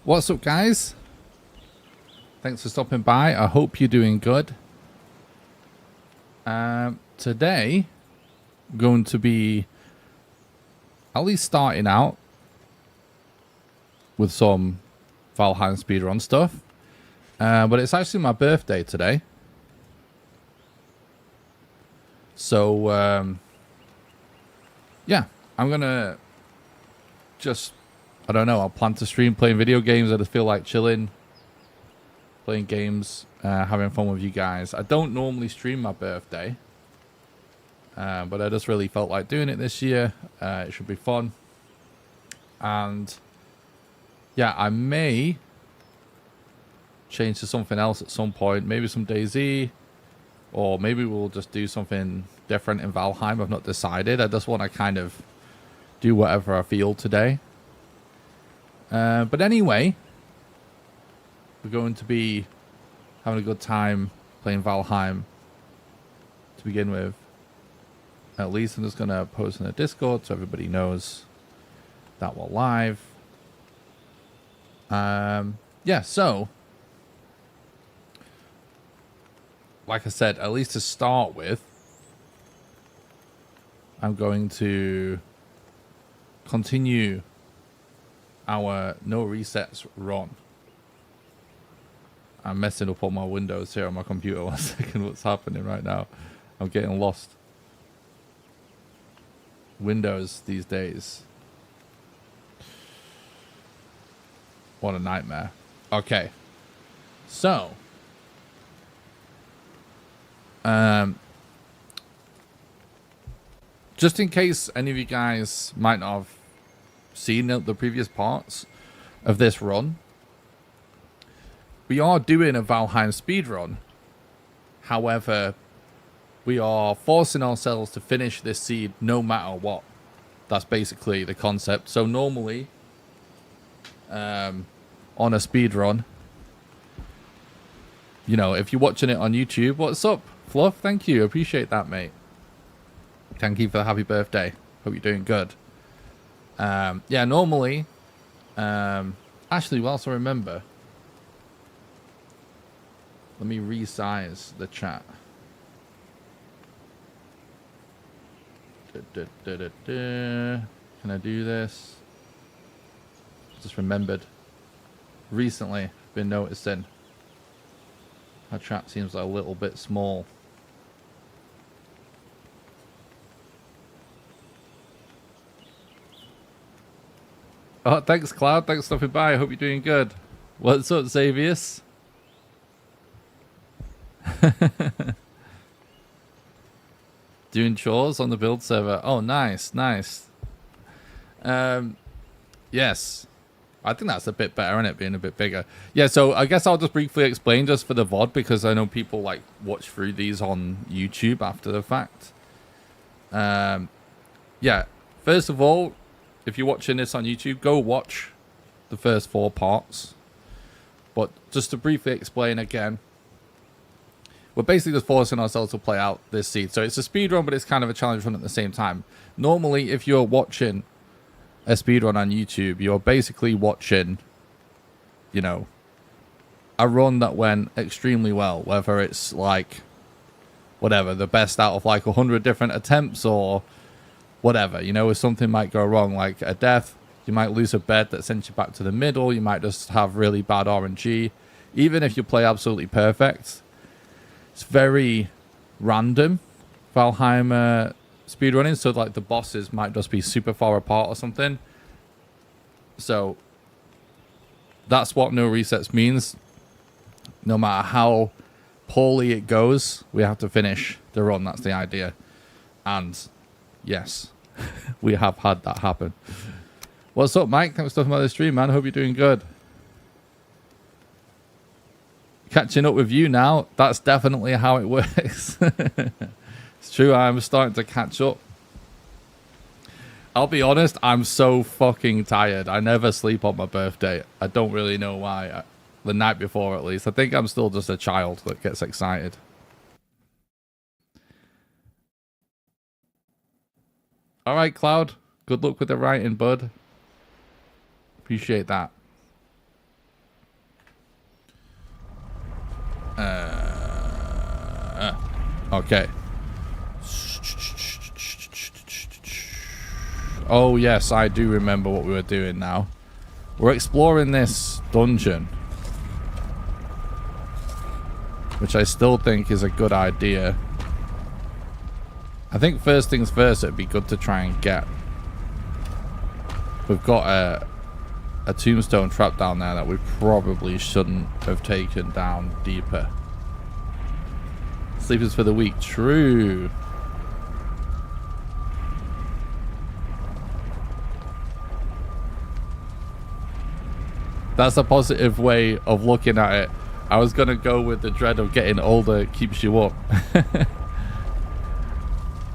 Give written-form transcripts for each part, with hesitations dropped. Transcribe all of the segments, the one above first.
What's up, guys? Thanks for stopping by. I hope you're doing good. Today, I'm going to be at least starting out with some Valheim speedrun stuff. But it's actually my birthday today. So, yeah, I'm going to just, I don't know, I'll plan to stream playing video games. I just feel like chilling, playing games, having fun with you guys. I don't normally stream my birthday, but I just really felt like doing it this year. It should be fun. And yeah, I may change to something else at some point. Maybe some DayZ, or maybe we'll just do something different in Valheim. I've not decided. I just want to kind of do whatever I feel today. But anyway, we're going to be having a good time playing Valheim to begin with. At least I'm just going to post in the Discord so everybody knows that we're live. Yeah, so like I said, at least to start with, I'm going to continue our no resets run. I'm messing up all my windows here on my computer. 1 second, what's happening right now? I'm getting lost. Windows these days. What a nightmare. Okay. So, just in case any of you guys might not have seen the previous parts of this run, we are doing a Valheim speedrun. However, we are forcing ourselves to finish this seed no matter what. That's basically the concept. So normally, on a speedrun, you know, if you're watching it on YouTube, what's up, Fluff? Thank you. Appreciate that, mate. Thank you for the happy birthday. Hope you're doing good. Yeah, normally, actually, whilst I remember, let me resize the chat. Can I do this? Just remembered. Recently, been noticing our chat seems a little bit small. Oh, thanks, Cloud. Thanks for stopping by. I hope you're doing good. What's up, Xavius? Doing chores on the build server. Oh, nice, nice. Yes. I think that's a bit better, isn't it? Being a bit bigger. Yeah, so I guess I'll just briefly explain just for the VOD, because I know people like watch through these on YouTube after the fact. Yeah, first of all, if you're watching this on YouTube, go watch the first 4 parts. But just to briefly explain again, we're basically just forcing ourselves to play out this seed. So it's a speed run, but it's kind of a challenge run at the same time. Normally, if you're watching a speed run on YouTube, you're basically watching, you know, a run that went extremely well. Whether it's like, whatever, the best out of like 100 different attempts or whatever. You know, if something might go wrong, like a death, you might lose a bed that sends you back to the middle. You might just have really bad RNG. Even if you play absolutely perfect, it's very random, Valheim speedrunning, so like the bosses might just be super far apart or something. So that's what no resets means. No matter how poorly it goes, we have to finish the run. That's the idea. And yes, we have had that happen. What's up, Mike? Thanks for talking about the stream, man. Hope you're doing good. Catching up with you now, that's definitely how it works. It's true, I'm starting to catch up. I'll be honest, I'm so fucking tired. I never sleep on my birthday. I don't really know why. The night before, at least. I think I'm still just a child that gets excited. All right, Cloud. Good luck with the writing, bud. Appreciate that. Okay. Oh, yes, I do remember what we were doing now. We're exploring this dungeon, which I still think is a good idea. I think first things first, it'd be good to try and get... We've got a tombstone trap down there that we probably shouldn't have taken down deeper. Sleepers for the weak. True. That's a positive way of looking at it. I was going to go with the dread of getting older keeps you up.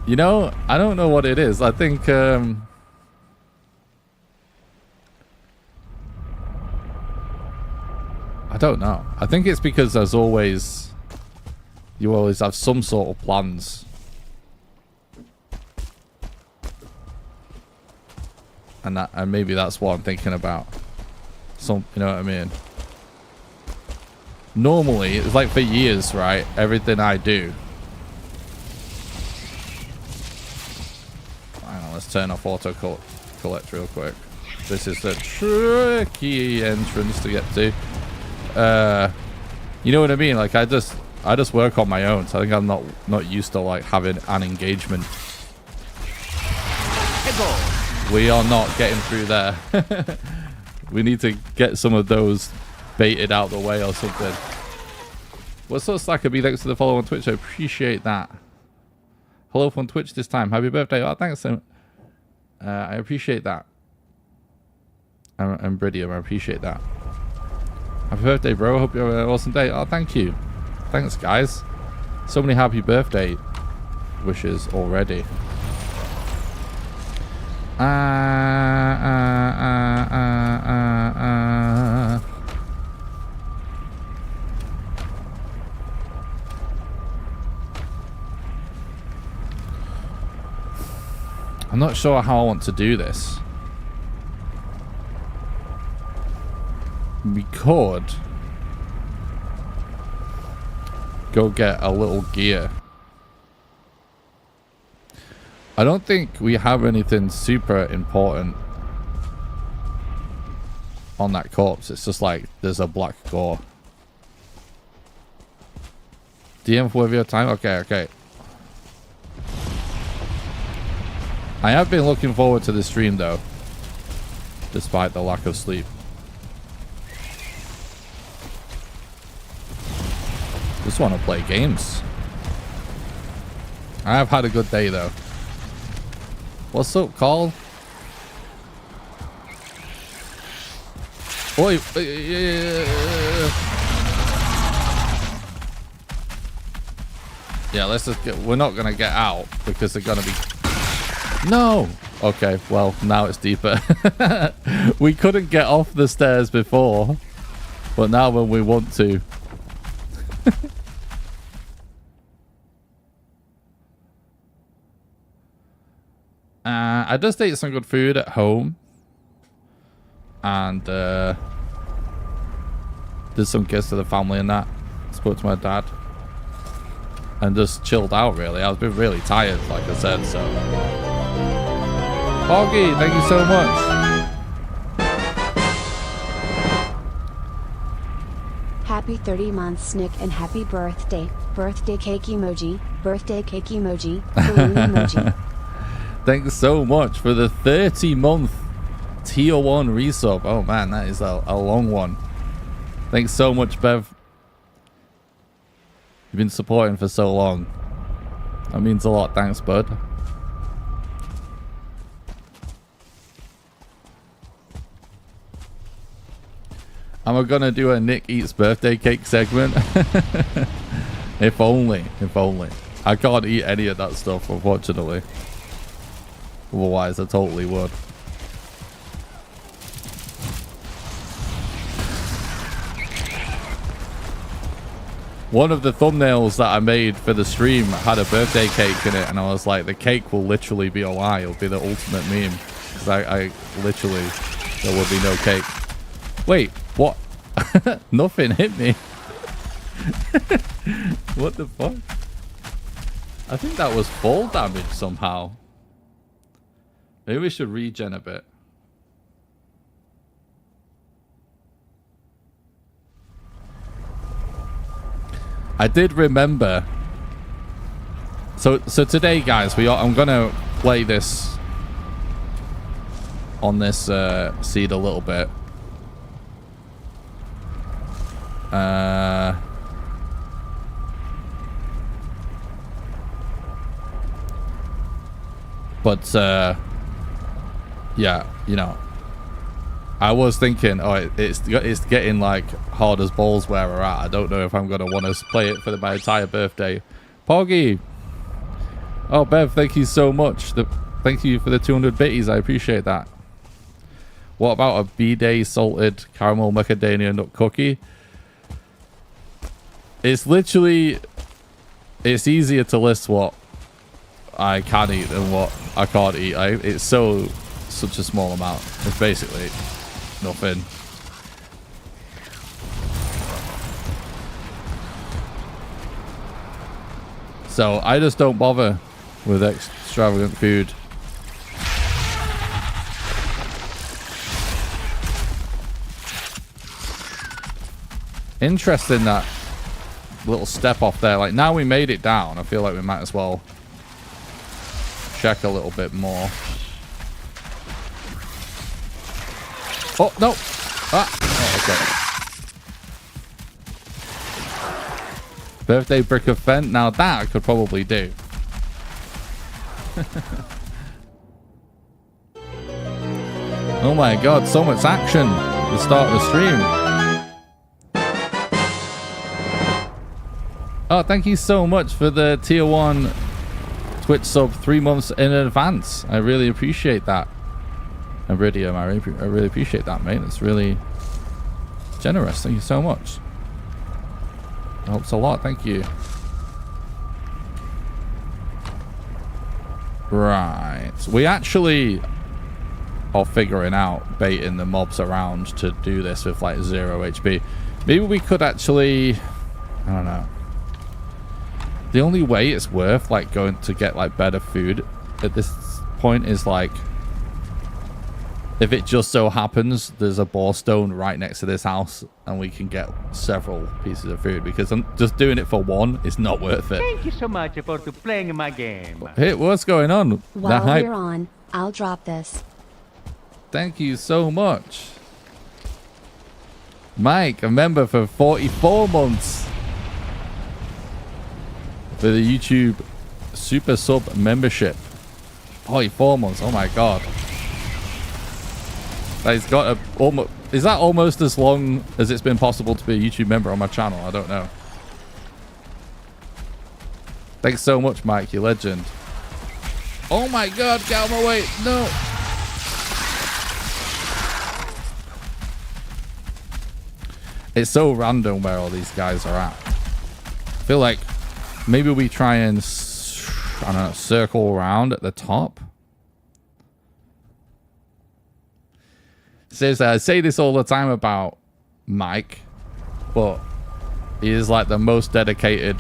You know, I don't know what it is. I think... I don't know. I think it's because there's always... You always have some sort of plans. And maybe that's what I'm thinking about. You know what I mean? Normally, it's like for years, right? Everything I do. Hang on, let's turn off auto collect real quick. This is the tricky entrance to get to. You know what I mean? Like I just work on my own, so I think I'm not used to like having an engagement. We are not getting through there. We need to get some of those baited out the way or something. What's up, Slacker B? Thanks for the follow on Twitch. I appreciate that. Hello from Twitch this time. Happy birthday. Oh, thanks. I appreciate that. And Bridium, I appreciate that. Happy birthday, bro. Hope you have an awesome day. Oh, thank you. Thanks, guys. So many happy birthday wishes already. I'm not sure how I want to do this. We could go get a little gear. I don't think we have anything super important on that corpse. It's just like there's a black gore. DM for your time? Okay. I have been looking forward to this stream though, despite the lack of sleep. Just want to play games. I have had a good day though. What's up, Carl? Oi! Yeah, let's just get... We're not going to get out because they're going to be... No! Okay, well, now it's deeper. We couldn't get off the stairs before, but now when we want to... I just ate some good food at home. And did some gifts to the family and that. Spoke to my dad. And just chilled out, really. I've been really tired, like I said, so... Foggy, thank you so much. Happy 30 months, Nick, and happy birthday. Birthday cake emoji. Birthday cake emoji. Balloon emoji. Thanks so much for the 30-month tier 1 resub. Oh man, that is a long one. Thanks so much, Bev. You've been supporting for so long. That means a lot. Thanks, bud. Am I gonna do a Nick Eats birthday cake segment? If only. If only. I can't eat any of that stuff, unfortunately. Otherwise, I totally would. One of the thumbnails that I made for the stream had a birthday cake in it, and I was like, the cake will literally be a lie. It'll be the ultimate meme. Because I literally, there will be no cake. Wait, what? Nothing hit me. What the fuck? I think that was fall damage somehow. Maybe we should regen a bit. I did remember. So today, guys, I'm gonna play this on this seed a little bit. But yeah, you know, I was thinking, oh, it's getting like hard as balls where we're at. I don't know if I'm gonna want to play it for my entire birthday. Poggy, oh Bev, thank you so much. Thank you for the 200 bitties. I appreciate that. What about a B-Day salted caramel macadamia nut cookie? It's literally, it's easier to list what I can eat than what I can't eat. It's such a small amount. It's basically nothing. So I just don't bother with extravagant food. Interesting that little step off there. Like now we made it down, I feel like we might as well check a little bit more. Oh no! Ah! Oh, okay. Birthday brick of Fent. Now that I could probably do. Oh my god! So much action at the start of the stream. Oh, thank you so much for the tier 1 Twitch sub 3 months in advance. I really appreciate that. Iridium, I really appreciate that, mate. It's really generous. Thank you so much. It helps a lot. Thank you. Right. We actually are figuring out baiting the mobs around to do this with like 0 HP. Maybe we could actually... I don't know. The only way it's worth like going to get like better food at this point is like if it just so happens there's a boar stone right next to this house and we can get several pieces of food, because I'm just doing it for one, it's not worth it. Thank you so much for playing my game. Hey, what's going on? While we're on, I'll drop this. Thank you so much. Mike, a member for 44 months. For the YouTube Super Sub membership. 44 months. Oh my god. That's got a almost. Is that almost as long as it's been possible to be a YouTube member on my channel? I don't know. Thanks so much, Mike. You legend. Oh my god, get out of my way. No. It's so random where all these guys are at. I feel like maybe we try and, I don't know, circle around at the top. Seriously, I say this all the time about Mike, but he is like the most dedicated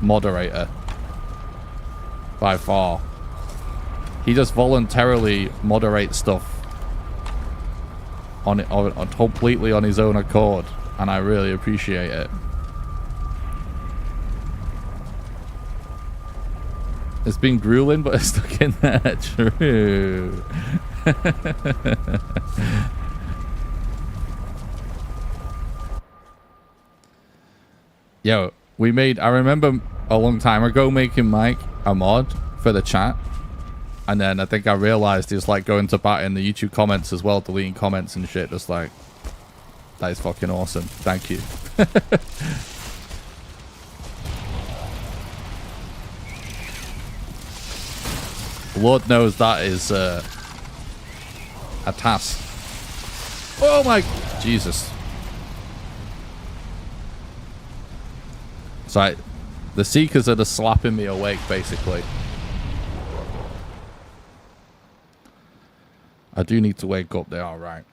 moderator by far. He just voluntarily moderates stuff on completely on his own accord, and I really appreciate it. It's been grueling, but it's stuck in there. True. Yo, we made, I remember a long time ago making Mike a mod for the chat. And then I think I realized he was like going to bat in the YouTube comments as well, deleting comments and shit. Just like, that is fucking awesome. Thank you. Lord knows that is a task. Oh my Jesus. So the Seekers are just slapping me awake, basically. I do need to wake up, they are right.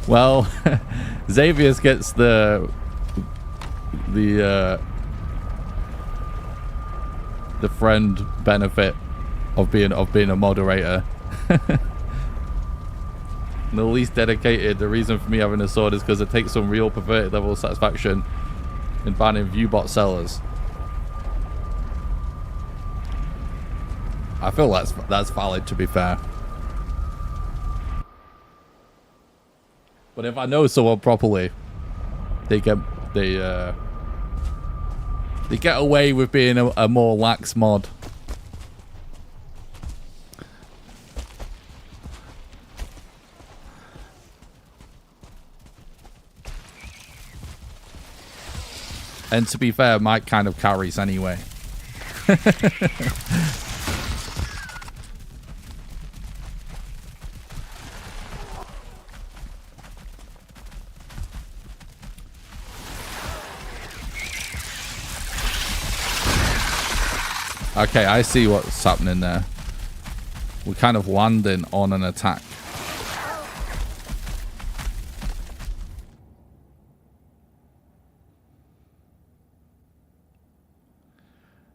Well, Xavius gets the friend benefit of being a moderator. The least dedicated. The reason for me having a sword is because it takes some real perverted level of satisfaction in banning viewbot sellers. I feel that's valid, to be fair. But if I know someone properly, they get away with being a more lax mod. And to be fair, Mike kind of carries anyway. Okay, I see what's happening there. We're kind of landing on an attack.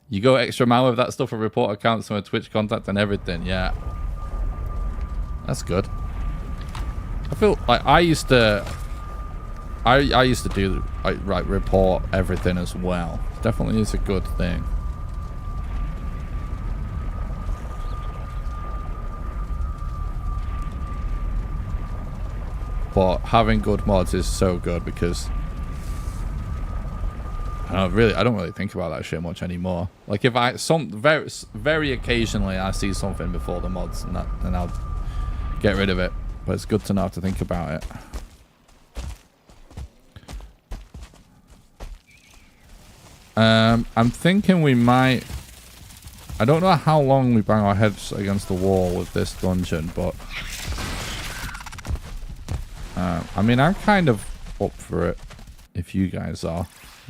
You go extra mile with that stuff for report accounts and Twitch contact and everything. Yeah. That's good. I feel like I used to do like report everything as well. Definitely is a good thing. But having good mods is so good because I don't really think about that shit much anymore. Like if very occasionally I see something before the mods and I'll get rid of it. But it's good to not have to think about it. I'm thinking we might. I don't know how long we bang our heads against the wall with this dungeon, but I mean, I'm kind of up for it if you guys are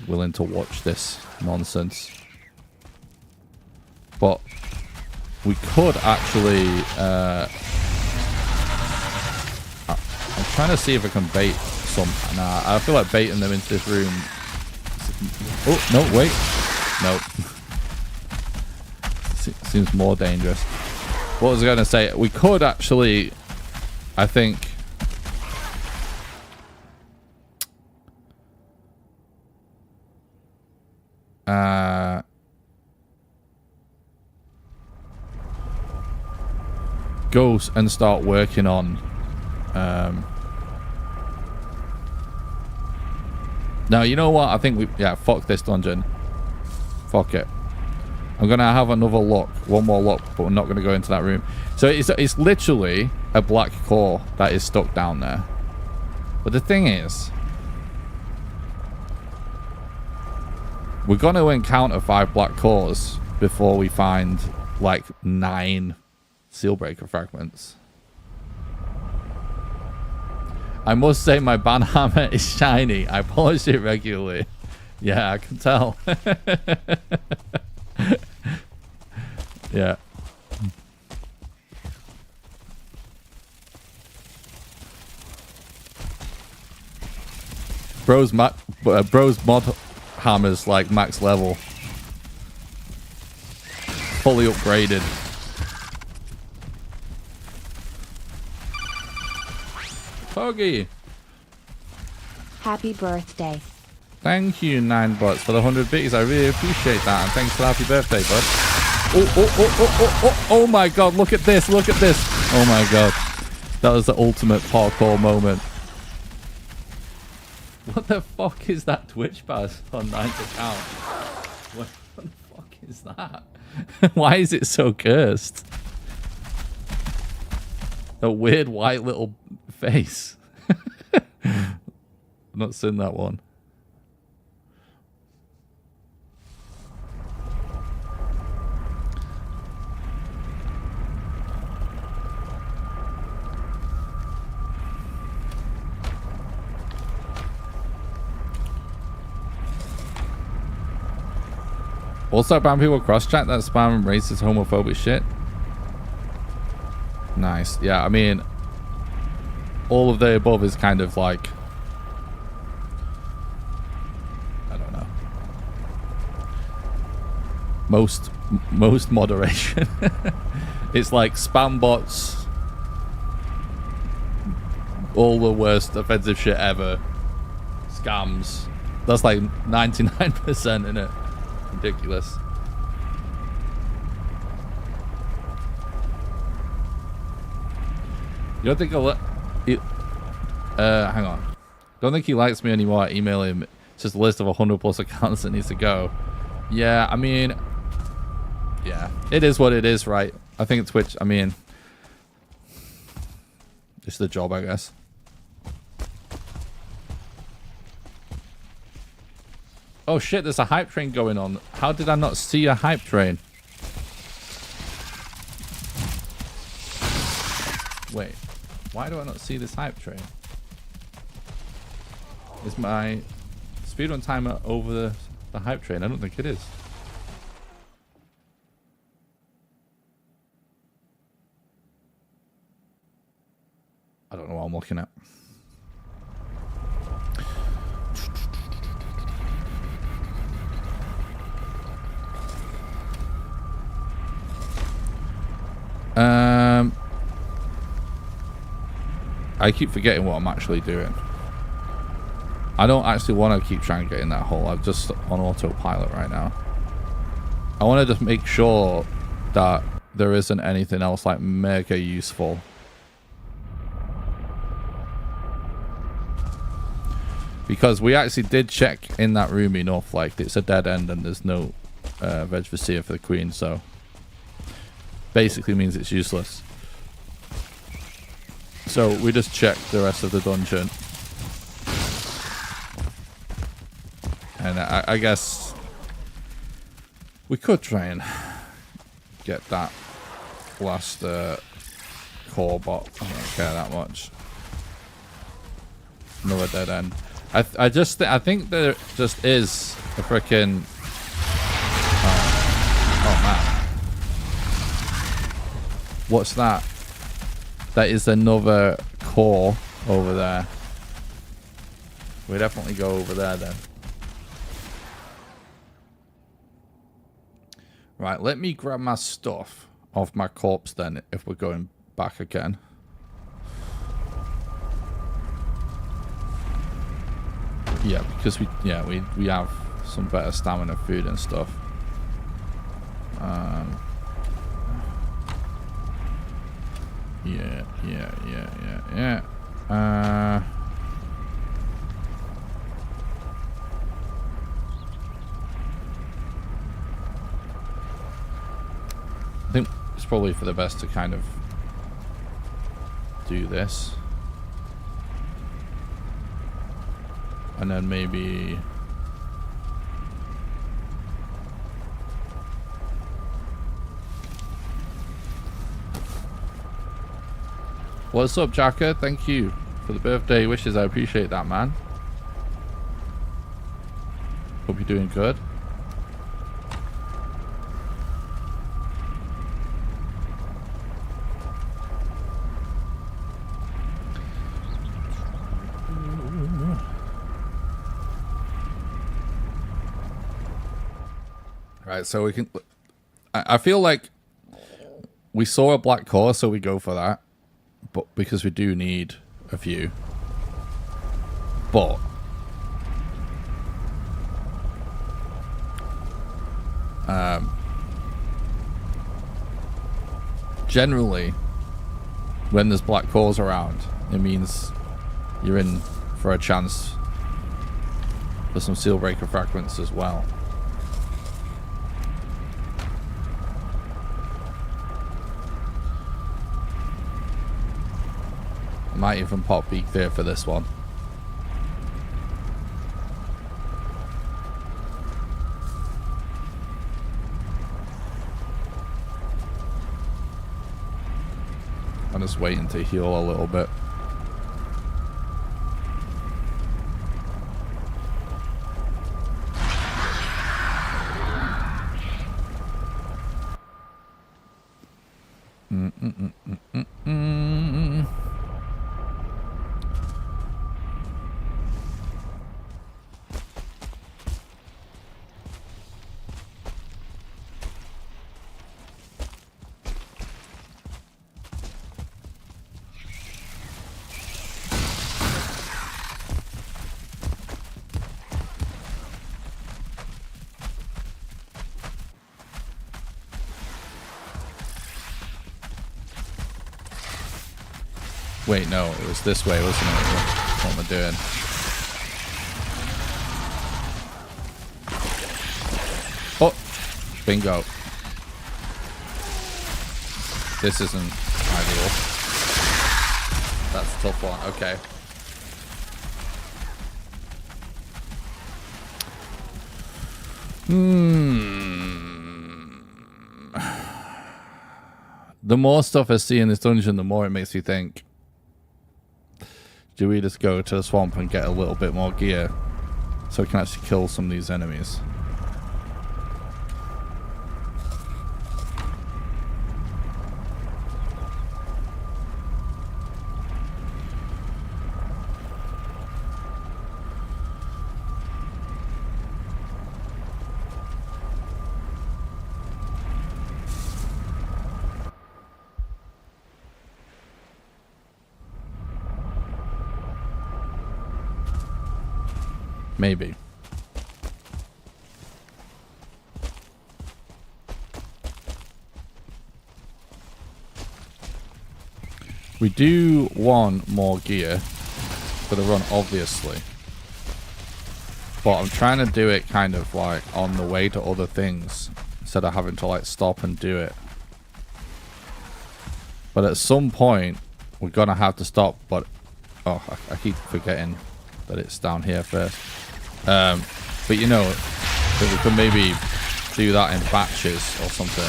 willing to watch this nonsense. But we could actually I'm trying to see if I can bait some. Nah, I feel like baiting them into this room. Oh no, wait, nope. Seems more dangerous. What was I gonna say? We could actually, I think, go and start working on now, you know what? I think fuck this dungeon. Fuck it. I'm gonna have another look, one more look, but we're not gonna go into that room. So it's literally a black core that is stuck down there. But the thing is, we're gonna encounter 5 black cores before we find like 9 Sealbreaker fragments. I must say my banhammer is shiny. I polish it regularly. Yeah, I can tell. Yeah. Bro's mod hammer's like max level. Fully upgraded. Poggy. Happy birthday. Thank you, 9bots, for the 100 bits. I really appreciate that. And thanks for the happy birthday, bud. Oh my god, look at this. Look at this. Oh my god. That was the ultimate parkour moment. What the fuck is that Twitch pass on 9th account? What the fuck is that? Why is it so cursed? A weird white little face. I've not seen that one. Also, ban people cross chat that spam racist homophobic shit. Nice. Yeah, I mean, all of the above is kind of like, I don't know, most moderation. It's like spam bots, all the worst offensive shit ever, scams. That's like 99% in it. Ridiculous. You don't think hang on. Don't think he likes me anymore. Email him. It's just a list of 100 plus accounts that needs to go. Yeah, I mean, yeah, it is what it is, right? I think Twitch, I mean, it's the job, I guess. Oh shit, there's a hype train going on. How did I not see a hype train? Wait, why do I not see this hype train? Is my speedrun timer over the hype train? I don't think it is. I don't know what I'm looking at. I keep forgetting what I'm actually doing. I don't actually want to keep trying to get in that hole. I'm just on autopilot right now. I want to just make sure that there isn't anything else like mega useful. Because we actually did check in that room enough, like it's a dead end and there's no veg for the queen, so basically means it's useless. So we just checked the rest of the dungeon. And I guess we could try and get that last core bot. I don't care that much. Another dead end. I think there just is a freaking oh man, what's that? That is another core over there. We definitely go over there then. Right, let me grab my stuff off my corpse then if we're going back again. Yeah, because we have some better stamina, food and stuff. Yeah. I think it's probably for the best to kind of do this. And then maybe what's up, Jacka? Thank you for the birthday wishes. I appreciate that, man. Hope you're doing good. Right, so we can. I feel like we saw a black core, so we go for that. But because we do need a few. But generally, when there's black cores around, it means you're in for a chance for some seal breaker fragments as well. Might even pop Beak there for this one. I'm just waiting to heal a little bit. Wait, no, it was this way, wasn't it? What am I doing? Oh, bingo. This isn't ideal. That's a tough one. Okay. The more stuff I see in this dungeon, the more it makes me think, do we just go to the swamp and get a little bit more gear so we can actually kill some of these enemies? Maybe. We do want more gear for the run, obviously. But I'm trying to do it kind of like on the way to other things instead of having to like stop and do it. But at some point, we're gonna have to stop. But oh, I keep forgetting that it's down here first. But you know, that we can maybe do that in batches or something.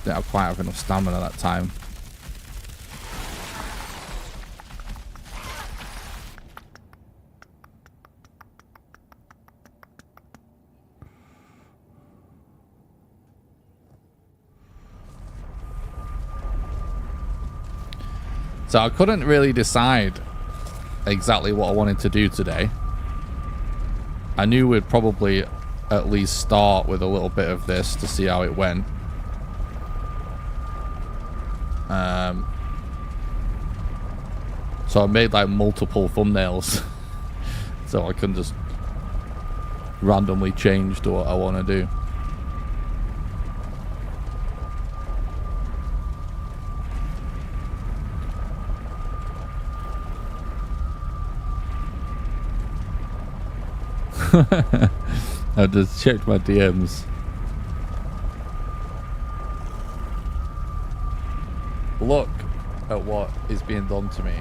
Didn't quite have enough stamina that time. So I couldn't really decide exactly what I wanted to do today. I knew we'd probably at least start with a little bit of this to see how it went. So I made like multiple thumbnails so I can just randomly change to what I want to do. I just checked my DMs. Look at what is being done to me.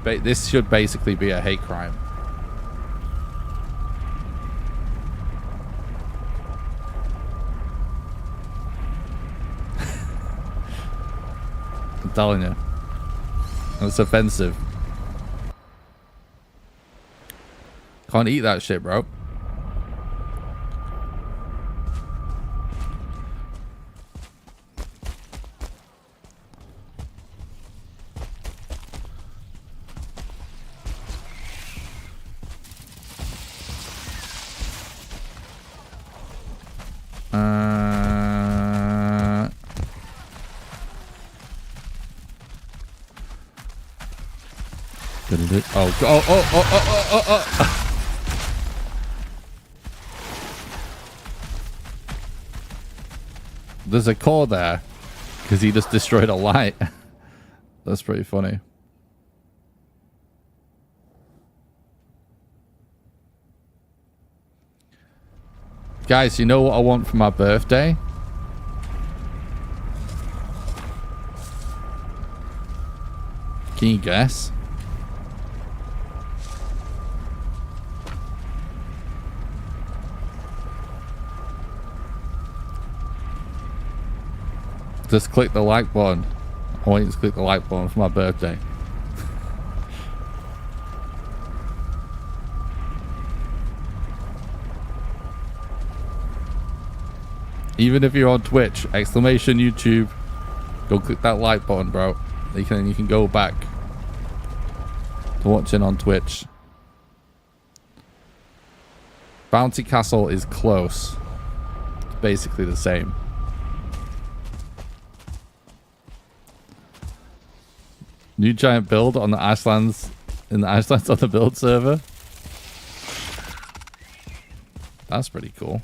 This should basically be a hate crime. I'm telling you. It's offensive. Can't eat that shit, bro. Oh. There's a core there because he just destroyed a light. That's pretty funny. Guys, you know what I want for my birthday? Can you guess? Just click the like button. I want you to click the like button for my birthday. Even if you're on Twitch, exclamation YouTube, go click that like button, bro. You can go back to watching on Twitch. Bounty Castle is close. It's basically the same. New giant build on the Ashlands, in the Ashlands on the build server. That's pretty cool.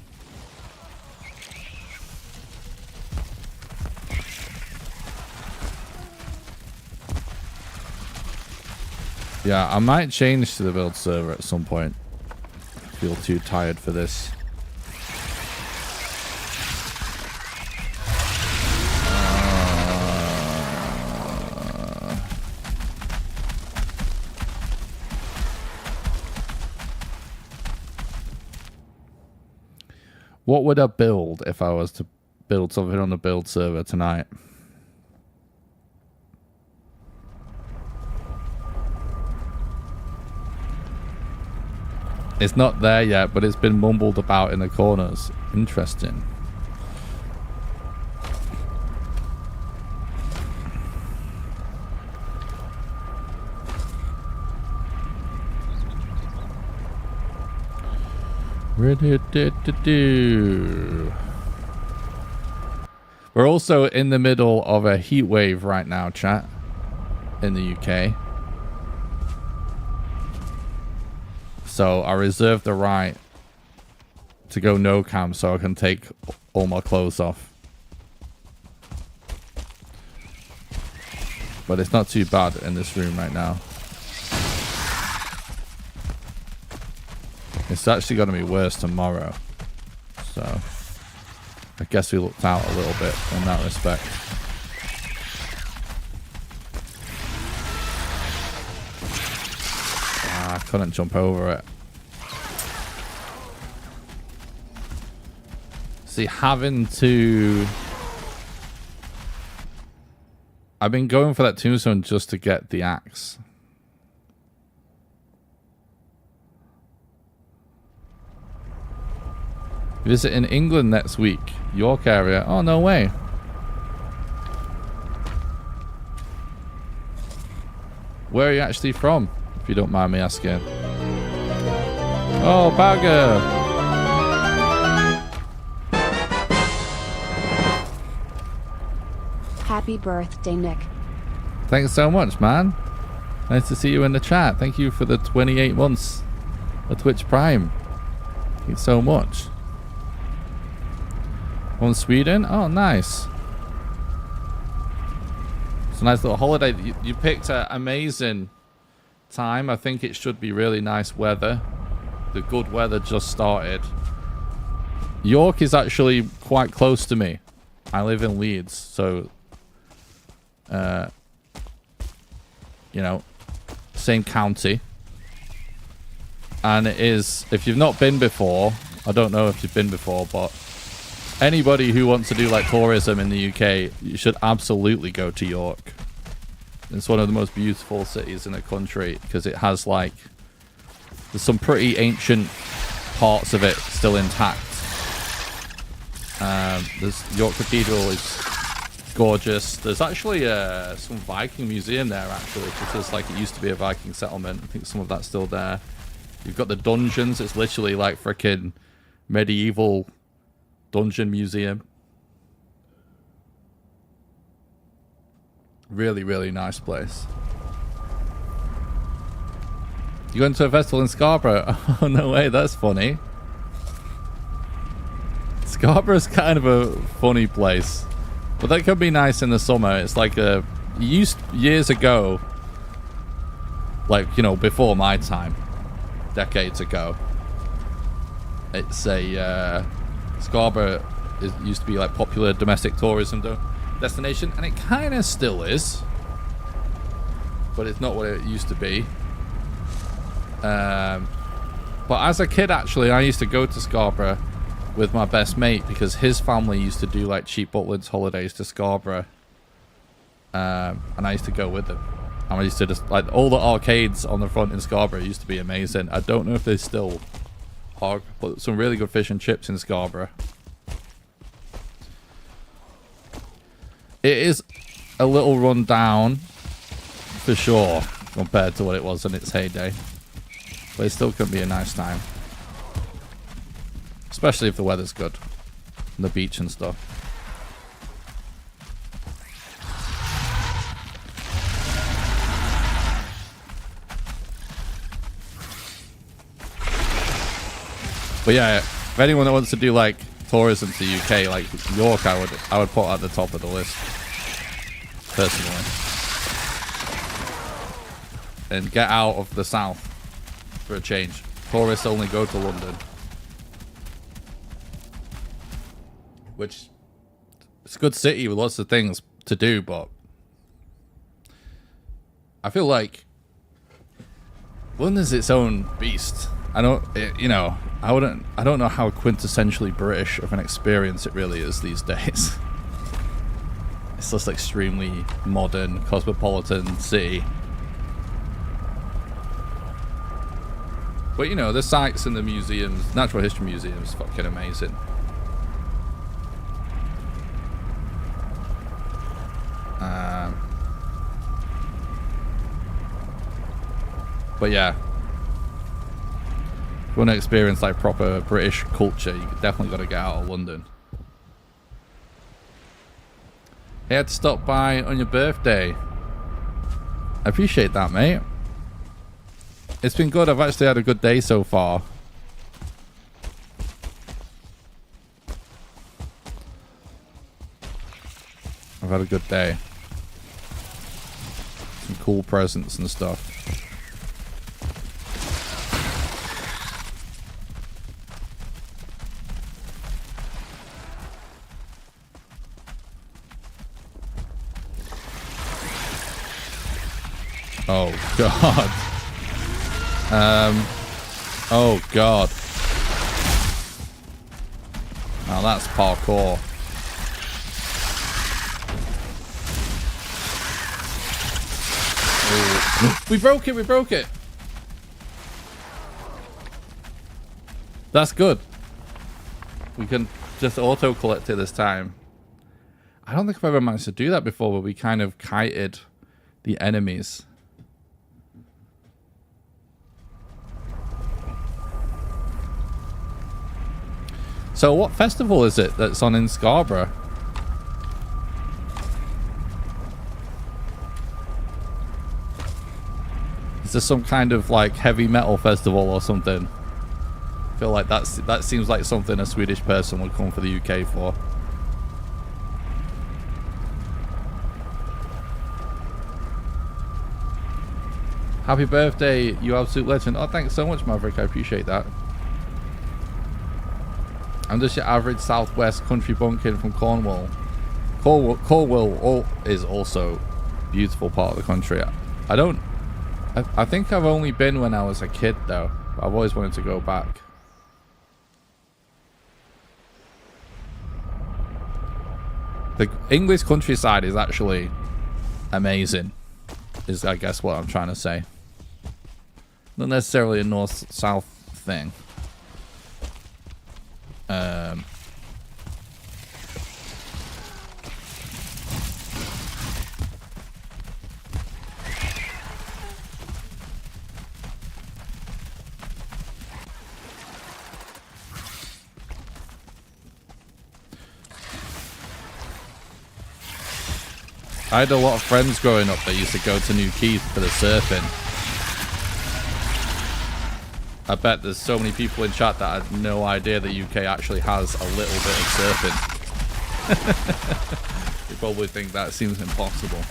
Yeah, I might change to the build server at some point. I feel too tired for this. What would I build if I was to build something on the build server tonight? It's not there yet, but it's been mumbled about in the corners. Interesting. We're also in the middle of a heat wave right now, chat, in the UK. So I reserve the right to go no cam so I can take all my clothes off. But it's not too bad in this room right now. It's actually going to be worse tomorrow. So I guess we looked out a little bit in that respect. I couldn't jump over it. See, having to... I've been going for that tombstone just to get the axe. Visit in England next week. York area. Oh, no way. Where are you actually from? If you don't mind me asking. Oh, Bagger! Happy birthday, Nick. Thanks so much, man. Nice to see you in the chat. Thank you for the 28 months of Twitch Prime. Thank you so much. From Sweden? Oh, nice. It's a nice little holiday. You picked an amazing time. I think it should be really nice weather. The good weather just started. York is actually quite close to me. I live in Leeds, so you know, same county. And it is, if you've not been before, I don't know if you've been before, but anybody who wants to do like tourism in the UK, you should absolutely go to York. It's one of the most beautiful cities in the country because it has like, there's some pretty ancient parts of it still intact. There's York Cathedral is gorgeous. There's actually some Viking museum there actually, because like it used to be a Viking settlement. I think some of that's still there. You've got the dungeons. It's literally like freaking medieval dungeon museum. Really, really nice place. You going to a festival in Scarborough? Oh, no way. That's funny. Scarborough's kind of a funny place. But that could be nice in the summer. It's like a... years ago, like, you know, before my time, decades ago, it's a... Scarborough used to be like popular domestic tourism destination, and it kind of still is, but it's not what it used to be. But as a kid, actually, I used to go to Scarborough with my best mate because his family used to do like cheap Butlands holidays to Scarborough, and I used to go with them. And I used to just like all the arcades on the front in Scarborough used to be amazing. I don't know if they still are, but some really good fish and chips in Scarborough. It is a little run down for sure compared to what it was in its heyday, but it still can be a nice time, especially if the weather's good and the beach and stuff. But yeah, if anyone that wants to do like tourism to the UK, like York, I would put at the top of the list personally. and get out of the south for a change. Tourists only go to London. Which, it's a good city with lots of things to do, but I feel like London's its own beast. I don't know how quintessentially British of an experience it really is these days. It's just extremely modern, cosmopolitan city. But you know, the sites and the museums, natural history museums, fucking amazing. But yeah, if you want to experience like proper British culture, you definitely got to get out of London. Hey, I had to stop by on your birthday. I appreciate that, mate. It's been good. I've actually had a good day so far. I've had a good day. Some cool presents and stuff. Oh god. Oh god. Now that's parkour. We broke it. That's good. We can just auto collect it this time. I don't think I've ever managed to do that before, where we kind of kited the enemies. So what festival is it that's on in Scarborough? Is there some kind of like heavy metal festival or something? I feel like that seems like something a Swedish person would come for the UK for. Happy birthday, you absolute legend. Oh, thanks so much, Maverick. I appreciate that. I'm just your average southwest country bumpkin from Cornwall. Cornwall is also a beautiful part of the country. I think I've only been when I was a kid, though. I've always wanted to go back. The English countryside is actually amazing, is I guess what I'm trying to say. Not necessarily a north-south thing. I had a lot of friends growing up that used to go to New Keith for the surfing. I bet there's so many people in chat that had no idea the UK actually has a little bit of surfing. They probably think that seems impossible.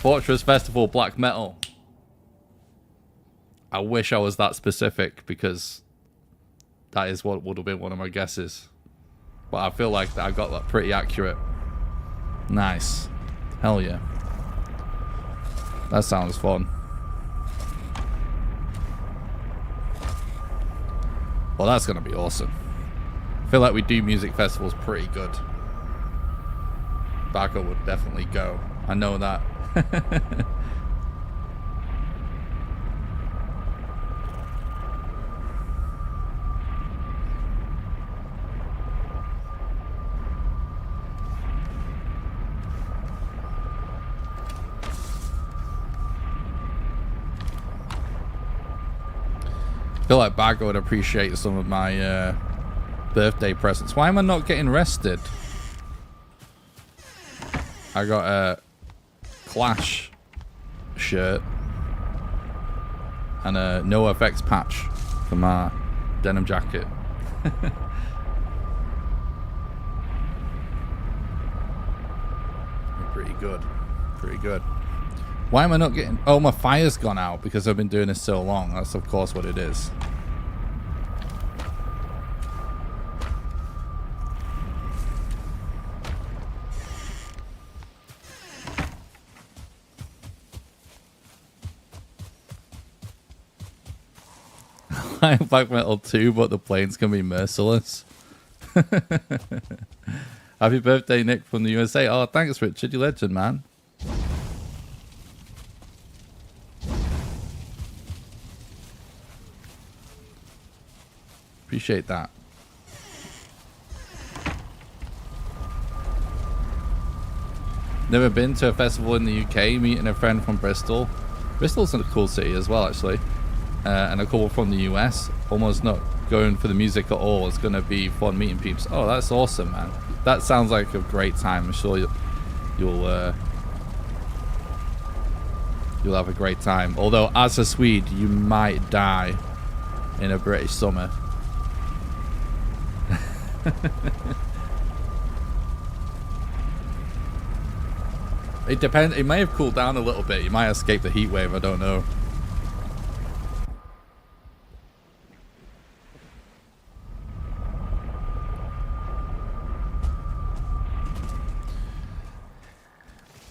Fortress Festival Black Metal. I wish I was that specific, because that is what would have been one of my guesses. But I feel like that I got that pretty accurate. Nice. Hell yeah. That sounds fun. Well, that's going to be awesome. I feel like we do music festivals pretty good. Baco would definitely go. I know that. I feel like Bago would appreciate some of my birthday presents. Why am I not getting rested? I got a Clash shirt and a NoFX patch for my denim jacket. Pretty good. Pretty good. Why am I not getting... Oh, my fire's gone out because I've been doing this so long. That's, of course, what it is. I am Black Metal too, but the planes can be merciless. Happy birthday, Nick from the USA. Oh, thanks, Richard. You legend, man. Appreciate that. Never been to a festival in the UK. Meeting a friend from Bristol. Bristol's a cool city as well, actually. And a couple from the US. Almost not going for the music at all. It's going to be fun meeting peeps. Oh, that's awesome, man. That sounds like a great time. I'm sure you'll have a great time. Although, as a Swede, you might die in a British summer. It depends. It may have cooled down a little bit. You might escape the heat wave. I don't know.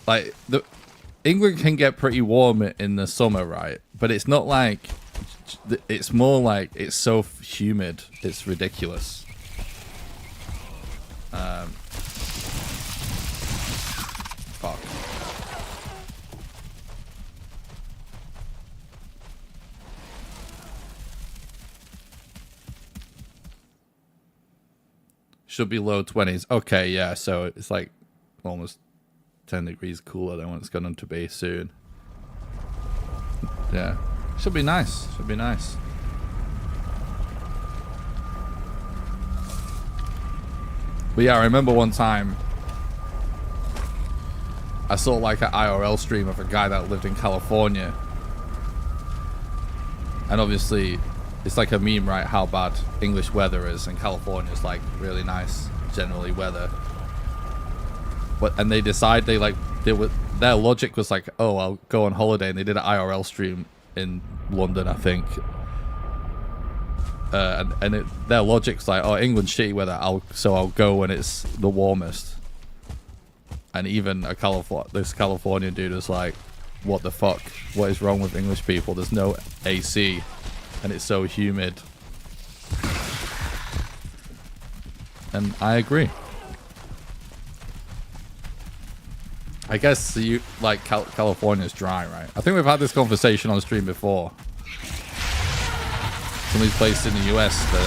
Like, England can get pretty warm in the summer, right? But it's not like... It's more like it's so humid. It's ridiculous. Fuck. Should be low 20s. Okay, yeah, so it's like almost 10 degrees cooler than what it's going to be soon. Yeah. Should be nice. Should be nice. But yeah, I remember one time I saw like an IRL stream of a guy that lived in California. And obviously it's like a meme, right? How bad English weather is, and California is like really nice generally weather. And they decide their logic was like, oh, I'll go on holiday, and they did an IRL stream in London, I think. Their logic's like, oh, England's shitty weather, so I'll go when it's the warmest. And even this Californian dude is like, what the fuck? What is wrong with English people? There's no AC, and it's so humid. And I agree. I guess you like California's dry, right? I think we've had this conversation on stream before. Some of these places in the US that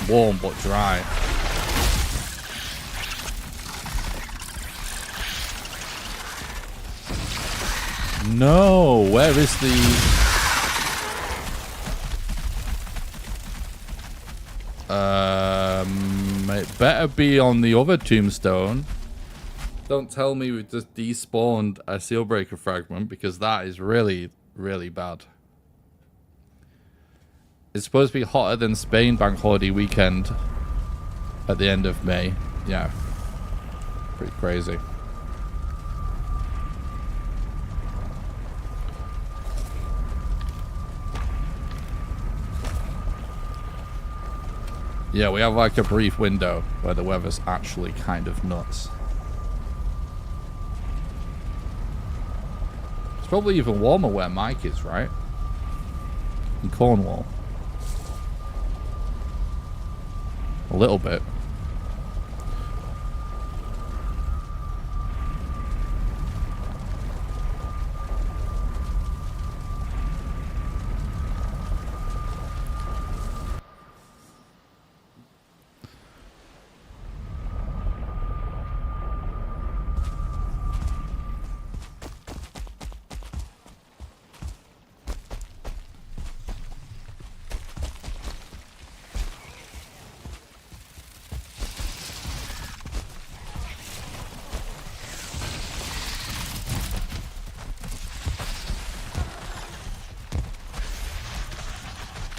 are warm but dry. No, where is the... It better be on the other tombstone. Don't tell me we've just despawned a Sealbreaker fragment, because that is really, really bad. It's supposed to be hotter than Spain bank holiday weekend at the end of May. Yeah. Pretty crazy. Yeah, we have like a brief window where the weather's actually kind of nuts. It's probably even warmer where Mike is, right? In Cornwall. A little bit.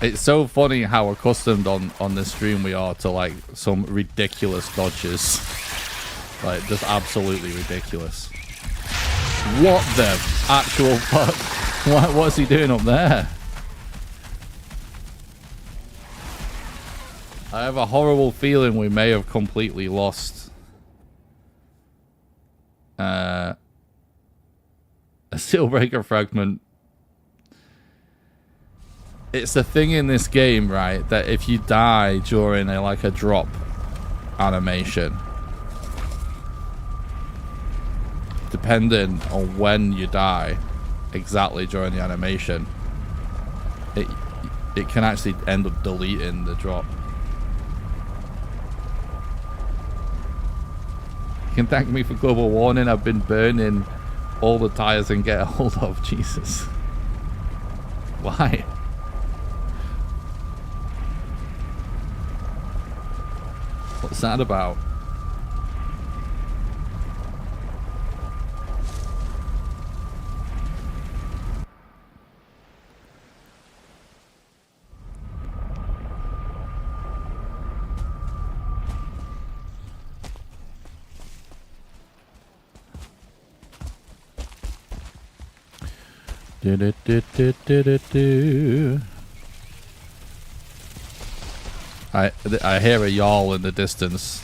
It's so funny how accustomed on this stream we are to like some ridiculous dodges. Like just absolutely ridiculous. What the actual fuck? What's he doing up there? I have a horrible feeling we may have completely lost a Sealbreaker fragment. It's the thing in this game, right, that if you die during a drop animation, depending on when you die exactly during the animation, it can actually end up deleting the drop. You can thank me for global warning. I've been burning all the tires and get a hold of. Jesus. Why? What's that about? I hear a yawl in the distance,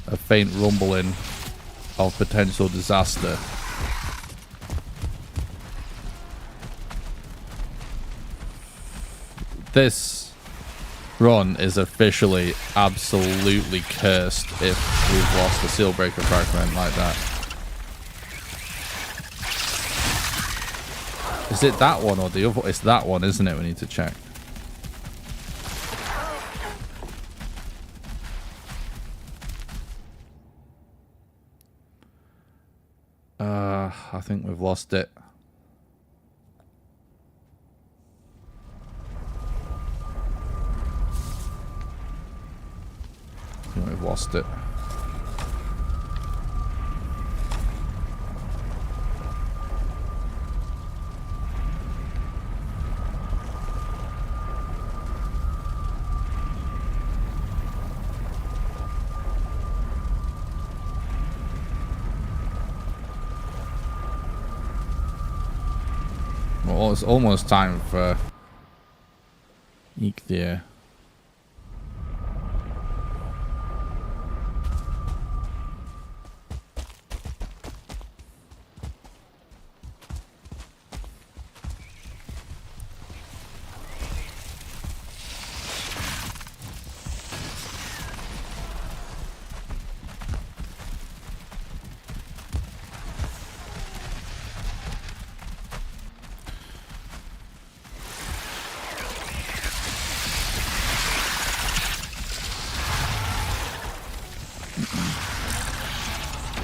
a faint rumbling of potential disaster. This run is officially absolutely cursed if we've lost the Sealbreaker fragment like that. Is it that one or the other? It's that one, isn't it? We need to check. I think we've lost it. I think we've lost it. Well, it's almost time for Eek there.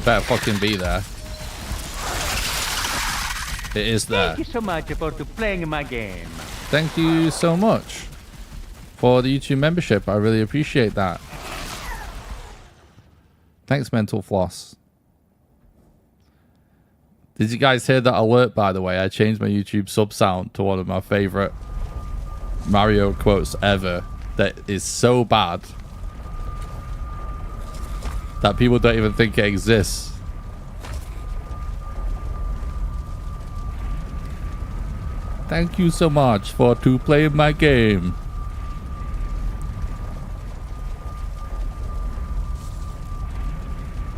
Better fucking be there. It is there. Thank you so much for playing my game. Thank you so much for the YouTube membership. I really appreciate that. Thanks, Mental Floss. Did you guys hear that alert, by the way? I changed my YouTube sub sound to one of my favorite Mario quotes ever that is so bad that people don't even think it exists. Thank you so much for playing my game.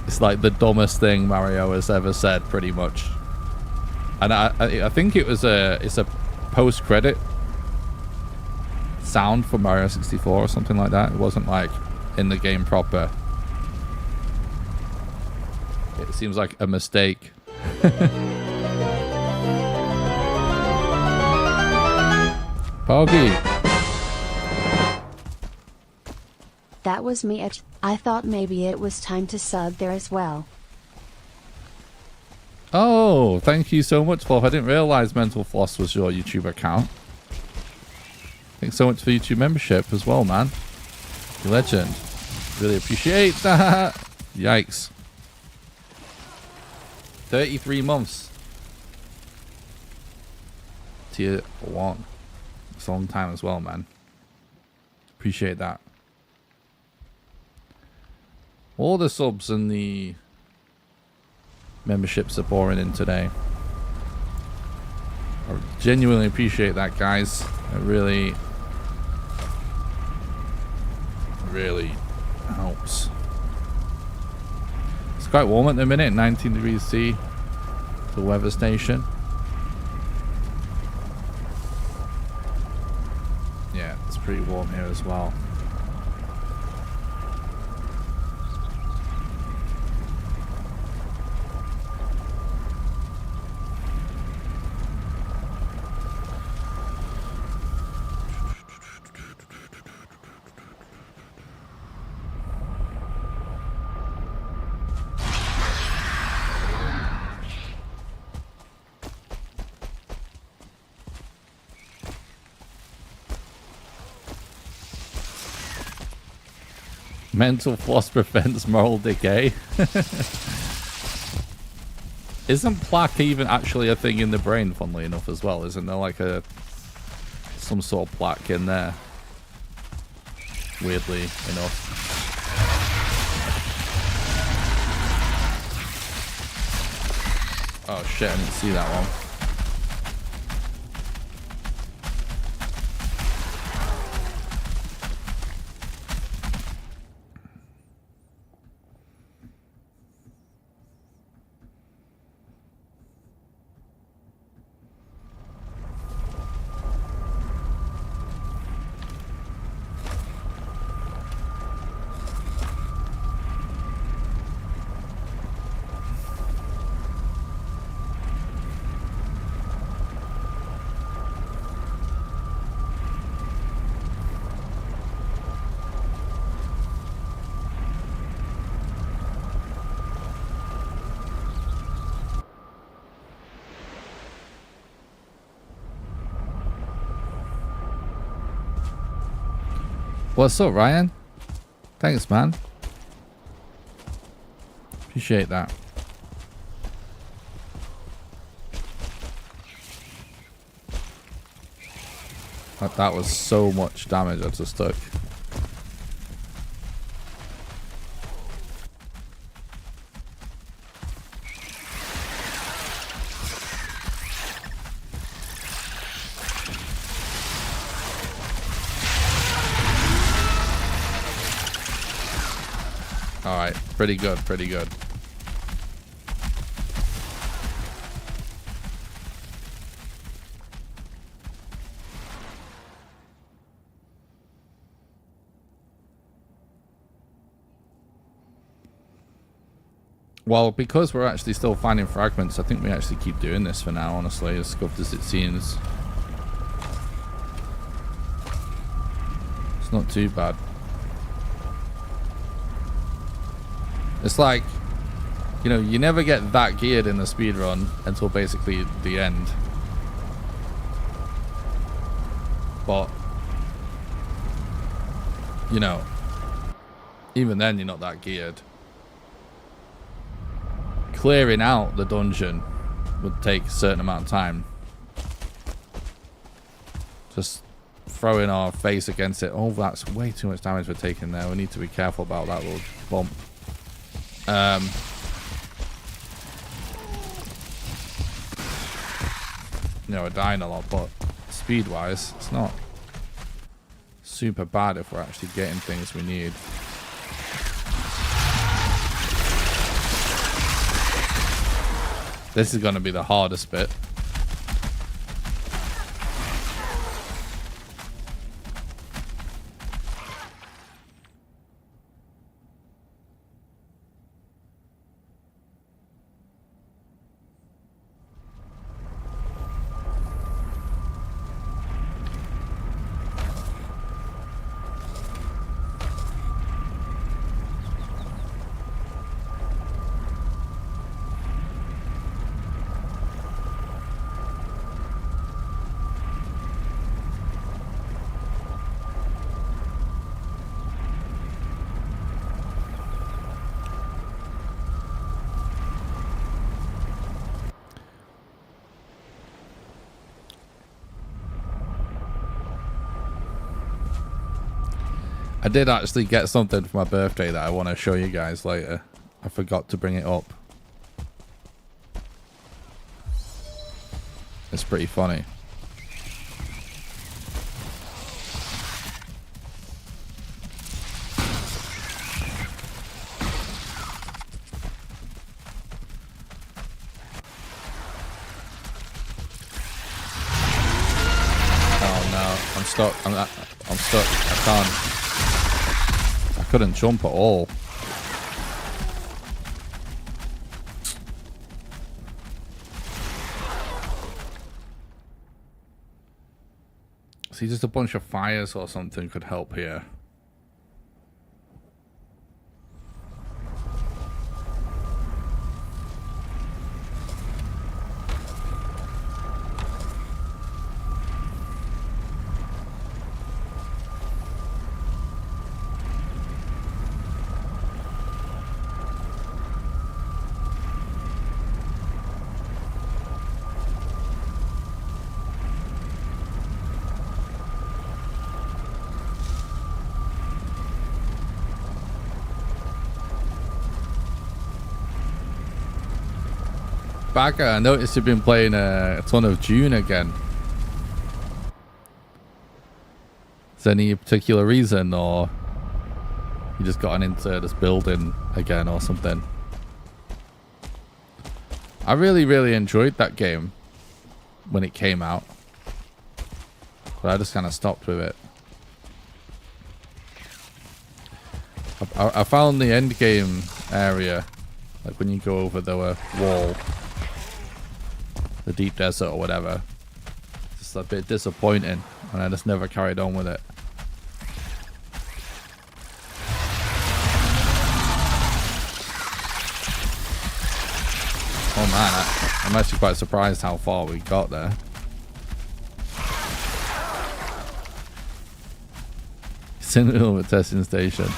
It's like the dumbest thing Mario has ever said, pretty much. And I think it's a post-credit sound for Mario 64 or something like that. It wasn't like in the game proper. It seems like a mistake. Poggy. That was me. I thought maybe it was time to sub there as well. Oh, thank you so much, Fluff. I didn't realize Mental Floss was your YouTube account. Thanks so much for YouTube membership as well, man. You legend. Really appreciate that. Yikes. 33 months. Tier 1. It's a long time as well, man. Appreciate that. All the subs and the memberships are pouring in today. I genuinely appreciate that, guys. It really helps. It's quite warm at the minute, 19 degrees C, the weather station. Yeah, it's pretty warm here as well. Mental floss prevents moral decay. Isn't plaque even actually a thing in the brain, funnily enough, as well? Isn't there like some sort of plaque in there? Weirdly enough. Oh shit, I didn't see that one. What's up, Ryan? Thanks, man. Appreciate that. That was so much damage I just took. Alright, pretty good, pretty good. Well, because we're actually still finding fragments, I think we actually keep doing this for now, honestly, as scuffed as it seems. It's not too bad. It's like, you know, you never get that geared in the speedrun until basically the end. But, you know, even then you're not that geared. Clearing out the dungeon would take a certain amount of time. Just throwing our face against it. Oh, that's way too much damage we're taking there. We need to be careful about that little bump. You know, we're dying a lot, but speed-wise, it's not super bad if we're actually getting things we need. This is going to be the hardest bit. I did actually get something for my birthday that I want to show you guys later. I forgot to bring it up. It's pretty funny. Oh no, I'm stuck. I'm stuck. I can't. I couldn't jump at all. See, just a bunch of fires or something could help here. Bagger, I noticed you've been playing a ton of Dune again. Is there any particular reason, or you just gotten into this building again or something? I really enjoyed that game when it came out, but I just kind of stopped with it. I found the end game area, like when you go over the wall, the deep desert or whatever, just a bit disappointing, and I just never carried on with it. Oh man, I'm actually quite surprised how far we got there. It's in the middle of a testing station.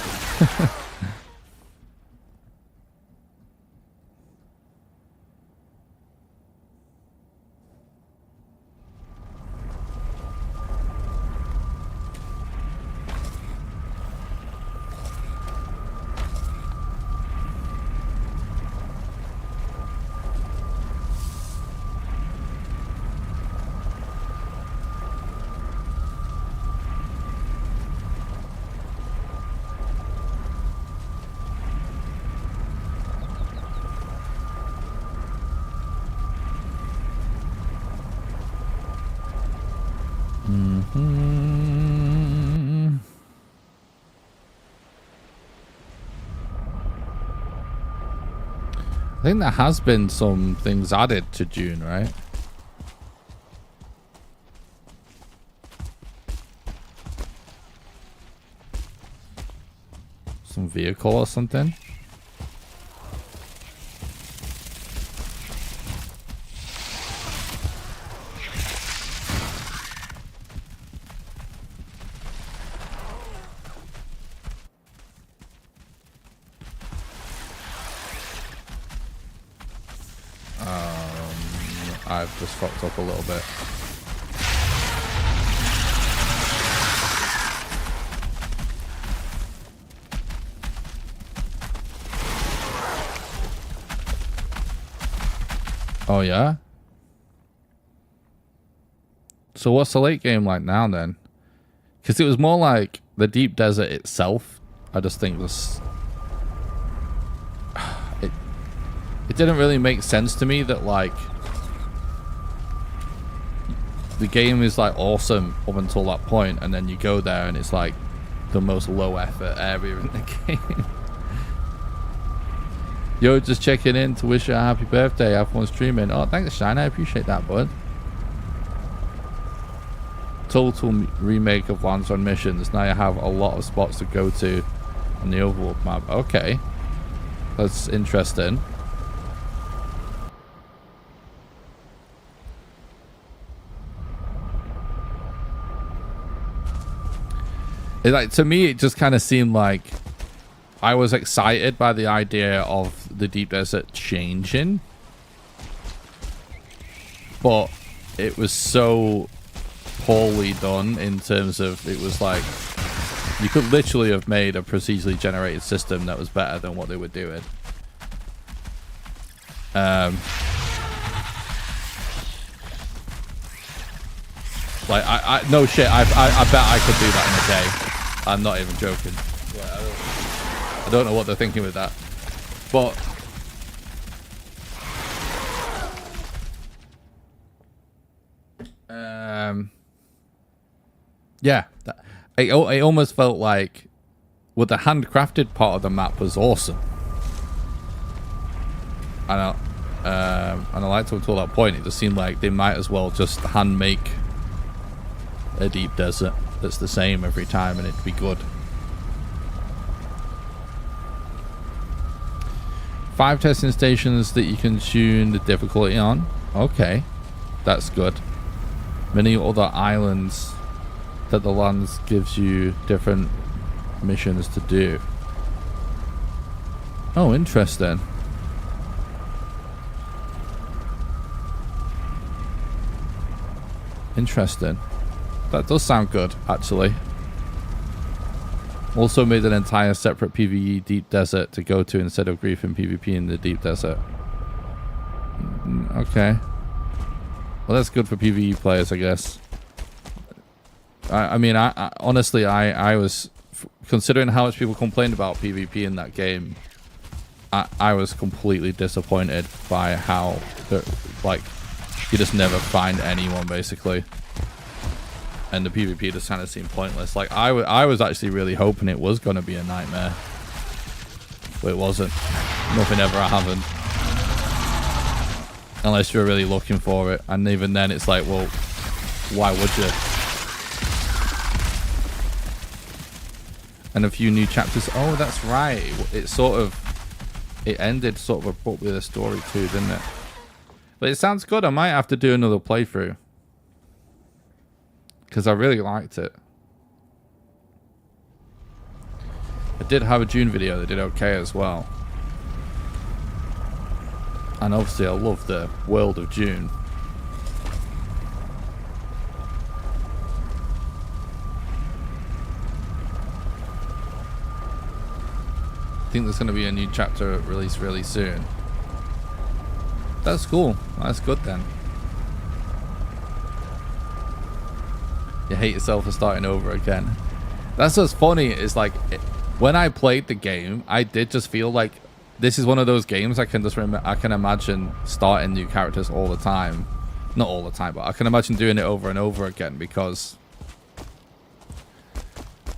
I think there has been some things added to Dune, right? Some vehicle or something. I've just fucked up a little bit. Oh yeah? So what's the late game like now then? Because it was more like the deep desert itself, I just think was... It didn't really make sense to me that like... The game is like awesome up until that point, and then you go there and it's like the most low effort area in the game. Yo, just checking in to wish you a happy birthday. Have fun streaming. Oh, thanks, Shine. I appreciate that, bud. Total remake of Lands on Missions. Now you have a lot of spots to go to on the Overworld map. Okay, that's interesting. Like, to me, it just kind of seemed like I was excited by the idea of the deep desert changing, but it was so poorly done in terms of, it was like you could literally have made a procedurally generated system that was better than what they were doing. Like, I no shit, I bet I could do that in a day. I'm not even joking. I don't know what they're thinking with that. But yeah, it almost felt like, well, the handcrafted part of the map was awesome. And I liked up until that point. It just seemed like they might as well just hand make a deep desert that's the same every time, and it'd be good. 5 testing stations that you can tune the difficulty on. Okay, that's good. Many other islands that the lands gives you different missions to do. Oh, interesting. Interesting. That does sound good, actually. Also made an entire separate PvE deep desert to go to instead of griefing PvP in the deep desert. Okay. Well, that's good for PvE players, I guess. I mean, I honestly, I was, considering how much people complained about PvP in that game, I was completely disappointed by how, like, you just never find anyone, basically. And the PvP just kind of seemed pointless. Like, I was actually really hoping it was going to be a nightmare. But it wasn't. Nothing ever happened. Unless you're really looking for it. And even then, it's like, well, why would you? And a few new chapters. Oh, that's right. It sort of... It ended sort of abruptly with a story too, didn't it? But it sounds good. I might have to do another playthrough. Because I really liked it. I did have a June video that did okay as well. And obviously I love the world of June. I think there's going to be a new chapter released really soon. That's cool. That's good then. You hate yourself for starting over again. That's what's funny, is like, when I played the game, I did just feel like this is one of those games I can just I can imagine starting new characters all the time. Not all the time, but I can imagine doing it over and over again, because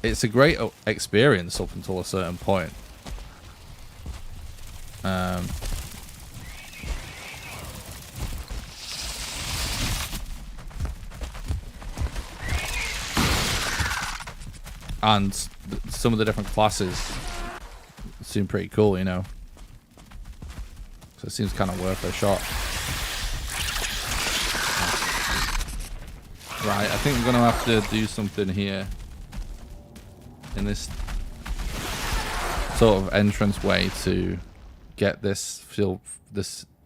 it's a great experience up until a certain point. And some of the different classes seem pretty cool, you know. So it seems kind of worth a shot. Right, I think I'm going to have to do something here. In this sort of entrance way to get this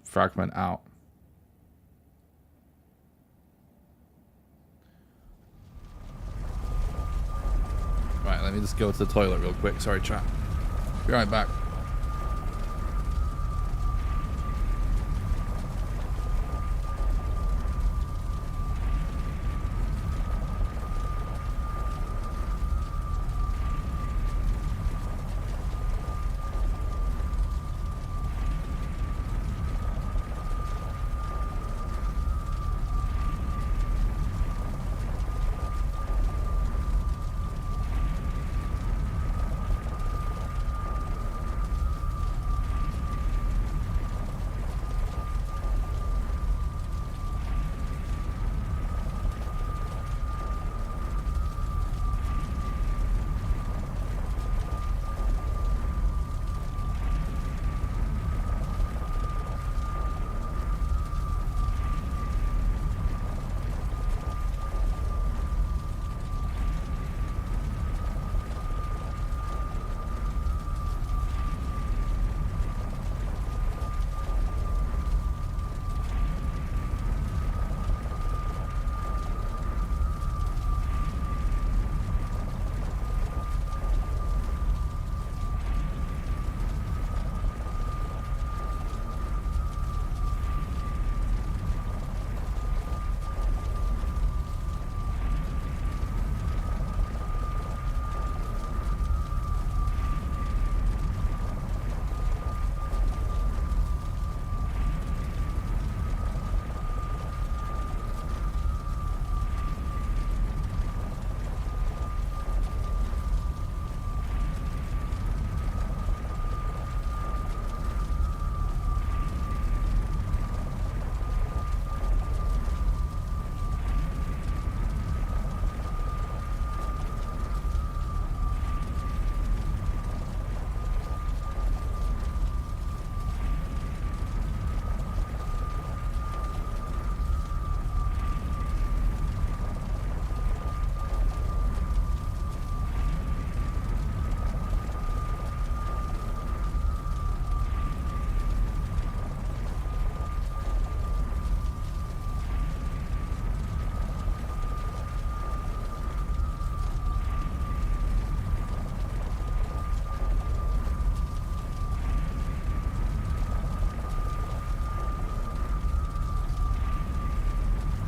fragment out. Right, let me just go to the toilet real quick. Sorry, chat. Be right back.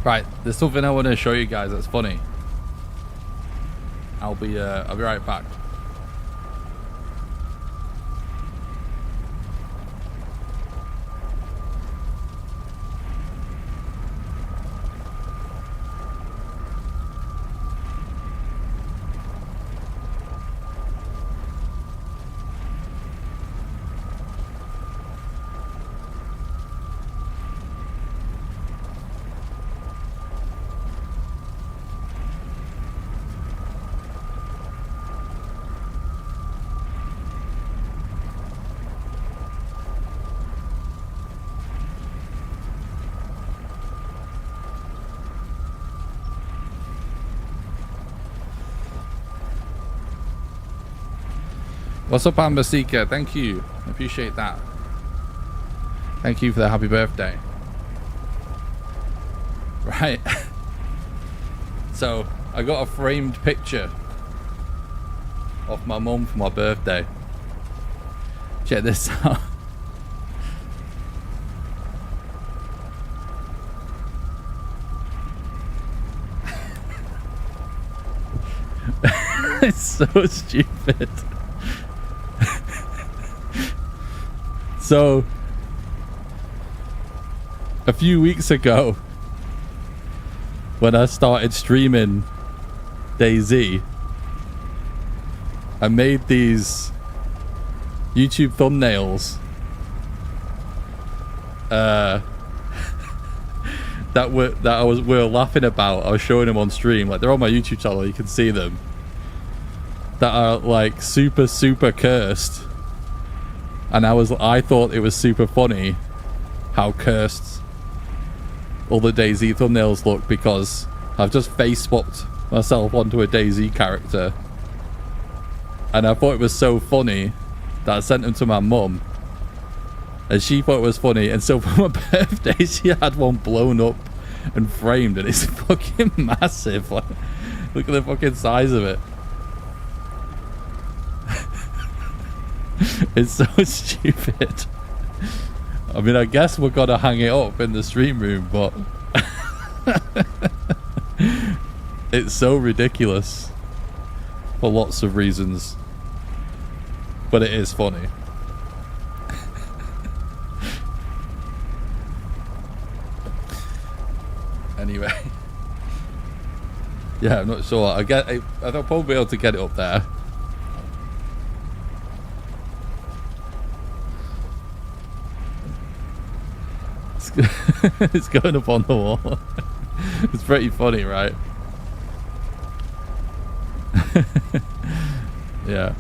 Right, there's something I want to show you guys that's funny. I'll be right back. What's up, Amber Seeker? Thank you. I appreciate that. Thank you for the happy birthday. Right. So, I got a framed picture of my mum for my birthday. Check this out. It's so stupid. So, a few weeks ago, when I started streaming DayZ, I made these YouTube thumbnails that we were laughing about. I was showing them on stream, like they're on my YouTube channel. You can see them. That are like super cursed. And I thought it was super funny how cursed all the DayZ thumbnails look, because I've just face swapped myself onto a DayZ character. And I thought it was so funny that I sent them to my mum. And she thought it was funny. And so for my birthday, she had one blown up and framed. And it's fucking massive. Like, look at the fucking size of it. It's so stupid. I mean, I guess we're gonna hang it up in the stream room, but it's so ridiculous for lots of reasons. But it is funny. Anyway. Yeah, I'm not sure. I'll probably be able to get it up there. It's going up on the wall. It's pretty funny, right? Yeah.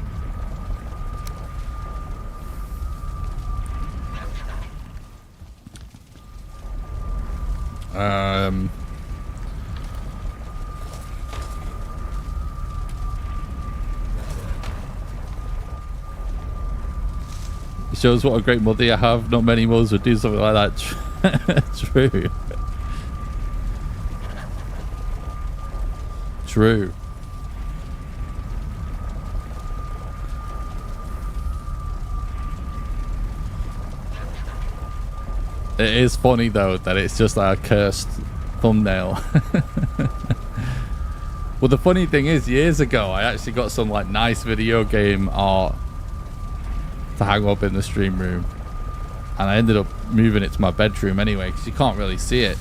It shows what a great mother you have. Not many mothers would do something like that. True. True. It is funny though that it's just like a cursed thumbnail. Well, the funny thing is, years ago I actually got some like nice video game art to hang up in the stream room, and I ended up moving it to my bedroom anyway because you can't really see it.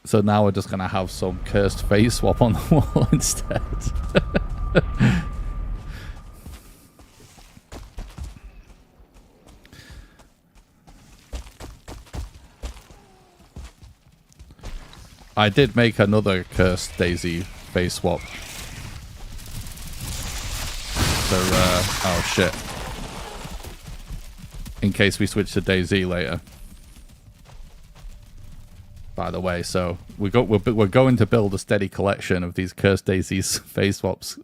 So now we're just gonna have some cursed face swap on the wall instead. I did make another cursed DayZ face swap. So, oh shit. In case we switch to DayZ later. By the way, so we're going to build a steady collection of these cursed DayZ face swaps.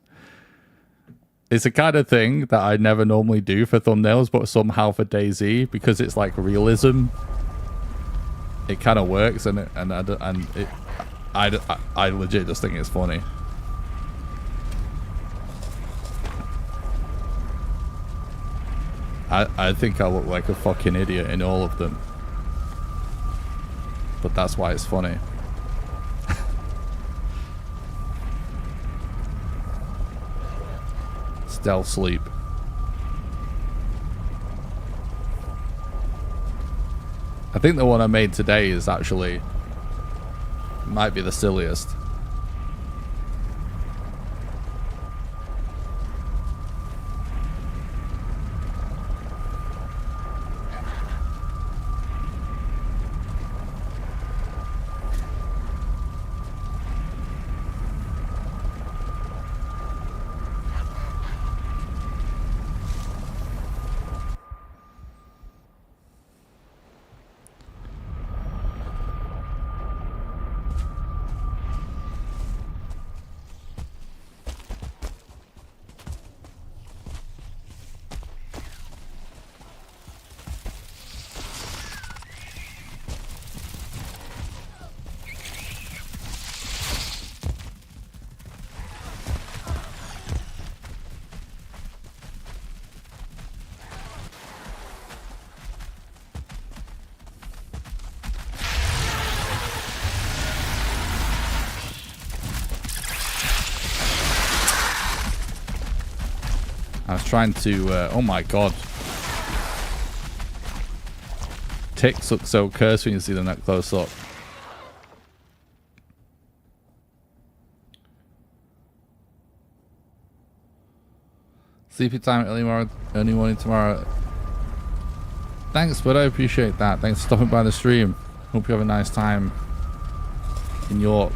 It's a kind of thing that I never normally do for thumbnails, but somehow for DayZ, because it's like realism, it kind of works, and I legit just think it's funny. I think I look like a fucking idiot in all of them. But that's why it's funny. Stealth sleep. I think the one I made today is actually might be the silliest. I was trying to, oh my god. Ticks look so cursed when you see them that close up. Sleepy time early morning tomorrow. Thanks, but I appreciate that. Thanks for stopping by the stream. Hope you have a nice time in York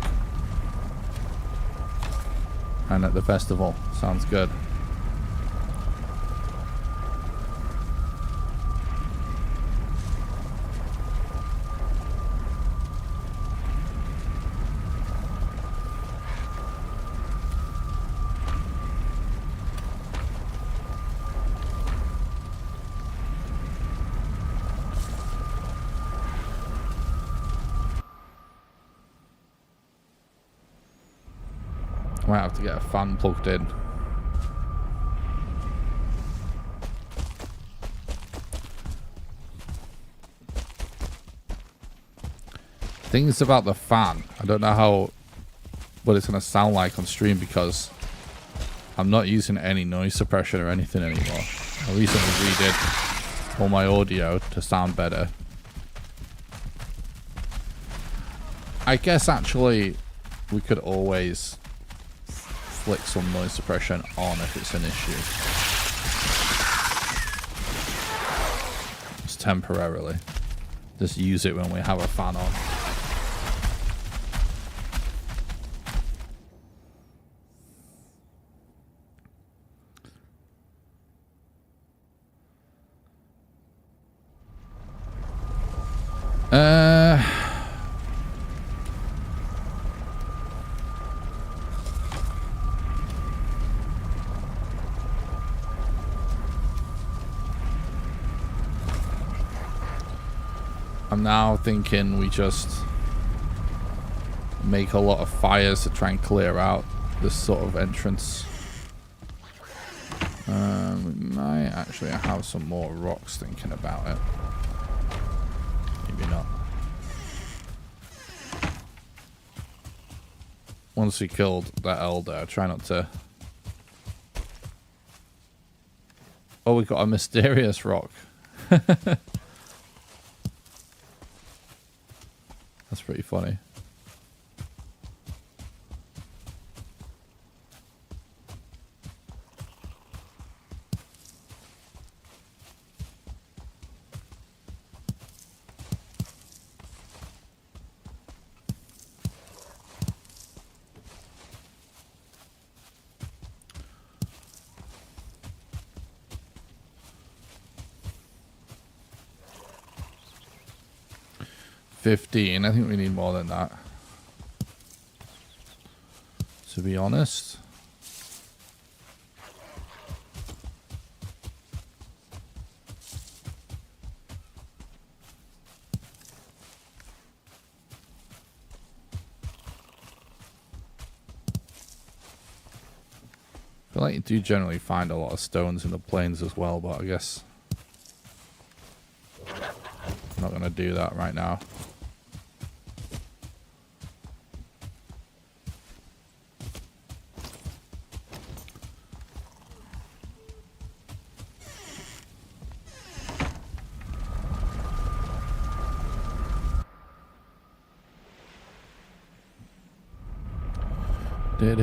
and at the festival. Sounds good. Might have to get a fan plugged in. Things about the fan. I don't know what it's going to sound like on stream because I'm not using any noise suppression or anything anymore. I recently redid all my audio to sound better. I guess actually we could always flick some noise suppression on if it's an issue. Just temporarily. Just use it when we have a fan on. I'm now thinking we just make a lot of fires to try and clear out this sort of entrance. We might actually have some more rocks thinking about it. Maybe not. Once we killed that elder, try not to... Oh, we got a mysterious rock. That's pretty funny. $15. I think we need more than that, to be honest. I feel like you do generally find a lot of stones in the plains as well, but I guess I'm not going to do that right now. Do.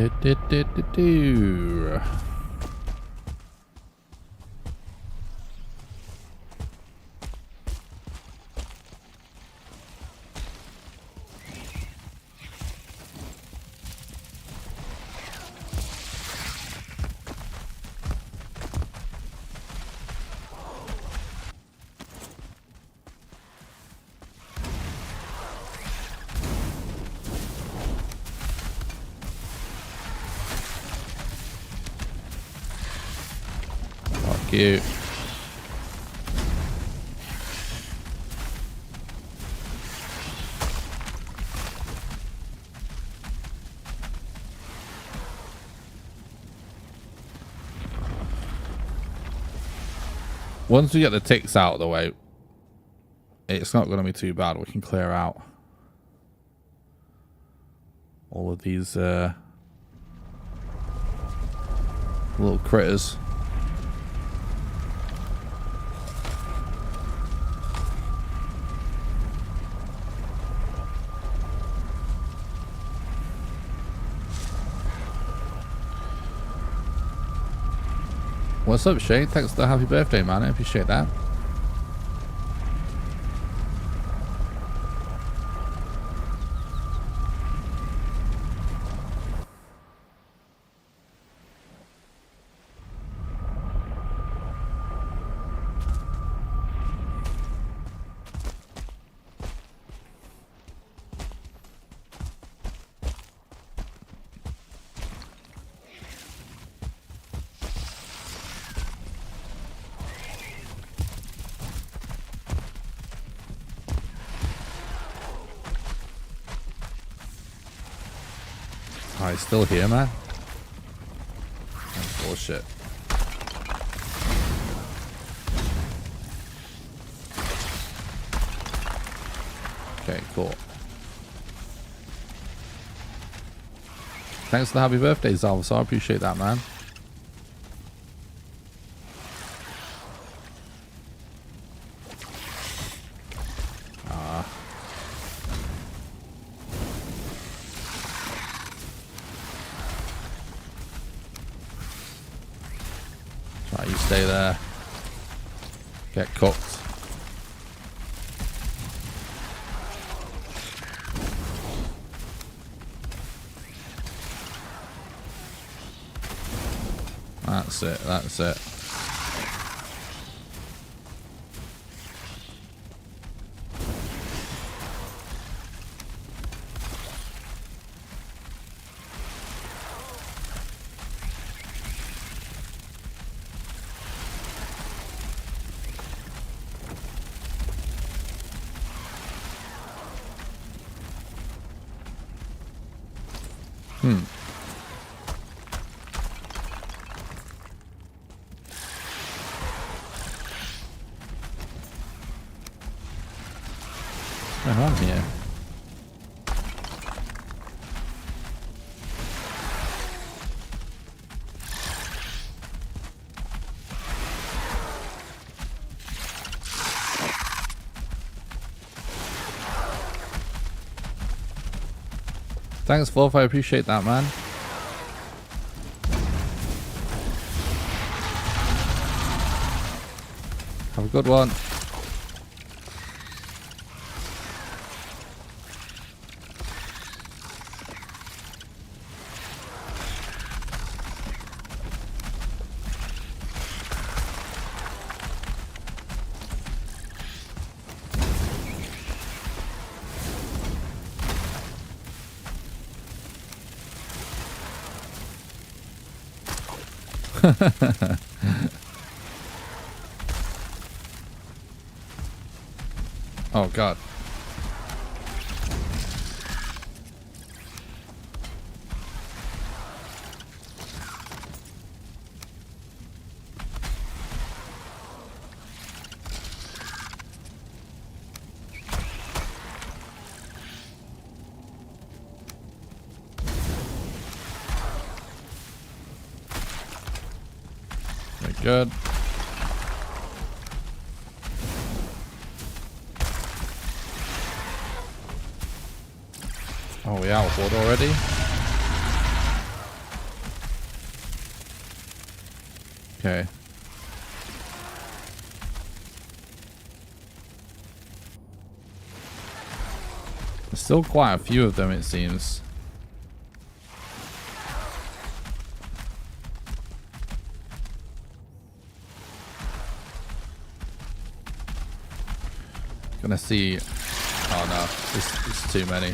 Fuck you. Once we get the ticks out of the way, it's not going to be too bad. We can clear out all of these little critters. What's up, Shay? Thanks for the happy birthday, man. I appreciate that. Oh, he's still here, man. That's bullshit. Okay, cool. Thanks for the happy birthday, Zalvasar. I appreciate that, man. Right, you stay there. Get cooked. That's it, that's it. What's going on here? Thanks, Wolf. I appreciate that, man. Have a good one. Oh god. good. Oh, we out of wood already? Okay. There's still quite a few of them, it seems. Gonna see. Oh no, it's too many.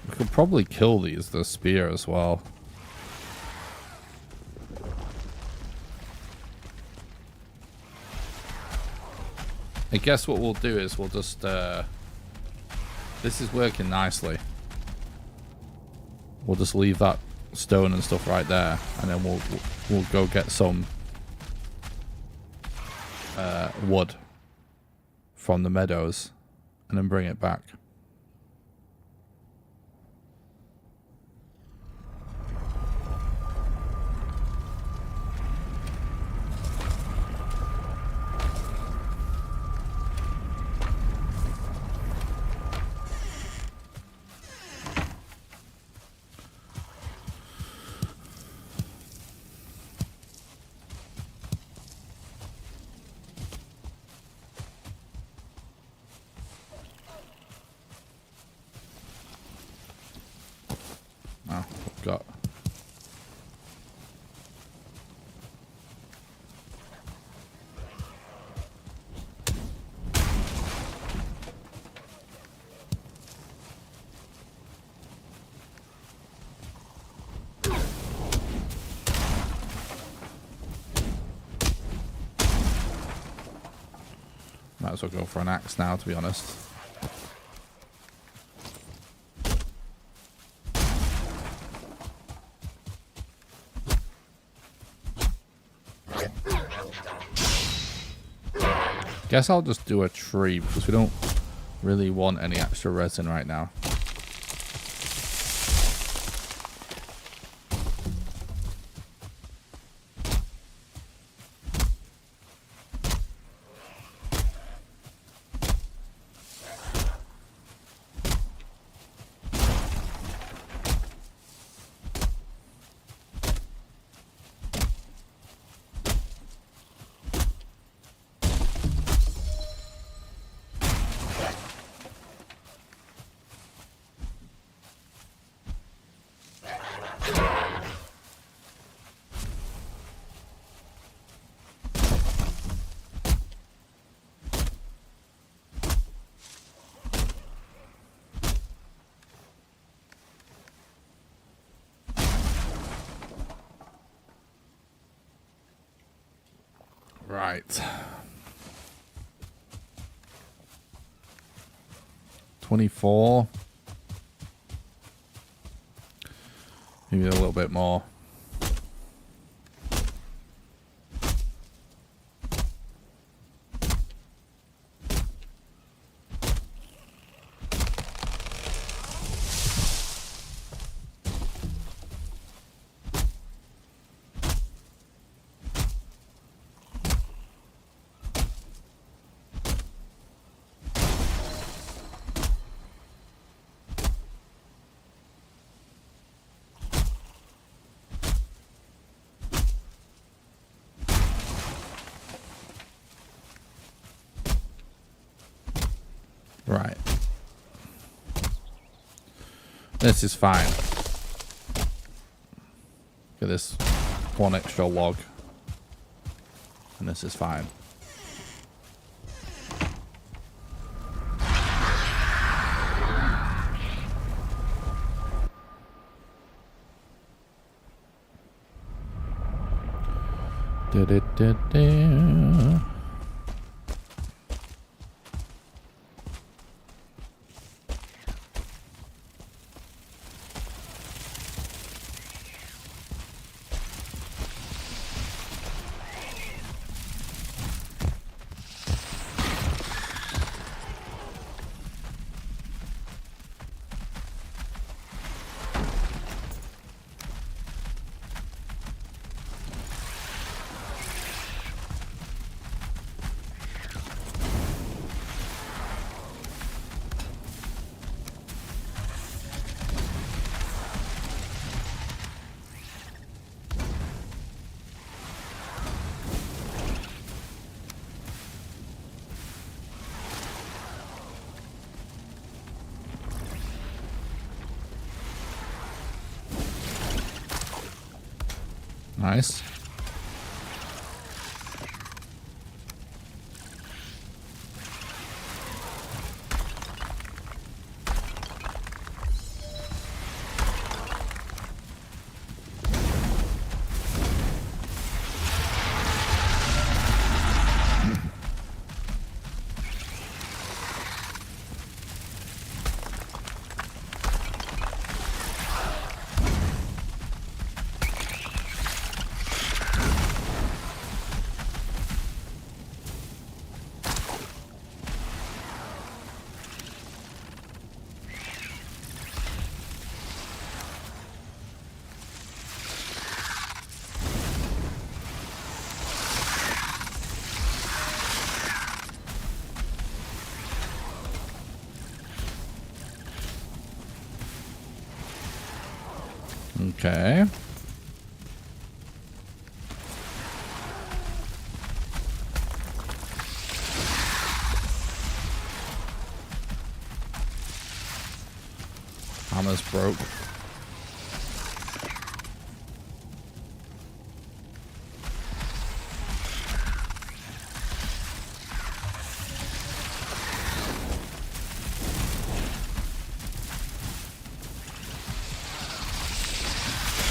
We could probably kill these, the spear as well. I guess what we'll do is we'll just this is working nicely. We'll just leave that stone and stuff right there, and then we'll go get some wood from the meadows and then bring it back. Oh, got. Might as well go for an axe now, to be honest. Guess I'll just do a tree because we don't really want any extra resin right now. Right. 24. Maybe a little bit more. Right. This is fine. Get this one extra log. And this is fine. Da-da-da-da. Nice. Okay. Hammer's broke.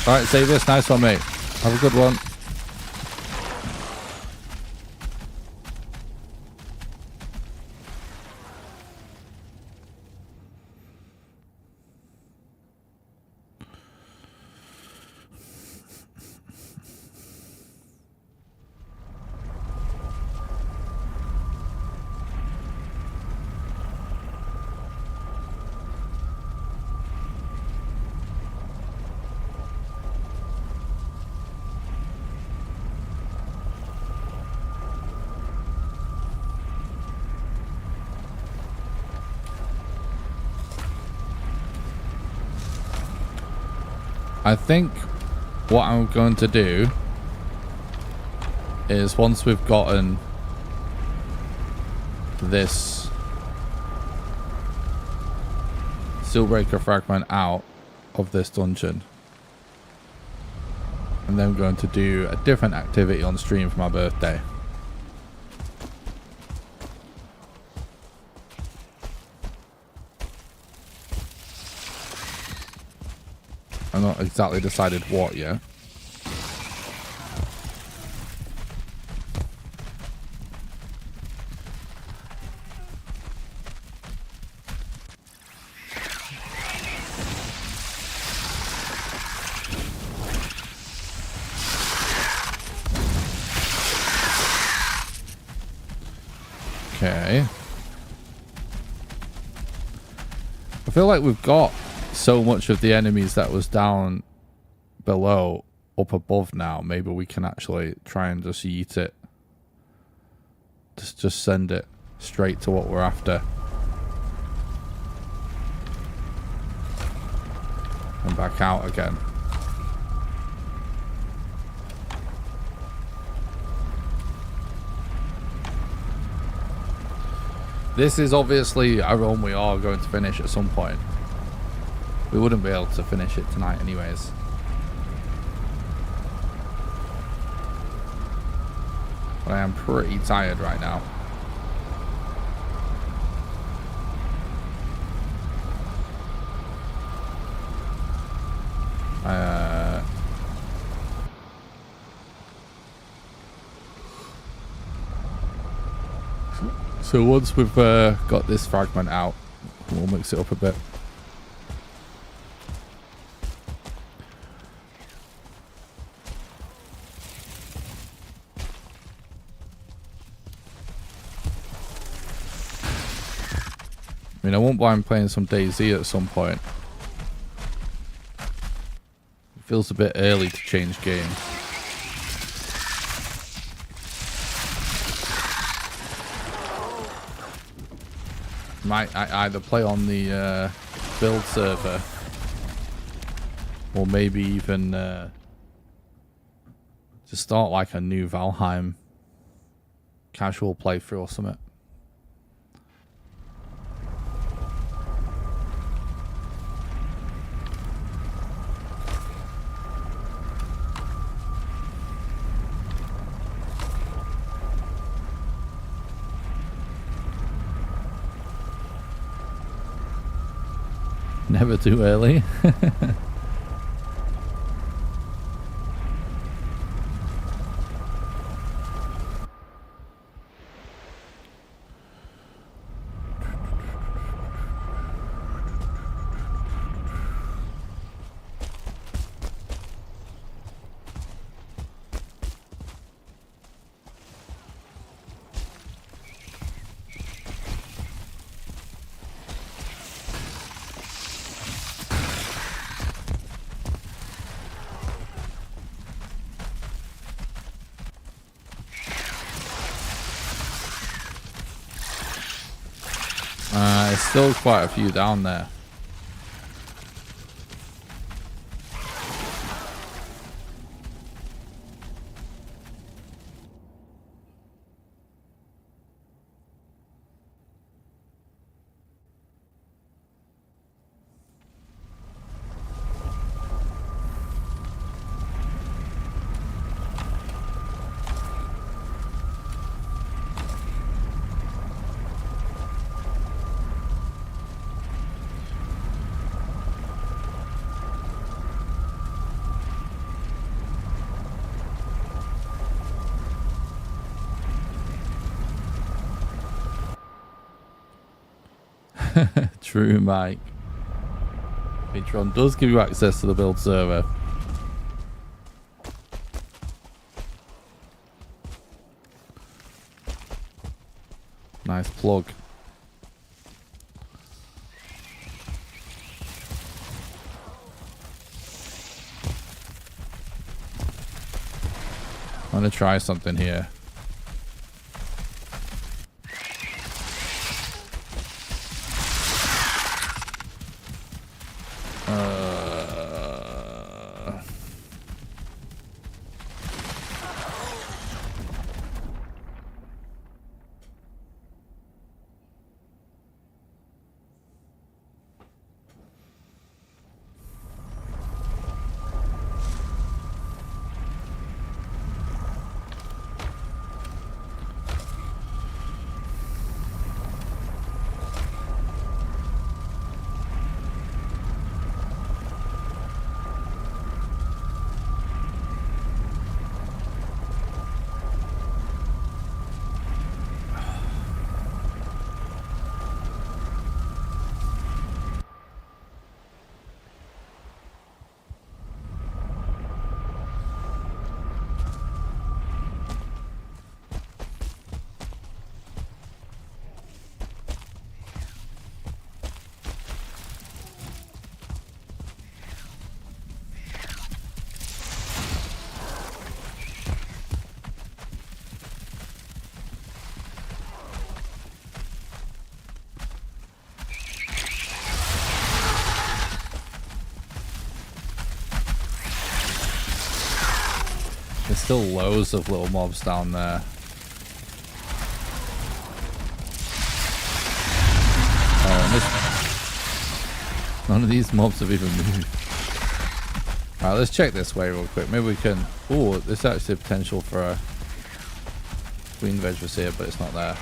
Alright, save this. Nice one, mate. Have a good one. I think what I'm going to do is once we've gotten this Steelbreaker fragment out of this dungeon, and then I'm going to do a different activity on stream for my birthday. I'm not exactly decided what yet. Okay. I feel like we've got so much of the enemies that was down below up above now. Maybe we can actually try and just yeet it. Just send it straight to what we're after. And back out again. This is obviously a run we are going to finish at some point. We wouldn't be able to finish it tonight anyways. But I am pretty tired right now. So once we've got this fragment out, we'll mix it up a bit. I mean, I won't mind playing some DayZ at some point. It feels a bit early to change game. Might either play on the build server, or maybe even just start like a new Valheim casual playthrough or something. Never too early. There's still quite a few down there. True, Mike. Patreon does give you access to the build server. Nice plug. I'm gonna try something here. There's still loads of little mobs down there. None of these mobs have even moved. Alright, let's check this way real quick. Maybe we can... Oh, there's actually potential for a green veg was here, but it's not there.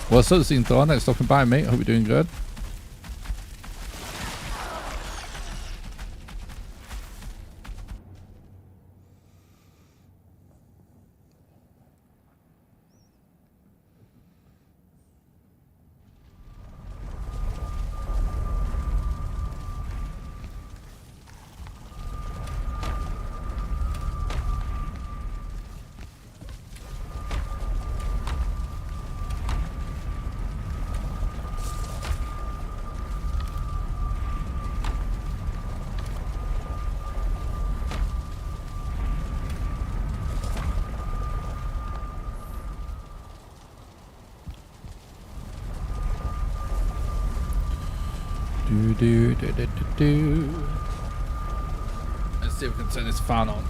What's up, Scene Thor? Thanks for stopping by, mate. Hope you're doing good. Let's see if we can turn this fan on.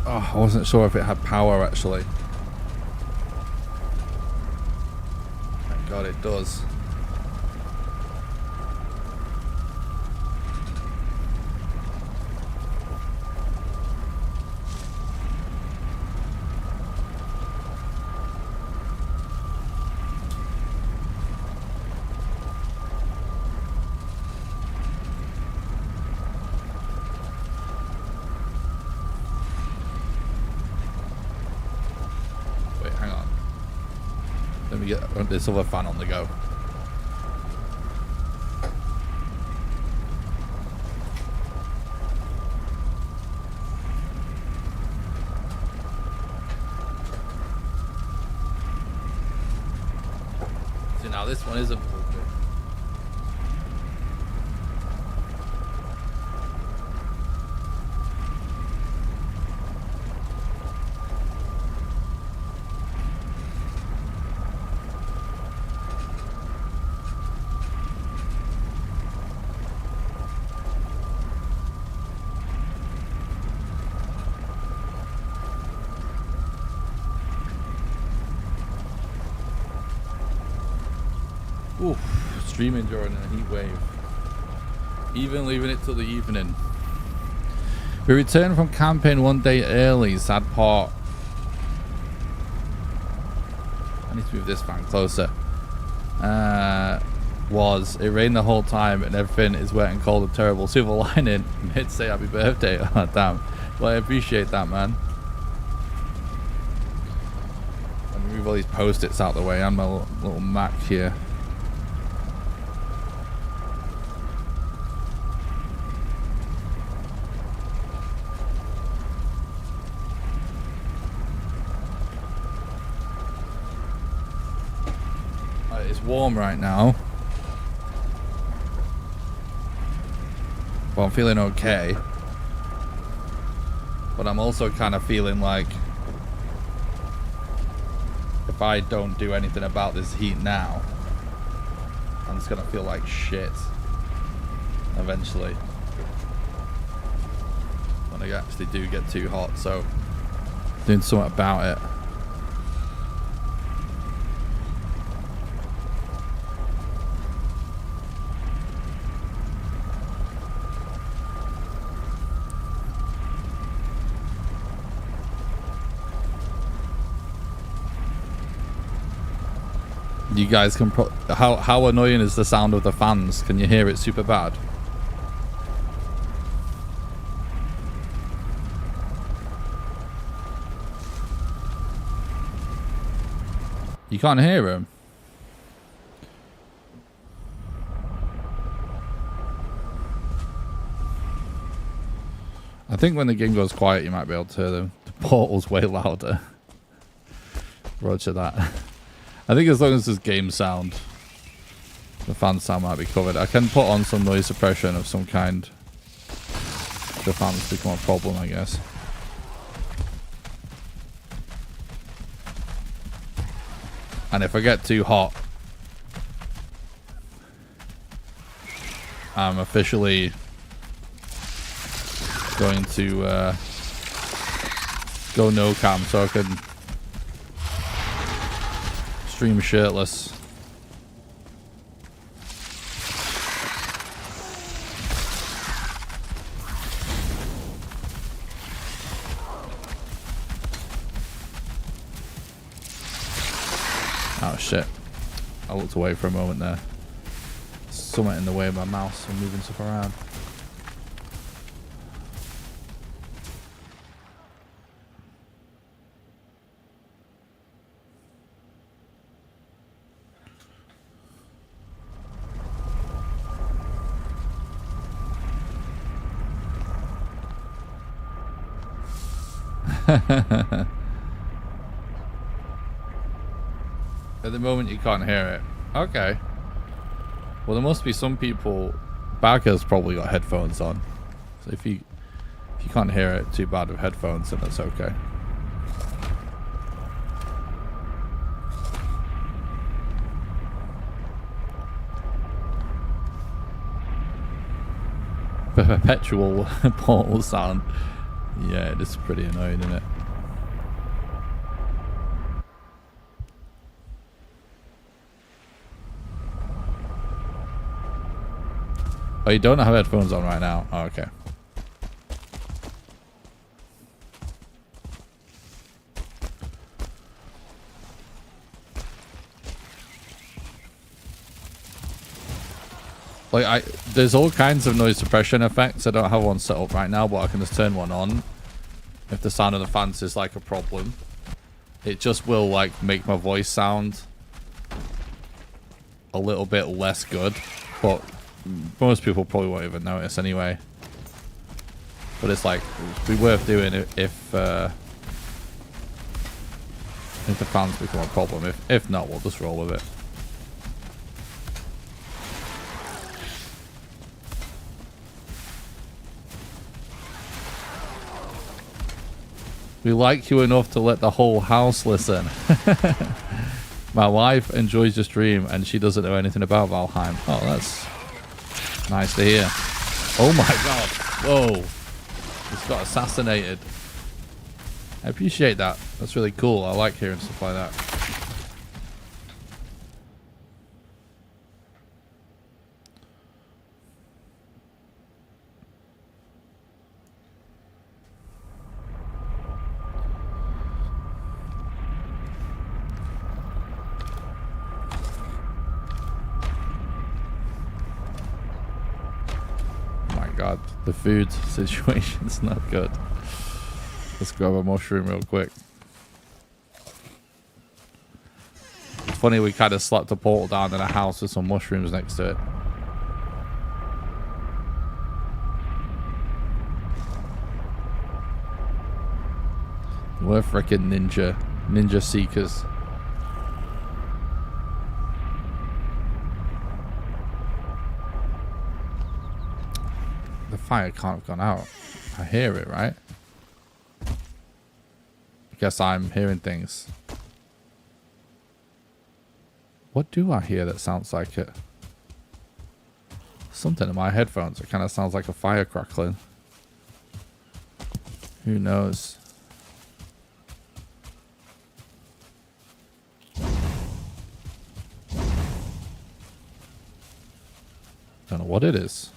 Oh, I wasn't sure if it had power actually. Thank God it does. Wait, hang on. Let me get this other fan on the go. See, now this one isn't plugged in. Oof, streaming during a heat wave. Even leaving it till the evening. We returned from camping one day early, sad part. I need to move this fan closer. It rained the whole time and everything is wet and cold and terrible. Silver lining, mid say happy birthday. Oh, damn. Well, I appreciate that, man. Let me move all these post-its out the way and my little Mac here. It's warm right now. Well, I'm feeling okay. But I'm also kind of feeling like if I don't do anything about this heat now, I'm just gonna feel like shit eventually when I actually do get too hot. So doing something about it. You guys can how annoying is the sound of the fans? Can you hear it super bad? You can't hear them. I think when the game goes quiet, you might be able to hear them. The portal's way louder. Roger that. I think as long as there's game sound, the fan sound might be covered. I can put on some noise suppression of some kind. The fans become a problem, I guess. And if I get too hot, I'm officially going to go no cam so I can stream shirtless. Oh shit. I looked away for a moment there. Something in the way of my mouse. I'm moving stuff around. At the moment you can't hear it. Okay. Well, there must be some people. Bagger's probably got headphones on. So if you can't hear it too bad with headphones, then that's okay. Perpetual portal sound. Yeah, it is pretty annoying, isn't it? Oh, you don't have headphones on right now? Oh, okay. Like, there's all kinds of noise suppression effects. I don't have one set up right now, but I can just turn one on. If the sound of the fans is like a problem, it just will like make my voice sound a little bit less good. But most people probably won't even notice anyway. But it's like, it'd be worth doing if the fans become a problem. If not, we'll just roll with it. We like you enough to let the whole house listen. My wife enjoys your stream and she doesn't know anything about Valheim. Oh, that's nice to hear. Oh my god. Whoa. Just got assassinated. I appreciate that. That's really cool. I like hearing stuff like that. God, the food situation's not good. Let's grab a mushroom real quick. It's funny we kind of slapped a portal down in a house with some mushrooms next to it. We're freaking ninja seekers. The fire can't have gone out. I hear it, right? I guess I'm hearing things. What do I hear that sounds like it? Something in my headphones. It kind of sounds like a fire crackling. Who knows? Don't know what it is.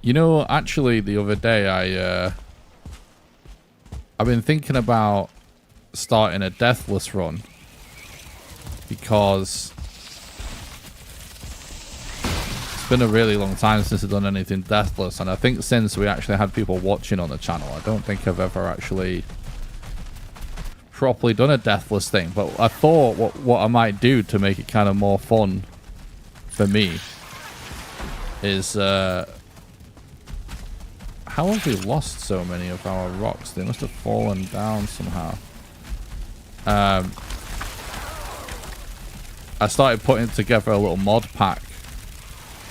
You know, actually, the other day I've been thinking about starting a deathless run because it's been a really long time since I've done anything deathless, and I think since we actually had people watching on the channel, I don't think I've ever actually properly done a deathless thing. But I thought what I might do to make it kind of more fun for me is how have we lost so many of our rocks? They must have fallen down somehow. I started putting together a little mod pack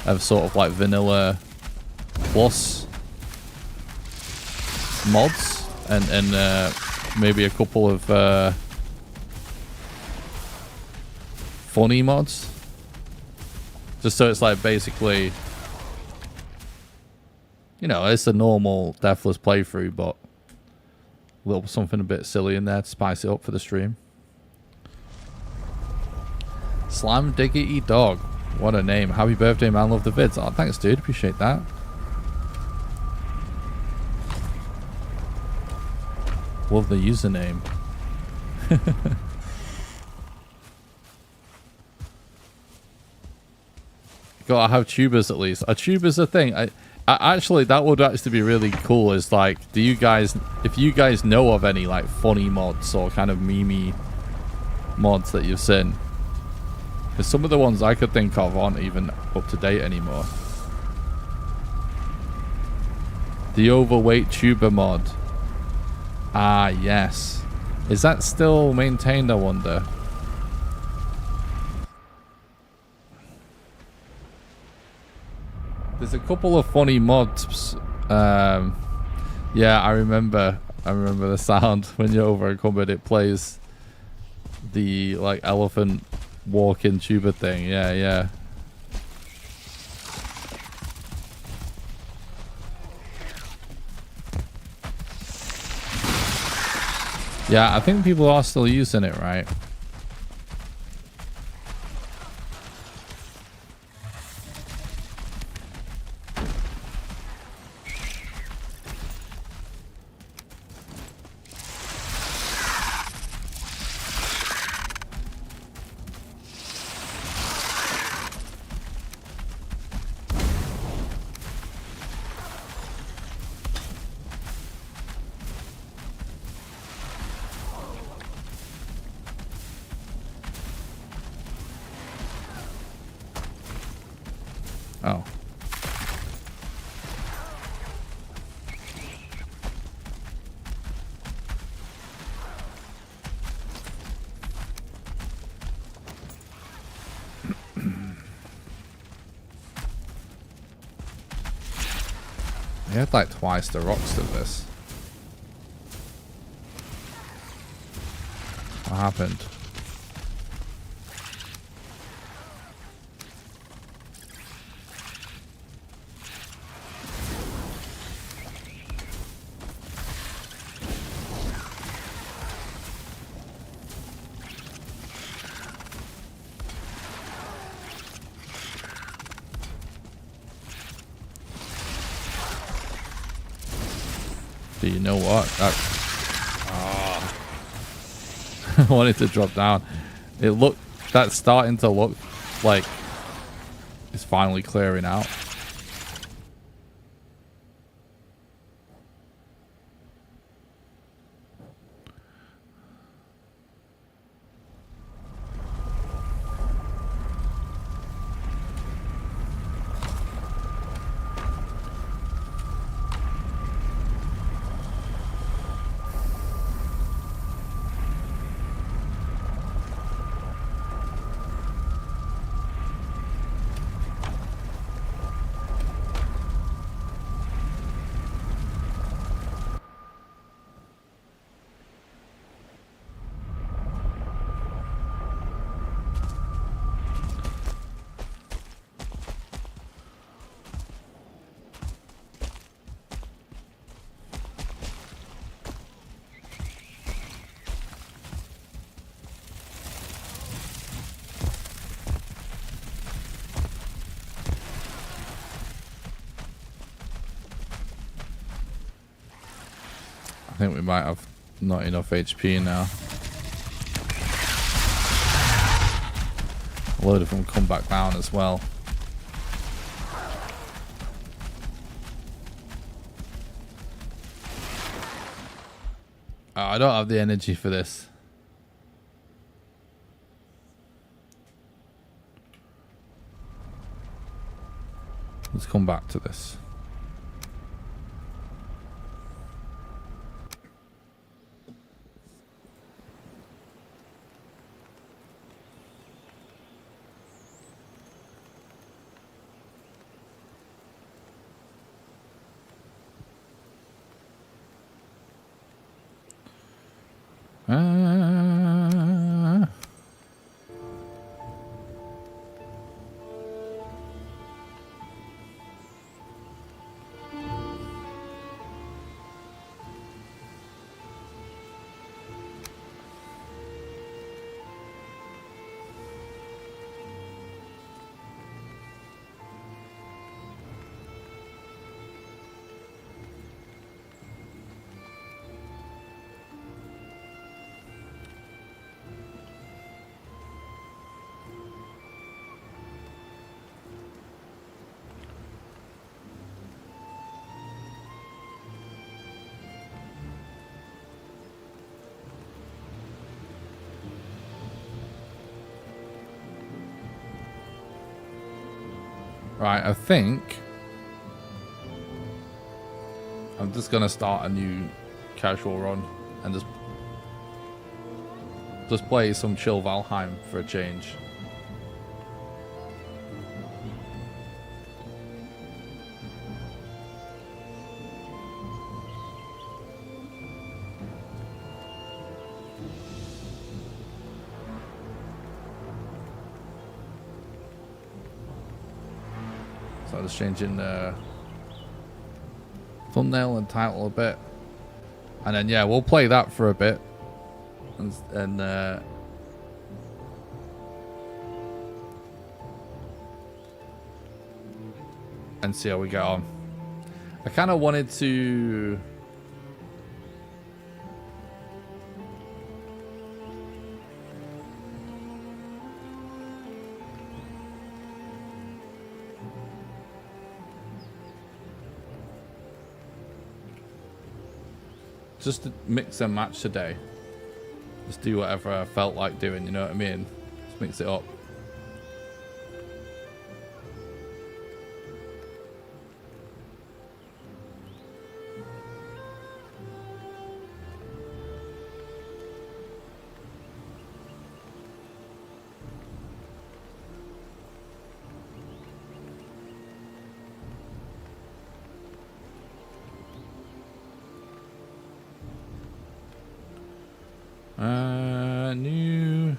of sort of like vanilla plus mods and maybe a couple of funny mods. Just so it's like basically, you know, it's a normal deathless playthrough, but a little something a bit silly in there to spice it up for the stream. Slam Diggity Dog. What a name. Happy birthday, man. Love the vids. Oh, thanks, dude. Appreciate that. Love the username. Gotta have tubers at least. A tuber's a thing. I actually, that would actually be really cool. Is like, do you guys, if you guys know of any like funny mods or kind of memey mods that you've seen, Because some of the ones I could think of aren't even up to date anymore. The overweight tuber mod. Ah, yes. Is that still maintained, I wonder? There's a couple of funny mods. Yeah, I remember the sound when you're over encumbered. It plays the like elephant walking tuber thing. Yeah, yeah. Yeah, I think people are still using it, right? Oh. They had like twice the rocks of this. What happened? But you know what? I wanted to drop down. That's starting to look like it's finally clearing out. I think we might have not enough HP now. A load of them come back down as well. Oh, I don't have the energy for this. Let's come back to this. Right, I think I'm just gonna start a new casual run and just play some chill Valheim for a change. So just changing the thumbnail and title a bit, and then yeah, we'll play that for a bit, and see how we get on. I kind of wanted to just to mix and match today. Just do whatever I felt like doing, you know what I mean? Just mix it up. New.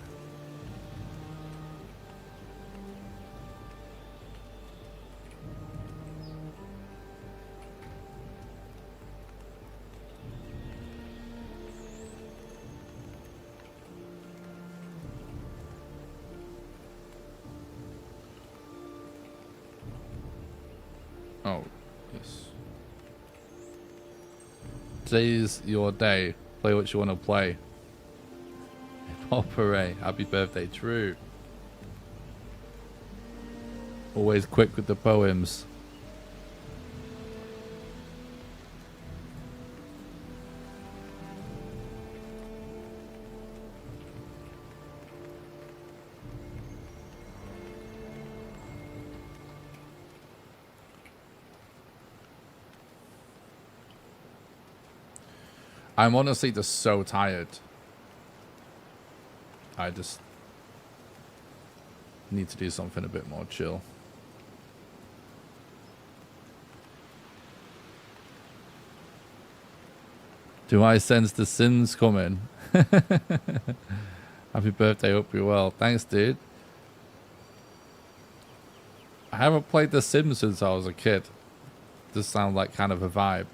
Oh, yes. Today's your day. Play what you want to play. Hip-hop hooray. Happy birthday. True. Always quick with the poems. I'm honestly just so tired. I just need to do something a bit more chill. Do I sense the Sims coming? Happy birthday, hope you're well. Thanks, dude. I haven't played The Sims since I was a kid. Does sound like kind of a vibe.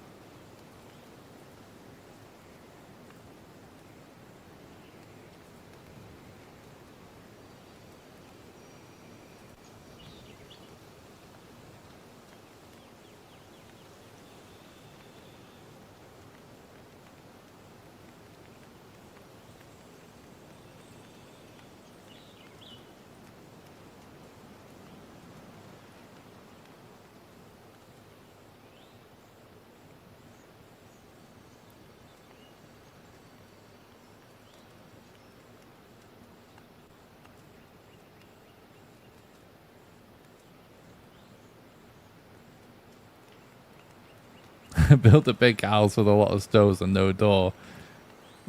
Built a big house with a lot of stoves and no door.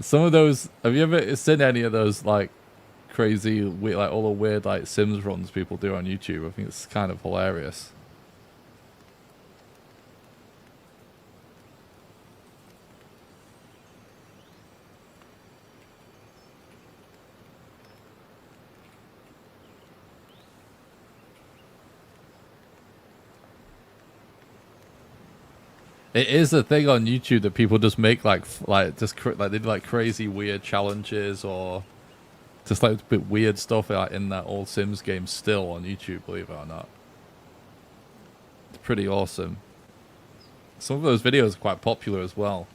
Some of those, have you ever seen any of those like crazy, like all the weird like Sims runs people do on YouTube? I think it's kind of hilarious. It is a thing on YouTube that people just make like they do like crazy weird challenges or just like a bit weird stuff like in that old Sims game still on YouTube, believe it or not. It's pretty awesome. Some of those videos are quite popular as well.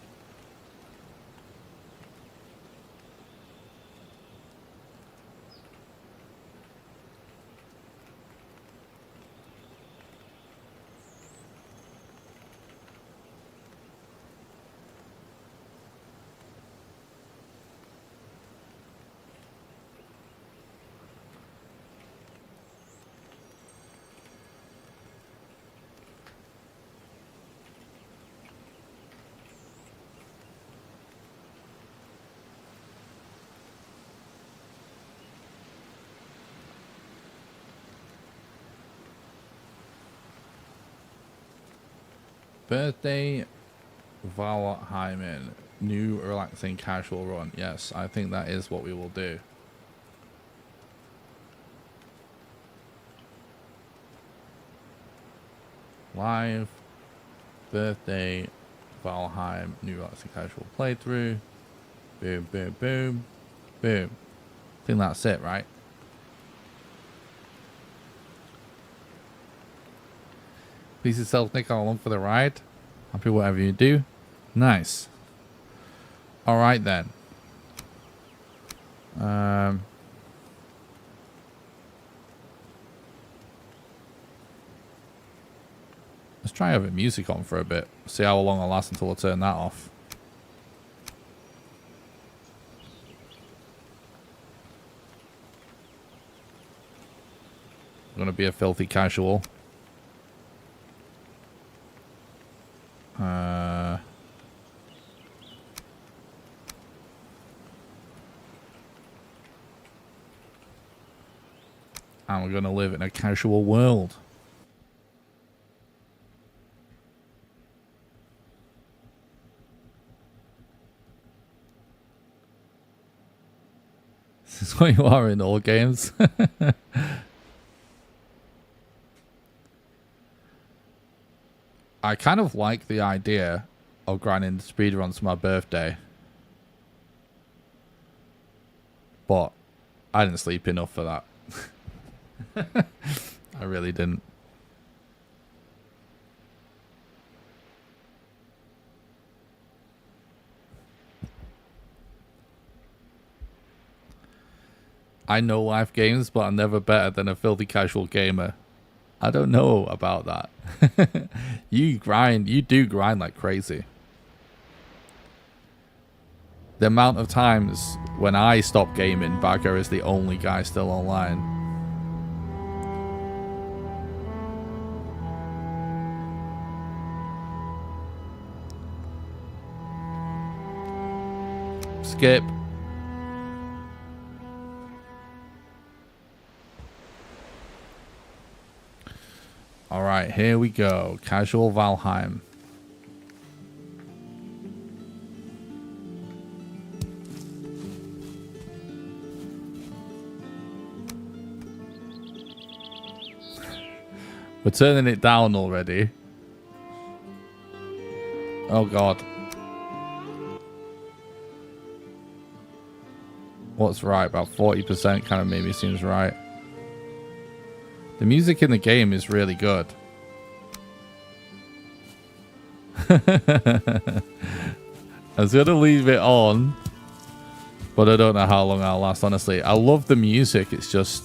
Birthday Valheim, new relaxing casual run. Yes, I think that is what we will do. Live birthday Valheim, new relaxing casual playthrough. Boom, boom, boom, boom. I think that's it, right? Please yourself, Nick, along for the ride. Happy whatever you do. Nice. Alright then. Let's try having music on for a bit. See how long it'll last until I turn that off. I'm gonna be a filthy casual. And we're gonna live in a casual world. This is what you are in all games. I kind of like the idea of grinding speedruns for my birthday. But I didn't sleep enough for that. I really didn't. I know life games, but I'm never better than a filthy casual gamer. I don't know about that. You do grind like crazy. The amount of times when I stop gaming, Bagger is the only guy still online. Skip. Alright, here we go. Casual Valheim. We're turning it down already. Oh god. What's right? About 40% kind of maybe seems right. The music in the game is really good. I was going to leave it on, but I don't know how long I'll last, honestly. I love the music, it's just...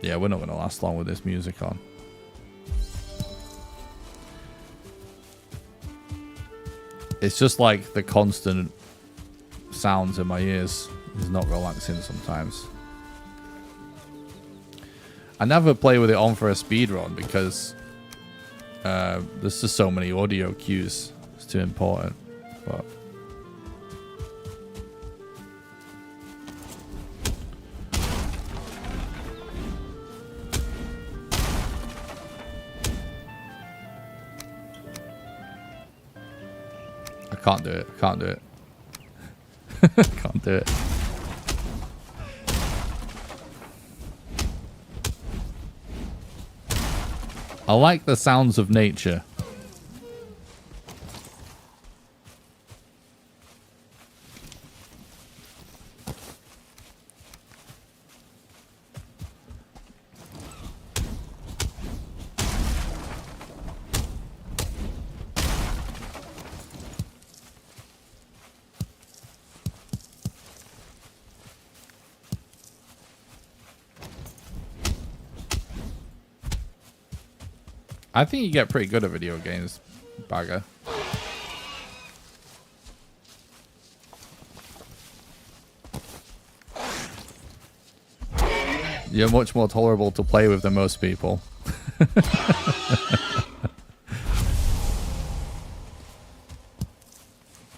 Yeah, we're not going to last long with this music on. It's just like the constant sounds in my ears is not relaxing sometimes. I never play with it on for a speedrun because there's just so many audio cues. It's too important. But I can't do it. I can't do it. Can't do it. I like the sounds of nature. I think you get pretty good at video games, Bagger. You're much more tolerable to play with than most people.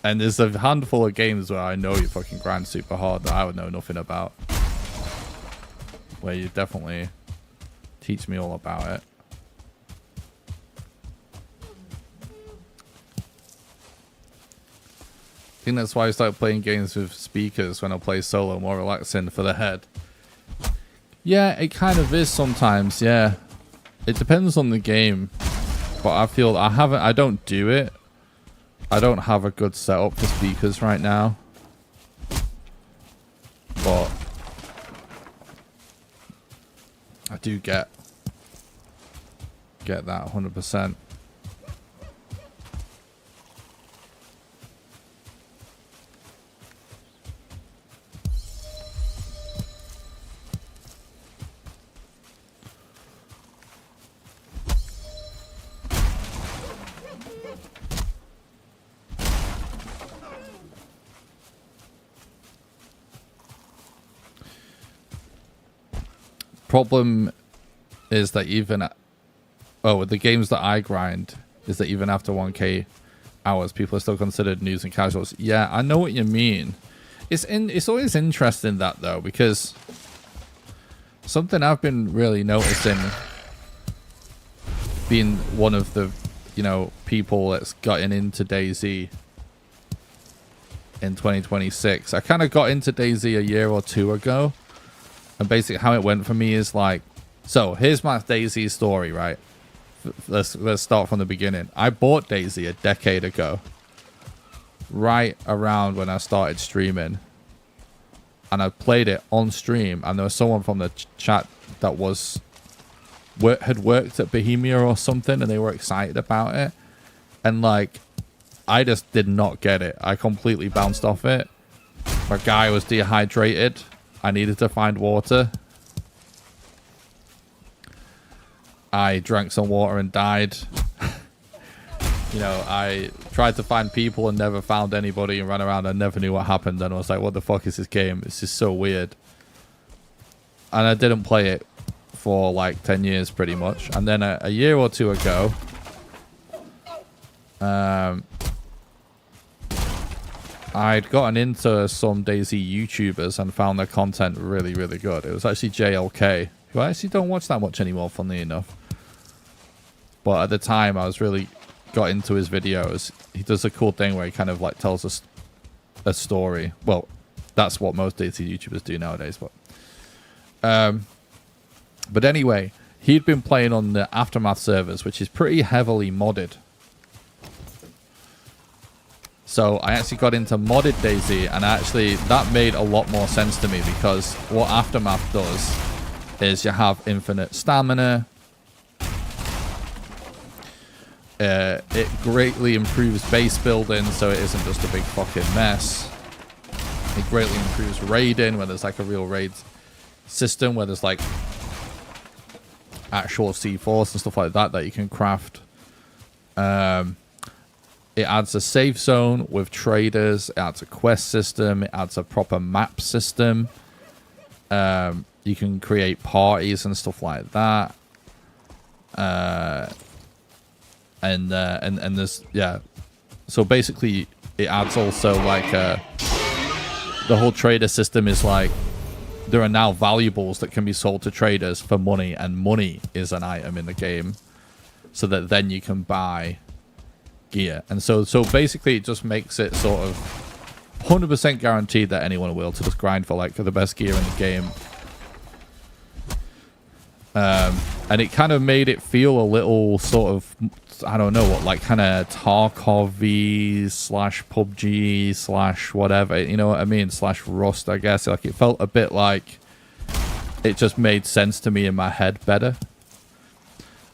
And there's a handful of games where I know you fucking grind super hard that I would know nothing about. Where you definitely teach me all about it. think that's why I started playing games with speakers when I play solo, more relaxing for the head. Yeah, it kind of is sometimes, yeah. It depends on the game. But I feel I don't do it. I don't have a good setup for speakers right now. But I do get that 100%. Problem is that even the games that I grind is that even after 1k hours, people are still considered news and casuals. Yeah, I know what you mean. It's always interesting that though, because something I've been really noticing, being one of the people that's gotten into DayZ in 2026. I kind of got into DayZ a year or two ago. And basically how it went for me is like, so here's my DayZ story, right? Let's start from the beginning. I bought DayZ a decade ago, right around when I started streaming. And I played it on stream, and there was someone from the chat that had worked at Bohemia or something, and they were excited about it. And like, I just did not get it. I completely bounced off it. My guy was dehydrated. I needed to find water. I drank some water and died. I tried to find people and never found anybody and ran around and never knew what happened. And I was like, what the fuck is this game? It's just so weird. And I didn't play it for like 10 years pretty much. And then a year or two ago, I'd gotten into some DayZ YouTubers and found their content really, really good. It was actually JLK, who I actually don't watch that much anymore, funnily enough. But at the time, I was really got into his videos. He does a cool thing where he kind of like tells us a story. Well, that's what most DayZ YouTubers do nowadays. But anyway, he'd been playing on the Aftermath servers, which is pretty heavily modded. So I actually got into modded DayZ, and actually that made a lot more sense to me, because what Aftermath does is you have infinite stamina. It greatly improves base building, so it isn't just a big fucking mess. It greatly improves raiding, where there's like a real raid system, where there's like actual C4s and stuff like that you can craft. It adds a safe zone with traders. It adds a quest system. It adds a proper map system. You can create parties and stuff like that. And there's, yeah. So basically, it adds also like the whole trader system is like, there are now valuables that can be sold to traders for money, and money is an item in the game, so that then you can buy gear. And so basically it just makes it sort of 100% guaranteed that anyone will to just grind for like the best gear in the game. And it kind of made it feel a little sort of, I don't know what, like kind of Tarkov-y / PUBG / whatever, you know what I mean, / Rust, I guess. Like it felt a bit like it just made sense to me in my head better.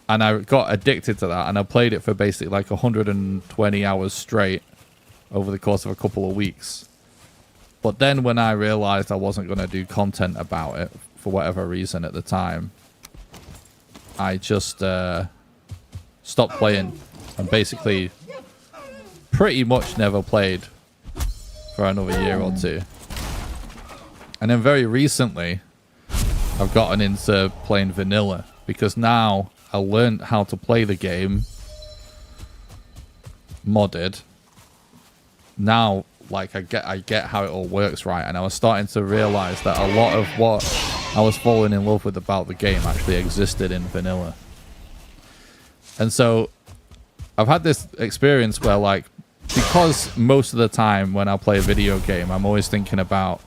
And I got addicted to that, and I played it for basically like 120 hours straight over the course of a couple of weeks. But then when I realized I wasn't going to do content about it for whatever reason at the time, I just stopped playing and basically pretty much never played for another year or two. And then very recently, I've gotten into playing vanilla, because now I learned how to play the game modded. Now, like, I get how it all works right, and I was starting to realize that a lot of what I was falling in love with about the game actually existed in vanilla. And so I've had this experience where, like, because most of the time when I play a video game, I'm always thinking about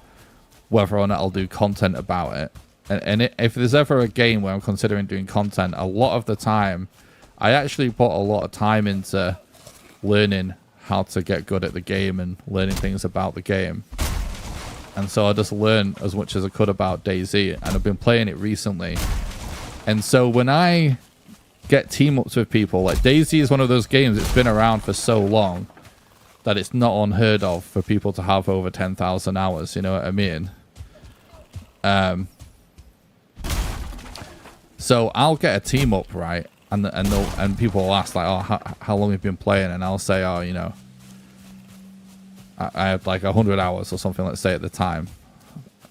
whether or not I'll do content about it. And if there's ever a game where I'm considering doing content, a lot of the time, I actually put a lot of time into learning how to get good at the game and learning things about the game. And so I just learned as much as I could about DayZ, and I've been playing it recently. And so when I get team-ups with people, like DayZ is one of those games that's been around for so long that it's not unheard of for people to have over 10,000 hours, you know what I mean? So I'll get a team up, right? And people will ask, like, oh, how long have you been playing? And I'll say, oh, you know, I had like 100 hours or something, let's say, at the time.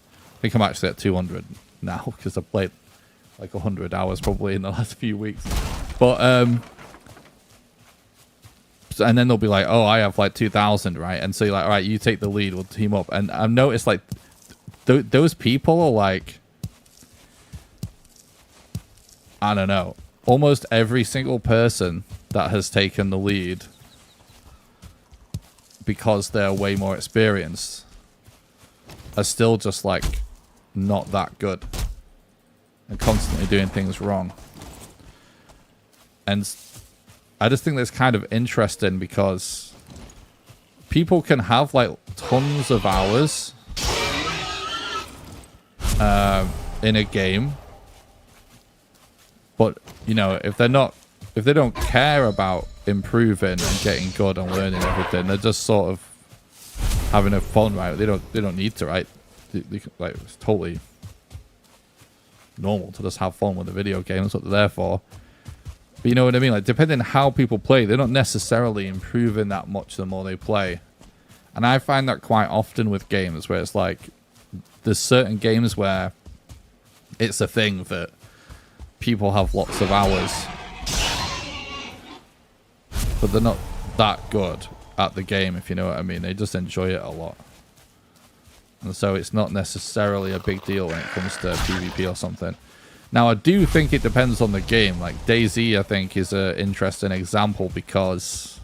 I think I'm actually at 200 now because I played like 100 hours probably in the last few weeks. But, and then they'll be like, oh, I have like 2,000, right? And so you're like, all right, you take the lead, we'll team up. And I've noticed like those people are like, I don't know, almost every single person that has taken the lead, because they're way more experienced, are still just like not that good and constantly doing things wrong. And I just think that's kind of interesting because people can have like tons of hours in a game, but you know, if they don't care about improving and getting good and learning everything, they're just sort of having a fun, right? They don't need to, right? Like, it's totally normal to just have fun with a video game. That's what they're there for. But you know what I mean? Like, depending on how people play, they're not necessarily improving that much the more they play. And I find that quite often with games where it's like, there's certain games where it's a thing that people have lots of hours, but they're not that good at the game, if you know what I mean. They just enjoy it a lot. And so it's not necessarily a big deal when it comes to PvP or something. Now, I do think it depends on the game. Like, DayZ, I think, is an interesting example because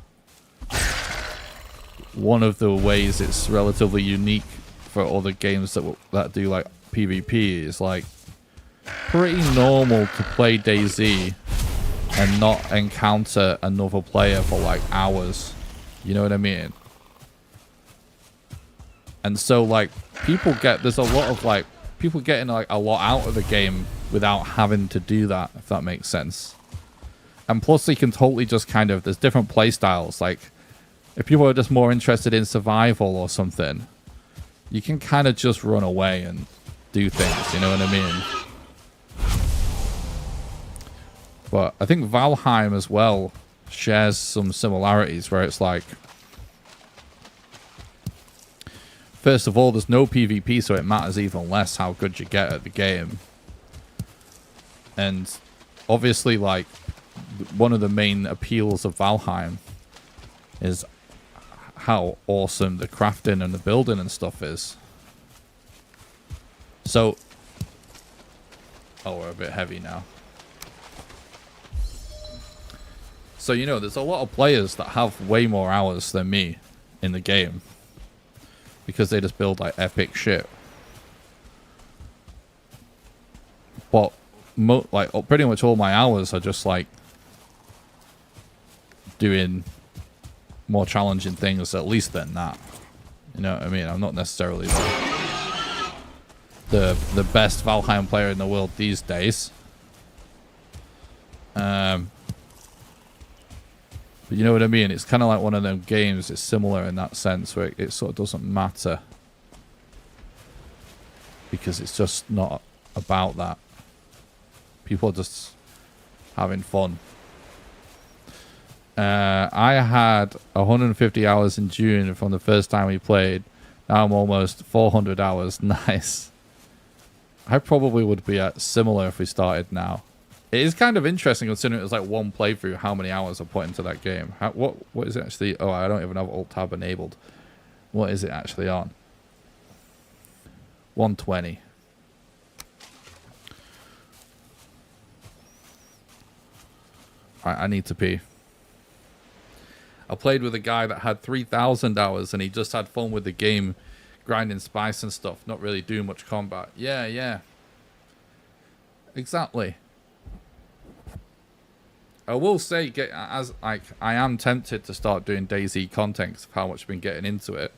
one of the ways it's relatively unique for other games that do, like, PvP is, like, pretty normal to play DayZ and not encounter another player for, like, hours. You know what I mean? And so, like, there's a lot of, like, people getting, like, a lot out of the game without having to do that, if that makes sense. And plus, they can totally just kind of, there's different play styles. Like, if people are just more interested in survival or something, you can kind of just run away and do things, you know what I mean? But I think Valheim as well shares some similarities where it's like, first of all, there's no PvP, so it matters even less how good you get at the game. And obviously, like, one of the main appeals of Valheim is how awesome the crafting and the building and stuff is. So, oh, we're a bit heavy now. So, you know, there's a lot of players that have way more hours than me in the game because they just build, like, epic shit. But pretty much all my hours are just like doing more challenging things at least than that. You know what I mean? I'm not necessarily the best Valheim player in the world these days. But you know what I mean? It's kind of like one of them games. It's similar in that sense where it sort of doesn't matter because it's just not about that. People are just having fun. I had 150 hours in June from the first time we played. Now I'm almost 400 hours. Nice. I probably would be at similar if we started now. It is kind of interesting considering it was like one playthrough how many hours I put into that game. What is it actually? Oh, I don't even have Alt Tab enabled. What is it actually on? 120. I need to pee. I played with a guy that had 3,000 hours and he just had fun with the game, grinding spice and stuff, not really doing much combat. Yeah, yeah. Exactly. I will say, I am tempted to start doing DayZ content because of how much I've been getting into it.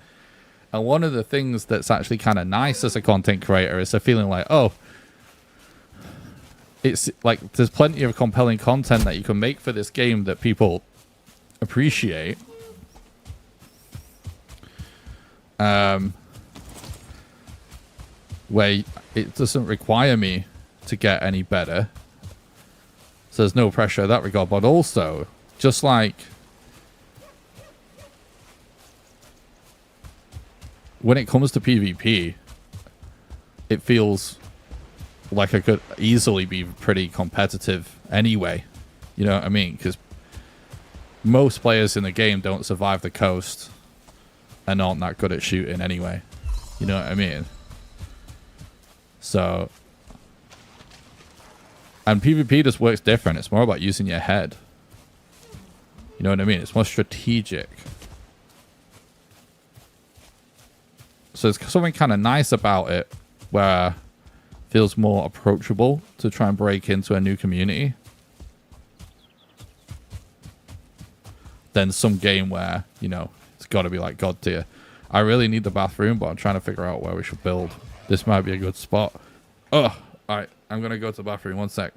And one of the things that's actually kind of nice as a content creator is a feeling like, oh, it's like there's plenty of compelling content that you can make for this game that people appreciate. Where it doesn't require me to get any better. So there's no pressure in that regard. But also, just like when it comes to PvP, it feels like I could easily be pretty competitive anyway. You know what I mean? Because most players in the game don't survive the coast and aren't that good at shooting anyway. You know what I mean? So, and PvP just works different. It's more about using your head. You know what I mean? It's more strategic. So there's something kind of nice about it where it feels more approachable to try and break into a new community than some game where, you know, it's got to be like God tier. I really need the bathroom, but I'm trying to figure out where we should build. This might be a good spot. Oh, all right. I'm going to go to the bathroom. One sec.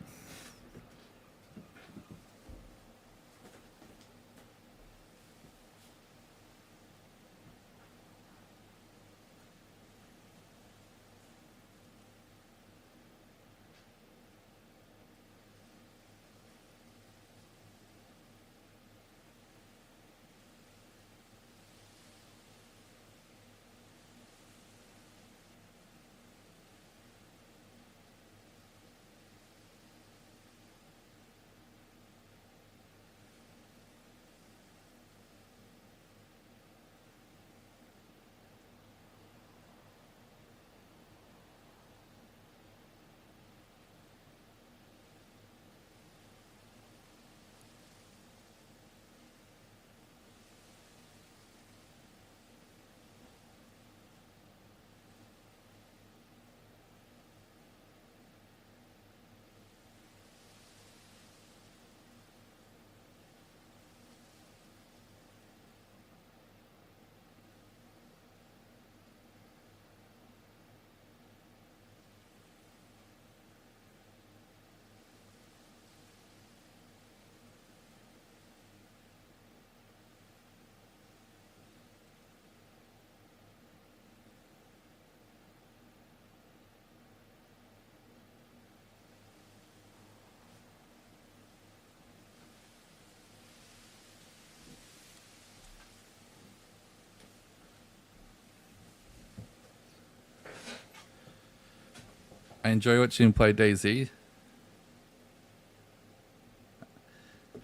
I enjoy watching him play DayZ.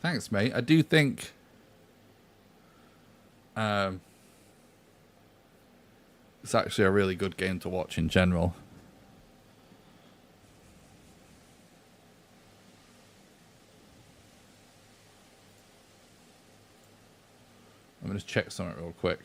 Thanks, mate. I do think it's actually a really good game to watch in general. I'm going to check something real quick.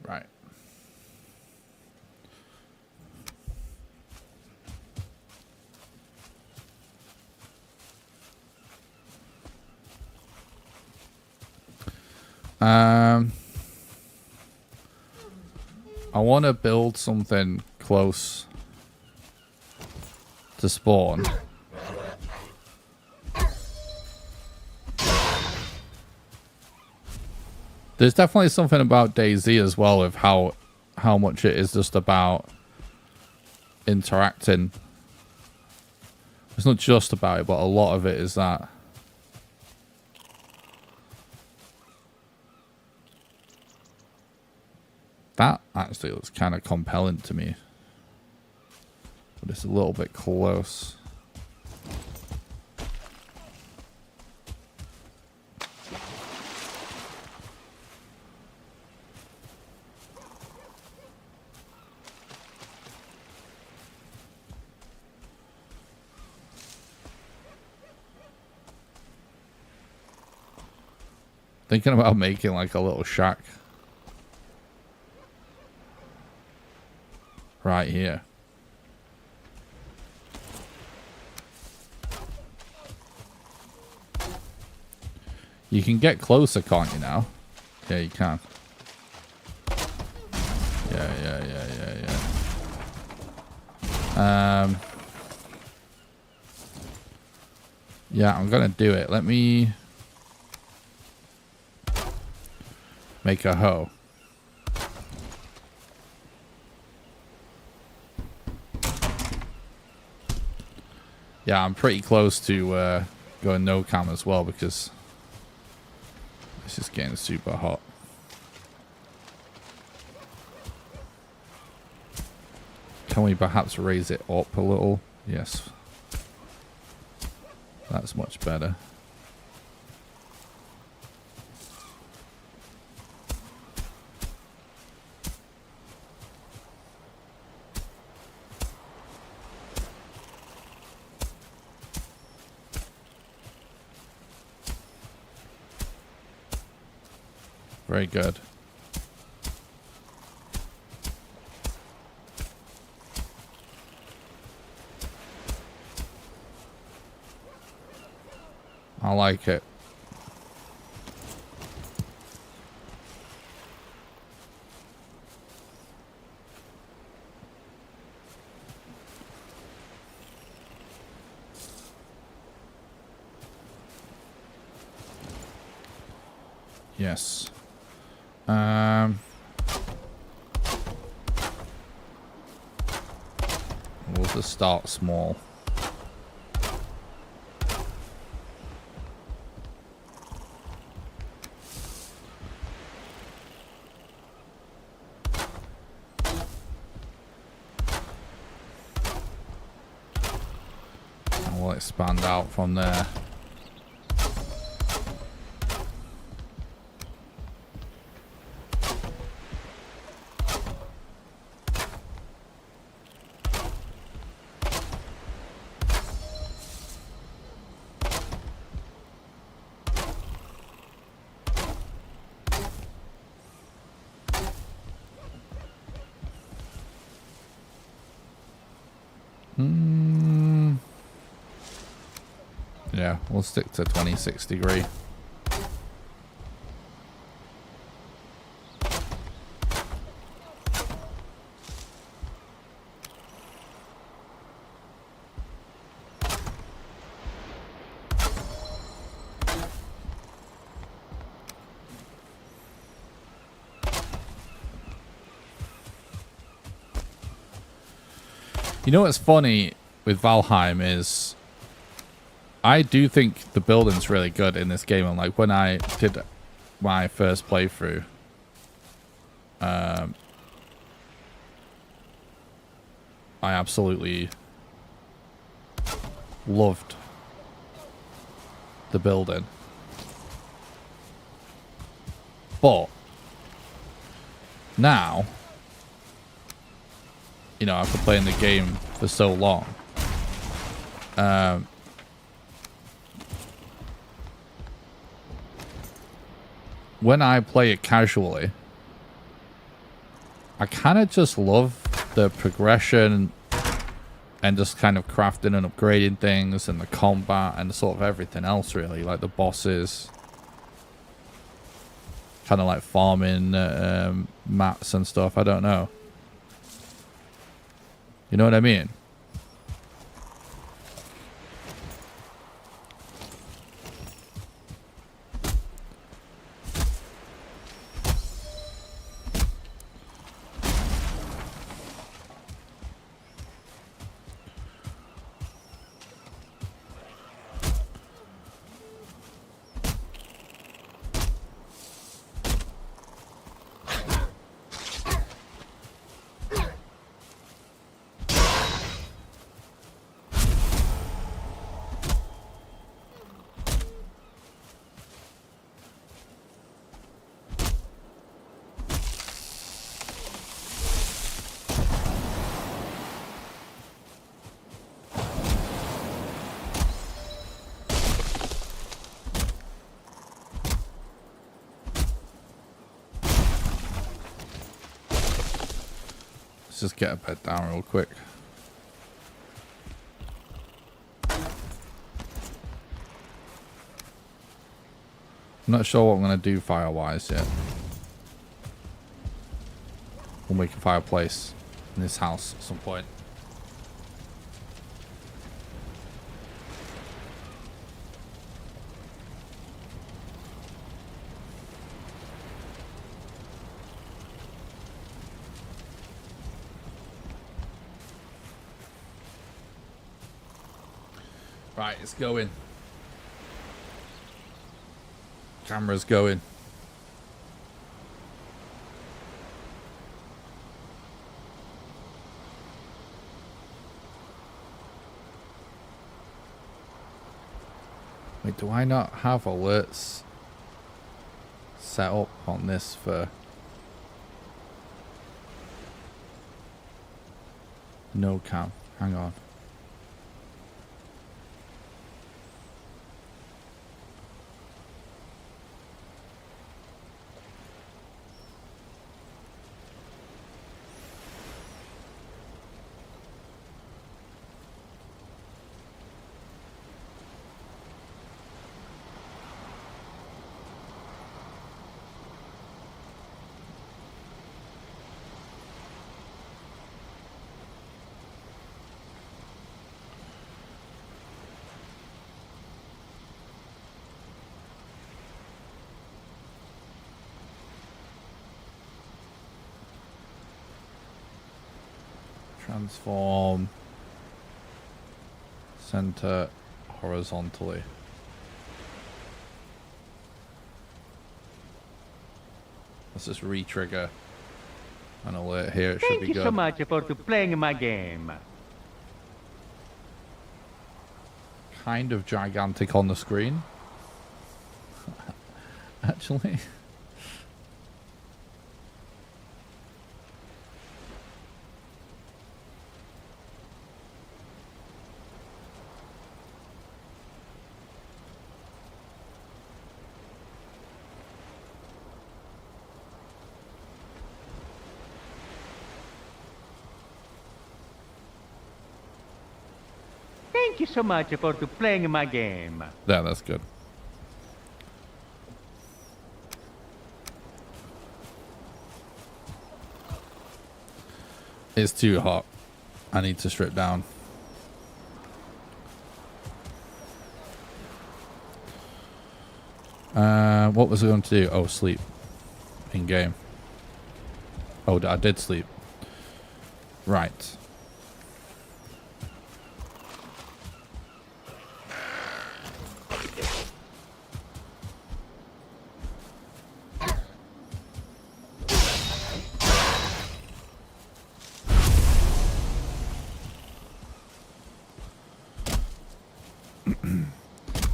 Right. I want to build something close to spawn. There's definitely something about DayZ as well of how much it is just about interacting. It's not just about it, but a lot of it is that. That actually looks kind of compelling to me. But it's a little bit close. Thinking about making like a little shack right here. You can get closer, can't you now? Yeah, you can. Yeah. Yeah, I'm gonna do it. Let me make a hoe. Yeah, I'm pretty close to going no cam as well because it's just getting super hot. Can we perhaps raise it up a little? Yes. That's much better. Very good. I like it. Yes. We'll just start small. And we'll expand out from there. Yeah, we'll stick to 26 degree. You know what's funny with Valheim is I do think the building's really good in this game. And like when I did my first playthrough, I absolutely loved the building. But now, you know, after playing the game for so long, when I play it casually, I kind of just love the progression and just kind of crafting and upgrading things and the combat and sort of everything else, really, like the bosses. Kind of like farming mats and stuff. I don't know. You know what I mean? just get a bed down real quick. I'm not sure what I'm going to do fire-wise yet. We'll make a fireplace in this house at some point. Right, it's going. Camera's going. Wait, do I not have alerts set up on this for... No cam? Hang on. Transform center horizontally. Let's just re-trigger an alert here. It should Thank be you good. so much for playing my game. Kind of gigantic on the screen. Actually. Thank you so much for playing my game. Yeah, that's good. It's too hot. I need to strip down. What was I going to do? Oh, sleep. In game. Oh, I did sleep. Right.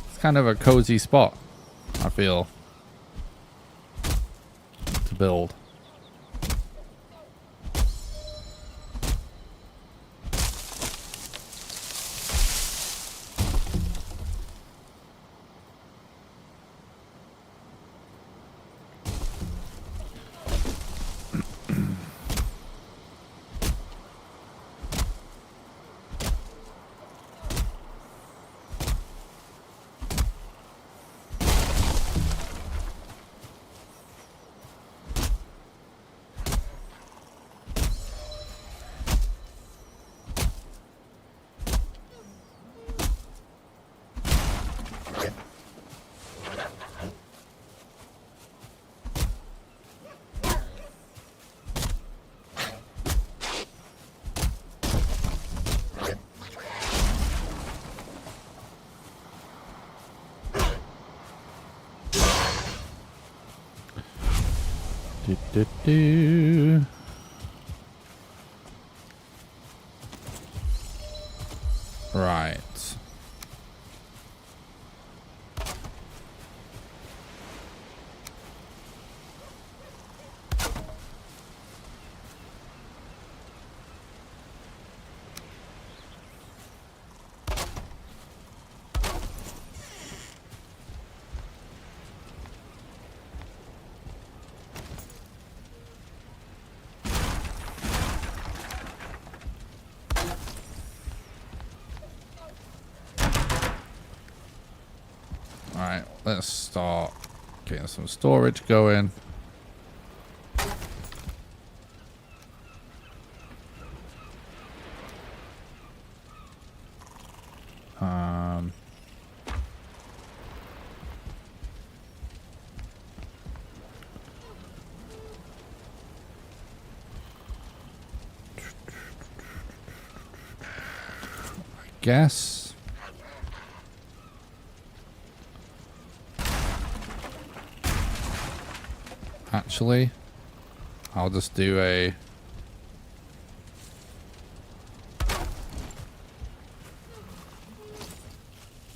It's kind of a cozy spot, I feel, to build. Do. Right. let's start getting some storage going. Guess. Actually, I'll just do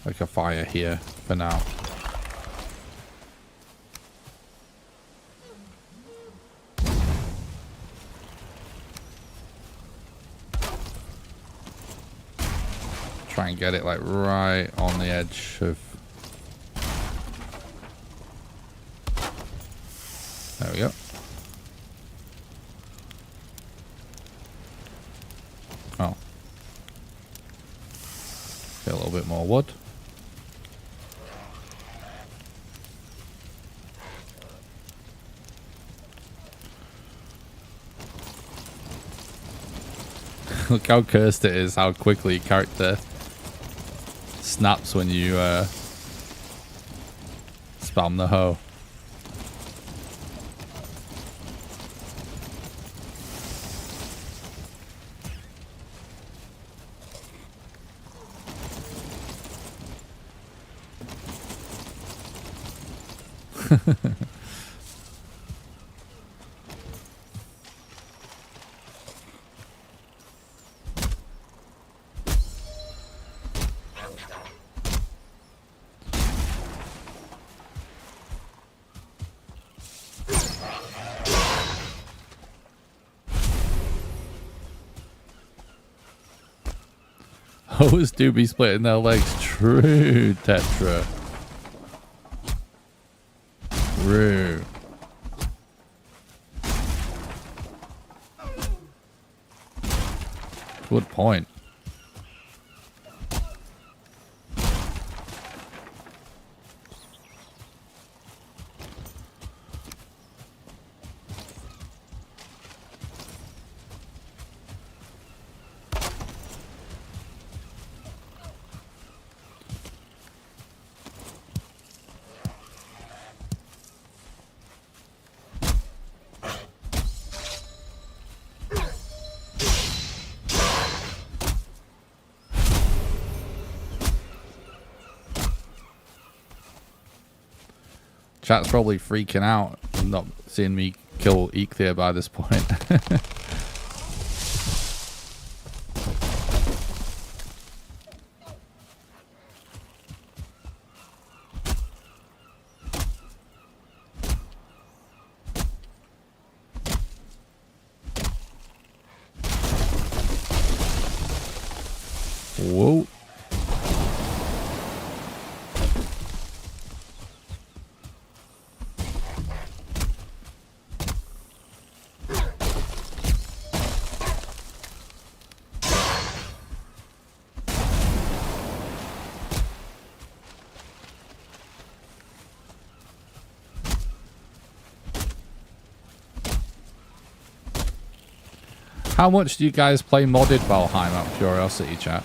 like a fire here for now. Try and get it like right on the edge of. There we go. Oh. Get a little bit more wood. Look how cursed it is, how quickly your character snaps when you spam the hoe. Hoes do be splitting their legs. True, Tetra. True. Good point. Chat's probably freaking out and not seeing me kill Eikthyr by this point. Whoa. How much do you guys play modded Valheim, out of curiosity, chat?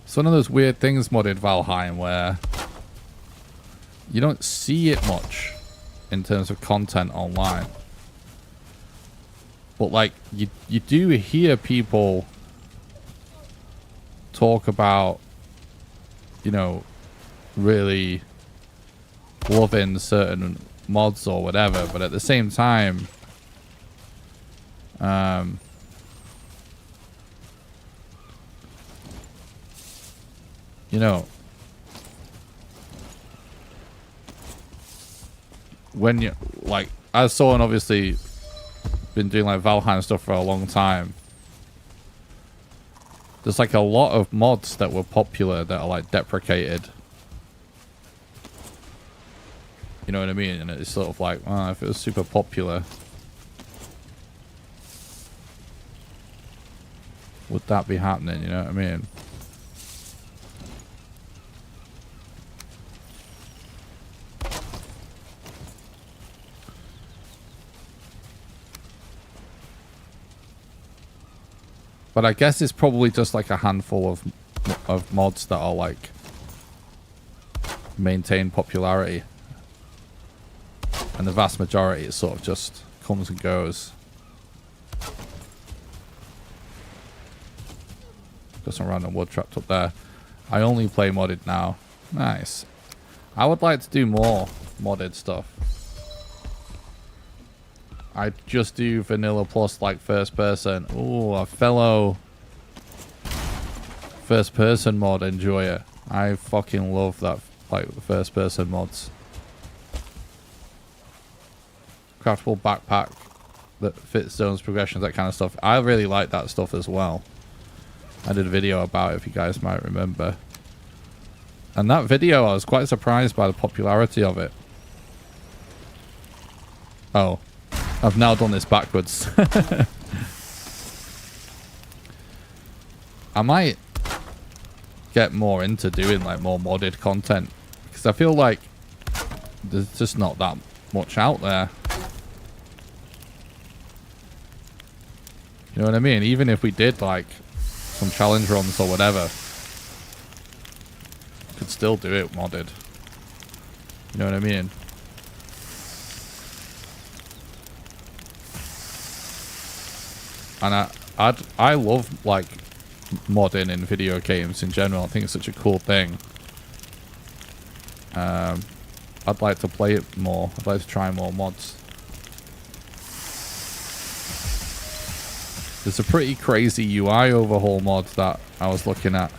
It's one of those weird things, modded Valheim, where you don't see it much in terms of content online. But like, you do hear people talk about, you know, really loving certain mods or whatever, but at the same time, you know, when you, like, as someone obviously been doing like Valheim stuff for a long time, there's like a lot of mods that were popular that are like deprecated. You know what I mean? And it's sort of like, well, if it was super popular, would that be happening? You know what I mean? But I guess it's probably just like a handful of mods that are like maintain popularity. And the vast majority is sort of just comes and goes. Got some random wood trapped up there. I only play modded now. Nice. I would like to do more modded stuff. I just do vanilla plus like first person. Ooh, a fellow first person mod enjoyer. I fucking love that, like the first person mods. Craftable backpack that fits zones, progressions, that kind of stuff. I really like that stuff as well. I did a video about it, if you guys might remember. And that video, I was quite surprised by the popularity of it. Oh, I've now done this backwards. I might get more into doing like more modded content, because I feel like there's just not that much out there. You know what I mean? Even if we did like some challenge runs or whatever, could still do it modded. You know what I mean? And I love like modding in video games in general. I think it's such a cool thing. I'd like to play it more. I'd like to try more mods. There's a pretty crazy UI overhaul mod that I was looking at.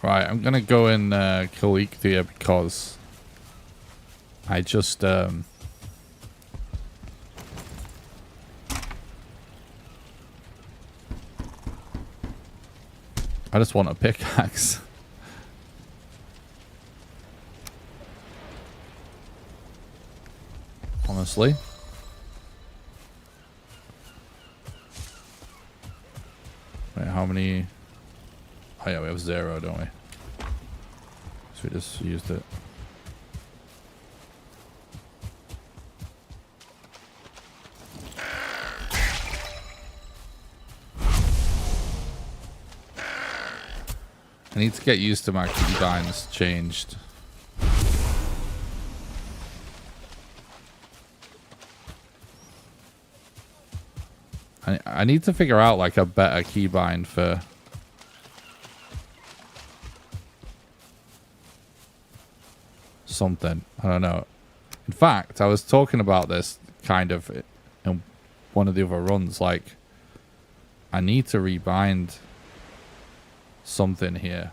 Right, I'm gonna go in Calicthea because I just I just want a pickaxe. Honestly. Wait, how many? Oh yeah, we have 0, don't we? So we just used it. I need to get used to my keybinds changed. I need to figure out like a better keybind for something. I don't know. In fact, I was talking about this kind of in one of the other runs. Like, I need to rebind something here.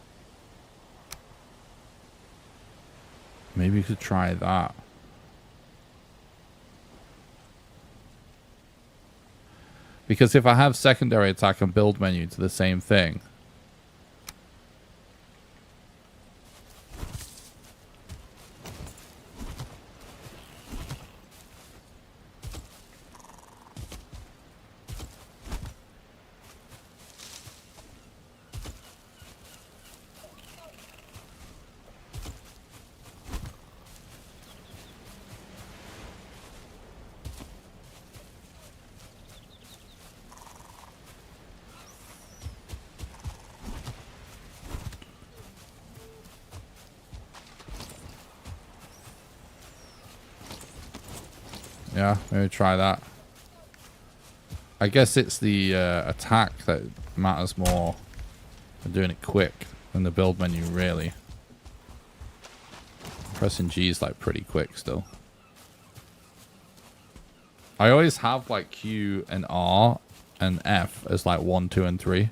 Maybe you could try that. Because if I have secondary attack and build menu to the same thing, yeah, maybe try that. I guess it's the attack that matters more than doing it quick than the build menu, really. Pressing G is like pretty quick still. I always have like Q and R and F as like 1, 2, and 3.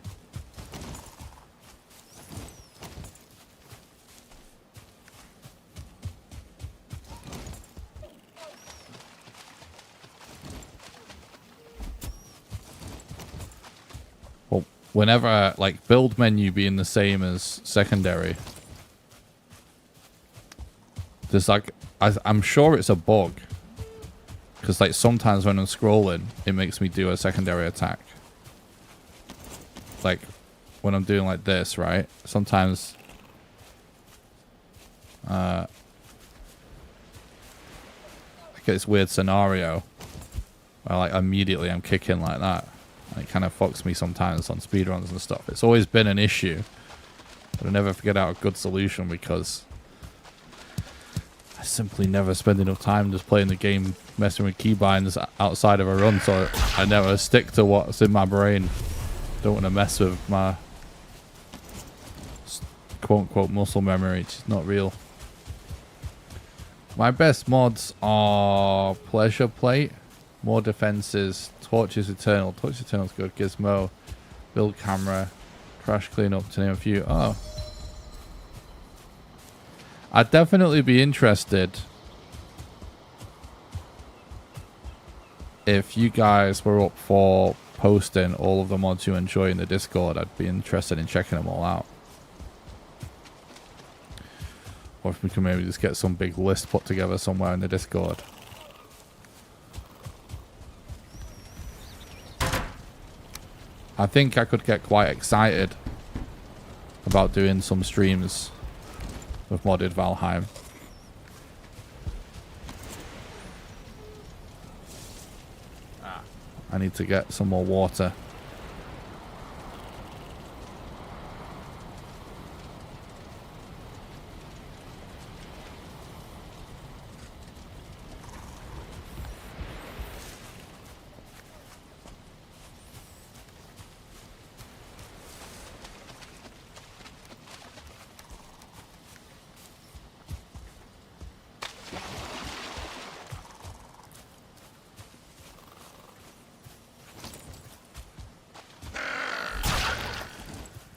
Well, whenever like build menu being the same as secondary, there's like I'm sure it's a bug. Because like sometimes when I'm scrolling, it makes me do a secondary attack. Like when I'm doing like this, right? Sometimes I get this weird scenario where like immediately I'm kicking like that. And it kind of fucks me sometimes on speedruns and stuff. It's always been an issue. But I never figured out a good solution because I simply never spend enough time just playing the game, messing with keybinds outside of a run, so I never stick to what's in my brain. Don't want to mess with my quote-unquote muscle memory. It's not real. My best mods are Pleasure Plate, More Defenses, Torches Eternal. Torches Eternal's good. Gizmo, Build Camera, Crash Cleanup, to name a few. Oh. I'd definitely be interested if you guys were up for posting all of the mods you enjoy in the Discord. I'd be interested in checking them all out. Or if we can maybe just get some big list put together somewhere in the Discord. I think I could get quite excited about doing some streams with modded Valheim. I need to get some more water.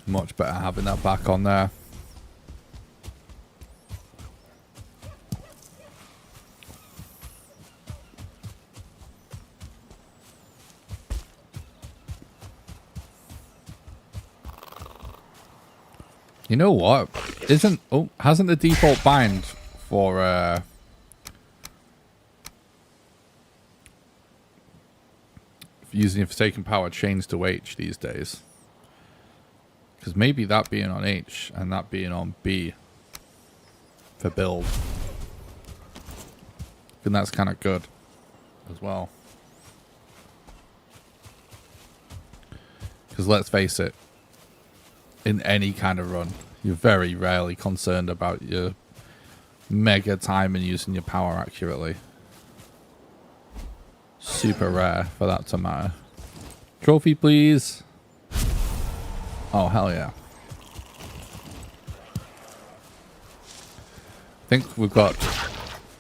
Much better having that back on there. You know what? Hasn't the default bind for using Forsaken Power changed to H these days? Because maybe that being on H and that being on B for build. And that's kind of good as well. Because let's face it, in any kind of run, you're very rarely concerned about your mega time and using your power accurately. Super rare for that to matter. Trophy, please. Oh, hell yeah. I think we've got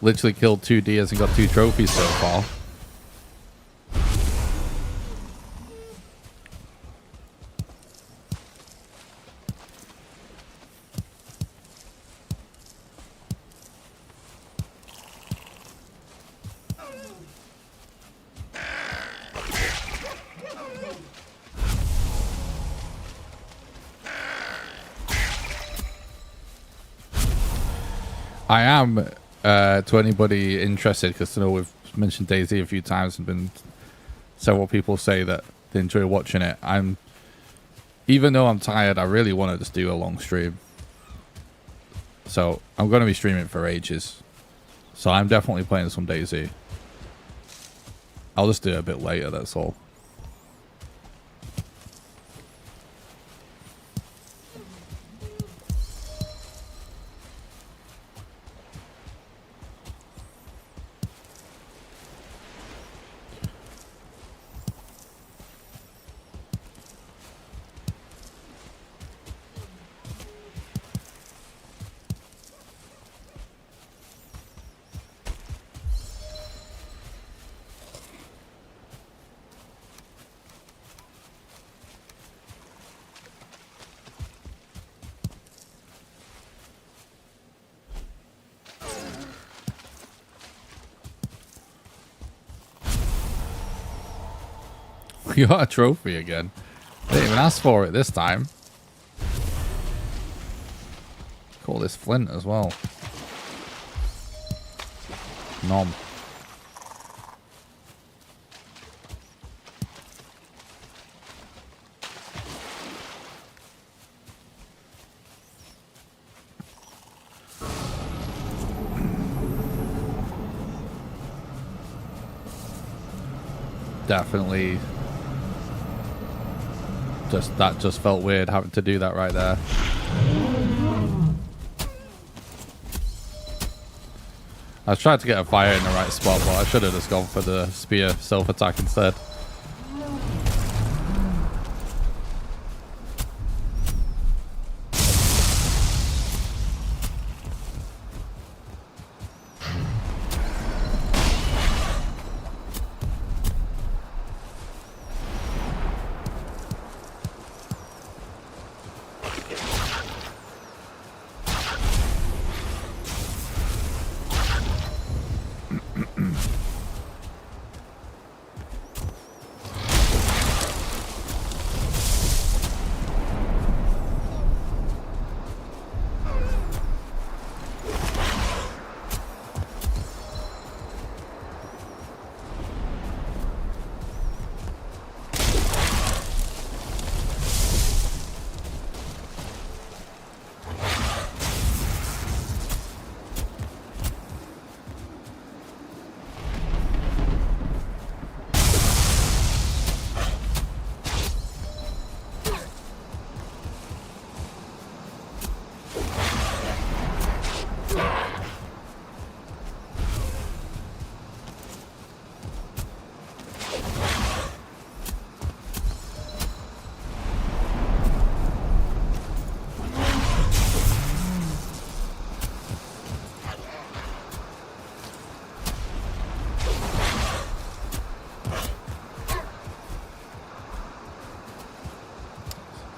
literally killed 2 deers and got 2 trophies so far. I am, to anybody interested, because I know we've mentioned DayZ a few times and been several people say that they enjoy watching it. Even though I'm tired, I really want to just do a long stream. So I'm going to be streaming for ages. So I'm definitely playing some DayZ. I'll just do it a bit later, that's all. We got a trophy again. I didn't even ask for it this time. Call this flint as well. Nom. Definitely. That just felt weird having to do that right there. I was trying to get a fire in the right spot, but I should have just gone for the spear self-attack instead.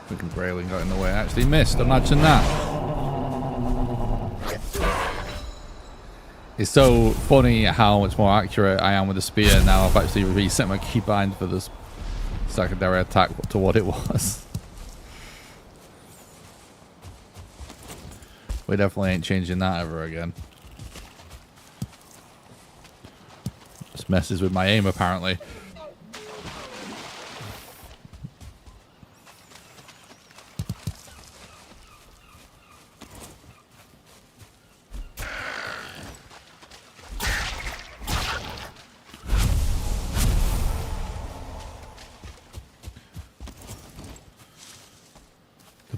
Freaking railing got in the way. I actually missed. Imagine that. It's so funny how much more accurate I am with the spear now. I've actually reset my keybind for this secondary attack to what it was. We definitely ain't changing that ever again. Just messes with my aim apparently.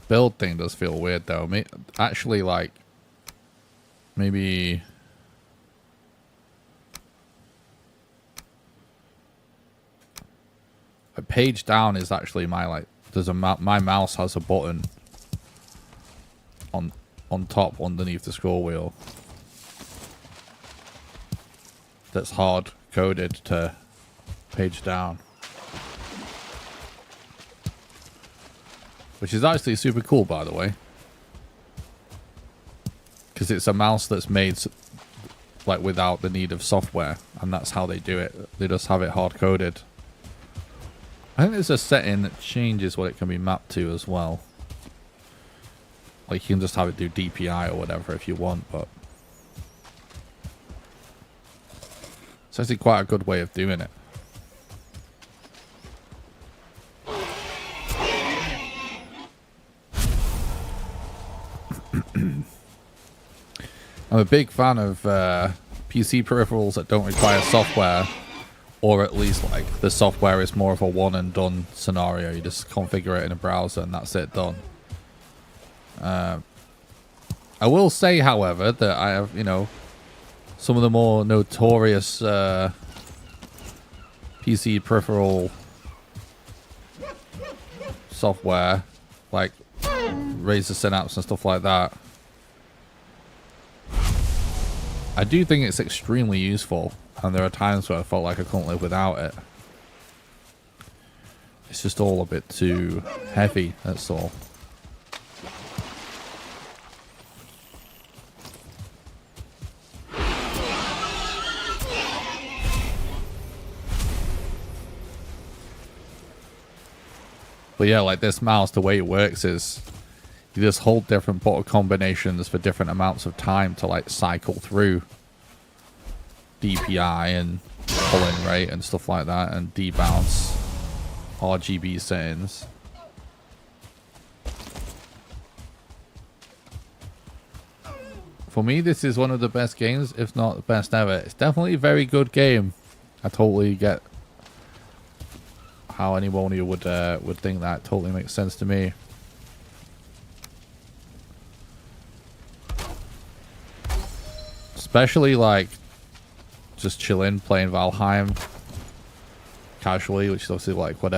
Build thing does feel weird though. Actually, like, maybe a page down is actually my, like, there's a my mouse has a button on top underneath the scroll wheel that's hard coded to page down. Which is actually super cool, by the way. Because it's a mouse that's made like without the need of software. And that's how they do it. They just have it hard-coded. I think there's a setting that changes what it can be mapped to as well. Like you can just have it do DPI or whatever if you want, but... it's actually quite a good way of doing it. I'm a big fan of PC peripherals that don't require software, or at least like the software is more of a one and done scenario. You just configure it in a browser and that's it, done. I will say, however, that I have, you know, some of the more notorious PC peripheral software, like Razer Synapse and stuff like that. I do think it's extremely useful, and there are times where I felt like I couldn't live without it. It's just all a bit too heavy, that's all. But yeah, like this mouse, the way it works is you just hold different button combinations for different amounts of time to like cycle through DPI and pulling rate and stuff like that, and debounce, RGB settings. For me, this is one of the best games, if not the best ever. It's definitely a very good game. I totally get how anyone would think that. Totally makes sense to me. Especially like just chilling, playing Valheim casually, which is obviously like what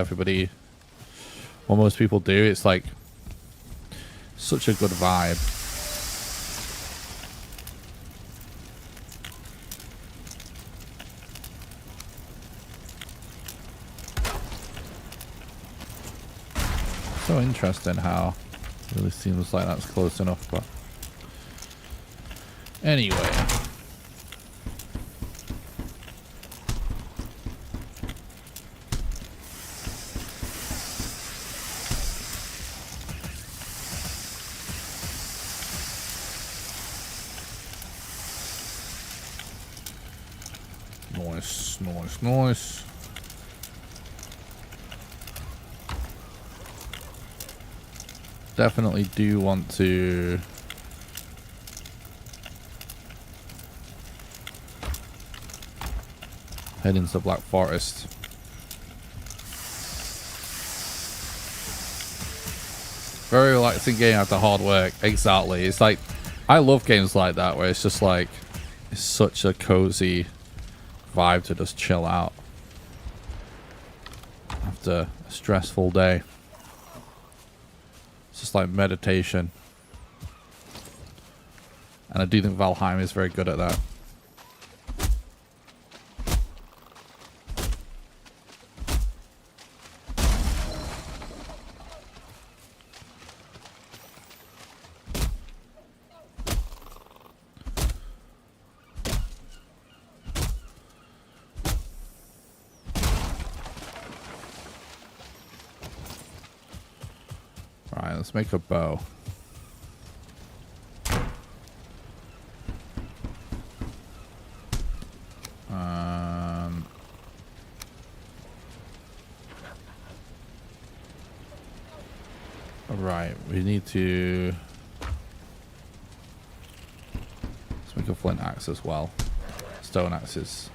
most people do. It's like such a good vibe. So interesting how it really seems like that's close enough, but anyway. Nice, nice, nice. Definitely do want to head into the Black Forest. Very relaxing game after hard work. Exactly. It's like, I love games like that where it's just like, it's such a cozy vibe to just chill out after a stressful day. It's just like meditation. And I do think Valheim is very good at that. Alright, let's make a bow. Right, we need to... Let's make a flint axe as well. Stone axe is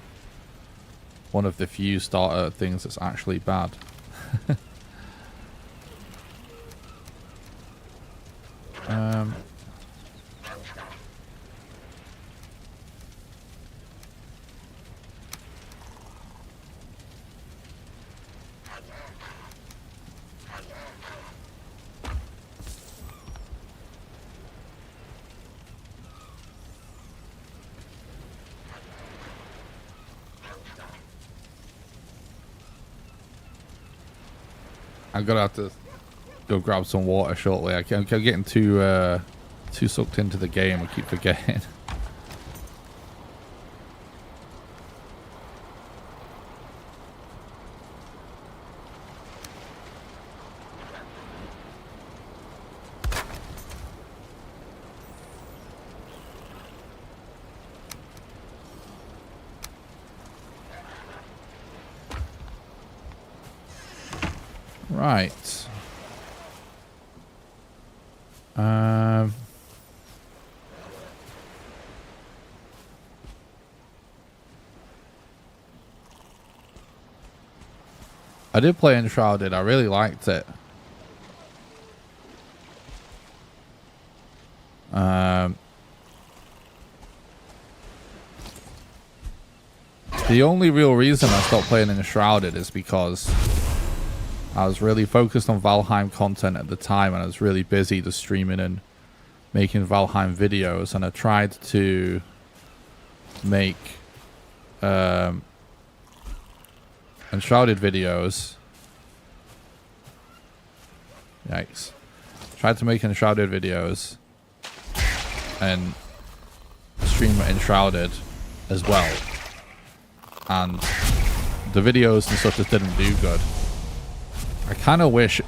one of the few starter things that's actually bad. I'm gonna have to go grab some water shortly. I'm getting too sucked into the game. I keep forgetting. Right. I did play Enshrouded. I really liked it. The only real reason I stopped playing Enshrouded is because I was really focused on Valheim content at the time, and I was really busy just streaming and making Valheim videos, and I tried to make Enshrouded videos. Yikes. Tried to make Enshrouded videos and stream Enshrouded as well, and the videos and stuff just didn't do good. I kind of wish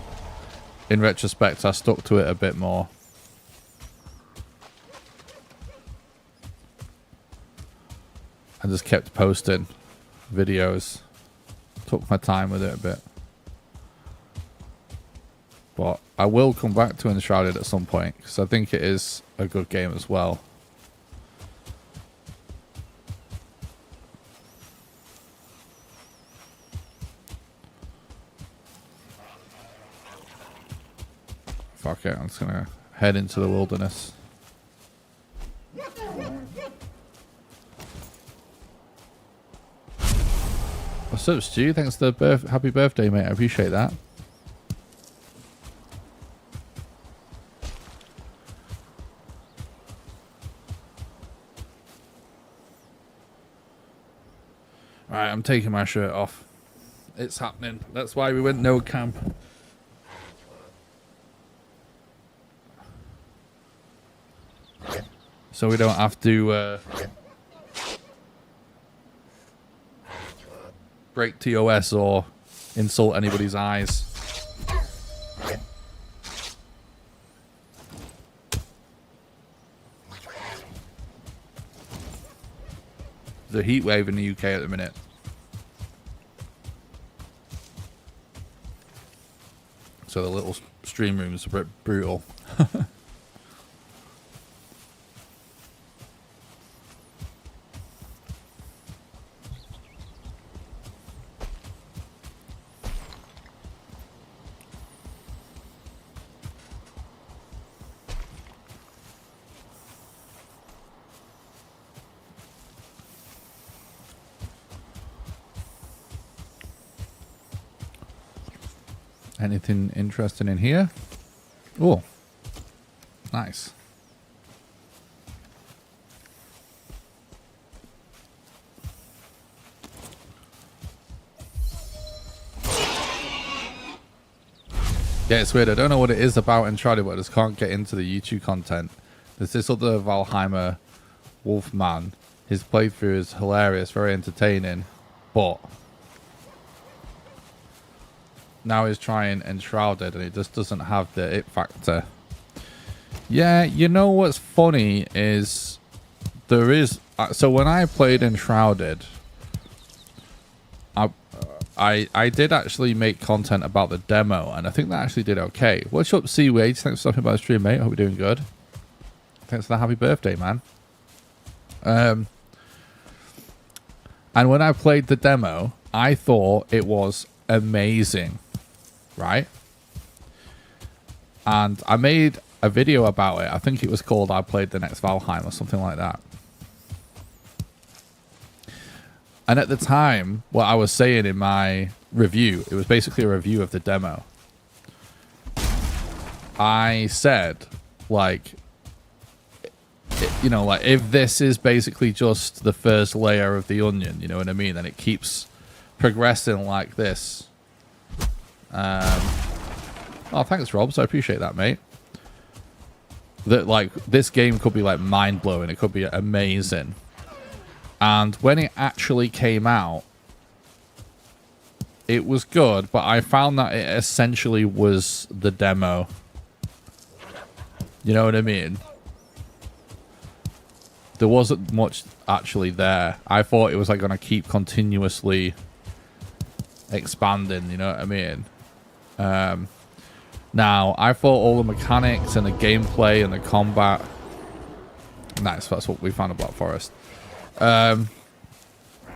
in retrospect, I stuck to it a bit more. I just kept posting videos. Took my time with it a bit. But I will come back to Enshrouded at some point, because I think it is a good game as well. Fuck it, I'm just gonna head into the wilderness. What's up, Stu? Thanks for the happy birthday, mate. I appreciate that. Alright, I'm taking my shirt off. It's happening. That's why we went no camp. So we don't have to break TOS or insult anybody's eyes. The heat wave in the UK at the minute. So the little stream rooms are a bit brutal. Anything interesting in here? Oh, nice. Yeah, it's weird. I don't know what it is about Enshrouded, but I just can't get into the YouTube content. There's this other Valheimer Wolfman. His playthrough is hilarious, very entertaining, but now he's trying Enshrouded and it just doesn't have the it factor. Yeah, you know what's funny is there is... so when I played Enshrouded, I did actually make content about the demo, and I think that actually did okay. What's up, C-Wage? Thanks for stopping by the stream, mate. Hope you're doing good. Thanks for the happy birthday, man. And when I played the demo, I thought it was amazing, right? And I made a video about it. I think it was called I Played the Next Valheim or something like that. And at the time, what I was saying in my review, it was basically a review of the demo. I said, like, you know, like, if this is basically just the first layer of the onion, you know what I mean? And it keeps progressing like this. Oh, thanks, Robs. I appreciate that, mate. That, like, this game could be, like, mind-blowing. It could be amazing. And when it actually came out, it was good, but I found that it essentially was the demo. You know what I mean? There wasn't much actually there. I thought it was like going to keep continuously expanding, you know what I mean? Now, I thought all the mechanics and the gameplay and the combat... Nice, that's what we found about Forest. I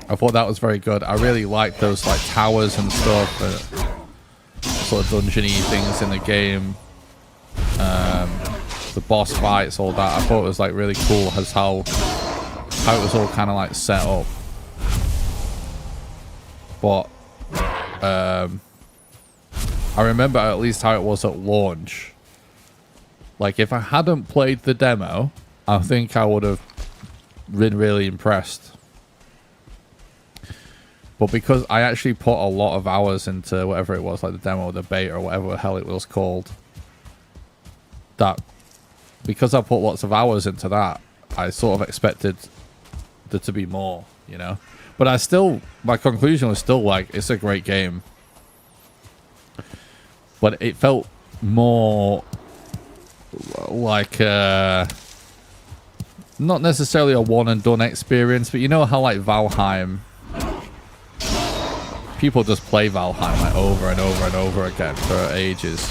thought that was very good. I really liked those like towers and stuff, sort of dungeony things in the game. The boss fights, all that. I thought it was like really cool as how it was all kind of like set up. But I remember at least how it was at launch. Like if I hadn't played the demo, I think I would have been really impressed. But because I actually put a lot of hours into whatever it was, like the demo or the beta or whatever the hell it was called, that because I put lots of hours into that, I sort of expected there to be more, you know. But I still, my conclusion was still like, it's a great game. But it felt more like not necessarily a one and done experience, but you know how like Valheim, people just play Valheim like over and over and over again for ages.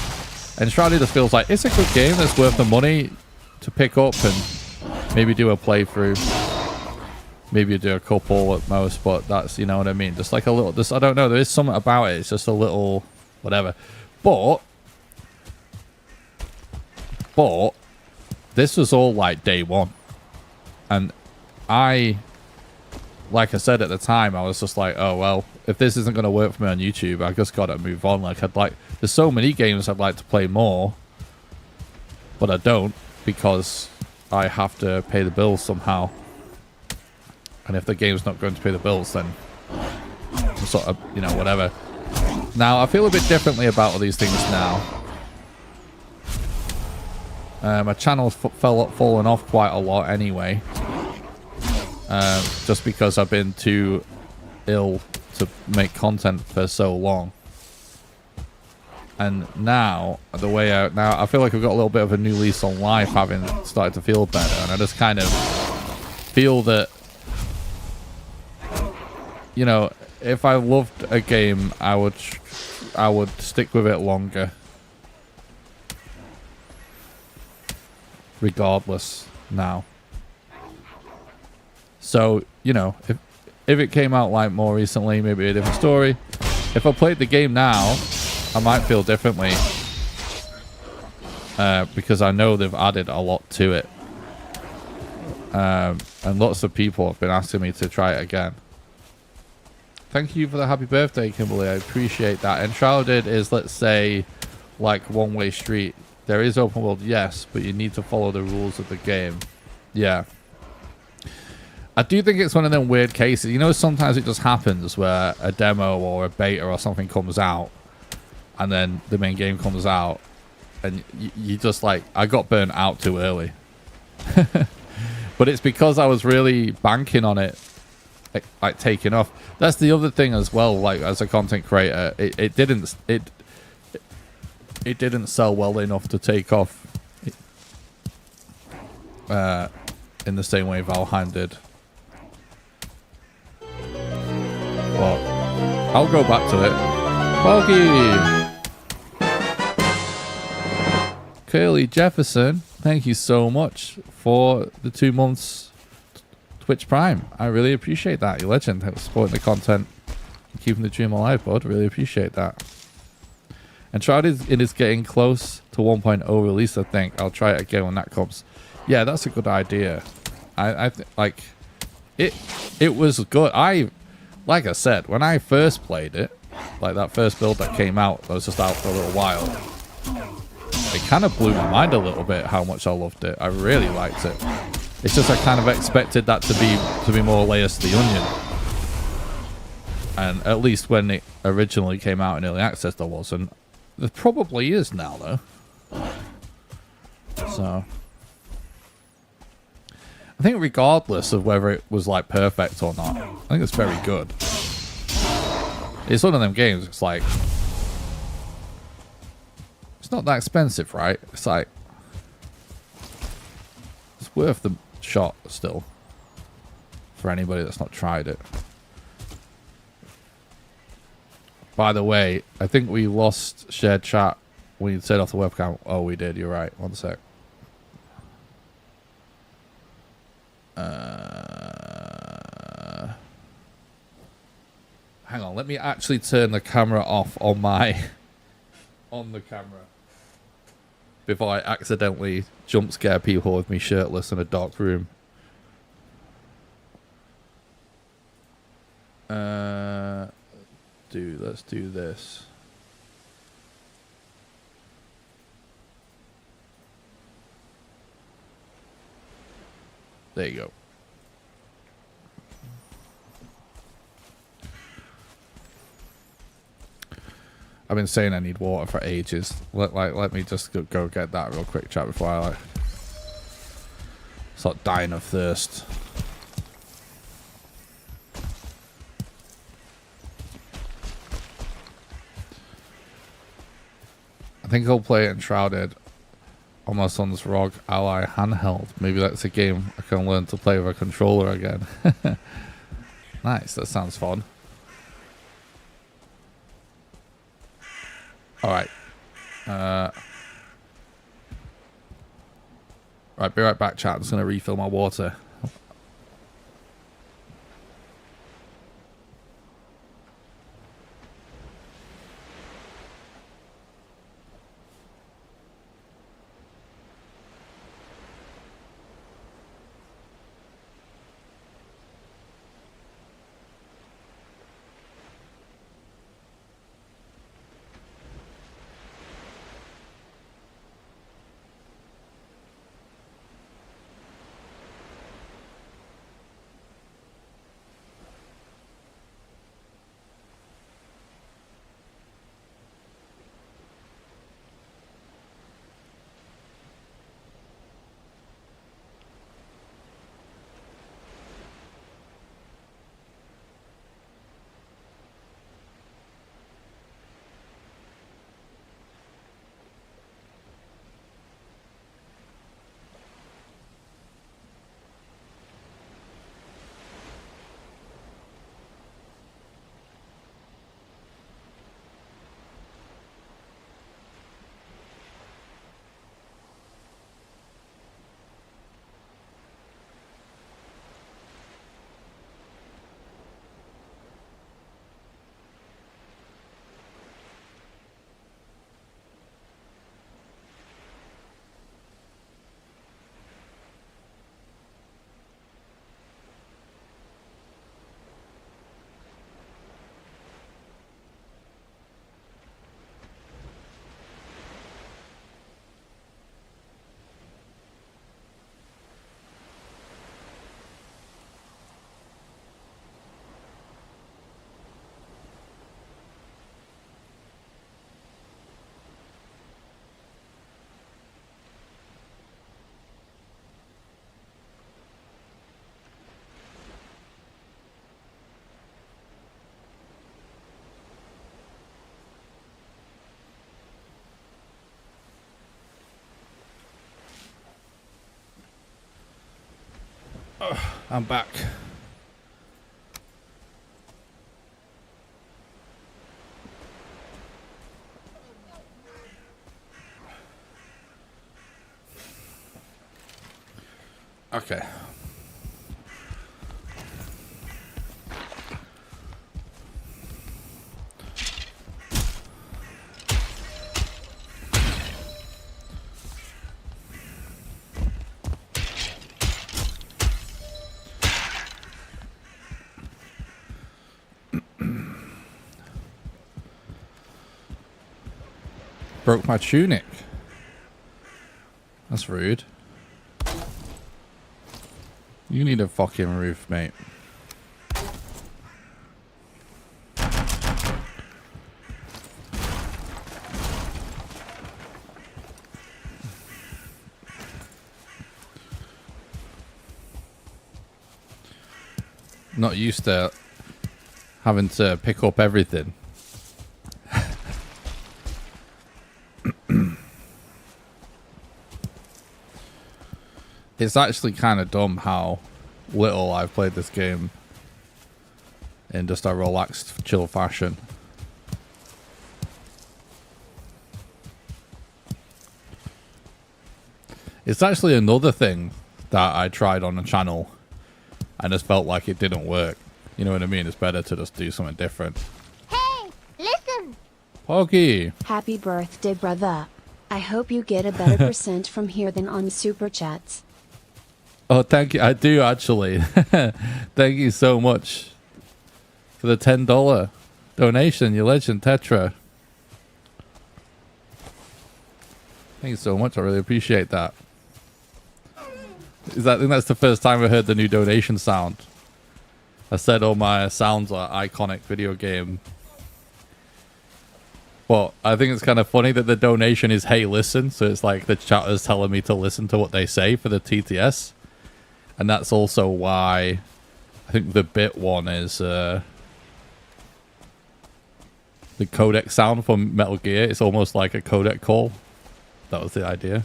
And Shrouded just feels like it's a good game that's worth the money to pick up and maybe do a playthrough. Maybe do a couple at most, but that's, you know what I mean? Just like a little, just, I don't know, there is something about it. It's just a little, whatever. But this was all like day one. And like I said at the time, I was just like, oh, well, if this isn't going to work for me on YouTube, I just got to move on. Like, there's so many games I'd like to play more, but I don't because I have to pay the bills somehow. And if the game's not going to pay the bills, then I'm sort of, you know, whatever. Now, I feel a bit differently about all these things now. My channel's fallen off quite a lot anyway. Just because I've been too ill to make content for so long. And now, now I feel like I've got a little bit of a new lease on life, having started to feel better. And I just kind of feel that, you know, if I loved a game, I would stick with it longer. Regardless now. So, you know, if it came out like more recently, maybe a different story. If I played the game now, I might feel differently. Because I know they've added a lot to it. And lots of people have been asking me to try it again. Thank you for the happy birthday, Kimberly. I appreciate that. Enshrouded is, let's say, like one-way street. There is open world, yes, but you need to follow the rules of the game. Yeah. I do think it's one of them weird cases. You know, sometimes it just happens where a demo or a beta or something comes out, and then the main game comes out, and you just like, I got burnt out too early. But it's because I was really banking on it, like taking off. That's the other thing as well. Like as a content creator, it didn't sell well enough to take off in the same way Valheim did. But I'll go back to it. Boggy! Curly Jefferson, thank you so much for the 2 months Twitch Prime. I really appreciate that. You're a legend. Thanks for supporting the content and keeping the dream alive, bud. Really appreciate that. And it is getting close to 1.0 release, I think. I'll try it again when that comes. Yeah, that's a good idea. I like it was good. Like I said, when I first played it, like that first build that came out, that was just out for a little while, it kind of blew my mind a little bit how much I loved it. I really liked it. It's just I kind of expected that to be more layers to the onion. And at least when it originally came out in early access, there wasn't. There probably is now, though. So I think regardless of whether it was like perfect or not, I think it's very good. It's one of them games, it's like, it's not that expensive, right? It's like, it's worth the shot still for anybody that's not tried it. By the way, I think we lost shared chat when you set off the webcam. Oh, we did. You're right. One sec. Hang on. Let me actually turn the camera off on the camera before I accidentally jump scare people with me shirtless in a dark room. Let's do this. There you go. I've been saying I need water for ages. Let me just go get that real quick, chat, before I start dying of thirst. I I think I'll play it Enshrouded on my son's ROG Ally handheld. Maybe that's a game I can learn to play with a controller again. Nice, that sounds fun. Alright. Right, be right back, chat. I'm just going to refill my water. I'm back. Okay. Broke my tunic. That's rude. You need a fucking roof, mate. Not used to having to pick up everything. It's actually kind of dumb how little I've played this game in just a relaxed, chill fashion. It's actually another thing that I tried on the channel and just felt like it didn't work. You know what I mean? It's better to just do something different. Hey, listen! Poggy! Happy birthday, brother. I hope you get a better percent from here than on Super Chats. Oh, thank you. I do, actually. Thank you so much for the $10 donation. You legend, Tetra. Thank you so much. I really appreciate that. I think that's the first time I heard the new donation sound. I said all my sounds are iconic video game. But I think it's kind of funny that the donation is, hey, listen. So it's like the chat is telling me to listen to what they say for the TTS. And that's also why I think the bit one is the codec sound from Metal Gear. It's almost like a codec call. That was the idea.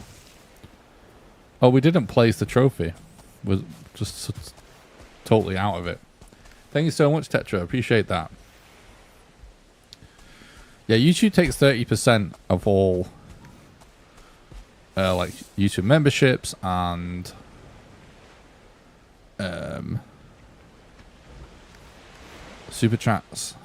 Oh, we didn't place the trophy. We're just totally out of it. Thank you so much, Tetra. Appreciate that. Yeah, YouTube takes 30% of all like YouTube memberships and super chats.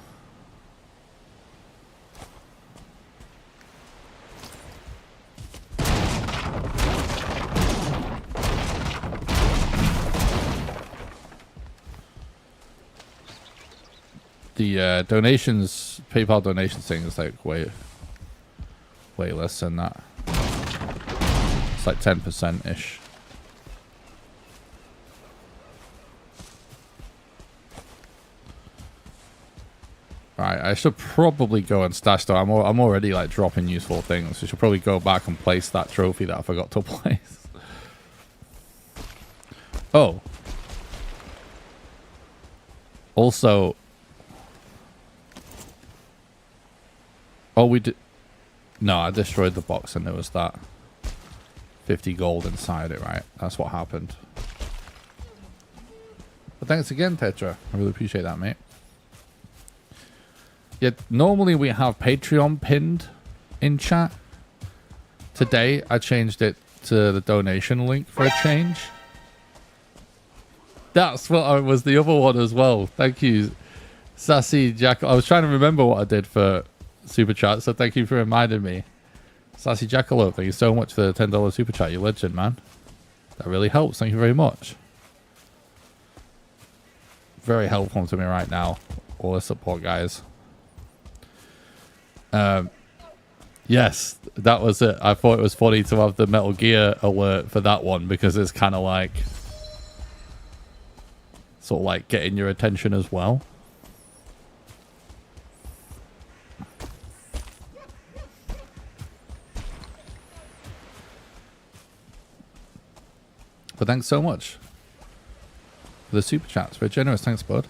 The donations, PayPal donations thing is like way less than that. It's like 10%-ish. Right, I should probably go and stash though. I'm already like dropping useful things. I should probably go back and place that trophy that I forgot to place. Oh. Also. Oh, we did. No, I destroyed the box and there was that 50 gold inside it, right? That's what happened. But thanks again, Tetra. I really appreciate that, mate. Yeah, normally we have Patreon pinned in chat. Today, I changed it to the donation link for a change. That's what was the other one as well. Thank you, Sassy Jackal. I was trying to remember what I did for super chat, so thank you for reminding me. Sassy Jackalope, thank you so much for the $10 super chat. You legend, man. That really helps. Thank you very much. Very helpful to me right now. All the support, guys. Yes, that was it. I thought it was funny to have the Metal Gear alert for that one because it's kind of like sort of like getting your attention as well. But thanks so much for the super chats. Very generous. Thanks, bud.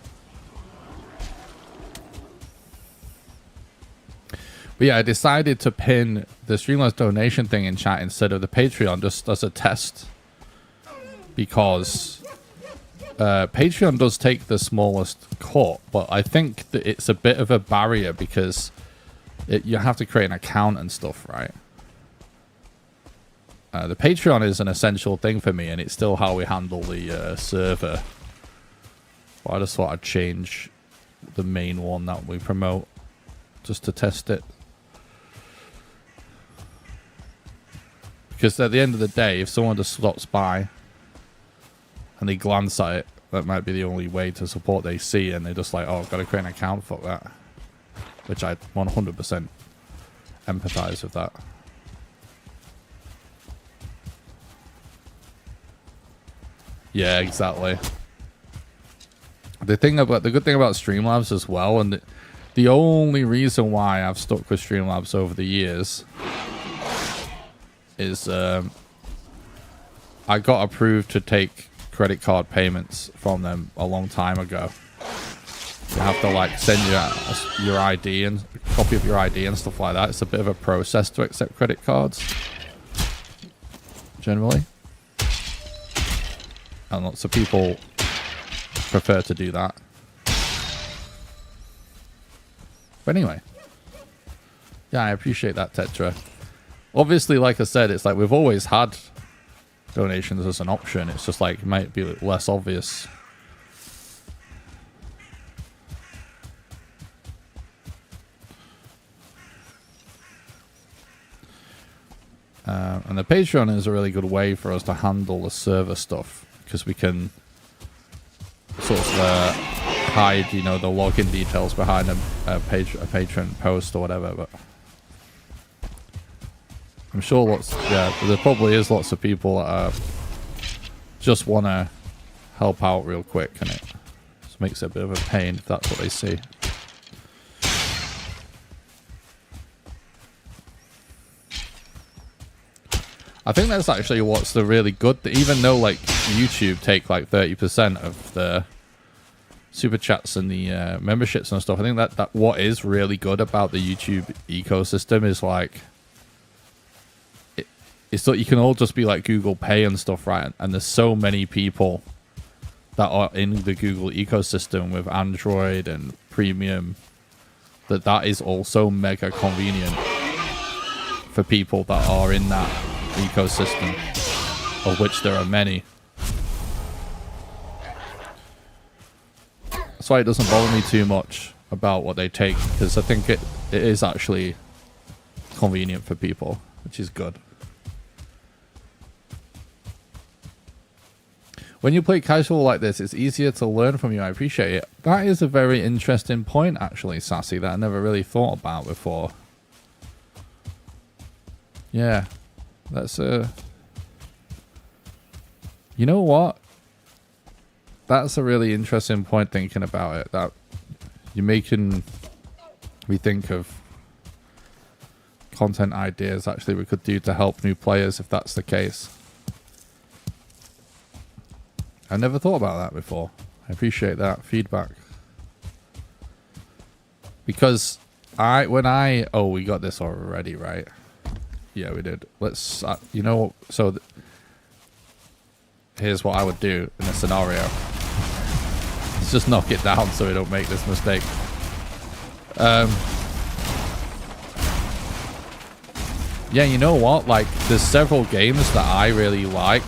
But yeah, I decided to pin the Streamlabs donation thing in chat instead of the Patreon just as a test. Because Patreon does take the smallest cut, but I think that it's a bit of a barrier because you have to create an account and stuff, right? The Patreon is an essential thing for me, and it's still how we handle the server. But I just thought I'd change the main one that we promote just to test it. Because at the end of the day, if someone just stops by and they glance at it, that might be the only way to support they see, and they're just like, oh, I've got to create an account for that. Which I 100% empathize with that. Yeah, exactly. The good thing about Streamlabs as well, and the only reason why I've stuck with Streamlabs over the years is I got approved to take credit card payments from them a long time ago. You have to like send your ID and a copy of your ID and stuff like that. It's a bit of a process to accept credit cards, generally. And lots of people prefer to do that. But anyway. Yeah, I appreciate that, Tetra. Obviously, like I said, it's like we've always had donations as an option. It's just like it might be less obvious. And the Patreon is a really good way for us to handle the server stuff. Because we can sort of hide, you know, the login details behind a patron post or whatever. But I'm sure there probably is lots of people that just want to help out real quick, and it just makes it a bit of a pain if that's what they see. I think that's actually what's the really good, even though like YouTube take like 30% of the super chats and the memberships and stuff. I think that what is really good about the YouTube ecosystem is like it's that you can all just be like Google Pay and stuff, right? And there's so many people that are in the Google ecosystem with Android and Premium that is also mega convenient for people that are in that ecosystem, of which there are many. That's why it doesn't bother me too much about what they take, because I think it is actually convenient for people, which is good. When you play casual like this, it's easier to learn from you. I appreciate it. That is a very interesting point, actually, Sassy, that I never really thought about before. Yeah, that's a... You know what? That's a really interesting point, thinking about it. That you're making me think of content ideas, actually, we could do to help new players, if that's the case. I never thought about that before. I appreciate that feedback. Because oh, we got this already, right? Yeah, we did. Let's, you know, so here's what I would do in a scenario. Let's just knock it down so we don't make this mistake. Yeah, you know what? Like, there's several games that I really like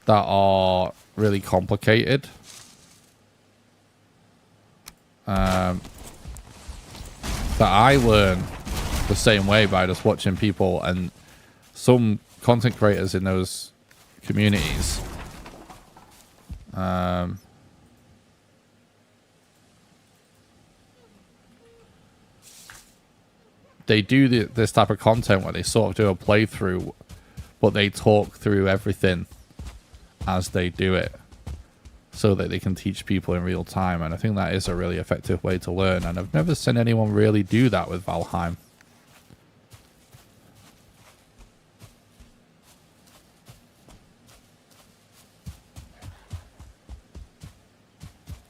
that are really complicated. That I learn the same way by just watching people, and some content creators in those communities they do this type of content where they sort of do a playthrough, but they talk through everything as they do it so that they can teach people in real time. And I think that is a really effective way to learn, and I've never seen anyone really do that with Valheim.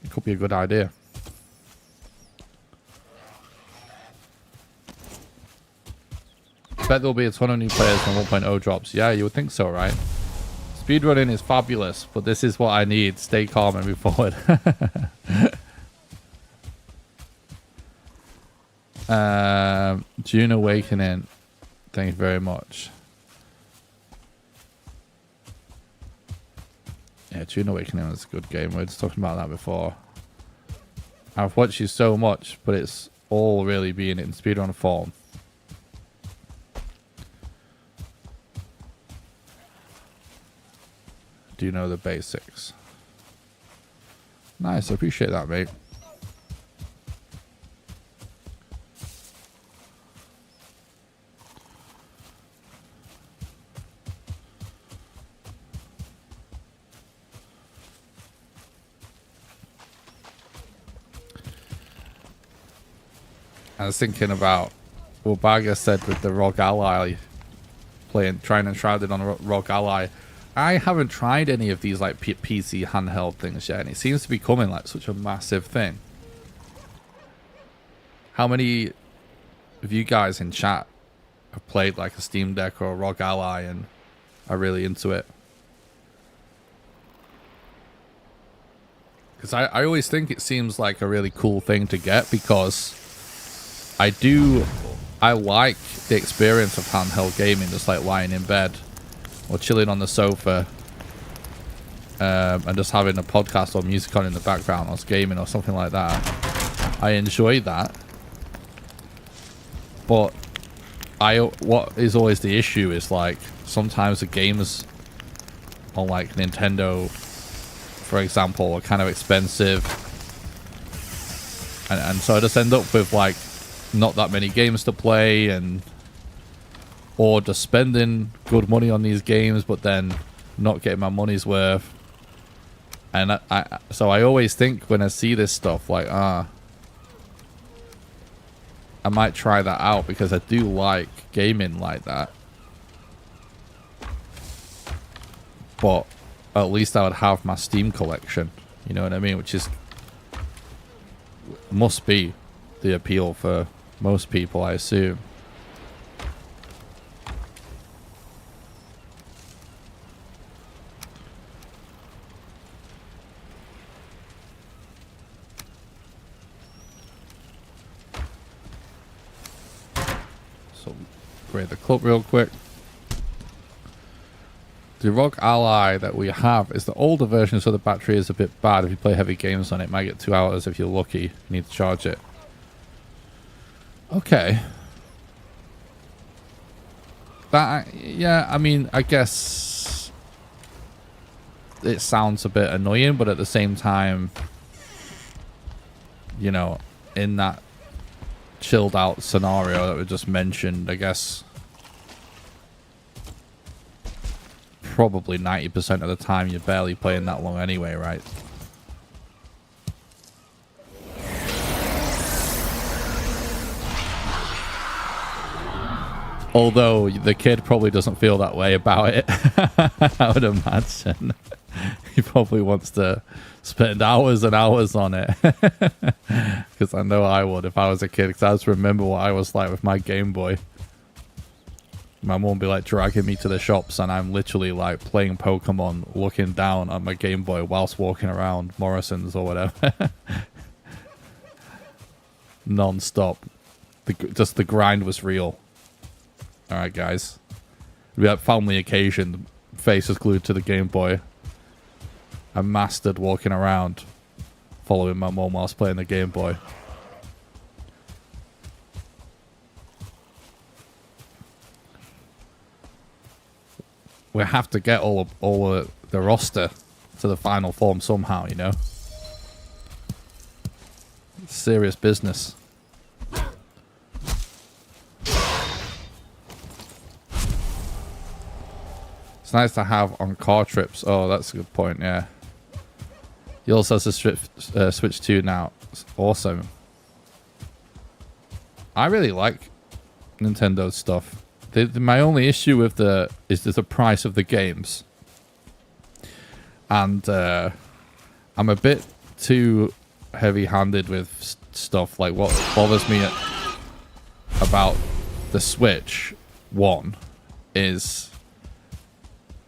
It could be a good idea. Bet there'll be a ton of new players when 1.0 drops. Yeah, you would think so, right? Speedrunning is fabulous, but this is what I need. Stay calm and move forward. June Awakening. Thank you very much. Yeah, June Awakening was a good game. We were just talking about that before. I've watched you so much, but it's all really being in speedrun form. Do you know the basics? Nice, I appreciate that, mate. I was thinking about what Baga said with the ROG Ally, trying Enshrouded on a ROG Ally. I haven't tried any of these like PC handheld things yet, and it seems to be becoming like such a massive thing. How many of you guys in chat have played like a Steam Deck or a ROG Ally and are really into it? Because I always think it seems like a really cool thing to get, because I like the experience of handheld gaming, just like lying in bed or chilling on the sofa and just having a podcast or music on in the background, or gaming or something like that. I enjoy that. But what is always the issue is like sometimes the games on like Nintendo, for example, are kind of expensive. And so I just end up with like not that many games to play, or just spending good money on these games but then not getting my money's worth. And so I always think when I see this stuff like, I might try that out, because I do like gaming like that. But at least I would have my Steam collection You know what I mean? Which is must be the appeal for most people, I assume. So, upgrade the club real quick. The ROG Ally that we have is the older version, so the battery is a bit bad. If you play heavy games on it, might get 2 hours if you're lucky. You need to charge it. Okay. Yeah, I mean, I guess it sounds a bit annoying, but at the same time, you know, in that chilled out scenario that we just mentioned, I guess probably 90% of the time you're barely playing that long anyway, right? Although the kid probably doesn't feel that way about it. I would imagine. He probably wants to spend hours and hours on it. Because I know I would if I was a kid. Because I just remember what I was like with my Game Boy. My mum would be like dragging me to the shops and I'm literally like playing Pokemon, looking down at my Game Boy whilst walking around Morrison's or whatever. Non-stop. Just the grind was real. Alright guys. We had family occasion. Face was glued to the Game Boy. I mastered walking around following my mum whilst playing the Game Boy. We have to get all of the roster to the final form somehow, you know? Serious business. It's nice to have on car trips. Oh, that's a good point, yeah. He also has a Switch 2 now. It's awesome. I really like Nintendo stuff. My only issue with is the price of the games. And I'm a bit too heavy-handed with stuff. Like, what bothers me about the Switch, one, is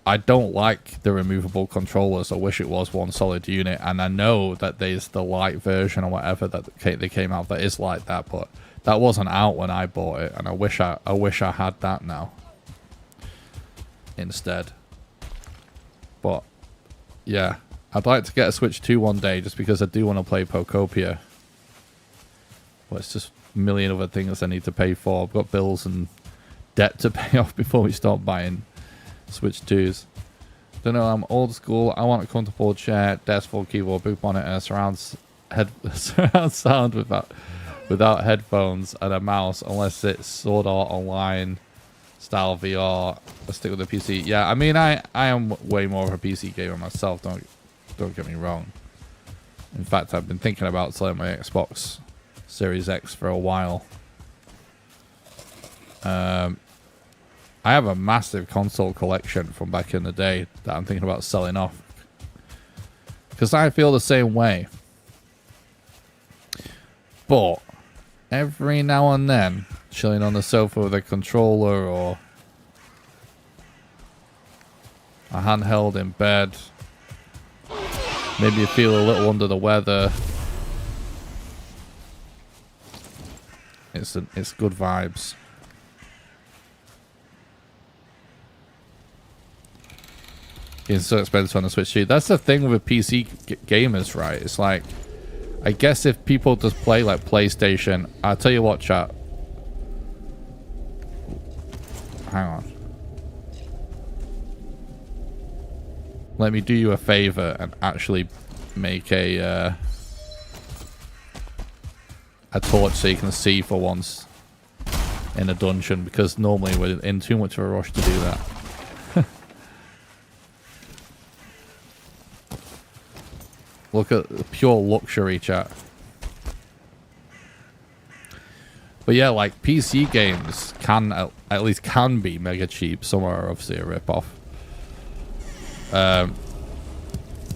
I don't like the removable controllers. I wish it was one solid unit. And I know that there's the light version or whatever that they came out that is like that, but that wasn't out when I bought it, and I wish I had that now instead. But yeah, I'd like to get a Switch 2 one day just because I do want to play Pokopia. But it's just a million other things I need to pay for. I've got bills and debt to pay off before we start buying Switch 2s. Don't know, I'm old school. I want a comfortable chair, desk, full keyboard, boot monitor, surround sound without headphones and a mouse, unless it's Sword Art Online style VR. I'll stick with the PC. Yeah, I mean, I am way more of a PC gamer myself. Don't get me wrong. In fact, I've been thinking about selling my Xbox Series X for a while. I have a massive console collection from back in the day that I'm thinking about selling off. Because I feel the same way. But every now and then, chilling on the sofa with a controller or a handheld in bed, maybe you feel a little under the weather. It's good vibes. It's so expensive on the Switch 2. That's the thing with PC gamers, right? It's like, I guess if people just play like PlayStation, I'll tell you what, chat. Hang on. Let me do you a favor and actually make a torch so you can see for once in a dungeon, because normally we're in too much of a rush to do that. Look at the pure luxury, chat. But yeah, like PC games can at least can be mega cheap. Some are obviously a rip-off.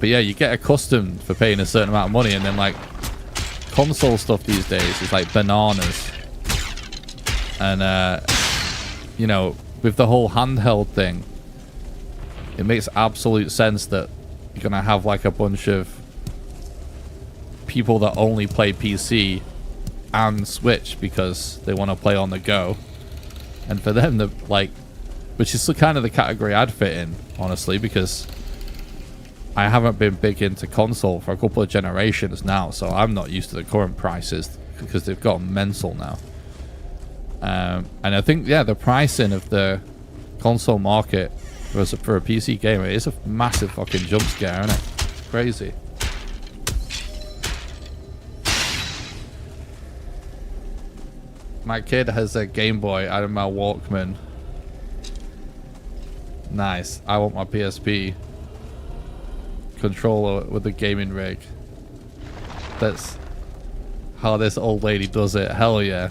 But yeah, you get accustomed for paying a certain amount of money, and then like console stuff these days is like bananas. And you know, with the whole handheld thing, it makes absolute sense that you're gonna have like a bunch of people that only play PC and Switch because they want to play on the go. And for them, the like, which is kind of the category I'd fit in, honestly, because I haven't been big into console for a couple of generations now, so I'm not used to the current prices because they've gotten mental now. And I think, yeah, the pricing of the console market for a PC gamer is a massive fucking jump scare, isn't it? Crazy. My kid has a Game Boy out of my Walkman. Nice. I want my PSP controller with the gaming rig. That's how this old lady does it. Hell yeah.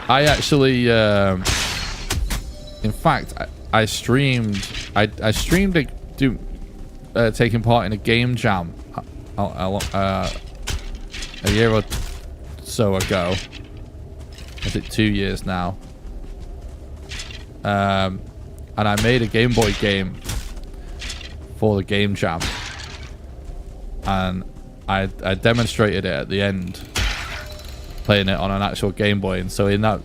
I actually, in fact, I streamed taking part in a game jam a year or so ago. Is it 2 years now? And I made a Game Boy game for the game jam, and I demonstrated it at the end, playing it on an actual Game Boy. And so in that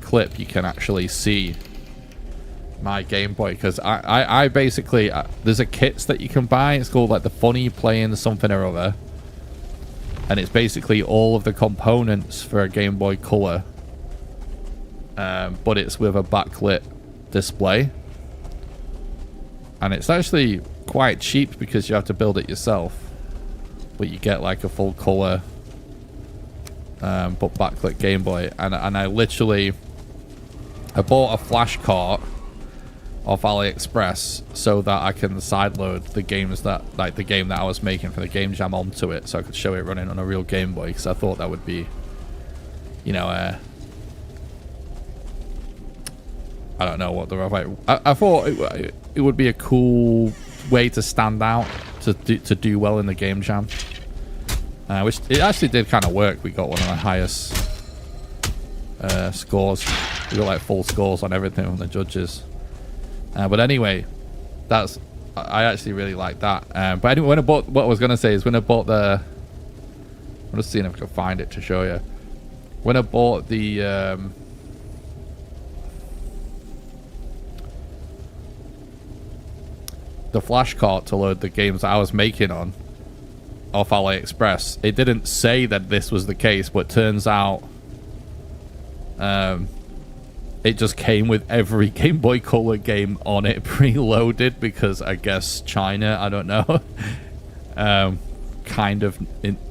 clip, you can actually see my Game Boy, because I basically there's a kits that you can buy. It's called like the Funny Playing something or other, and it's basically all of the components for a Game Boy Color, but it's with a backlit display, and it's actually quite cheap because you have to build it yourself, but you get like a full color but backlit Game Boy. And I bought a flash cart off AliExpress so that I can sideload the games that, like the game that I was making for the game jam, onto it, so I could show it running on a real Game Boy, because I thought that would be, you know, I don't know what the right. I thought it would be a cool way to stand out, to do well in the game jam, which it actually did kind of work. We got one of the highest scores. We got like full scores on everything from the judges. But anyway, I actually really like that. But anyway, when I bought, what I was gonna say is when I bought I'm just seeing if I can find it to show you. When I bought the flash cart to load the games that I was making on off AliExpress, it didn't say that this was the case, but turns out it just came with every Game Boy Color game on it preloaded, because I guess China, I don't know, kind of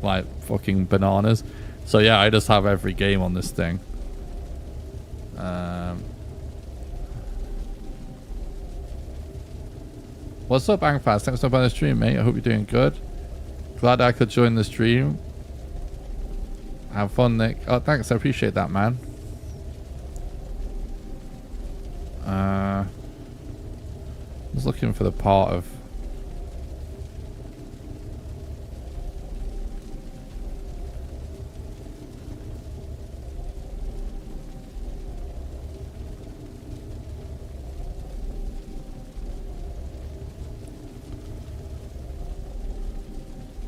like fucking bananas. So yeah, I just have every game on this thing. What's up, Angfast? Thanks for stopping by the stream, mate. I hope you're doing good. Glad I could join the stream. Have fun, Nick. Oh, thanks. I appreciate that, man. I was looking for the part of...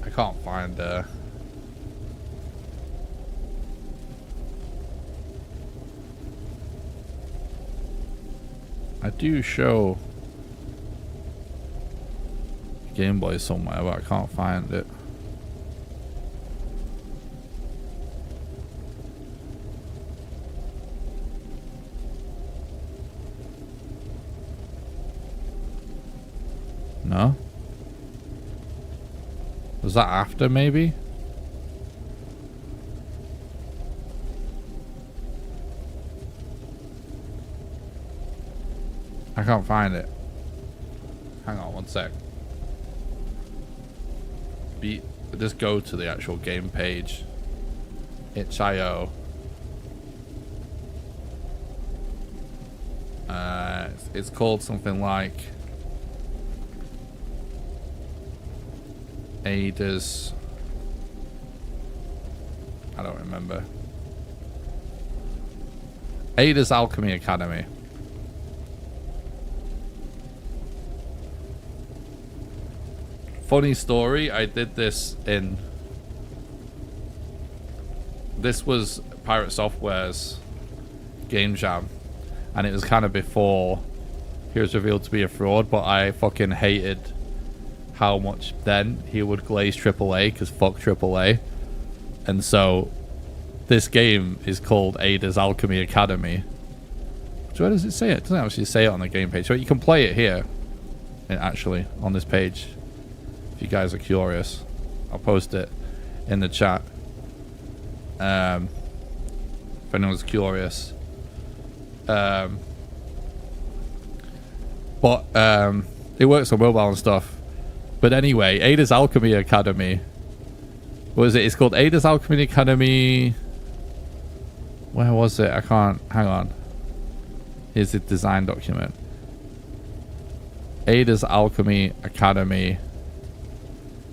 I can't find I do show Game Boy somewhere, but I can't find it. No? Was that after, maybe? I can't find it. Hang on one sec. Just go to the actual game page. itch.io. it's called something like Ada's. I don't remember. Ada's Alchemy Academy. Funny story, I did this in... This was Pirate Software's game jam. And it was kind of before he was revealed to be a fraud, but I fucking hated how much then he would glaze AAA, because fuck AAA. And so this game is called Ada's Alchemy Academy. So where does it say it? It doesn't actually say it on the game page. So you can play it here, and actually, on this page. If you guys are curious, I'll post it in the chat. If anyone's curious. But it works on mobile and stuff. But anyway, Ada's Alchemy Academy. What is it? It's called Ada's Alchemy Academy. Where was it? I can't. Hang on. Here's the design document. Ada's Alchemy Academy.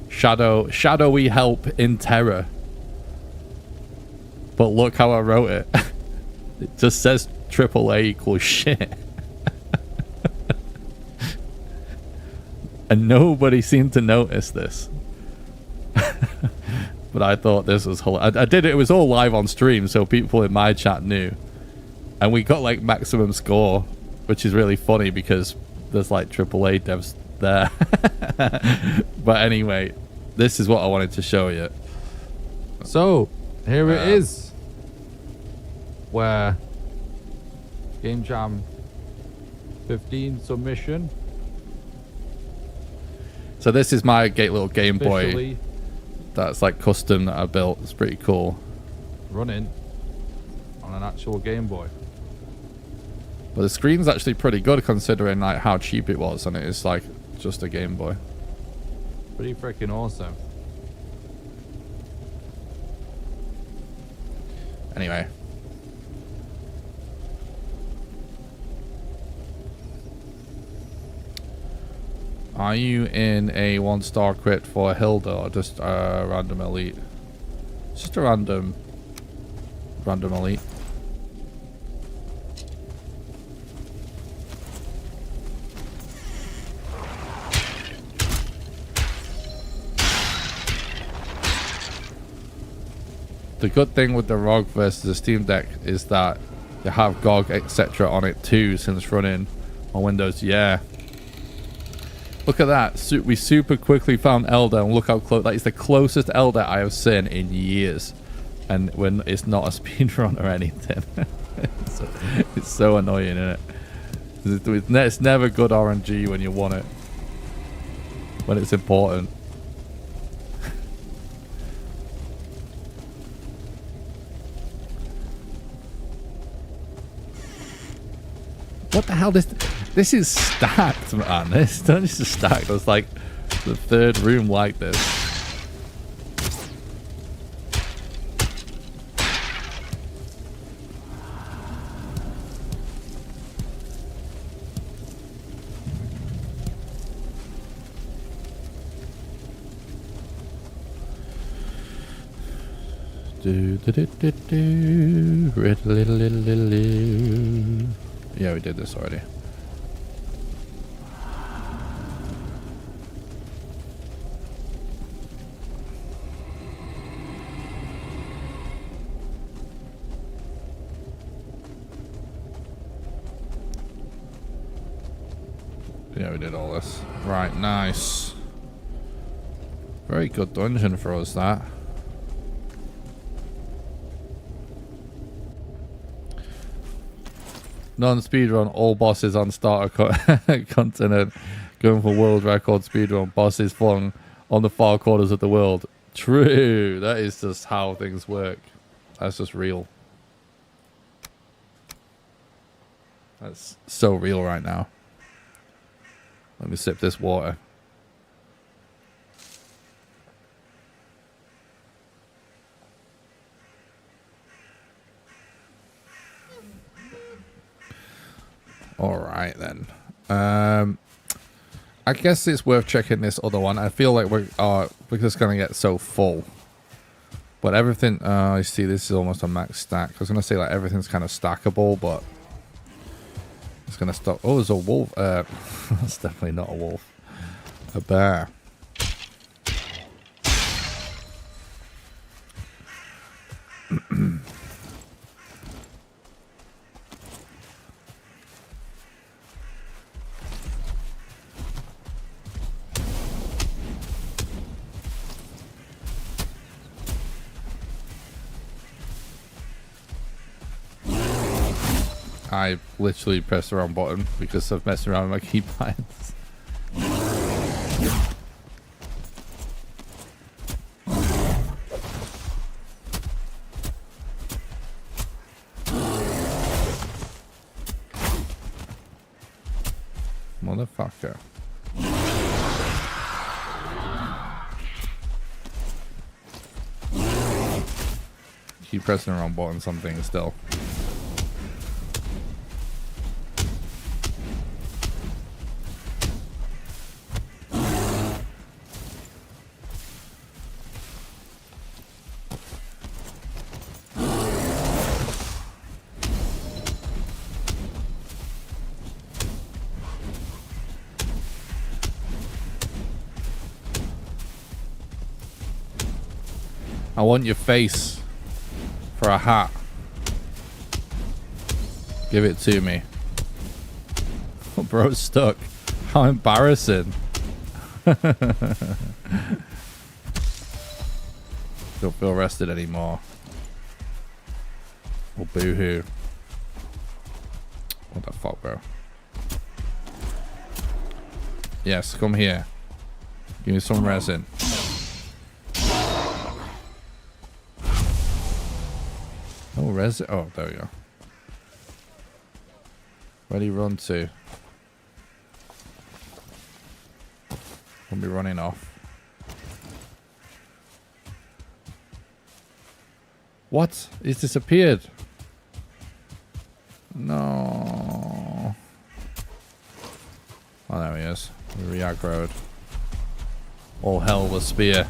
Shadowy help in terror. But look how I wrote it. It just says AAA equals shit. And nobody seemed to notice this. But I thought this was hilarious. I did it. It was all live on stream, so people in my chat knew. And we got like maximum score, which is really funny because there's like AAA devs there. But anyway, this is what I wanted to show you. So, here it is. Where Game Jam 15 submission. So this is my little Game Boy Officially that's like custom that I built. It's pretty cool. running on an actual Game Boy. But the screen's actually pretty good considering like how cheap it was, and it is like just a Game Boy. Pretty freaking awesome. Anyway. Are you in a 1-star crit for Hilda or just a random elite? Just a random elite. The good thing with the ROG versus the Steam Deck is that you have GOG etc. on it too, since running on Windows. Yeah. Look at that. We super quickly found Elder, and look how close. That is the closest Elder I have seen in years. And when it's not a speedrun or anything. It's so annoying, isn't it? It's never good RNG when you want it. When it's important. What the hell? This is stacked, man. This is stacked. It's like the third room like this. Yeah, we did this already. Yeah, we did all this. Right, nice. Very good dungeon for us, that. Non-speedrun, all bosses on starter continent. Going for world record speedrun. Bosses flung on the far corners of the world. True. That is just how things work. That's just real. That's so real right now. Let me sip this water. All right then. I guess it's worth checking this other one. I feel like we're just gonna get so full. But everything, I see this is almost a max stack. I was gonna say like everything's kind of stackable, but it's gonna stop. Oh, there's a wolf. That's definitely not a wolf. A bear. I literally pressed the wrong button because I've messed around with my keybinds. Motherfucker. Keep pressing the wrong button, something still. I want your face for a hat. Give it to me. Oh, bro's stuck. How embarrassing. Don't feel rested anymore. Oh, boo-hoo. What the fuck, bro? Yes, come here. Give me some resin. Oh, resin. Oh, there we go. Where'd he run to? Won't be running off. What? He's disappeared. No. Oh, there he is. Re-aggroed. All hell with spear.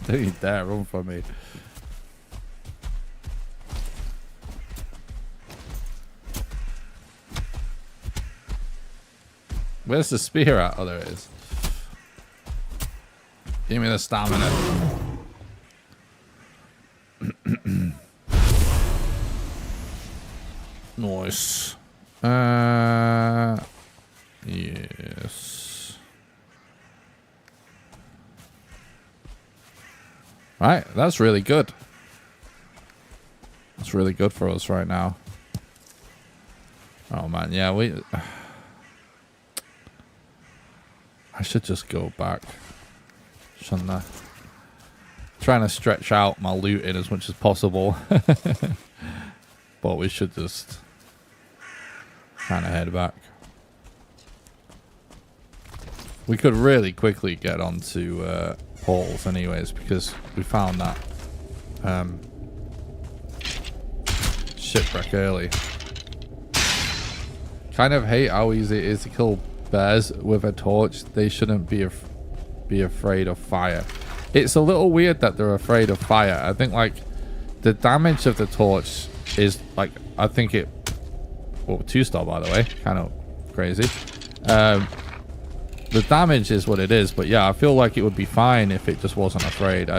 Don't you dare run for me. Where's the spear at? Oh, there it is. Give me the stamina. Nice. Yes. Right, that's really good. That's really good for us right now. Oh man, yeah, I should just go back, shouldn't I? Trying to stretch out my looting as much as possible. But we should just kind of head back. We could really quickly get onto portals anyways, because we found that shipwreck early. Kind of hate how easy it is to kill bears with a torch. They shouldn't be afraid of fire. It's a little weird that they're afraid of fire. I think like the damage of the torch is like, I think it, well, 2-star by the way, kind of crazy. The damage is what it is, but yeah, I feel like it would be fine if it just wasn't afraid.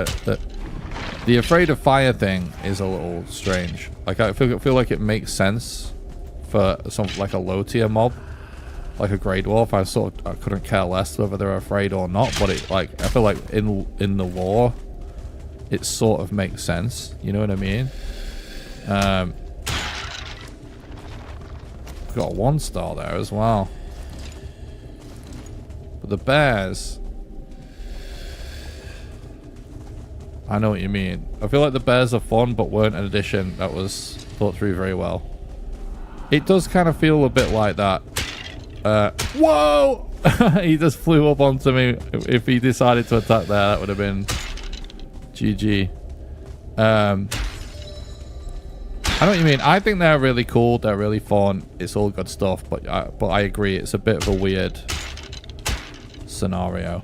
The afraid of fire thing is a little strange. Like I feel like it makes sense for something like a low tier mob, like a Grey Dwarf. I couldn't care less whether they're afraid or not, but it like I feel like in the lore, it sort of makes sense. You know what I mean? We've got a 1-star there as well. But the bears... I know what you mean. I feel like the bears are fun, but weren't an addition that was thought through very well. It does kind of feel a bit like that. Whoa! He just flew up onto me. If he decided to attack there, that would have been GG. I know what you mean. I think they're really cool. They're really fun. It's all good stuff. But I agree. It's a bit of a weird scenario.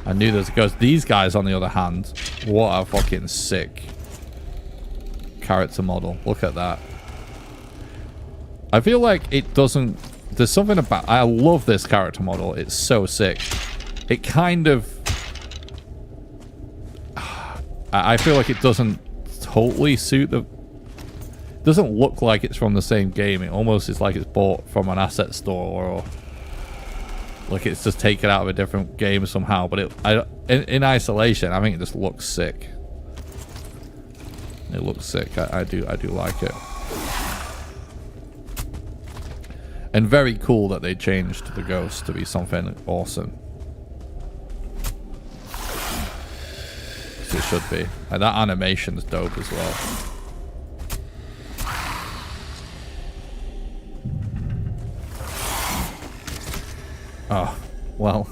I knew there was a ghost. These guys, on the other hand, what a fucking sick character model. Look at that. I feel like it doesn't... There's something about... I love this character model. It's so sick. It kind of... I feel like it doesn't totally suit the... It doesn't look like it's from the same game. It almost is like it's bought from an asset store or... Like it's just taken out of a different game somehow. But in isolation, I think it just looks sick. It looks sick. I do like it. And very cool that they changed the ghost to be something awesome. As it should be. And that animation's dope as well. Oh, well.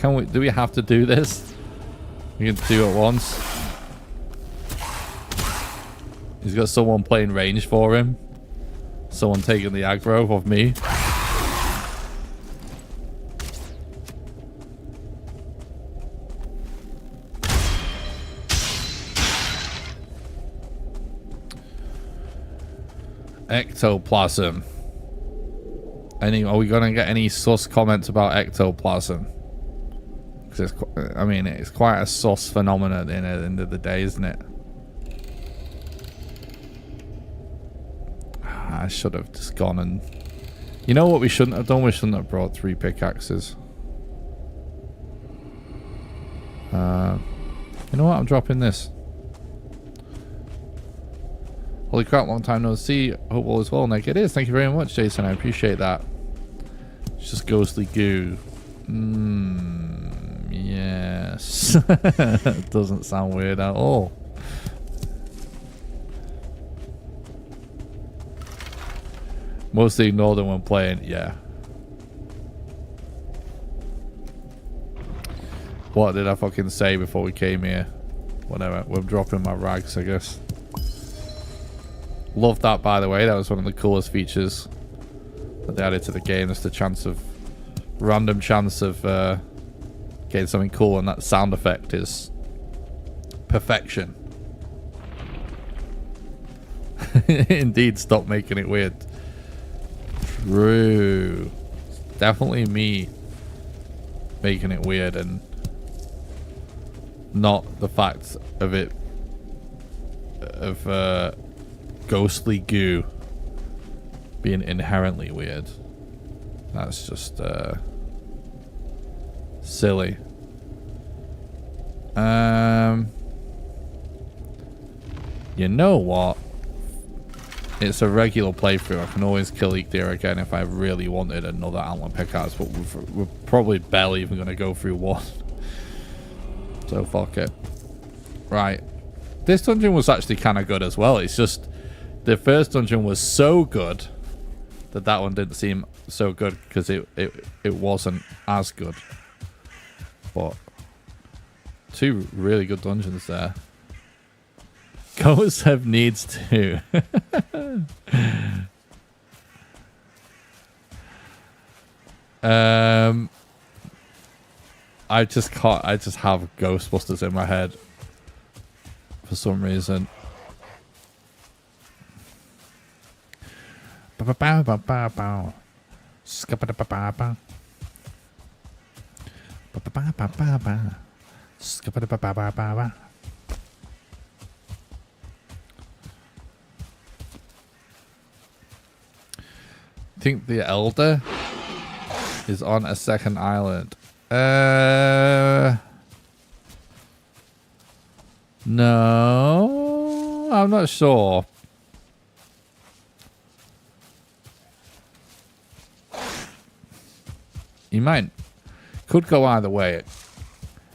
Do we have to do this? We can do it once. He's got someone playing range for him. Someone taking the aggro of me. Ectoplasm. Are we gonna get any sus comments about ectoplasm? Because it's quite a sus phenomenon at the end of the day, isn't it? I should have just gone and... You know what we shouldn't have done? We shouldn't have brought 3 pickaxes. You know what? I'm dropping this. Holy crap, long time no see. Hope all is well, Nick. It is. Thank you very much, Jason. I appreciate that. It's just ghostly goo. Yes. It doesn't sound weird at all. Mostly ignore them when playing, yeah. What did I fucking say before we came here? Whatever, we're dropping my rags, I guess. Love that, by the way. That was one of the coolest features that they added to the game. Just the random chance of getting something cool, and that sound effect is perfection. Indeed, stop making it weird. True. It's definitely me making it weird and not the fact of it of ghostly goo being inherently weird. That's just silly. You know what? It's a regular playthrough. I can always kill Ichthyer again if I really wanted another antler pickaxe, but we're probably barely even going to go through one. So fuck it. Right. This dungeon was actually kind of good as well. It's just the first dungeon was so good that one didn't seem so good because it wasn't as good. But 2 really good dungeons there. Ghosts have needs too. I just have Ghostbusters in my head for some reason. I think the Elder is on a second island. No, I'm not sure. He could go either way.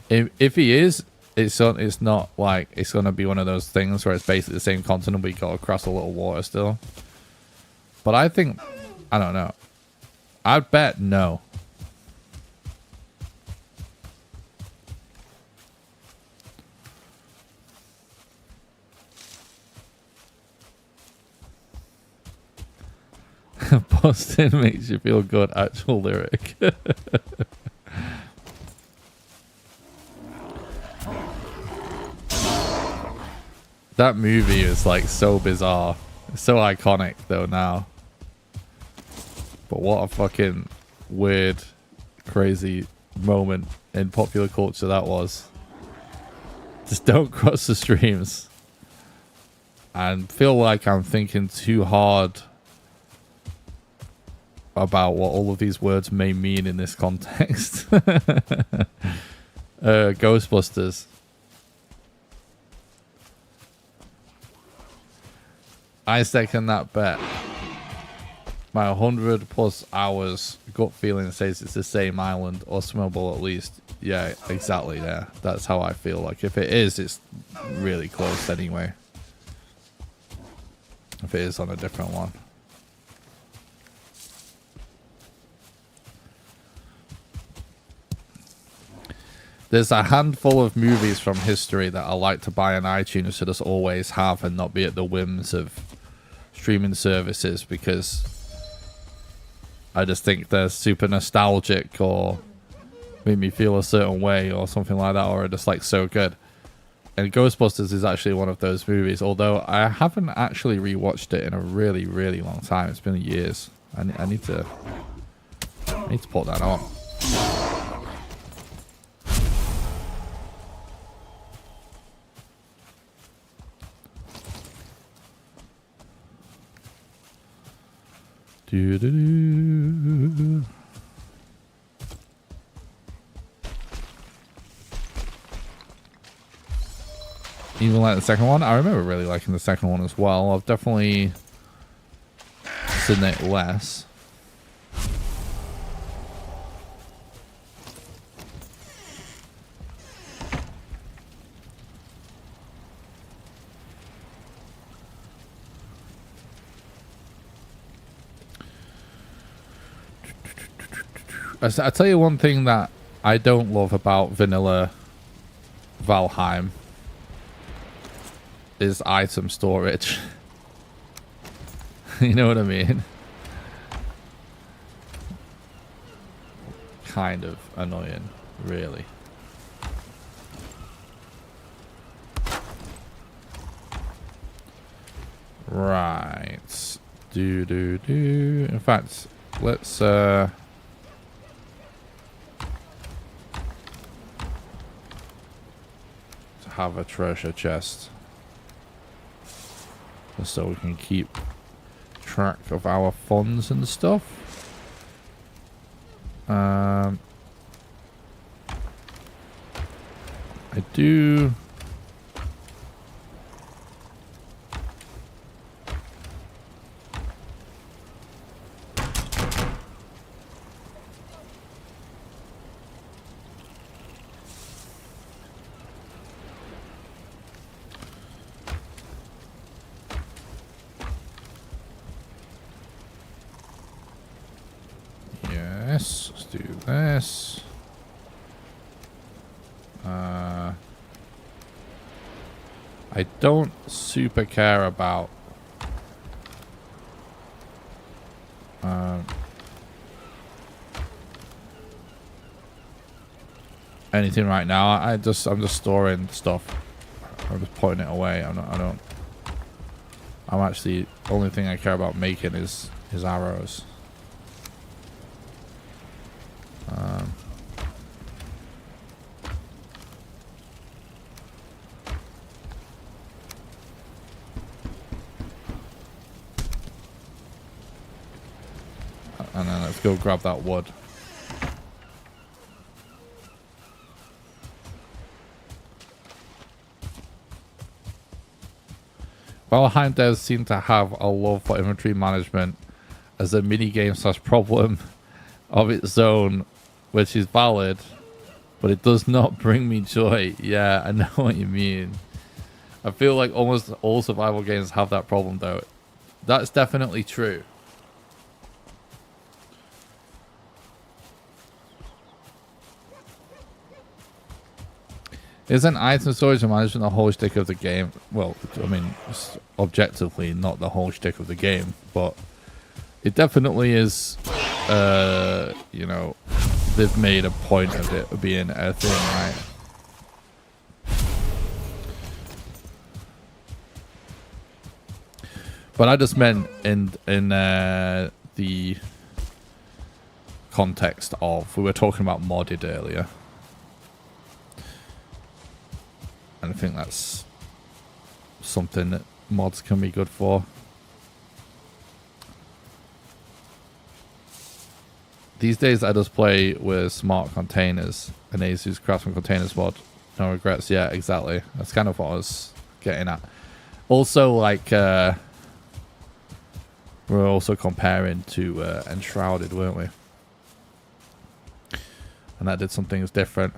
If he is, it's not like it's gonna be one of those things where it's basically the same continent but you go across a little water still. But I think, I don't know. I'd bet no. Boston makes you feel good, actual lyric. That movie is like so bizarre. It's so iconic though now. But what a fucking weird, crazy moment in popular culture that was. Just don't cross the streams. And feel like I'm thinking too hard about what all of these words may mean in this context. Ghostbusters. I second that bet. My 100+ hours gut feeling says it's the same island, or swimmable at least. Yeah, exactly. Yeah, that's how I feel. Like if it is, it's really close anyway. If it is on a different one. There's a handful of movies from history that I like to buy on iTunes to just always have and not be at the whims of streaming services, because I just think they're super nostalgic or make me feel a certain way or something like that, or are just like so good. And Ghostbusters is actually one of those movies, although I haven't actually rewatched it in a really, really long time. It's been years. I need to put that on. Do-do-do. Even like the second one? I remember really liking the second one as well. I've definitely seen it less. I tell you one thing that I don't love about vanilla Valheim is item storage. You know what I mean? Kind of annoying, really. Right. Do. In fact, let's have a treasure chest just so we can keep track of our funds and stuff. I do let's do this. I don't super care about anything right now. I'm just storing stuff. I'm just putting it away. I'm actually, only thing I care about making is arrows. And then let's go grab that wood. Valheim devs seem to have a love for inventory management as a minigame / problem of its own, which is valid, but it does not bring me joy. Yeah, I know what you mean. I feel like almost all survival games have that problem, though. That's definitely true. Isn't item storage and management the whole shtick of the game? Well, I mean, it's objectively not the whole shtick of the game, but it definitely is, you know, they've made a point of it being a thing, right? But I just meant in the context of, we were talking about modded earlier. And I think that's something that mods can be good for. These days I just play with smart containers and Asus Craftsman Containers mod. No regrets. Yeah, exactly. That's kind of what I was getting at. Also, like, we were also comparing to Enshrouded, weren't we? And that did some things different.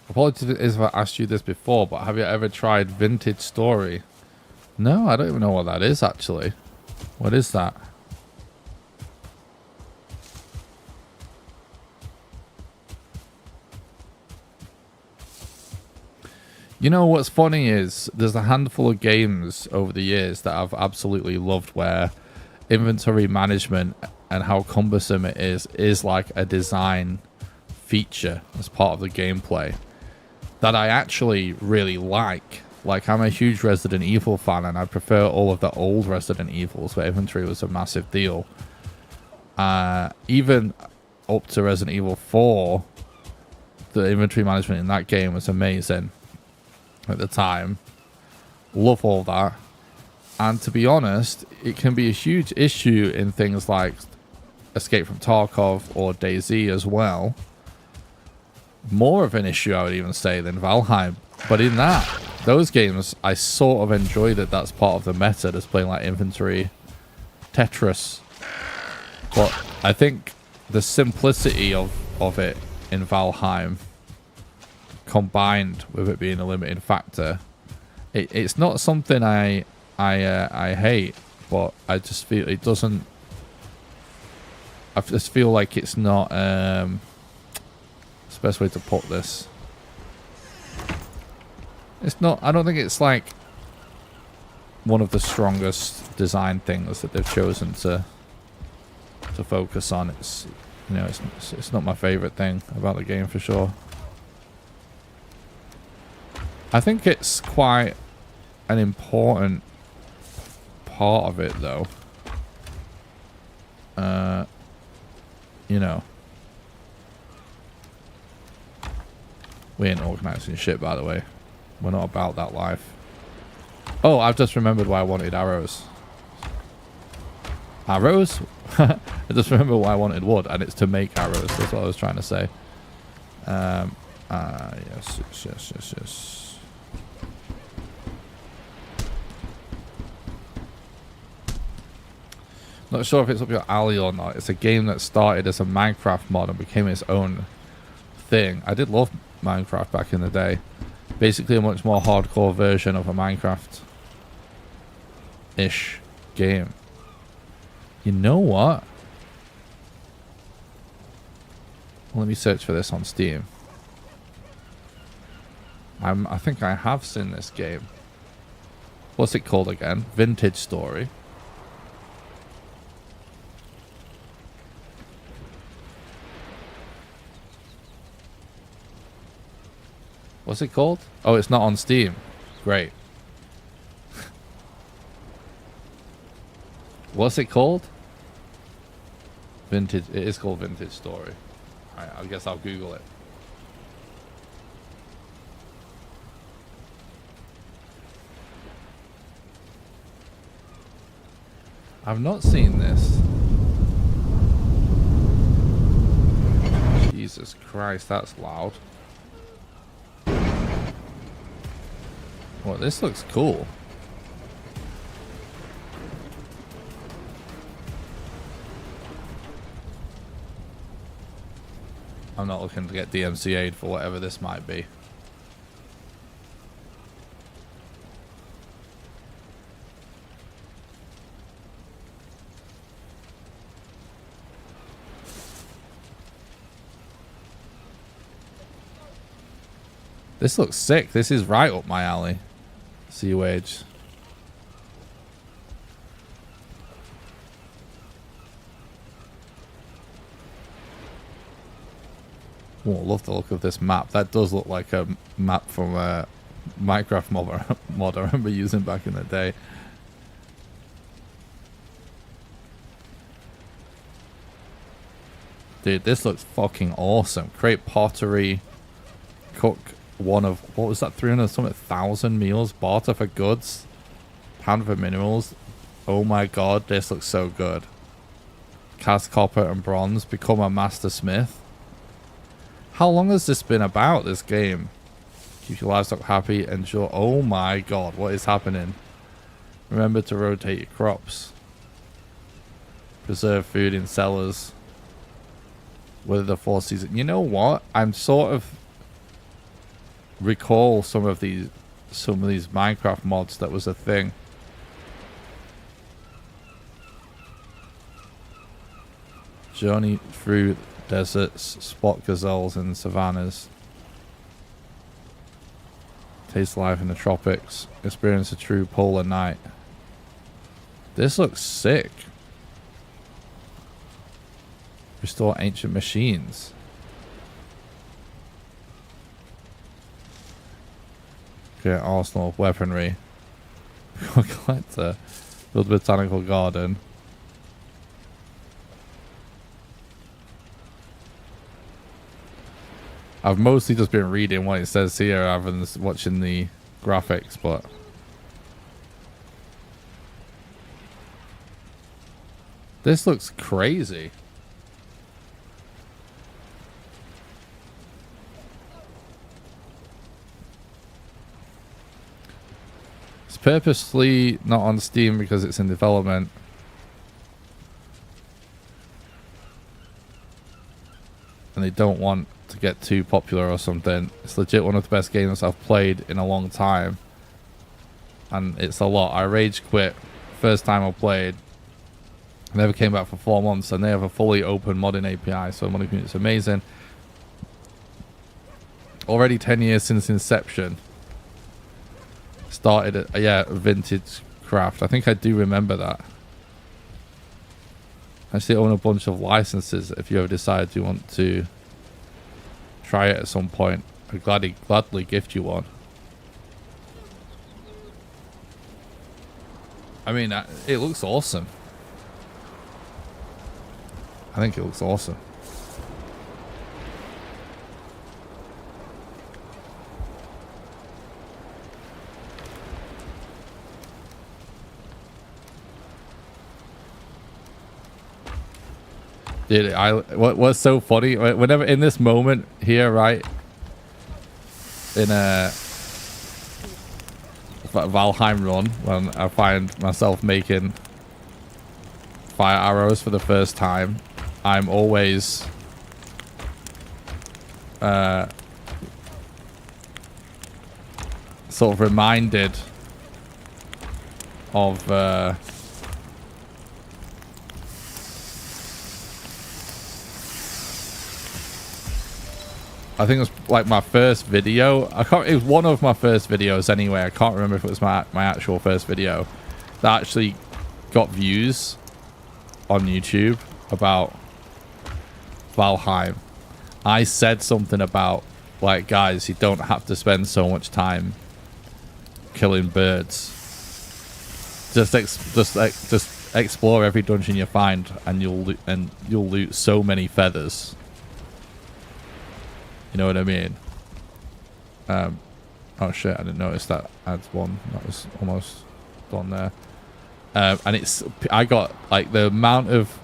Apologies if I asked you this before, but have you ever tried Vintage Story? No, I don't even know what that is, actually. What is that? You know, what's funny is there's a handful of games over the years that I've absolutely loved where inventory management and how cumbersome it is like a design feature as part of the gameplay that I actually really like. Like, I'm a huge Resident Evil fan, and I prefer all of the old Resident Evils where inventory was a massive deal. Even up to Resident Evil 4, the inventory management in that game was amazing at the time. Love all that. And to be honest, it can be a huge issue in things like Escape from Tarkov or DayZ as well. More of an issue, I would even say, than Valheim. But in those games, I sort of enjoyed it. That's part of the meta, just playing like inventory Tetris. But I think the simplicity of it in Valheim, combined with it being a limiting factor, it's not something I hate, but I just feel it doesn't. I just feel like it's not. What's the best way to put this? It's not. I don't think it's like one of the strongest design things that they've chosen to focus on. It's, you know, it's not my favorite thing about the game for sure. I think it's quite an important part of it, though. You know, we ain't organising shit, by the way. We're not about that life. Oh, I've just remembered why I wanted arrows. Arrows? I just remember why I wanted wood, and it's to make arrows. That's what I was trying to say. Yes. Not sure if it's up your alley or not. It's a game that started as a Minecraft mod and became its own thing. I did love Minecraft back in the day. Basically a much more hardcore version of a Minecraft-ish game. You know what? Let me search for this on Steam. I think I have seen this game. What's it called again? Vintage Story. What's it called? Oh, it's not on Steam. Great. What's it called? Vintage. It is called Vintage Story. Alright, I guess I'll Google it. I've not seen this. Jesus Christ, that's loud. Well, this looks cool. I'm not looking to get DMCA'd for whatever this might be. This looks sick. This is right up my alley. Sea Wage. Oh, I love the look of this map. That does look like a map from a Minecraft mod I remember using back in the day. Dude, this looks fucking awesome. Create pottery. Cook one of, what was that, 300 something thousand meals, barter for goods, pound for minerals. Oh my god, this looks so good. Cast copper and bronze, become a master smith. How long has this been about, this game? Keep your livestock happy, ensure, oh my god, what is happening? Remember to rotate your crops. Preserve food in cellars. Weather the 4 seasons. You know what? I'm sort of recall some of these Minecraft mods that was a thing. Journey through deserts, spot gazelles in savannas, taste life in the tropics, experience a true polar night. This looks sick. Restore ancient machines. Create arsenal of weaponry. Collector. Build botanical garden. I've mostly just been reading what it says here rather than watching the graphics, but this looks crazy. It's purposely not on Steam because it's in development. And they don't want to get too popular or something. It's legit one of the best games I've played in a long time. And it's a lot. I rage quit first time I played. I never came back for 4 months, and they have a fully open modding API, so modding community is amazing. Already 10 years since inception. Started at, yeah, Vintage Craft. I think I do remember that. I actually own a bunch of licenses if you ever decide you want to try it at some point. I'd gladly gift you one. I mean, it looks awesome. I think it looks awesome. Dude, what's so funny, whenever in this moment here, right, in a Valheim run, when I find myself making fire arrows for the first time, I'm always sort of reminded of I think it was like my first video. It was one of my first videos anyway. I can't remember if it was my actual first video that actually got views on YouTube about Valheim. I said something about, like, guys, you don't have to spend so much time killing birds. Just explore every dungeon you find, and you'll loot so many feathers. You know what I mean? Oh shit! I didn't notice that adds one. That was almost done there. And I got like the amount of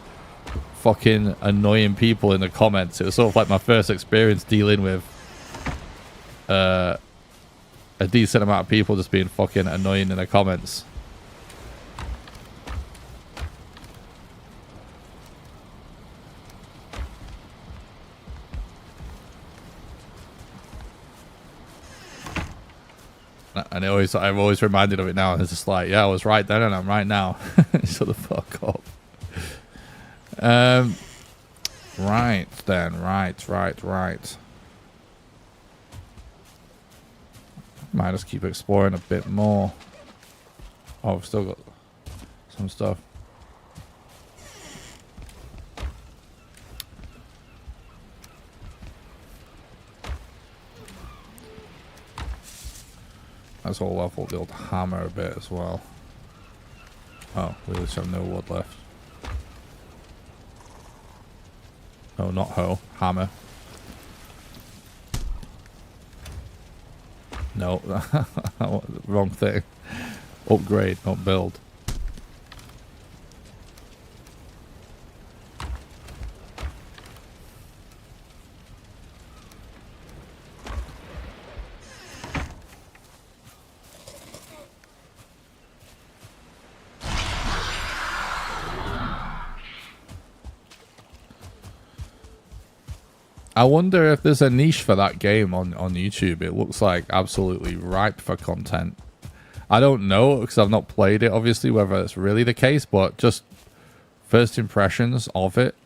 fucking annoying people in the comments. It was sort of like my first experience dealing with a decent amount of people just being fucking annoying in the comments. And I'm always reminded of it now. It's just like, yeah, I was right then and I'm right now. Shut the fuck up. Right then. Right. Might just keep exploring a bit more. Oh, I've still got some stuff. That's all leveled the old hammer a bit as well. Oh, we just have no wood left. Oh, not hoe. Hammer. No. Wrong thing. Upgrade, not build. I wonder if there's a niche for that game on YouTube. It looks like absolutely ripe for content. I don't know because I've not played it, obviously, whether it's really the case, but just first impressions of it,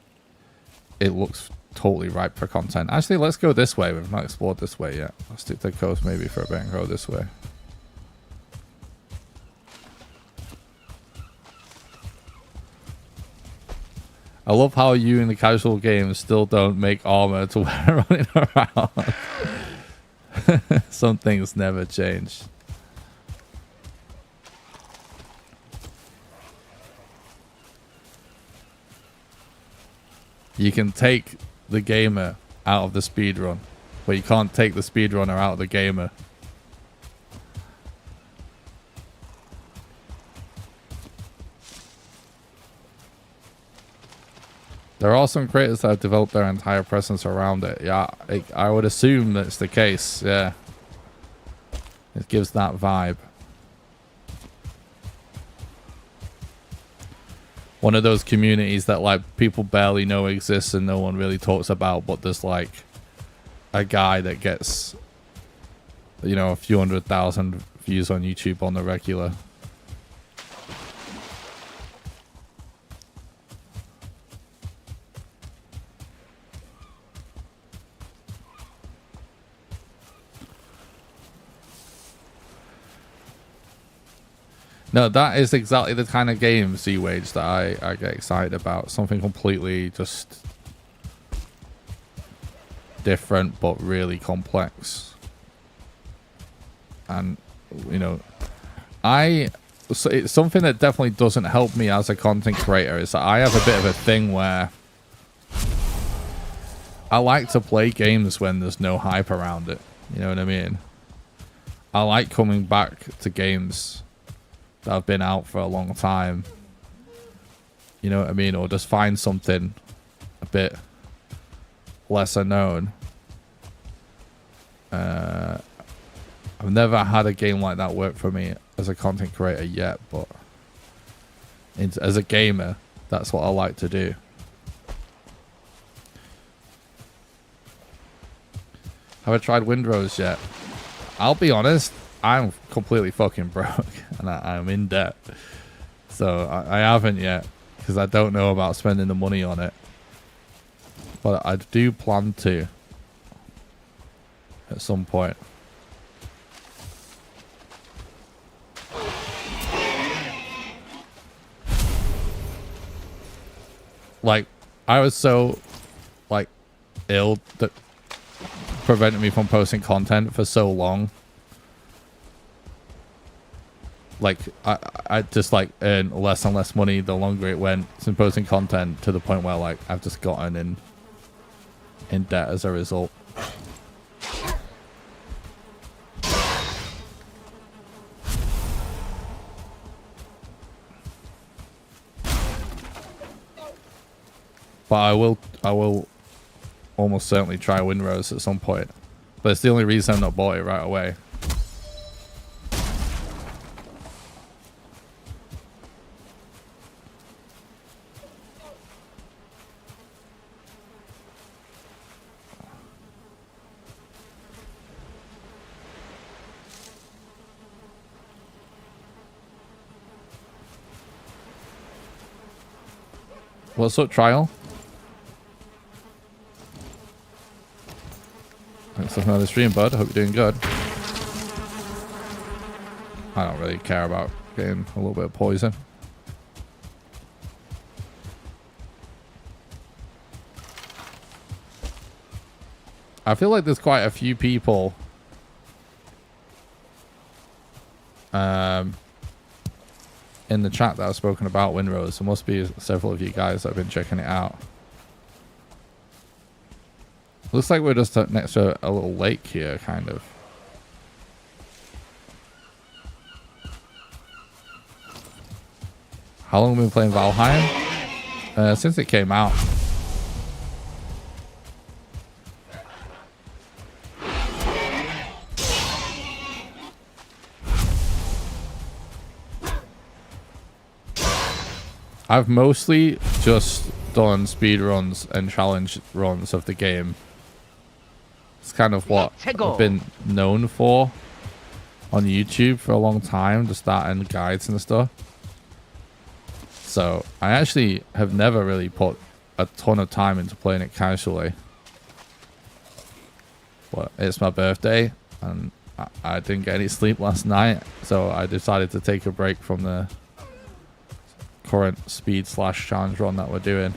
it looks totally ripe for content. Actually, let's go this way. We've not explored this way yet. Let's stick to the coast maybe for a bit and go this way. I love how you in the casual games still don't make armor to wear running around. Some things never change. You can take the gamer out of the speedrun, but you can't take the speedrunner out of the gamer. There are some creators that have developed their entire presence around it. Yeah, I would assume that's the case. Yeah. It gives that vibe. One of those communities that like people barely know exists and no one really talks about, but there's like a guy that gets, you know, a few 100,000 views on YouTube on the regular. No, that is exactly the kind of game, Z-Wage, that I get excited about. Something completely just different, but really complex. And, you know, so it's something that definitely doesn't help me as a content creator is that I have a bit of a thing where I like to play games when there's no hype around it. You know what I mean? I like coming back to games that have been out for a long time, you know what I mean, or just find something a bit lesser known. I've never had a game like that work for me as a content creator yet, but as a gamer, that's what I like to do. Have I tried Windrose yet? I'll be honest, I'm completely fucking broke and I'm in debt. So I haven't yet because I don't know about spending the money on it. But I do plan to at some point. Like, I was so, like, ill that prevented me from posting content for so long. like I just like earn less and less money the longer it went since posting content, to the point where like I've just gotten in debt as a result. But I will almost certainly try Windrose at some point. But it's the only reason I've not bought it right away. What's up, Trial? Thanks for another stream, bud. Hope you're doing good. I don't really care about getting a little bit of poison. I feel like there's quite a few people in the chat that have spoken about Windrose. There must be several of you guys that have been checking it out. Looks like we're just next to a little lake here, kind of. How long have we been playing Valheim? Since it came out. I've mostly just done speed runs and challenge runs of the game. It's kind of what I've been known for on YouTube for a long time, just that and guides and stuff. So I actually have never really put a ton of time into playing it casually. But it's my birthday and I didn't get any sleep last night, so I decided to take a break from the current speed/challenge run that we're doing.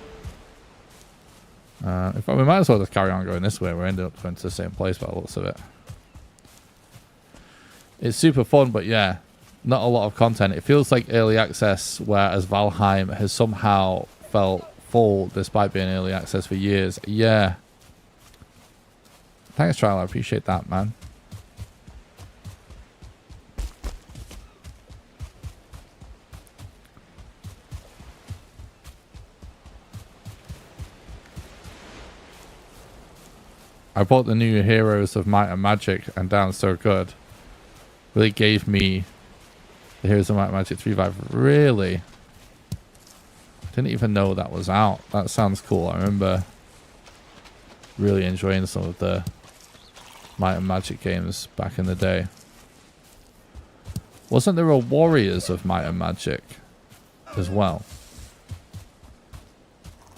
In fact, we might as well just carry on going this way. We're ending up going to the same place by the looks of it. It's super fun, but yeah, not a lot of content. It feels like early access, whereas Valheim has somehow felt full despite being early access for years. Yeah. Thanks, Trial. I appreciate that, man. I bought the new Heroes of Might and Magic and down so good. Really gave me the Heroes of Might and Magic 3.5. Really? Didn't even know that was out. That sounds cool. I remember really enjoying some of the Might and Magic games back in the day. Wasn't there a Warriors of Might and Magic as well?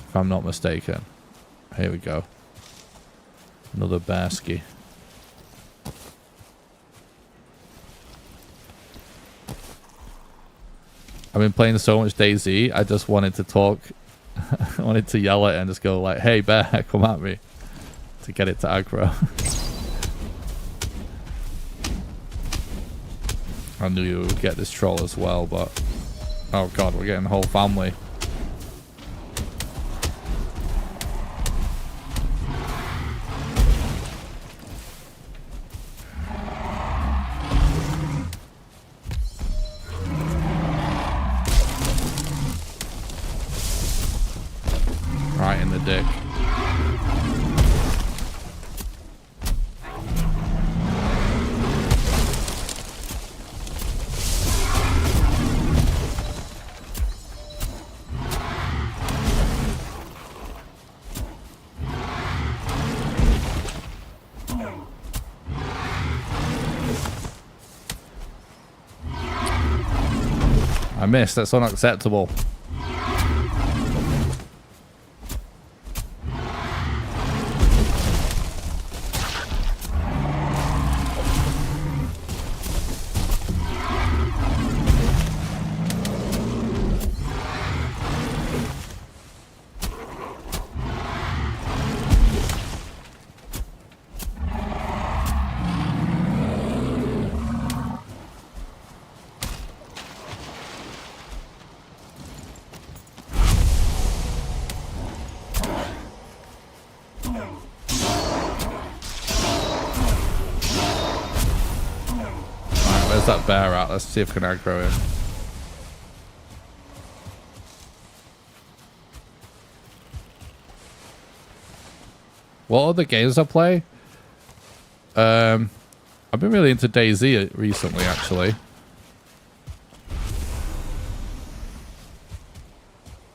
If I'm not mistaken. Here we go. Another Barsky. I've been playing so much DayZ, I just wanted to talk. I wanted to yell at it and just go like, hey bear, come at me. To get it to aggro. I knew you would get this troll as well, but... Oh god, we're getting the whole family. Right in the dick. I missed. That's unacceptable. Alright, where's that bear at? Let's see if we can aggro him. What other games I play? I've been really into DayZ recently, actually.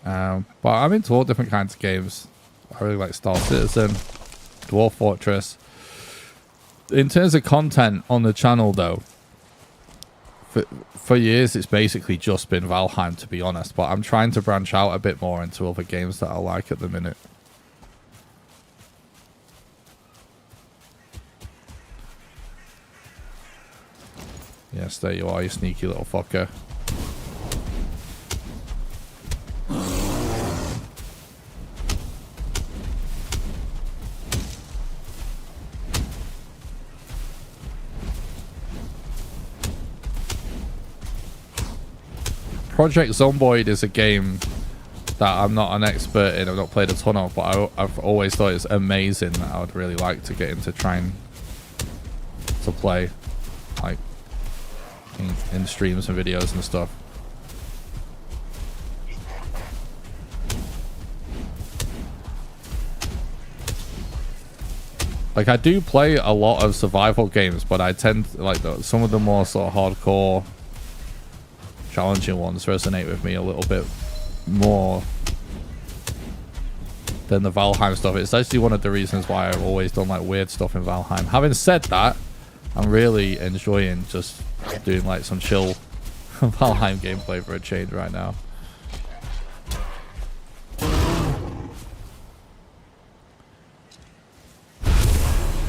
But I'm into all different kinds of games. I really like Star Citizen, Dwarf Fortress. In terms of content on the channel, though, for years it's basically just been Valheim, to be honest. But I'm trying to branch out a bit more into other games that I like at the minute. Yes, there you are, you sneaky little fucker. Project Zomboid is a game that I'm not an expert in. I've not played a ton of, but I've always thought it's amazing. That I would really like to get into trying to play, like in streams and videos and stuff. Like, I do play a lot of survival games, but I tend to, like, some of the more sort of hardcore challenging ones resonate with me a little bit more than the Valheim stuff. It's actually one of the reasons why I've always done like weird stuff in Valheim. Having said that, I'm really enjoying just doing like some chill Valheim gameplay for a change right now.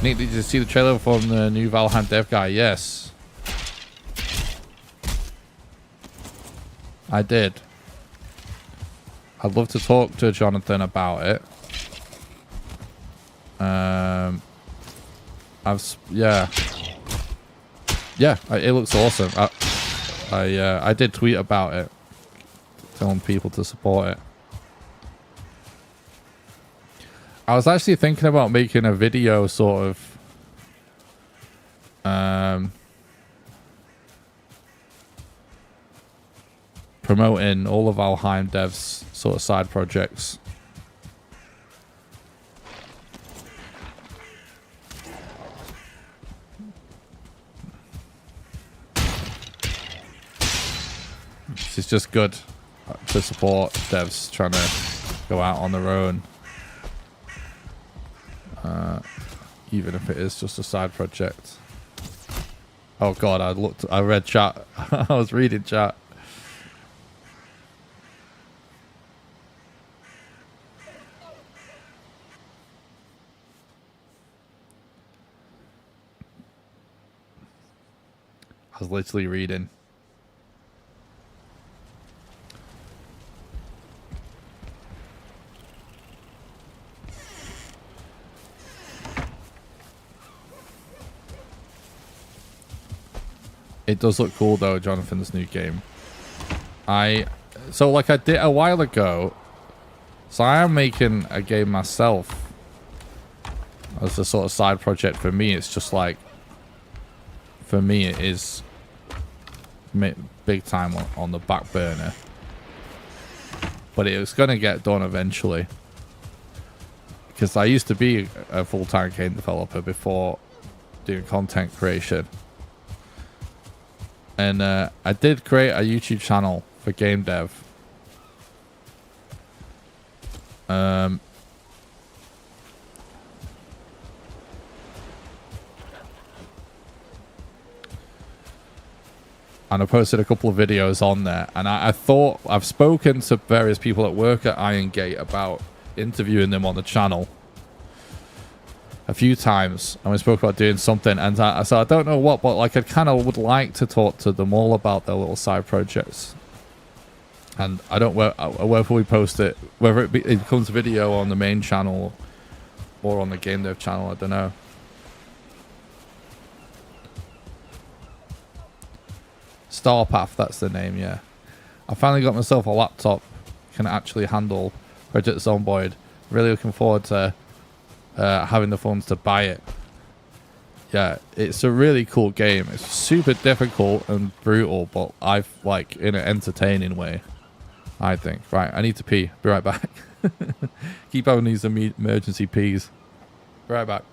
Nick, did you see the trailer from the new Valheim dev guy? Yes, I did. I'd love to talk to Jonathan about it. It looks awesome. I did tweet about it, telling people to support it. I was actually thinking about making a video sort of promoting all of Valheim devs sort of side projects. It's just good to support devs trying to go out on their own. Even if it is just a side project. Oh god, I read chat. I was reading chat. I was literally reading. It does look cool though, Jonathan's new game. So like I did a while ago, so I am making a game myself as a sort of side project for me. It's just like, for me it is big time on the back burner, but it's gonna get done eventually, because I used to be a full-time game developer before doing content creation. And I did create a YouTube channel for game dev. And I posted a couple of videos on there. And I thought, I've spoken to various people that work at Iron Gate about interviewing them on the channel a few times, and we spoke about doing something, and so I don't know what, but like I kind of would like to talk to them all about their little side projects. And I don't know whether we post it, whether it becomes a video on the main channel or on the game dev channel, I don't know. Starpath, that's the name, yeah. I finally got myself a laptop can actually handle Project Zomboid. Really looking forward to having the funds to buy it. Yeah, it's a really cool game. It's super difficult and brutal, but I've like in an entertaining way, I think. Right, I need to pee. Be right back. Keep having these emergency pees. Be right back.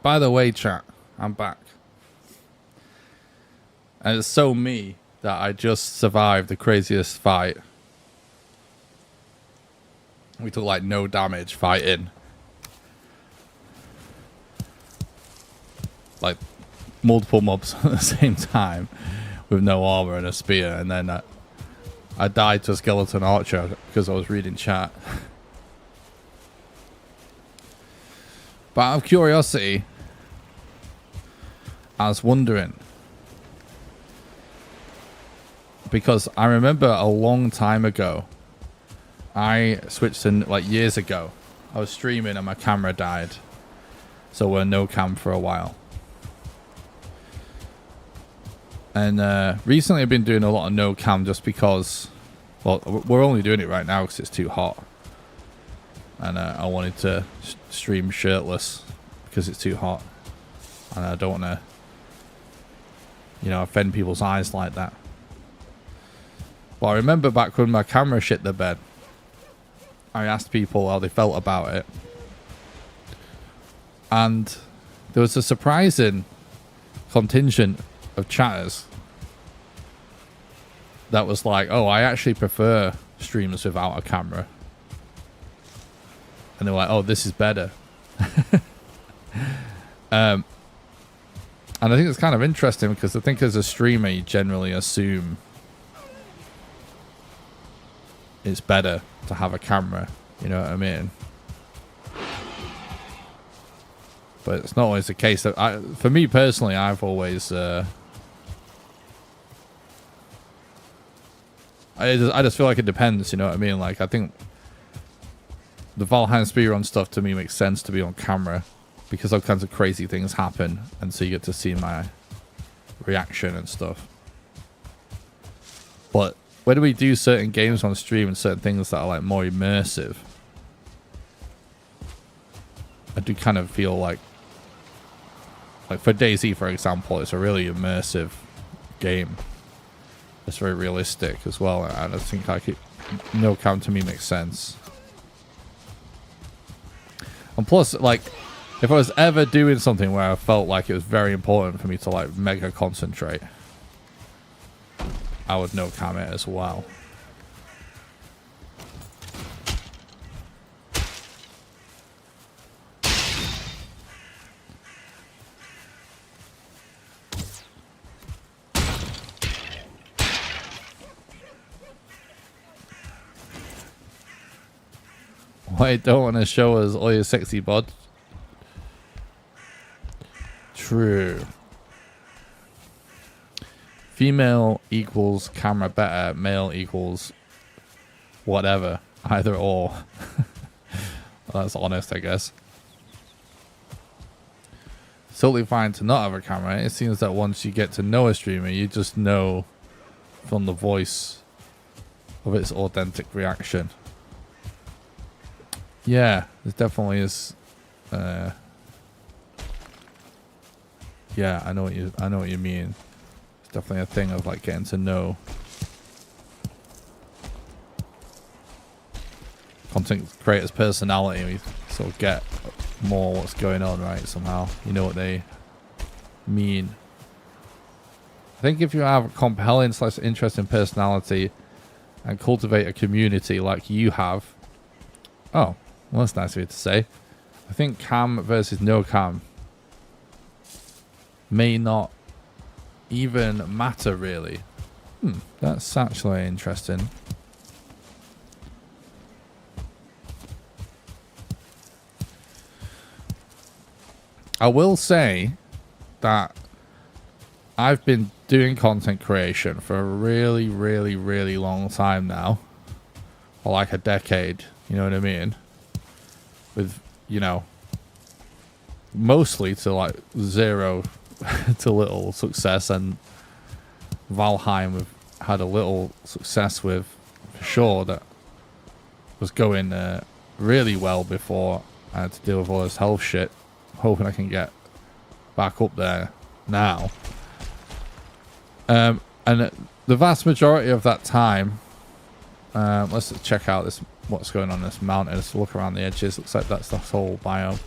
By the way, chat, I'm back. And it's so me that I just survived the craziest fight. We took like no damage fighting. Like multiple mobs at the same time with no armor and a spear. And then I died to a skeleton archer because I was reading chat. But out of curiosity, I was wondering, because I remember a long time ago, I switched to, like years ago, I was streaming and my camera died. So we're no cam for a while. And recently I've been doing a lot of no cam just because, well, we're only doing it right now because it's too hot. And I wanted to stream shirtless because it's too hot. And I don't want to, you know, offend people's eyes like that. Well, I remember back when my camera shit the bed, I asked people how they felt about it. And there was a surprising contingent of chatters that was like, oh, I actually prefer streams without a camera. And they were like, oh, this is better. And I think it's kind of interesting because I think as a streamer, you generally assume it's better to have a camera. You know what I mean? But it's not always the case. For me personally, I've always... I just feel like it depends, you know what I mean? Like, I think the Valheim speedrun stuff to me makes sense to be on camera because all kinds of crazy things happen, and so you get to see my reaction and stuff. But when we do certain games on stream and certain things that are like more immersive, I do kind of feel like for DayZ, for example, it's a really immersive game. It's very realistic as well, and I think like no cam to me makes sense. And plus, like, if I was ever doing something where I felt like it was very important for me to like mega concentrate, I would no cam it as well. Why don't want to show us all your sexy bod? True. Female equals camera better, male equals whatever, either or. Well, that's honest, I guess. It's totally fine to not have a camera. It seems that once you get to know a streamer, you just know from the voice of its authentic reaction. Yeah, it definitely is. Yeah, I know what you mean. It's definitely a thing of like getting to know content creators' personality. We sort of get more what's going on, right? Somehow, you know what they mean. I think if you have a compelling / interesting personality and cultivate a community like you have, oh, well, that's nice of you to say. I think cam versus no cam may not even matter really. That's actually interesting. I will say that I've been doing content creation for a really, really, really long time now. Or like a decade, you know what I mean? With, you know, mostly to like zero to little success, and Valheim we've had a little success with, for sure, that was going really well before I had to deal with all this health shit. Hoping I can get back up there now. And the vast majority of that time, let's check out this, what's going on in this mountain. Let's look around the edges. Looks like that's the whole biome.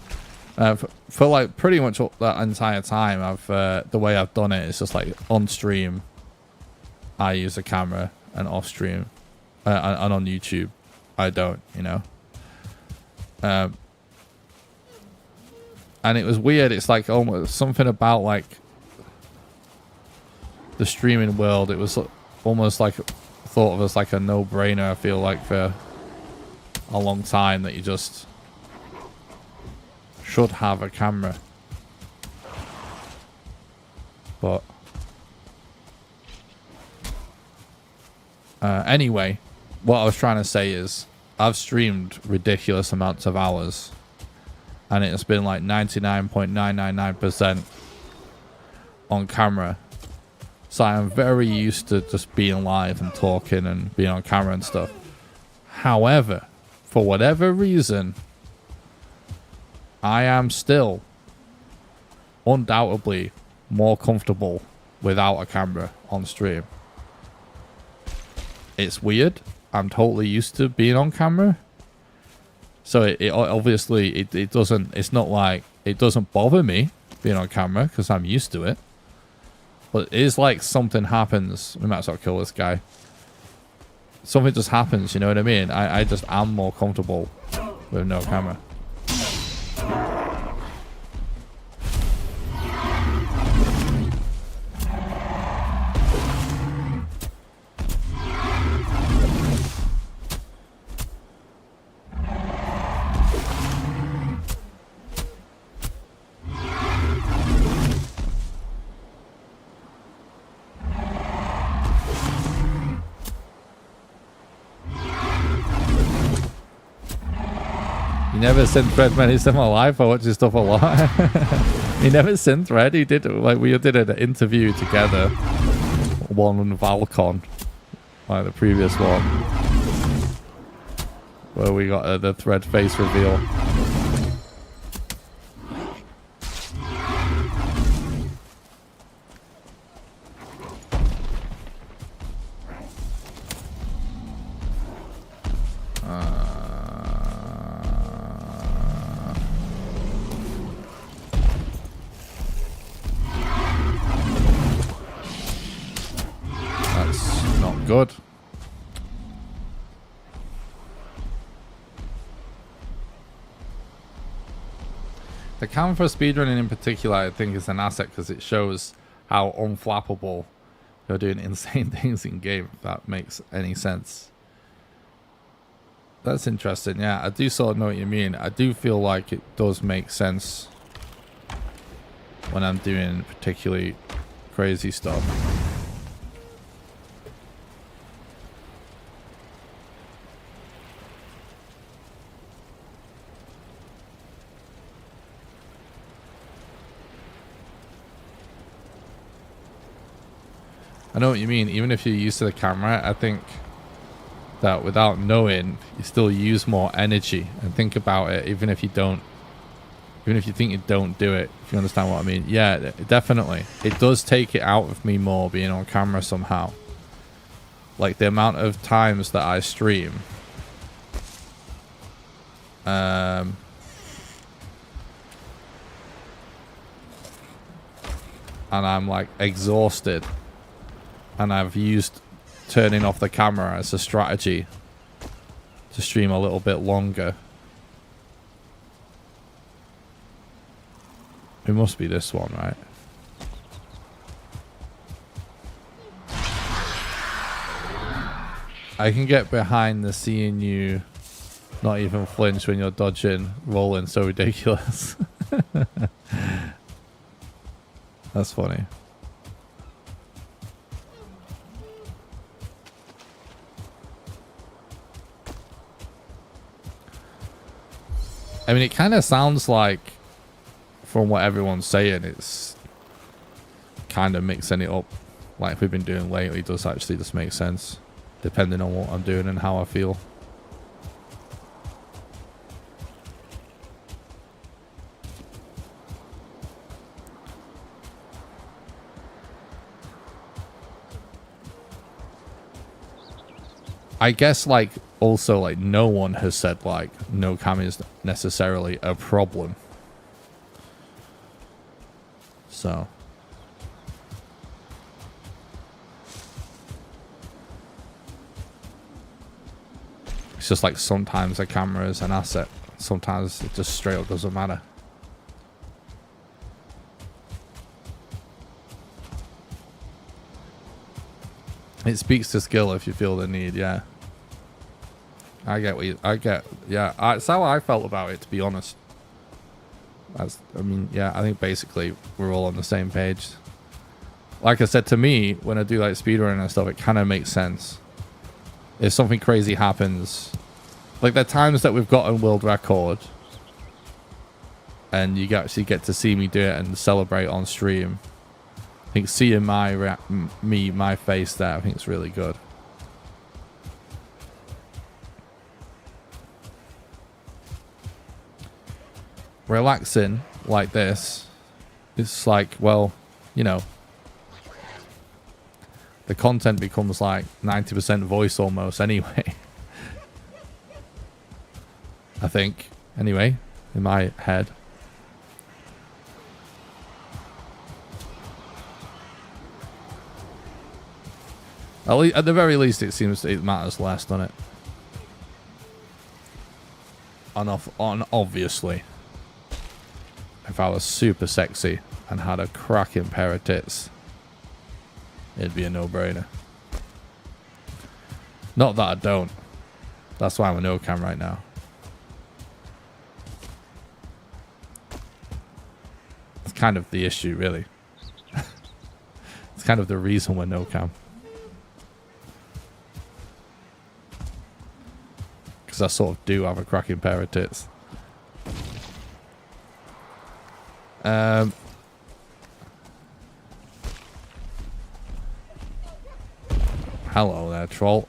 For like pretty much that entire time, I've the way I've done it is just like on stream I use a camera, and off stream and on YouTube I don't, you know. And it was weird. It's like almost something about like the streaming world. It was almost like thought of as like a no-brainer, I feel like, for a long time, that you just should have a camera. But anyway, what I was trying to say is I've streamed ridiculous amounts of hours, and it's been like 99.999% on camera. So I am very used to just being live and talking and being on camera and stuff. However, for whatever reason, I am still undoubtedly more comfortable without a camera on stream. It's weird. I'm totally used to being on camera. So it obviously it doesn't, it's not like it doesn't bother me being on camera because I'm used to it. But it is like something happens. We might as well kill this guy. Something just happens, you know what I mean? I just am more comfortable with no camera. You never sent Thread many in my life. I watch his stuff a lot. He never sent Thread. He did, like, we did an interview together. One on Valcon, like the previous one, where we got the Thread face reveal. Good. The cam for speedrunning in particular, I think, is an asset because it shows how unflappable you're doing insane things in game, if that makes any sense. That's interesting. Yeah, I do sort of know what you mean. I do feel like it does make sense when I'm doing particularly crazy stuff. I know what you mean. Even if you're used to the camera, I think that without knowing, you still use more energy. And think about it, even if you think you don't do it, if you understand what I mean. Yeah, definitely. It does take it out of me more being on camera somehow. Like the amount of times that I stream. And I'm like exhausted. And I've used turning off the camera as a strategy to stream a little bit longer. It must be this one, right? I can get behind the seeing you not even flinch when you're dodging, rolling so ridiculous. That's funny. I mean, it kind of sounds like, from what everyone's saying, it's kind of mixing it up like we've been doing lately. It does actually just make sense, depending on what I'm doing and how I feel. I guess, like, also, like, no one has said, like, no cam is necessarily a problem. So. It's just like sometimes a camera is an asset. Sometimes it just straight up doesn't matter. It speaks to skill if you feel the need, yeah. I get what you, yeah, it's how I felt about it, to be honest. I mean, yeah, I think basically we're all on the same page. Like I said, to me, when I do like speedrunning and stuff, it kind of makes sense. If something crazy happens, like the times that we've gotten world record, and you actually get to see me do it and celebrate on stream, I think seeing my face there, I think it's really good. Relaxing like this, it's like, well, you know, the content becomes like 90% voice almost anyway. I think, anyway, in my head. At the very least, it seems it matters less, doesn't it? Obviously. If I was super sexy and had a cracking pair of tits, it'd be a no-brainer. Not that I don't. That's why I'm a no-cam right now. It's kind of the issue, really. It's kind of the reason we're no-cam. Because I sort of do have a cracking pair of tits. Hello there, troll.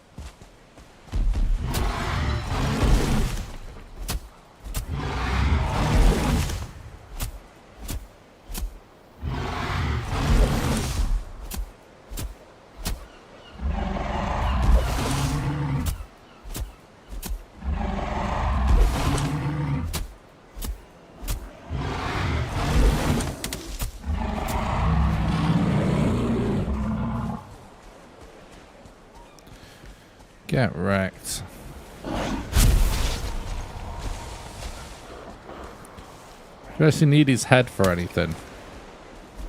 Get wrecked. You actually need his head for anything.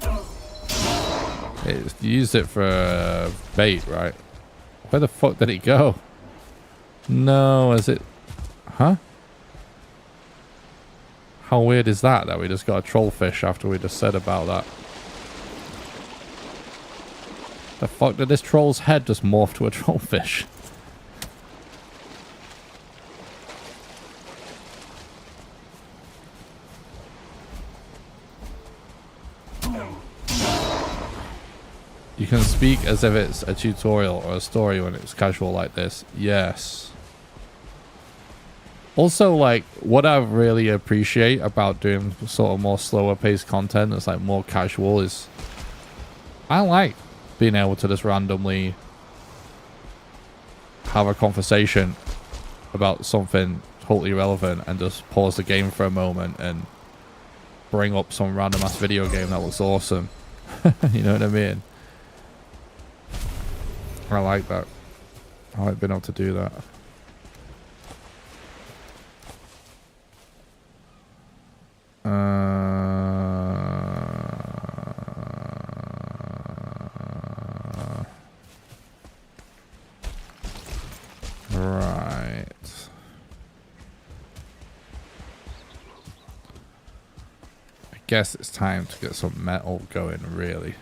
You used it for bait, right? Where the fuck did it go? No, is it... Huh? How weird is that we just got a trollfish after we just said about that? The fuck did this troll's head just morph to a trollfish? You can speak as if it's a tutorial or a story when it's casual like this. Yes. Also, like, what I really appreciate about doing sort of more slower paced content that's like more casual is I like being able to just randomly have a conversation about something totally irrelevant and just pause the game for a moment and bring up some random ass video game that looks awesome. You know what I mean? I like that. I like being able to do that. Right. I guess it's time to get some metal going, really.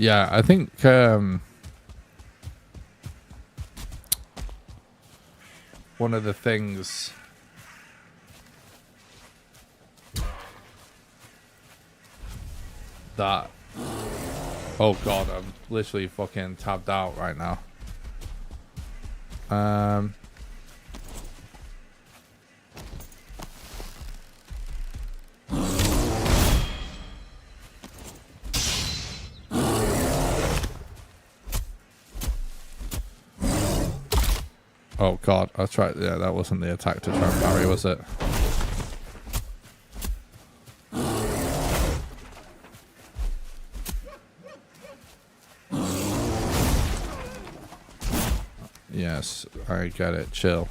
Yeah, I think one of the things that... Oh god, I'm literally fucking tabbed out right now. Oh god, I tried. Yeah, that wasn't the attack to try and parry, was it? Yes, I get it. Chill.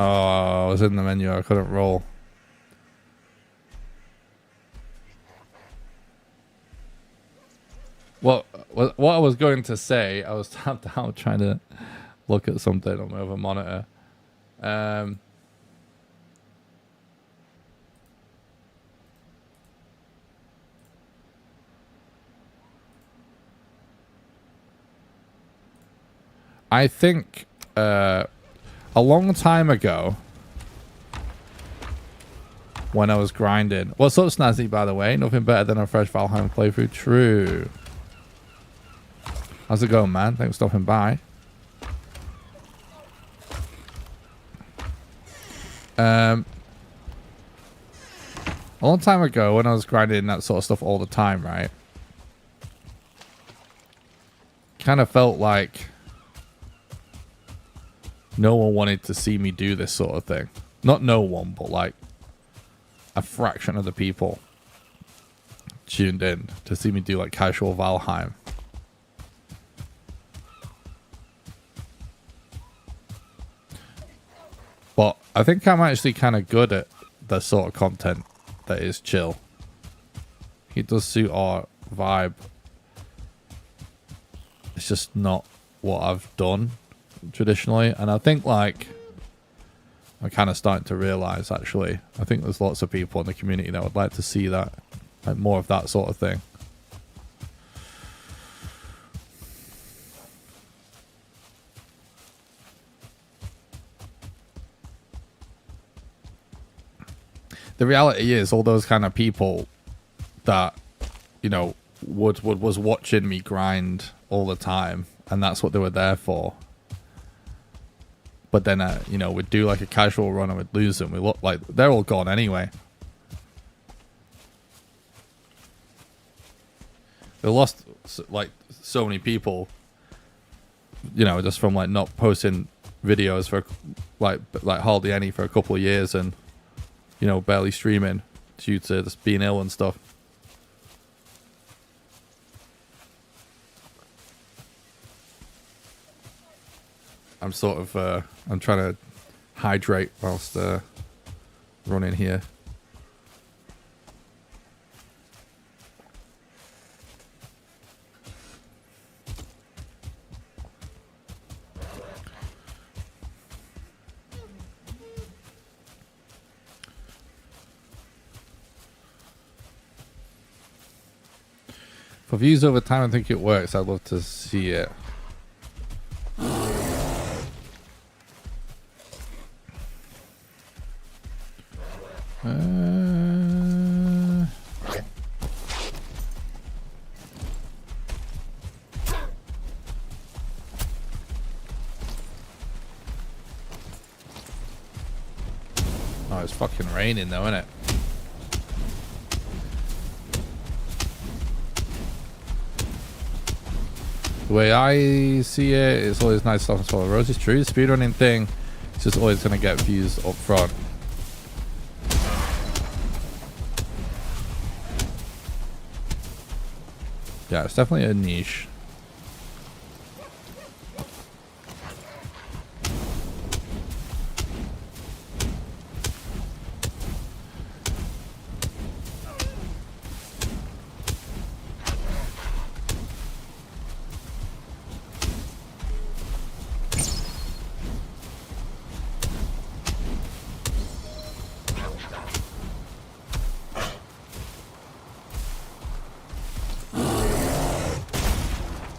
Oh, I was in the menu. I couldn't roll. Well, what I was going to say, I was tapped out trying to look at something on my other monitor. I think a long time ago, when I was grinding... What's up, Snazzy, by the way? Nothing better than a fresh Valheim playthrough. True. How's it going, man? Thanks for stopping by. A long time ago, when I was grinding that sort of stuff all the time, right? Kind of felt like no one wanted to see me do this sort of thing. Not no one, but like a fraction of the people tuned in to see me do like casual Valheim. But I think I'm actually kind of good at the sort of content that is chill. It does suit our vibe. It's just not what I've done traditionally. And I think like I'm kind of starting to realize, actually, I think there's lots of people in the community that would like to see that, like more of that sort of thing. The reality is, all those kind of people that, you know, was watching me grind all the time, and that's what they were there for. But then, you know, we'd do like a casual run and we'd lose them. We look like they're all gone anyway. They lost like so many people, you know, just from like not posting videos for like hardly any for a couple of years, and you know, barely streaming due to just being ill and stuff. I'm sort of I'm trying to hydrate whilst running here. For views over time, I think it works. I'd love to see it. Oh, it's fucking raining though, isn't it? The way I see it, it's always nice stuff as well. Rose is true. The speedrunning thing is just always going to get views up front. Yeah, it's definitely a niche.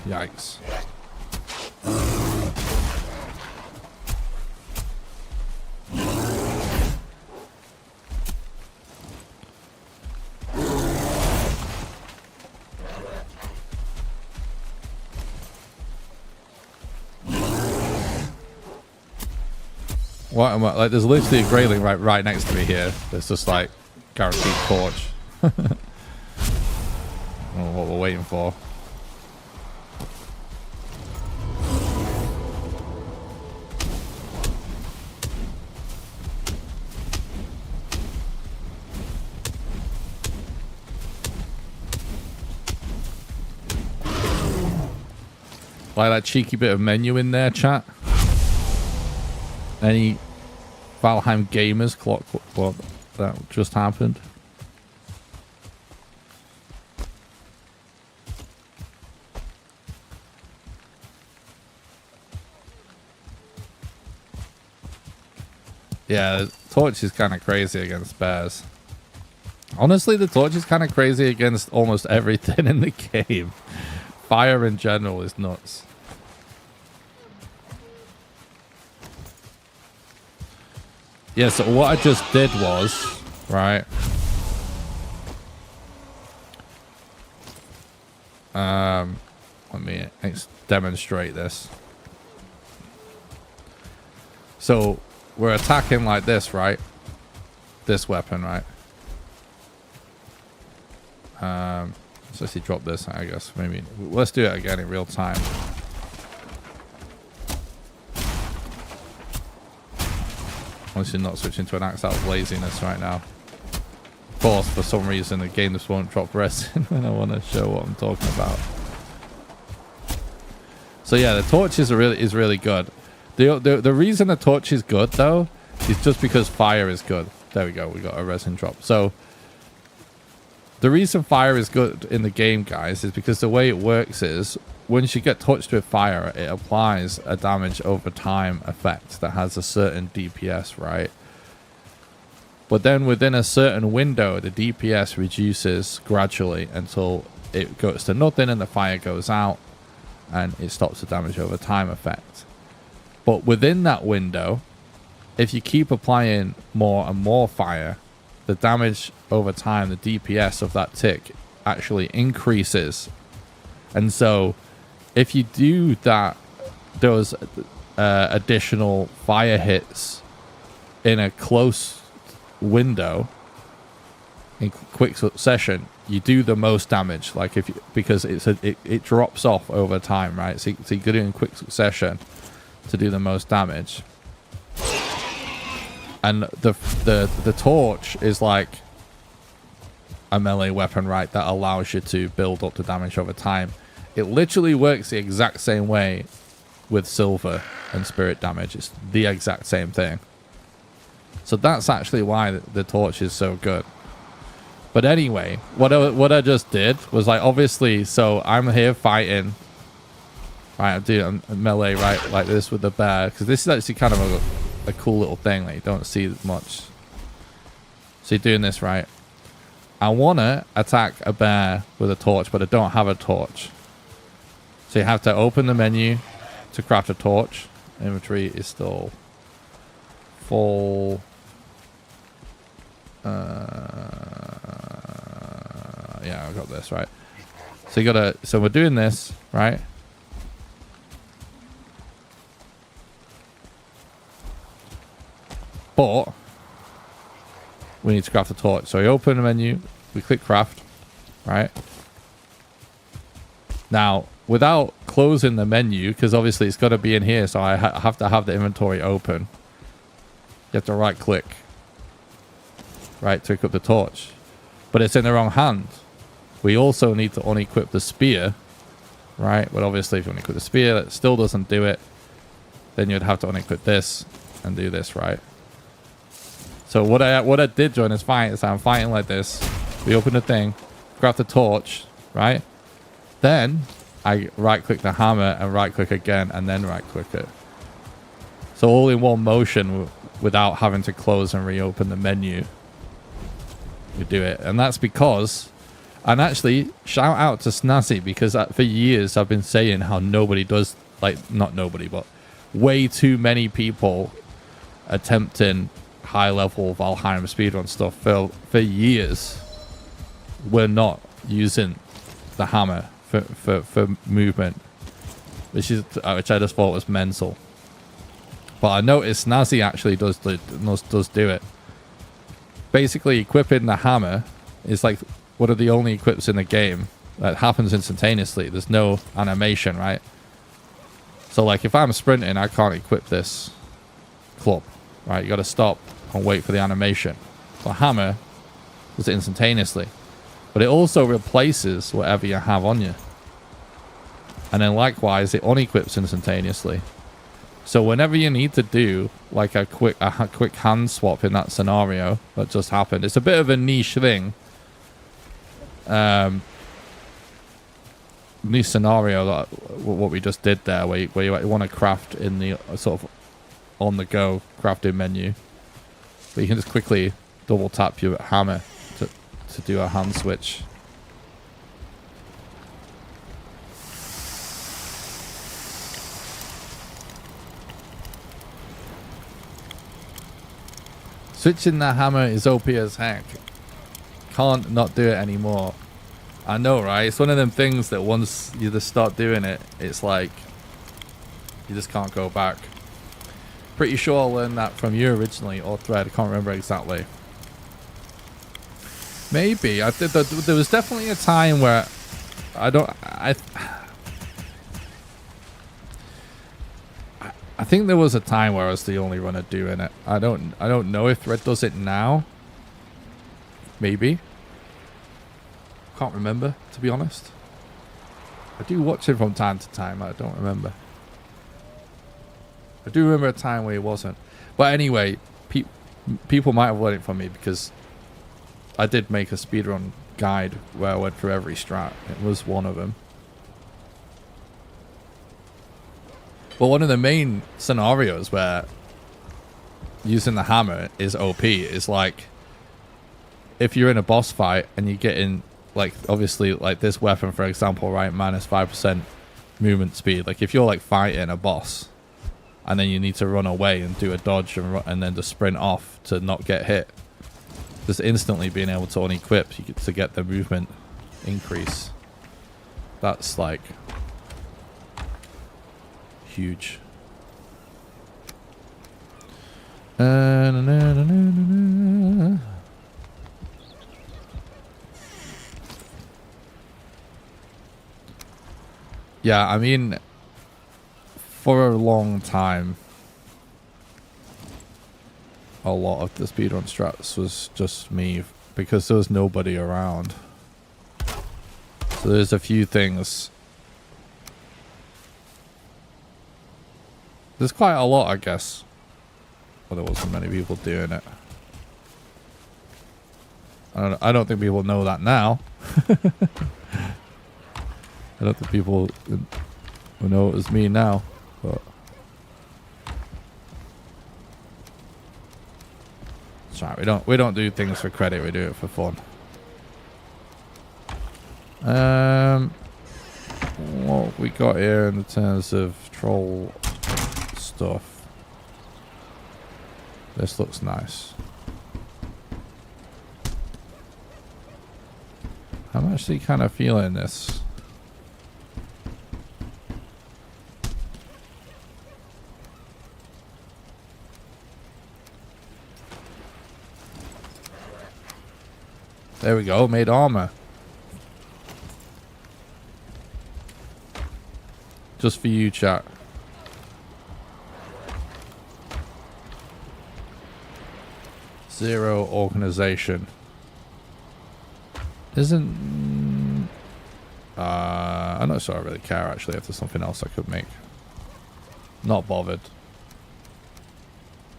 Yikes. What am I, like, there's literally a grayling right next to me here. There's just like guaranteed torch. I don't know what we're waiting for. Like that cheeky bit of menu in there, chat. Any Valheim gamers clock what that just happened? Yeah, the torch is kind of crazy against bears. Honestly, the torch is kind of crazy against almost everything in the game. Fire in general is nuts. Yeah, so what I just did was, right, let me demonstrate this. So we're attacking like this, right? This weapon, right? Let's actually drop this, I guess. Maybe let's do it again in real time. Honestly, not switching to an axe out of laziness right now. Of course, for some reason, the game just won't drop resin when I want to show what I'm talking about. So yeah, the torch is really good. The reason the torch is good though is just because fire is good. There we go. We got a resin drop. So the reason fire is good in the game, guys, is because the way it works is once you get touched with fire, it applies a damage over time effect that has a certain DPS, right? But then within a certain window, the DPS reduces gradually until it goes to nothing and the fire goes out and it stops the damage over time effect. But within that window, if you keep applying more and more fire, the damage over time, the DPS of that tick actually increases. And so if you do that, those additional fire hits in a close window, in quick succession, you do the most damage. Like if you, because it drops off over time, right? So you go in quick succession to do the most damage. And the torch is like a melee weapon, right? That allows you to build up the damage over time. It literally works the exact same way with silver and spirit damage. It's the exact same thing. So that's actually why the torch is so good. But anyway, what I just did was like, obviously, so I'm here fighting. Right, I'm doing a melee, right, like this with the bear. Because this is actually kind of a cool little thing that you don't see much. So you're doing this, right? I want to attack a bear with a torch, but I don't have a torch. So you have to open the menu to craft a torch. Inventory is still full. Yeah, I got this, right? So you gotta, so we're doing this, right? But we need to craft a torch. So we open the menu, we click craft, right? Now, without closing the menu, because obviously it's got to be in here, so I have to have the inventory open. You have to right click, right, to equip the torch. But it's in the wrong hand. We also need to unequip the spear, right? But obviously if you unequip the spear, that still doesn't do it. Then you'd have to unequip this and do this, right? So what I did during this fight is I'm fighting like this. We open the thing, grab the torch, right? Then I right click the hammer and right click again and then right click it. So all in one motion without having to close and reopen the menu. You do it. And that's because, and actually shout out to Snazzy, because for years I've been saying how nobody does, like not nobody, but way too many people attempting high level Valheim speedrun stuff for years. We're not using the hammer for movement, which I just thought was mental. But I noticed Snazzy actually does do it. Basically, equipping the hammer is like one of the only equips in the game that happens instantaneously. There's no animation, right? So like if I'm sprinting, I can't equip this club, right? You got to stop and wait for the animation. The hammer does it instantaneously, but it also replaces whatever you have on you. And then likewise, it unequips instantaneously. So whenever you need to do like a quick hand swap in that scenario that just happened, it's a bit of a niche thing. Niche scenario that what we just did there, where you want to craft in the sort of on the go crafting menu, but you can just quickly double tap your hammer to do a hand switch. Switching the hammer is OP as heck. Can't not do it anymore. I know, right? It's one of them things that once you just start doing it, it's like you just can't go back. Pretty sure I learned that from you originally, or Thread. I can't remember exactly. Maybe I did. There was definitely a time where I think there was a time where I was the only runner doing it. I don't know if Thread does it now. Maybe. Can't remember, to be honest. I do watch it from time to time. I don't remember. I do remember a time where it wasn't. But anyway, people might have learned it from me, because I did make a speedrun guide where I went through every strat. It was one of them. But one of the main scenarios where using the hammer is OP is like if you're in a boss fight and you get in, like obviously like this weapon for example, right, minus 5% movement speed. Like if you're like fighting a boss and then you need to run away and do a dodge and then just sprint off to not get hit, just instantly being able to unequip to get the movement increase, that's like huge. Yeah, I mean, for a long time, a lot of the speedrun strats was just me because there was nobody around. So there's a few things. There's quite a lot, I guess. But there wasn't many people doing it. I don't think people know that now. I don't think people will know it was me now. But it's right. We don't do things for credit. We do it for fun. What we got here in terms of troll stuff? This looks nice. I'm actually kind of feeling this. There we go, made armor. Just for you, chat. Zero organization. Isn't... I'm not sure I really care, actually, if there's something else I could make. Not bothered.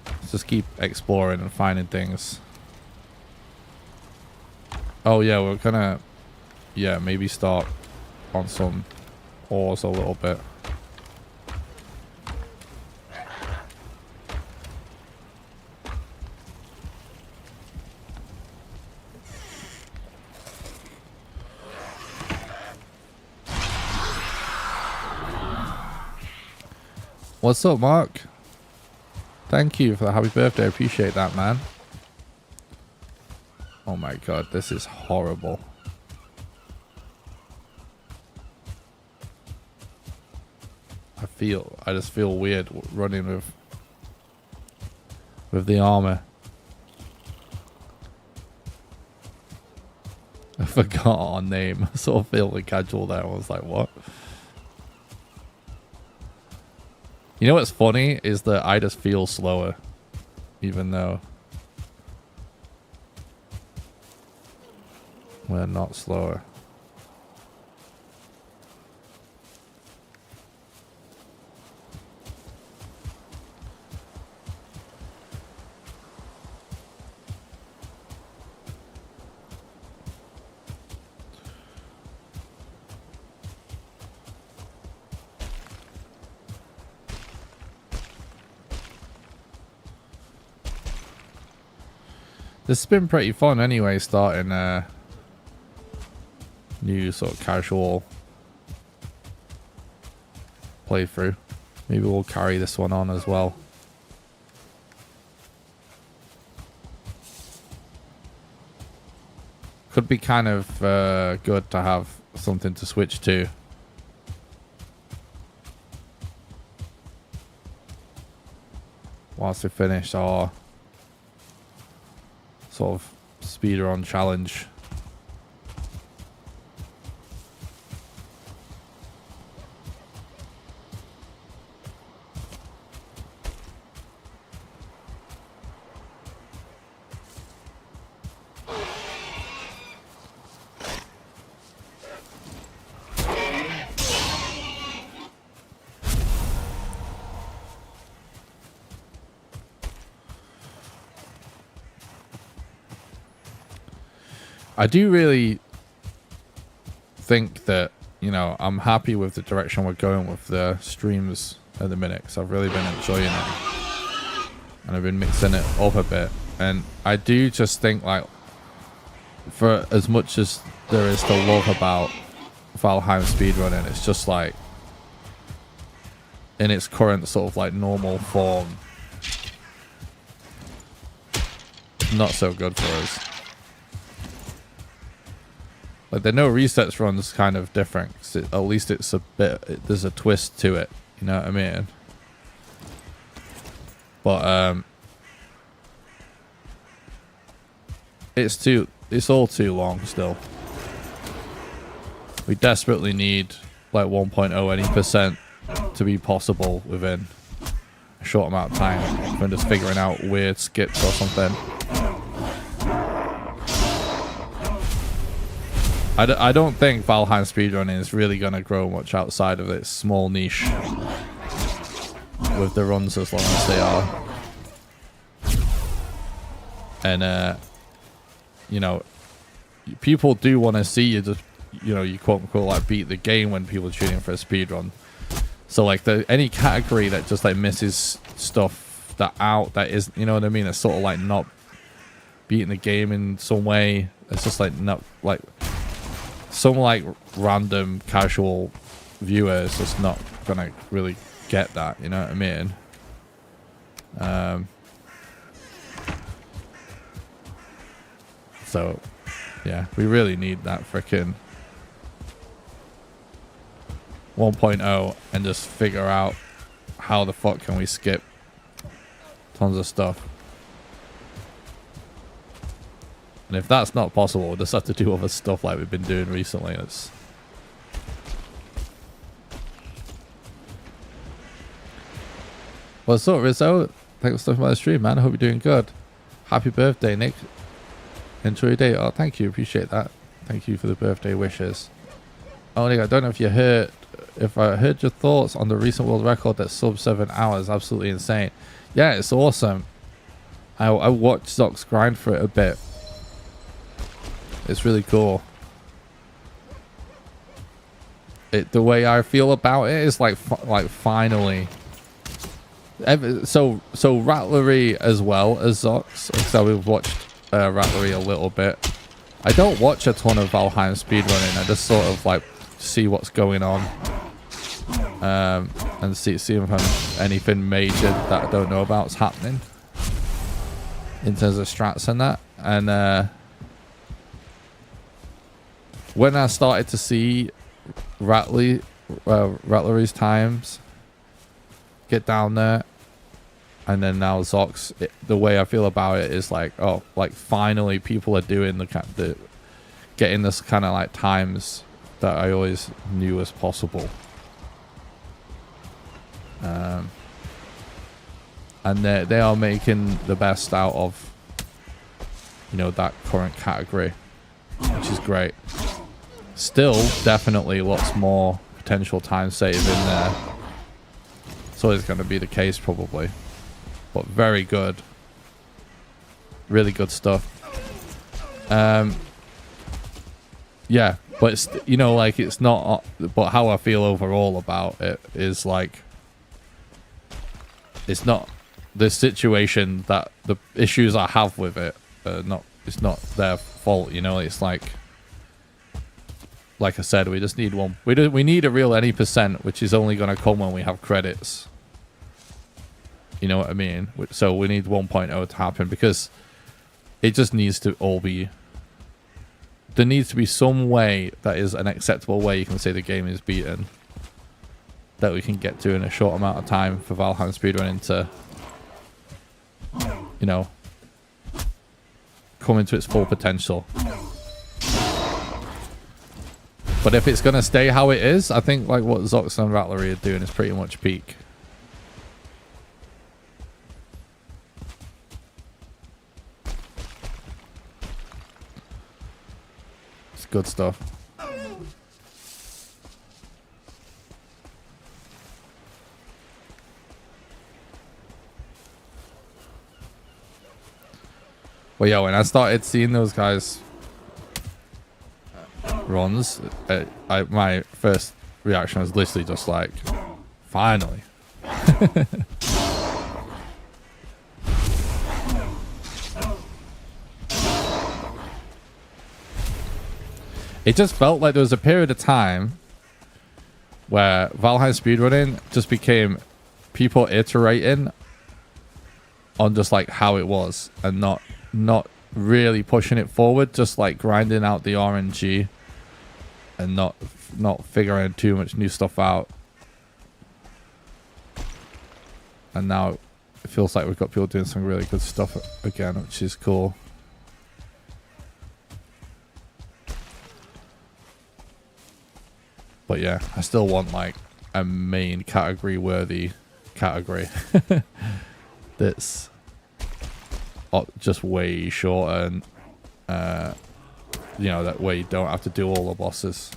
Let's just keep exploring and finding things. Oh, yeah, we're gonna... Yeah, maybe start on some ores a little bit. What's up, Mark? Thank you for the happy birthday. I appreciate that, man. Oh my god, this is horrible. I just feel weird running with the armor. I forgot our name. I sort of feel the casual there. I was like, what? You know what's funny is that I just feel slower, even though we're not slower. This has been pretty fun anyway, starting a new sort of casual playthrough. Maybe we'll carry this one on as well. Could be kind of good to have something to switch to. Whilst we finish our sort of speedrun challenge. I do really think that, you know, I'm happy with the direction we're going with the streams at the minute, because I've really been enjoying it. And I've been mixing it up a bit. And I do just think, like, for as much as there is to love about Valheim speedrunning, it's just like, in its current sort of like normal form, not so good for us. Like, the no resets run's kind of different, 'cause at least it's a bit, there's a twist to it, you know what I mean? But it's all too long still. We desperately need like 1.0 any percent to be possible within a short amount of time than just figuring out weird skips or something. I don't think Valheim speedrunning is really going to grow much outside of its small niche with the runs as long as they are. And, you know, people do want to see you just, you know, you quote unquote like beat the game when people are tuning for a speedrun. So like any category that just like misses stuff that is, you know what I mean? It's sort of like not beating the game in some way. It's just like not like some like random casual viewer is just not gonna really get that, you know what I mean? So yeah, we really need that freaking 1.0 and just figure out how the fuck can we skip tons of stuff. And if that's not possible, we'll just have to do other stuff like we've been doing recently. What's up, Rizzo? Thanks for stopping by the stream, man. I hope you're doing good. Happy birthday, Nick. Enjoy your day. Oh, thank you. Appreciate that. Thank you for the birthday wishes. Oh, Nick, I don't know if you heard... If I heard your thoughts on the recent world record that's sub 7 hours. Absolutely insane. Yeah, it's awesome. I watched Zox grind for it a bit. It's really cool. The way I feel about it is like finally. So Rattlery as well as Zox. So we've watched Rattlery a little bit. I don't watch a ton of Valheim speedrunning. I just sort of like see what's going on. And see if anything major that I don't know about is happening. In terms of strats and that. And when I started to see Rattlery's times get down there, and then now Zox, the way I feel about it is like, oh, like finally people are doing the getting this kind of like times that I always knew was possible. And they are making the best out of, you know, that current category, which is great. Still, definitely lots more potential time save in there. It's always going to be the case, probably. But very good. Really good stuff. Yeah, but it's, you know, like it's not... But how I feel overall about it is like... It's not the situation that the issues I have with it. It's not their fault, you know. It's like I said, we just need one. We need a real any percent, which is only going to come when we have credits. You know what I mean? So we need 1.0 to happen because it just needs to all be. There needs to be some way that is an acceptable way you can say the game is beaten. That we can get to in a short amount of time for Valheim speedrunning to, you know, come into its full potential. But if it's going to stay how it is, I think like what Zox and Rattlery are doing is pretty much peak. It's good stuff. Well, yeah, when I started seeing those guys runs, my first reaction was literally just like, finally. It just felt like there was a period of time where Valheim speedrunning just became people iterating on just like how it was and not really pushing it forward, just like grinding out the RNG and not figuring too much new stuff out. And now it feels like we've got people doing some really good stuff again, which is cool. But yeah, I still want like a main category worthy category that's just way shorter and you know, that way you don't have to do all the bosses.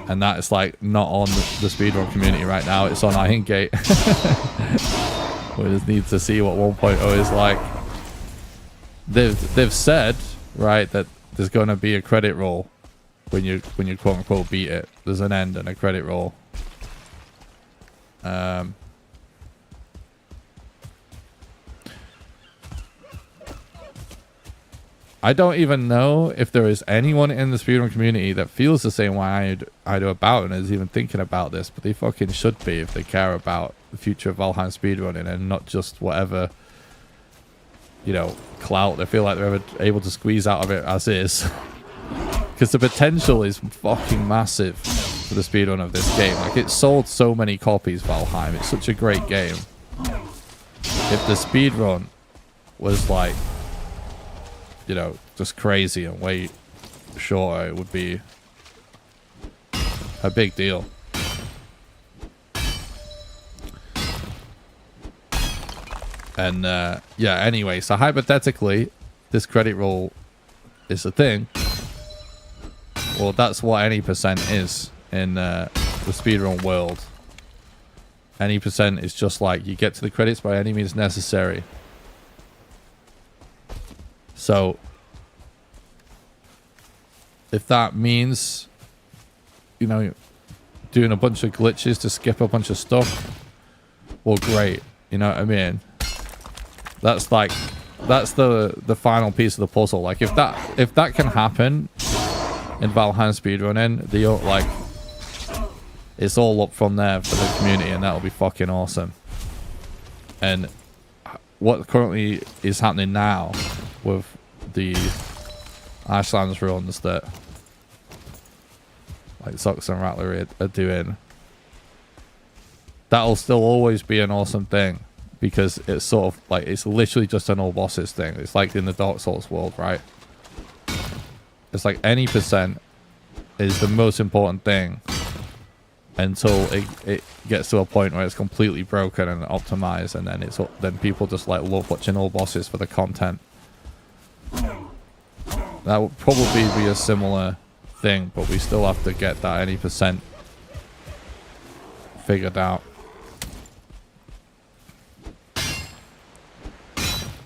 And that is like not on the speedrun community right now. It's on Iron Gate. We just need to see what 1.0 is like. They've said, right, that there's going to be a credit roll when you quote unquote beat it. There's an end and a credit roll. I don't even know if there is anyone in the speedrun community that feels the same way I do about it and is even thinking about this, but they fucking should be if they care about the future of Valheim speedrunning and not just whatever, you know, clout they feel like they're ever able to squeeze out of it as is. Because the potential is fucking massive for the speedrun of this game. Like, it sold so many copies, Valheim. It's such a great game. If the speedrun was like, you know, just crazy and way shorter, it would be a big deal. And yeah, anyway, so hypothetically, this credit roll is a thing. Well, that's what any percent is in the speedrun world. Any percent is just like you get to the credits by any means necessary. So, if that means, you know, doing a bunch of glitches to skip a bunch of stuff, well, great. You know what I mean? That's like, that's the final piece of the puzzle. Like, if that can happen in Valheim speedrunning, like, it's all up from there for the community, and that'll be fucking awesome. And what currently is happening now with the Ashlands runs that like Socks and Rattler are doing, that'll still always be an awesome thing, because it's sort of like, it's literally just an all bosses thing. It's like in the Dark Souls world, right? It's like any percent is the most important thing until it gets to a point where it's completely broken and optimized, and then people just like love watching all bosses for the content. That would probably be a similar thing, but we still have to get that any percent figured out.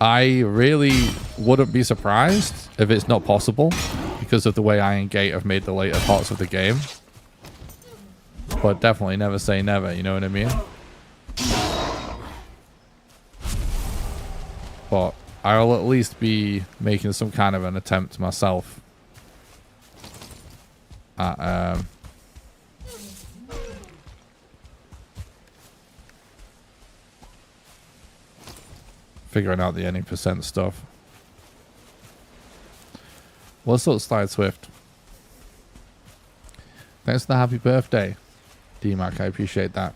I really wouldn't be surprised if it's not possible because of the way Iron Gate have made the later parts of the game. But definitely never say never, you know what I mean? But I'll at least be making some kind of an attempt myself at figuring out the any percent stuff. What's up, Slide Swift? Thanks for the happy birthday, D-Mac. I appreciate that.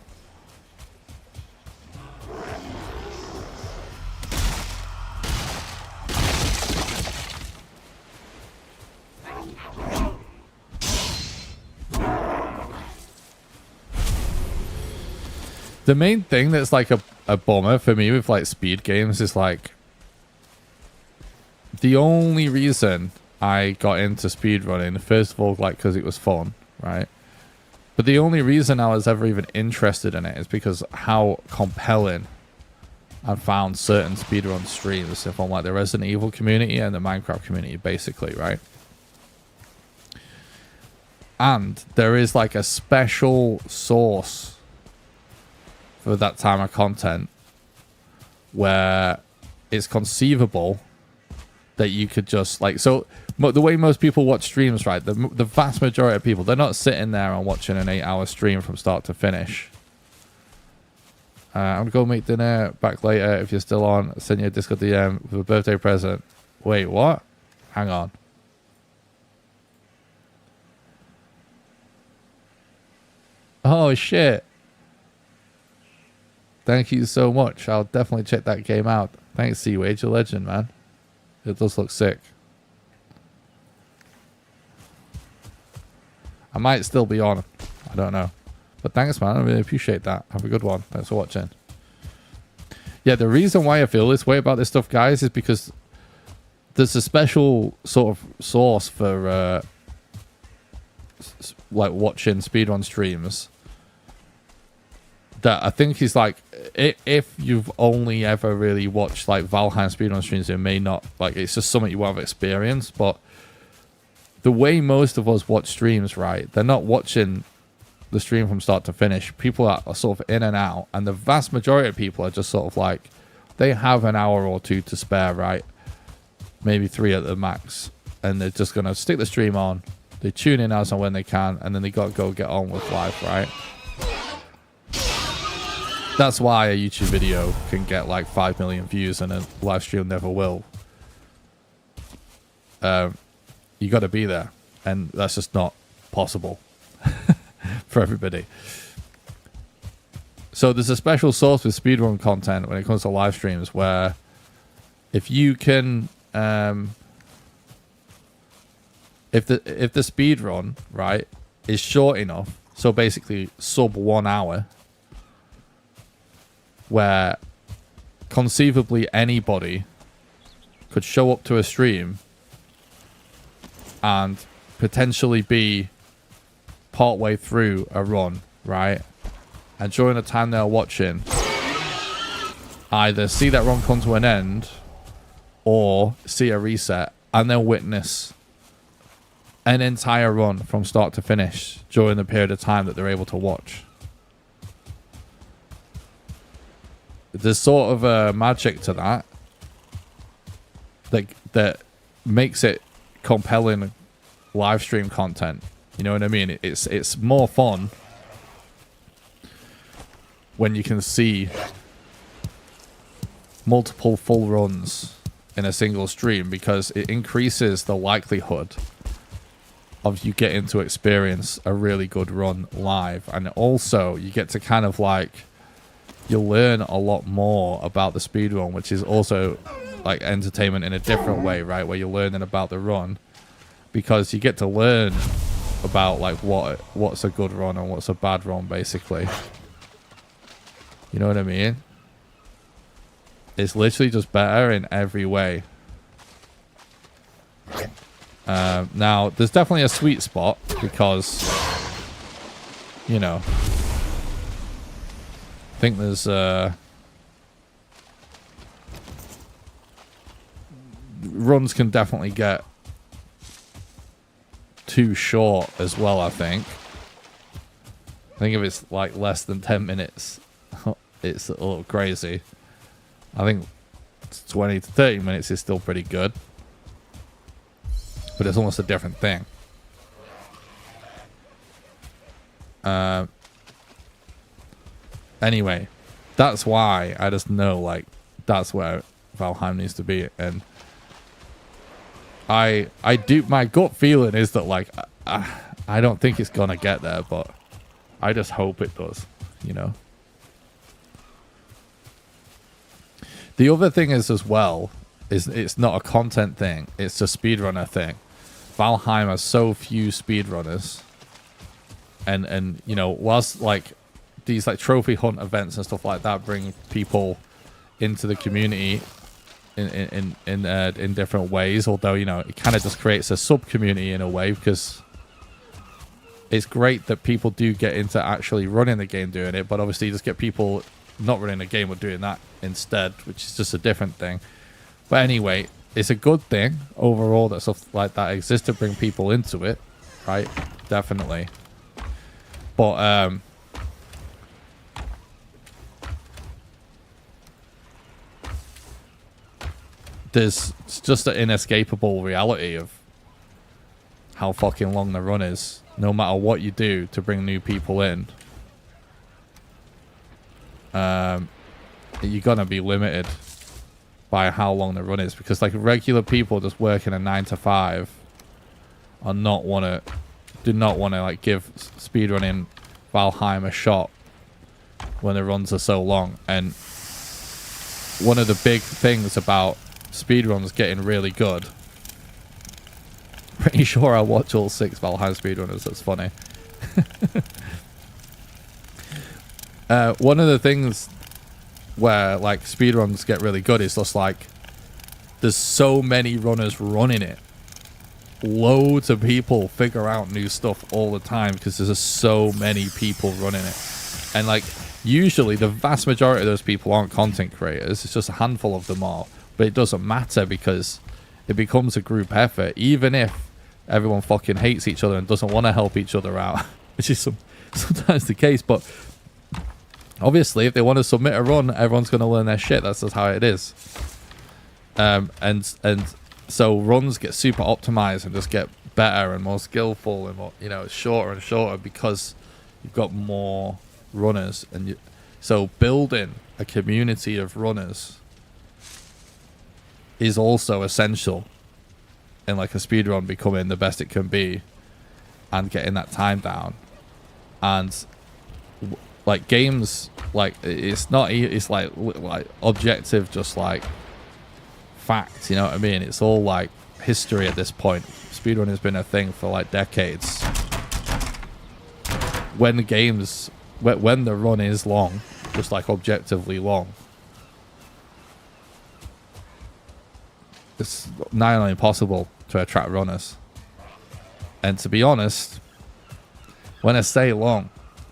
The main thing that's like a bummer for me with like speed games is like, the only reason I got into speedrunning, first of all, like, because it was fun, right? But the only reason I was ever even interested in it is because how compelling I found certain speedrun streams from like the Resident Evil community and the Minecraft community, basically, right? And there is like a special source for that time of content where it's conceivable that you could just like, so the way most people watch streams, right, the vast majority of people, they're not sitting there and watching an 8-hour stream from start to finish. I'm gonna go make dinner, back later if you're still on. I'll send you a Discord DM with a birthday present. Wait, what? Hang on. Oh shit. Thank you so much. I'll definitely check that game out. Thanks, Seawage, a legend, man. It does look sick. I might still be on. I don't know. But thanks, man. I really appreciate that. Have a good one. Thanks for watching. Yeah, the reason why I feel this way about this stuff, guys, is because there's a special sort of source for like watching speedrun streams that I think is like, if you've only ever really watched like Valheim speedrun streams, it may not, like, it's just something you won't have experienced. But the way most of us watch streams, right, they're not watching the stream from start to finish. People are sort of in and out, and the vast majority of people are just sort of like, they have an hour or two to spare, right? Maybe 3 at the max, and they're just gonna stick the stream on. They tune in as and when they can, and then they gotta go get on with life, right? That's why a YouTube video can get like 5 million views and a live stream never will. You got to be there, and that's just not possible for everybody. So there's a special source with speedrun content when it comes to live streams, where if you can, if the speedrun, right, is short enough, so basically sub 1 hour, where conceivably anybody could show up to a stream and potentially be partway through a run, right? And during the time they're watching, either see that run come to an end or see a reset, and then witness an entire run from start to finish during the period of time that they're able to watch. There's sort of a magic to that that makes it compelling live stream content. You know what I mean? It's more fun when you can see multiple full runs in a single stream, because it increases the likelihood of you getting to experience a really good run live. And also you get to kind of like, you'll learn a lot more about the speedrun, which is also like entertainment in a different way, right? Where you're learning about the run, because you get to learn about like what's a good run and what's a bad run, basically. You know what I mean? It's literally just better in every way. Now, there's definitely a sweet spot, because, you know, I think there's runs can definitely get too short as well. I think if it's like less than 10 minutes, it's a little crazy. I think 20 to 30 minutes is still pretty good, but it's almost a different thing. Anyway, that's why I just know, like, that's where Valheim needs to be. And I do, my gut feeling is that, like, I don't think it's gonna get there, but I just hope it does, you know. The other thing is, as well, is it's not a content thing, it's a speedrunner thing. Valheim has so few speedrunners, and you know, whilst like these like trophy hunt events and stuff like that bring people into the community in different ways, although, you know, it kind of just creates a sub community in a way, because it's great that people do get into actually running the game doing it, but obviously you just get people not running the game or doing that instead, which is just a different thing. But anyway, it's a good thing overall that stuff like that exists to bring people into it, right? Definitely. But there's just an inescapable reality of how fucking long the run is, no matter what you do to bring new people in. You're gonna be limited by how long the run is, because like regular people just working a 9 to 5 do not want to like give speedrunning Valheim a shot when the runs are so long. And one of the big things about speedruns getting really good Pretty sure I watch all 6 Valheim speedrunners. That's funny. One of the things where like speedruns get really good is just like there's so many runners running it. Loads of people figure out new stuff all the time because there's just so many people running it. And like usually the vast majority of those people aren't content creators. It's just a handful of them are. But it doesn't matter because it becomes a group effort, even if everyone fucking hates each other and doesn't want to help each other out, which is sometimes the case. But obviously, if they want to submit a run, everyone's going to learn their shit. That's just how it is. And so runs get super optimized and just get better and more skillful and more, you know, shorter and shorter because you've got more runners. And so building a community of runners is also essential in like a speedrun becoming the best it can be and getting that time down. And like games, like it's not, it's like objective, just like facts, you know what I mean? It's all like history at this point. Speedrun has been a thing for like decades. When the run is long, just like objectively long, it's nigh on impossible to attract runners. And to be honest, when I say long,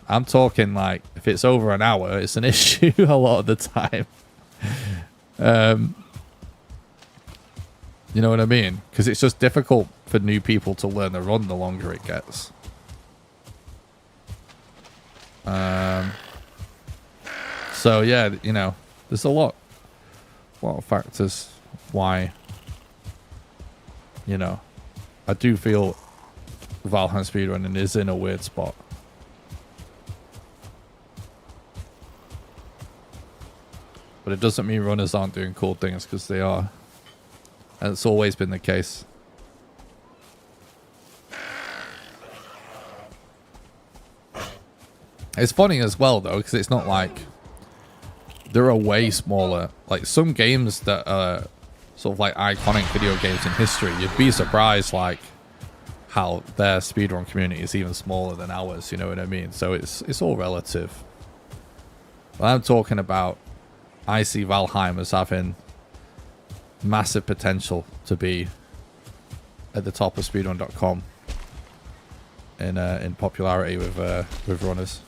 I'm talking like if it's over an hour, it's an issue a lot of the time. You know what I mean? Because it's just difficult for new people to learn the run the longer it gets. So yeah, you know, there's a lot of factors why, you know, I do feel Valheim speedrunning is in a weird spot. But it doesn't mean runners aren't doing cool things, because they are. And it's always been the case. It's funny as well, though, because it's not like... There are way smaller... Like, some games that are sort of like iconic video games in history, you'd be surprised, like, how their speedrun community is even smaller than ours, you know what I mean? So it's all relative. But I'm talking about... I see Valheim as having massive potential to be at the top of speedrun.com in popularity with runners.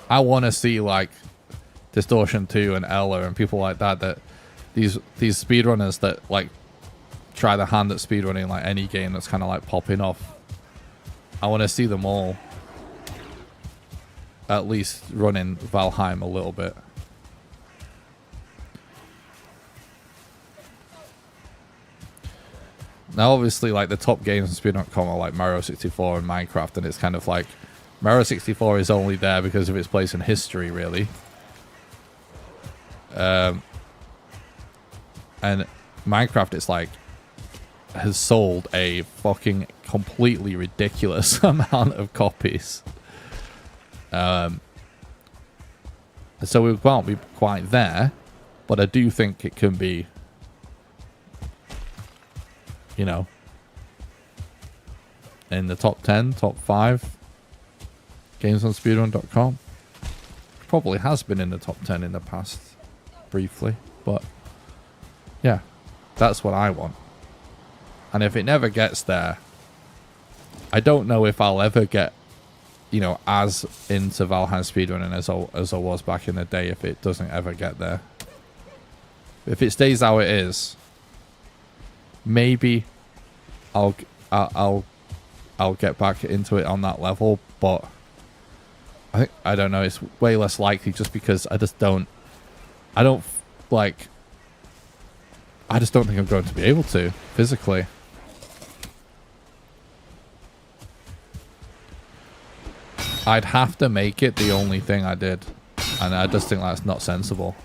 I want to see like Distortion 2 and Ella and people like that these speedrunners that like try their hand at speedrunning like any game that's kind of like popping off. I want to see them all at least running Valheim a little bit. Now, obviously, like the top games on Speed.com are like Mario 64 and Minecraft, and it's kind of like Mario 64 is only there because of its place in history, really. And Minecraft, it's like has sold a fucking completely ridiculous amount of copies. So we won't be quite there, but I do think it can be, you know, in the top 10, top 5 games on speedrun.com. Probably has been in the top 10 in the past, briefly, but yeah, that's what I want. And if it never gets there, I don't know if I'll ever get, you know, as into Valheim speedrunning as I was back in the day if it doesn't ever get there. If it stays how it is, maybe I'll get back into it on that level, but I don't know, it's way less likely just because I just don't think I'm going to be able to physically. I'd have to make it the only thing I did, and I just think that's not sensible.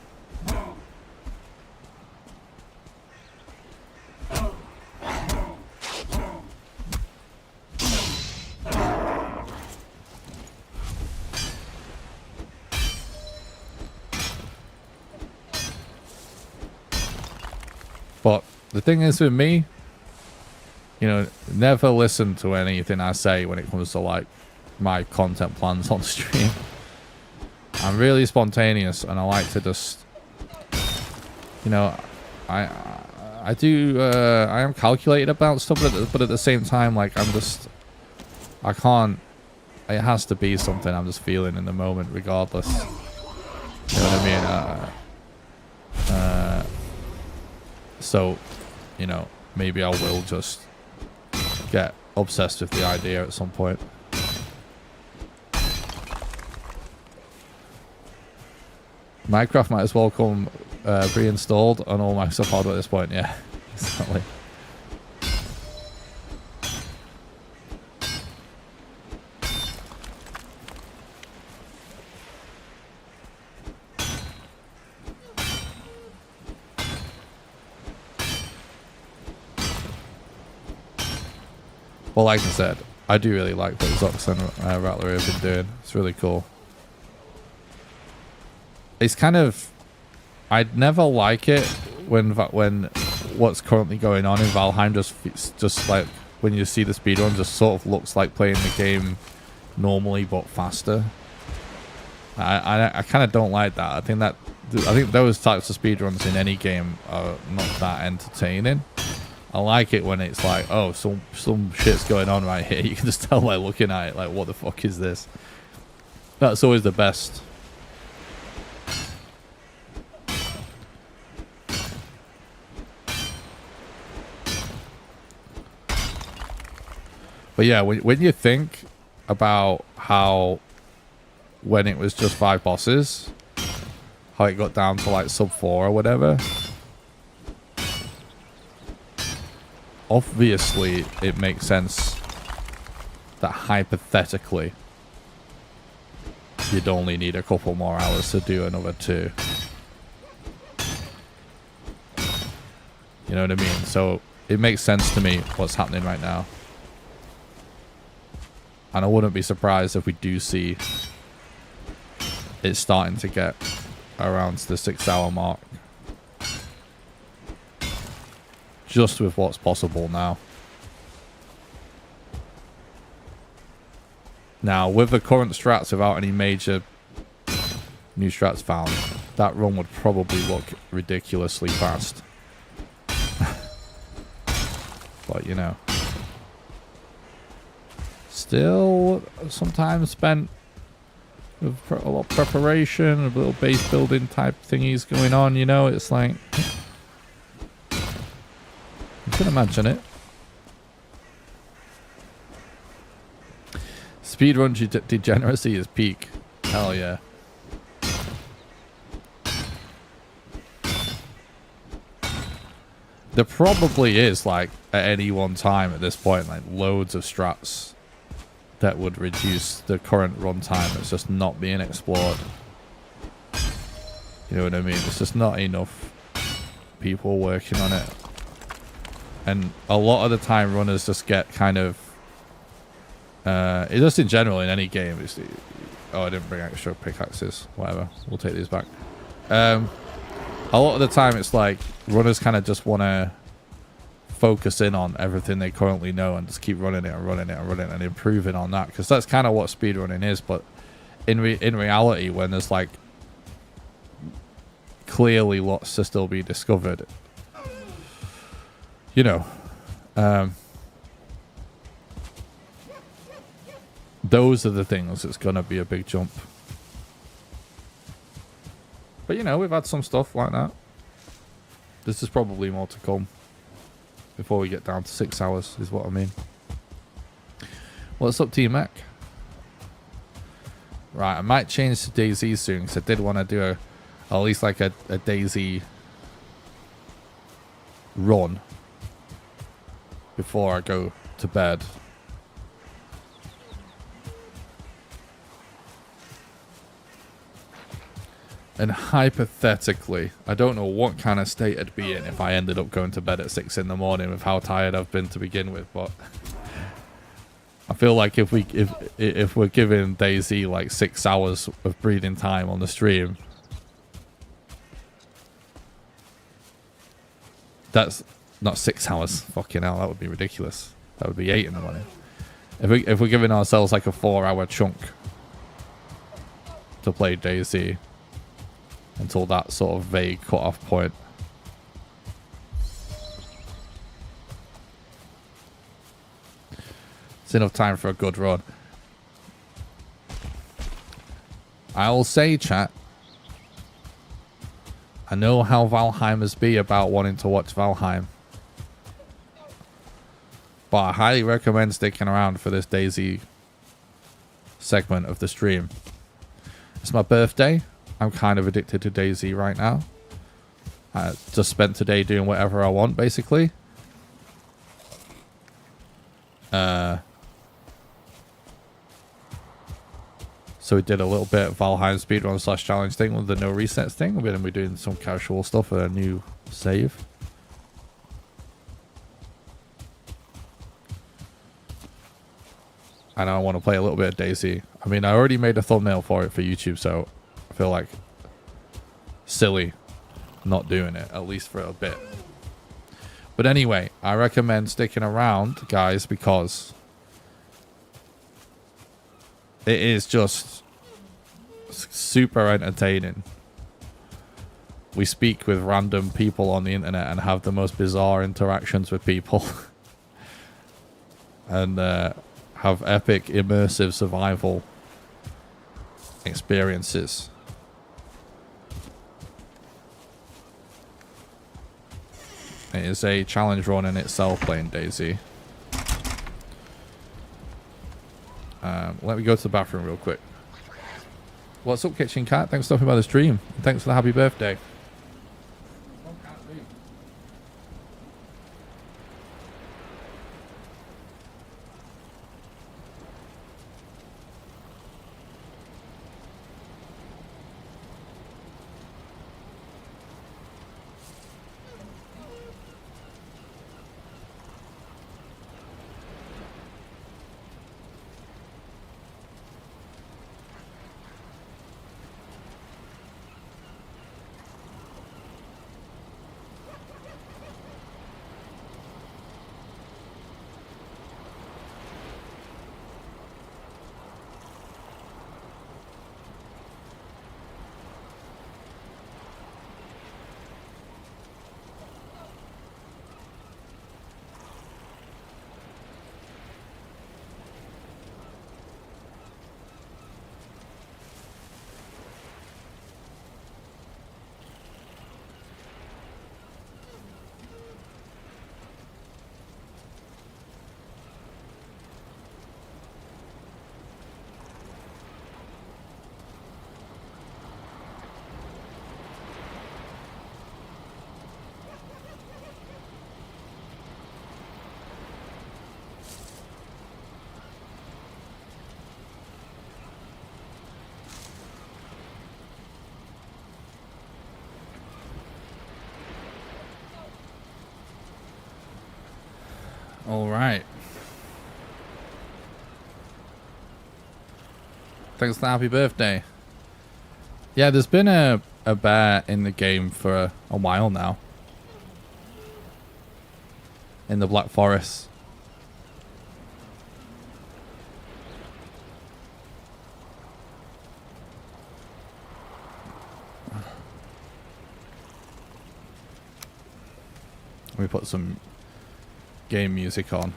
But the thing is with me, you know, never listen to anything I say when it comes to like my content plans on stream. I'm really spontaneous, and I like to just, you know, I am calculated about stuff, but at the same time, like I can't. It has to be something I'm just feeling in the moment, regardless. You know what I mean? So, you know, maybe I will just get obsessed with the idea at some point. Minecraft might as well come pre-installed on all Microsoft hardware at this point. Yeah, exactly. Well, like I said, I do really like what Zox and Rattler have been doing. It's really cool. It's kind of... I'd never like it when what's currently going on in Valheim just like when you see the speedrun just sort of looks like playing the game normally but faster. I kind of don't like that. I think those types of speedruns in any game are not that entertaining. I like it when it's like, oh, some shit's going on right here. You can just tell by looking at it, like, what the fuck is this? That's always the best. But yeah, when you think about how when it was just 5 bosses, how it got down to like sub 4 or whatever. Obviously, it makes sense that hypothetically you'd only need a couple more hours to do another 2. You know what I mean? So it makes sense to me what's happening right now. And I wouldn't be surprised if we do see it starting to get around the 6-hour mark. Just with what's possible now. Now, with the current strats, without any major new strats found, that run would probably look ridiculously fast. But, you know. Still, sometimes spent with a lot of preparation, a little base building type thingies going on, you know, it's like... You can imagine it. Speedrun degeneracy is peak. Hell yeah. There probably is, like, at any one time at this point, like, loads of strats that would reduce the current runtime that's just not being explored. You know what I mean? It's just not enough people working on it. And a lot of the time, runners just get kind of... just in general, in any game... Oh, I didn't bring extra pickaxes. Whatever. We'll take these back. A lot of the time, it's like... Runners kind of just want to... focus in on everything they currently know and just keep running it and running it and running it and improving on that. Because that's kind of what speedrunning is. But in reality, when there's like... clearly lots to still be discovered... You know, those are the things that's going to be a big jump. But, you know, we've had some stuff like that. This is probably more to come before we get down to 6 hours, is what I mean. What's up, T-Mac? Right, I might change to DayZ soon, because I did want to do at least like a DayZ run before I go to bed. And hypothetically, I don't know what kind of state I'd be in if I ended up going to bed at 6 in the morning with how tired I've been to begin with, but I feel like if we're giving DayZ like 6 hours of breathing time on the stream, That's not 6 hours. Fucking hell, that would be ridiculous. That would be 8 in the morning. If we're giving ourselves like a 4-hour chunk to play DayZ until that sort of vague cut-off point. It's enough time for a good run. I'll say, chat, I know how Valheimers be about wanting to watch Valheim. But I highly recommend sticking around for this DayZ segment of the stream. It's my birthday. I'm kind of addicted to DayZ right now. I just spent today doing whatever I want, basically. So we did a little bit of Valheim speedrun / challenge thing with the no resets thing. We're going to be doing some casual stuff with a new save. And I want to play a little bit of DayZ. I mean, I already made a thumbnail for it for YouTube, so I feel like silly not doing it, at least for a bit. But anyway, I recommend sticking around, guys, because it is just super entertaining. We speak with random people on the internet and have the most bizarre interactions with people. And have epic immersive survival experiences. It is a challenge run in itself playing DayZ. Let me go to the bathroom real quick. What's up, Kitchen Cat? Thanks for stopping by the stream. Thanks for the happy birthday. All right. Thanks for the happy birthday. Yeah, there's been a bear in the game for a while now. In the Black Forest. Let me put some game music on.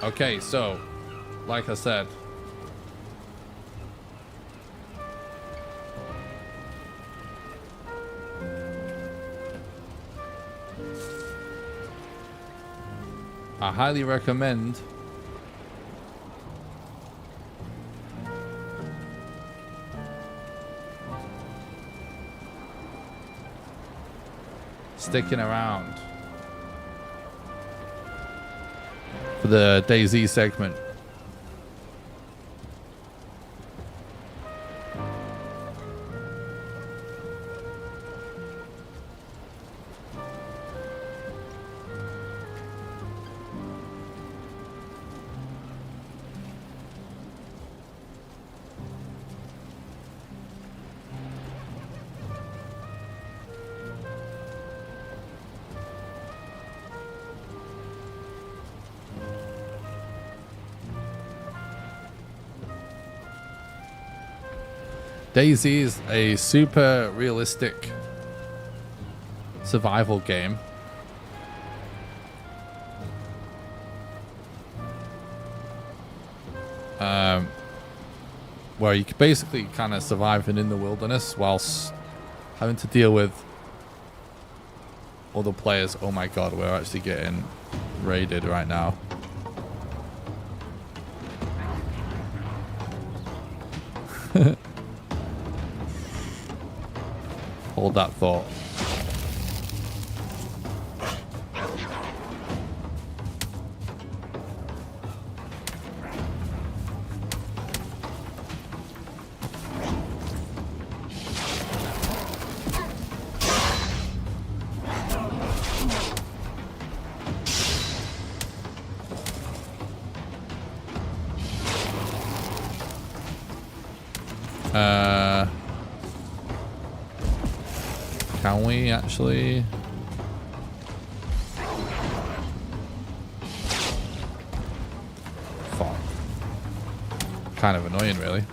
Okay, so like I said, I highly recommend sticking around for the DayZ segment. DayZ is a super realistic survival game. Where you can basically kind of surviving in the wilderness whilst having to deal with other players. Oh my god, we're actually getting raided right now. Hold that thought. Can we actually? Fuck. Kind of annoying, really.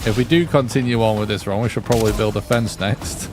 If we do continue on with this run, we should probably build a fence next.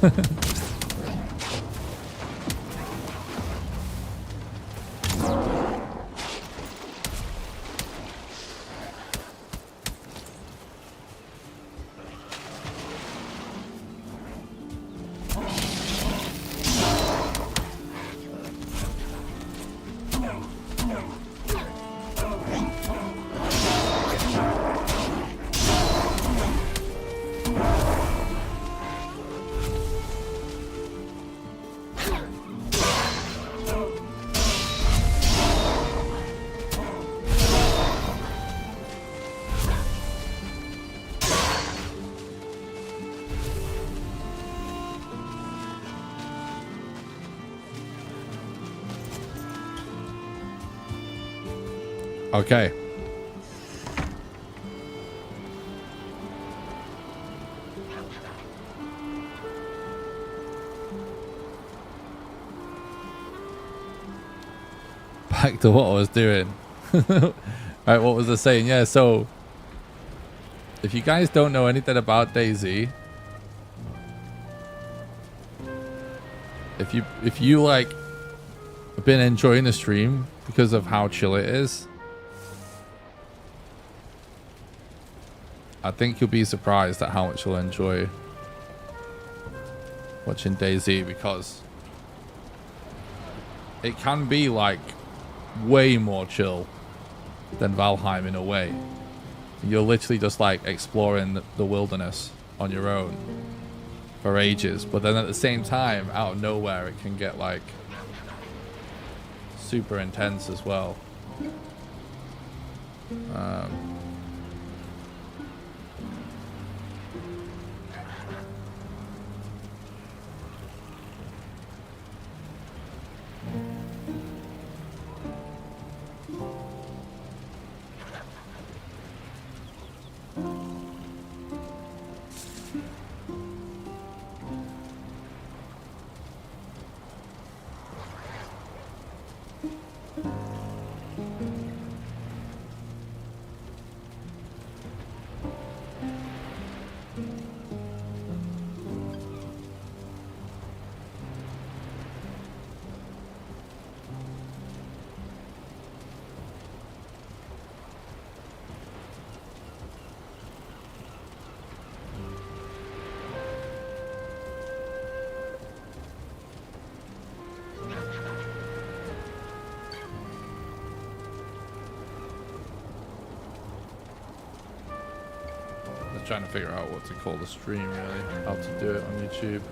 Okay. Back to what I was doing. Right, what was I saying? Yeah, so if you guys don't know anything about DayZ, if you like have been enjoying the stream because of how chill it is, I think you'll be surprised at how much you'll enjoy watching DayZ, because it can be like way more chill than Valheim in a way. You're literally just like exploring the wilderness on your own for ages, but then at the same time, out of nowhere, it can get like super intense as well. trying to figure out what to call the stream, really. How to do it on YouTube.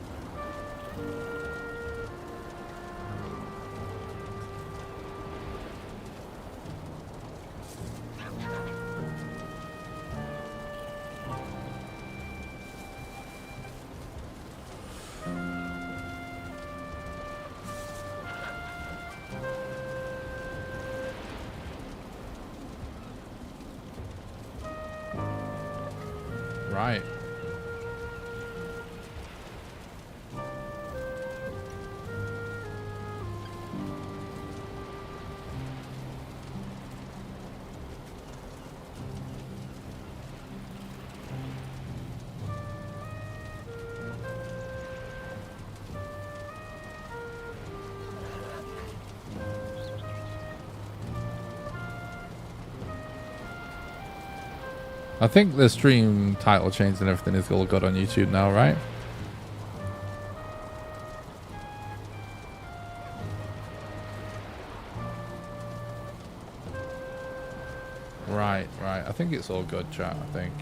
Right. I think the stream title change and everything is all good on YouTube now, right? Right, right. I think it's all good, chat, I think.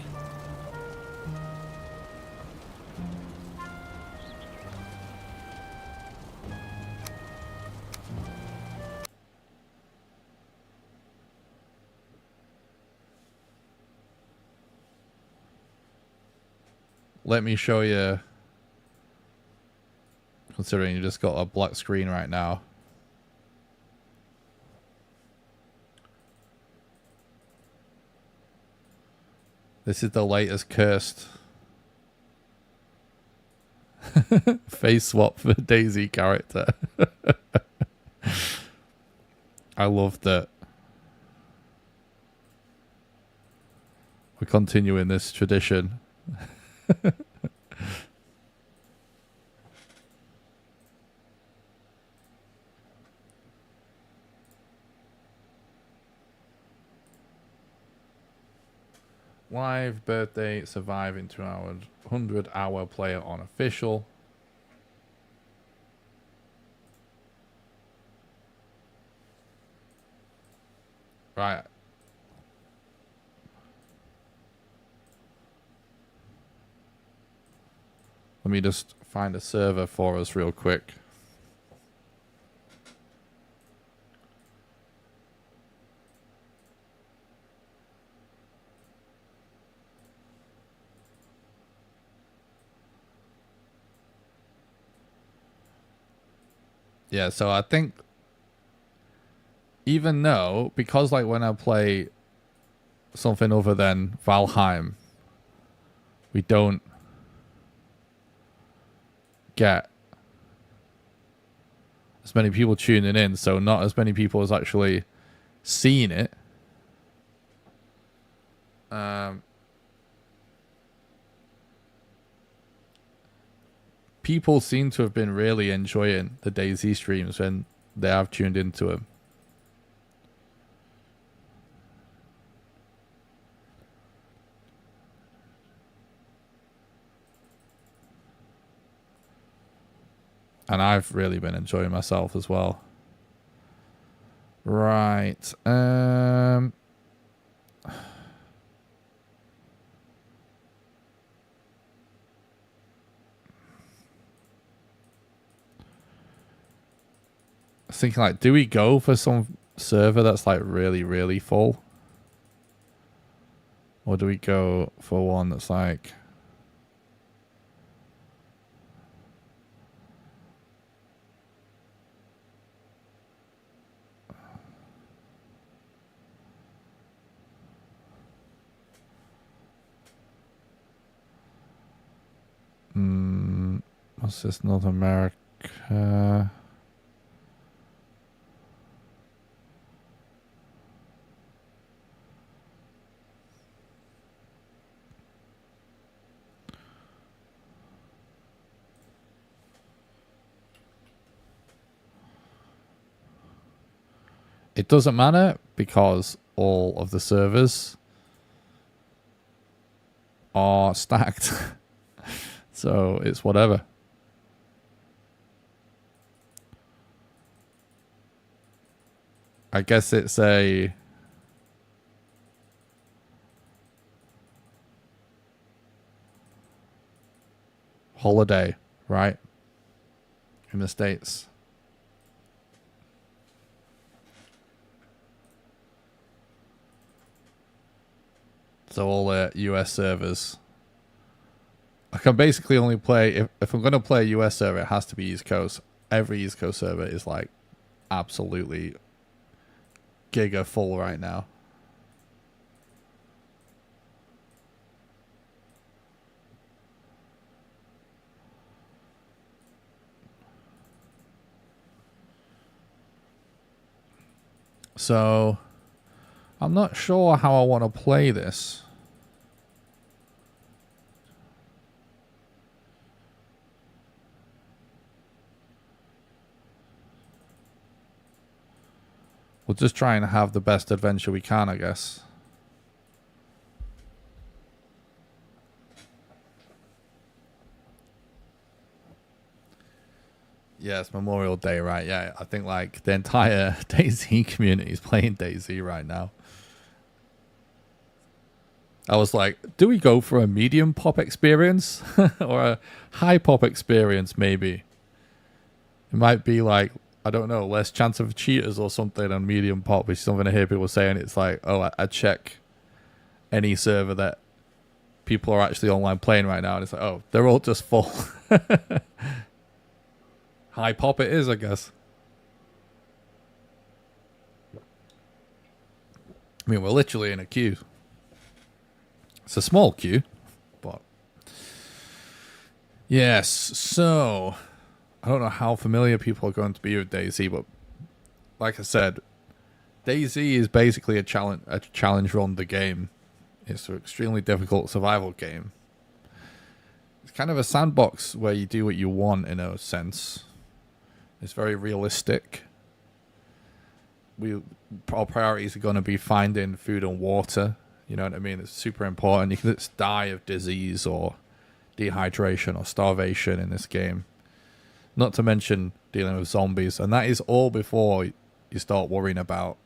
Let me show you, considering you just got a black screen right now. This is the latest cursed face swap for Daisy character. I loved it. We're continuing this tradition. Live birthday surviving 2 hours, 100-hour player on official. Right. Let me just find a server for us real quick. Yeah, so I think even though, because like when I play something other than Valheim, we don't get as many people tuning in, so not as many people as actually seeing it. People seem to have been really enjoying the DayZ streams when they have tuned into them. And I've really been enjoying myself as well. Right. Thinking like, do we go for some server that's like really, really full? Or do we go for one that's like... what's this? North America... It doesn't matter because all of the servers are stacked. So it's whatever. I guess it's a... holiday, right? In the States. So all the US servers. I can basically only play, if I'm going to play a US server, it has to be East Coast. Every East Coast server is like absolutely giga full right now. So I'm not sure how I want to play this. We'll just try and have the best adventure we can, I guess. Yeah, it's Memorial Day, right? Yeah, I think like the entire DayZ community is playing DayZ right now. I was like, do we go for a medium pop experience or a high pop experience maybe? It might be like, I don't know, less chance of cheaters or something on medium pop, which is something I hear people saying. It's like, oh, I check any server that people are actually online playing right now, and it's like, oh, they're all just full. High pop it is, I guess. I mean, we're literally in a queue. It's a small queue, but... Yes, so... I don't know how familiar people are going to be with DayZ, but like I said, DayZ is basically a challenge run the game. It's an extremely difficult survival game. It's kind of a sandbox where you do what you want in a sense. It's very realistic. Our priorities are going to be finding food and water. You know what I mean? It's super important. You can just die of disease or dehydration or starvation in this game. Not to mention dealing with zombies. And that is all before you start worrying about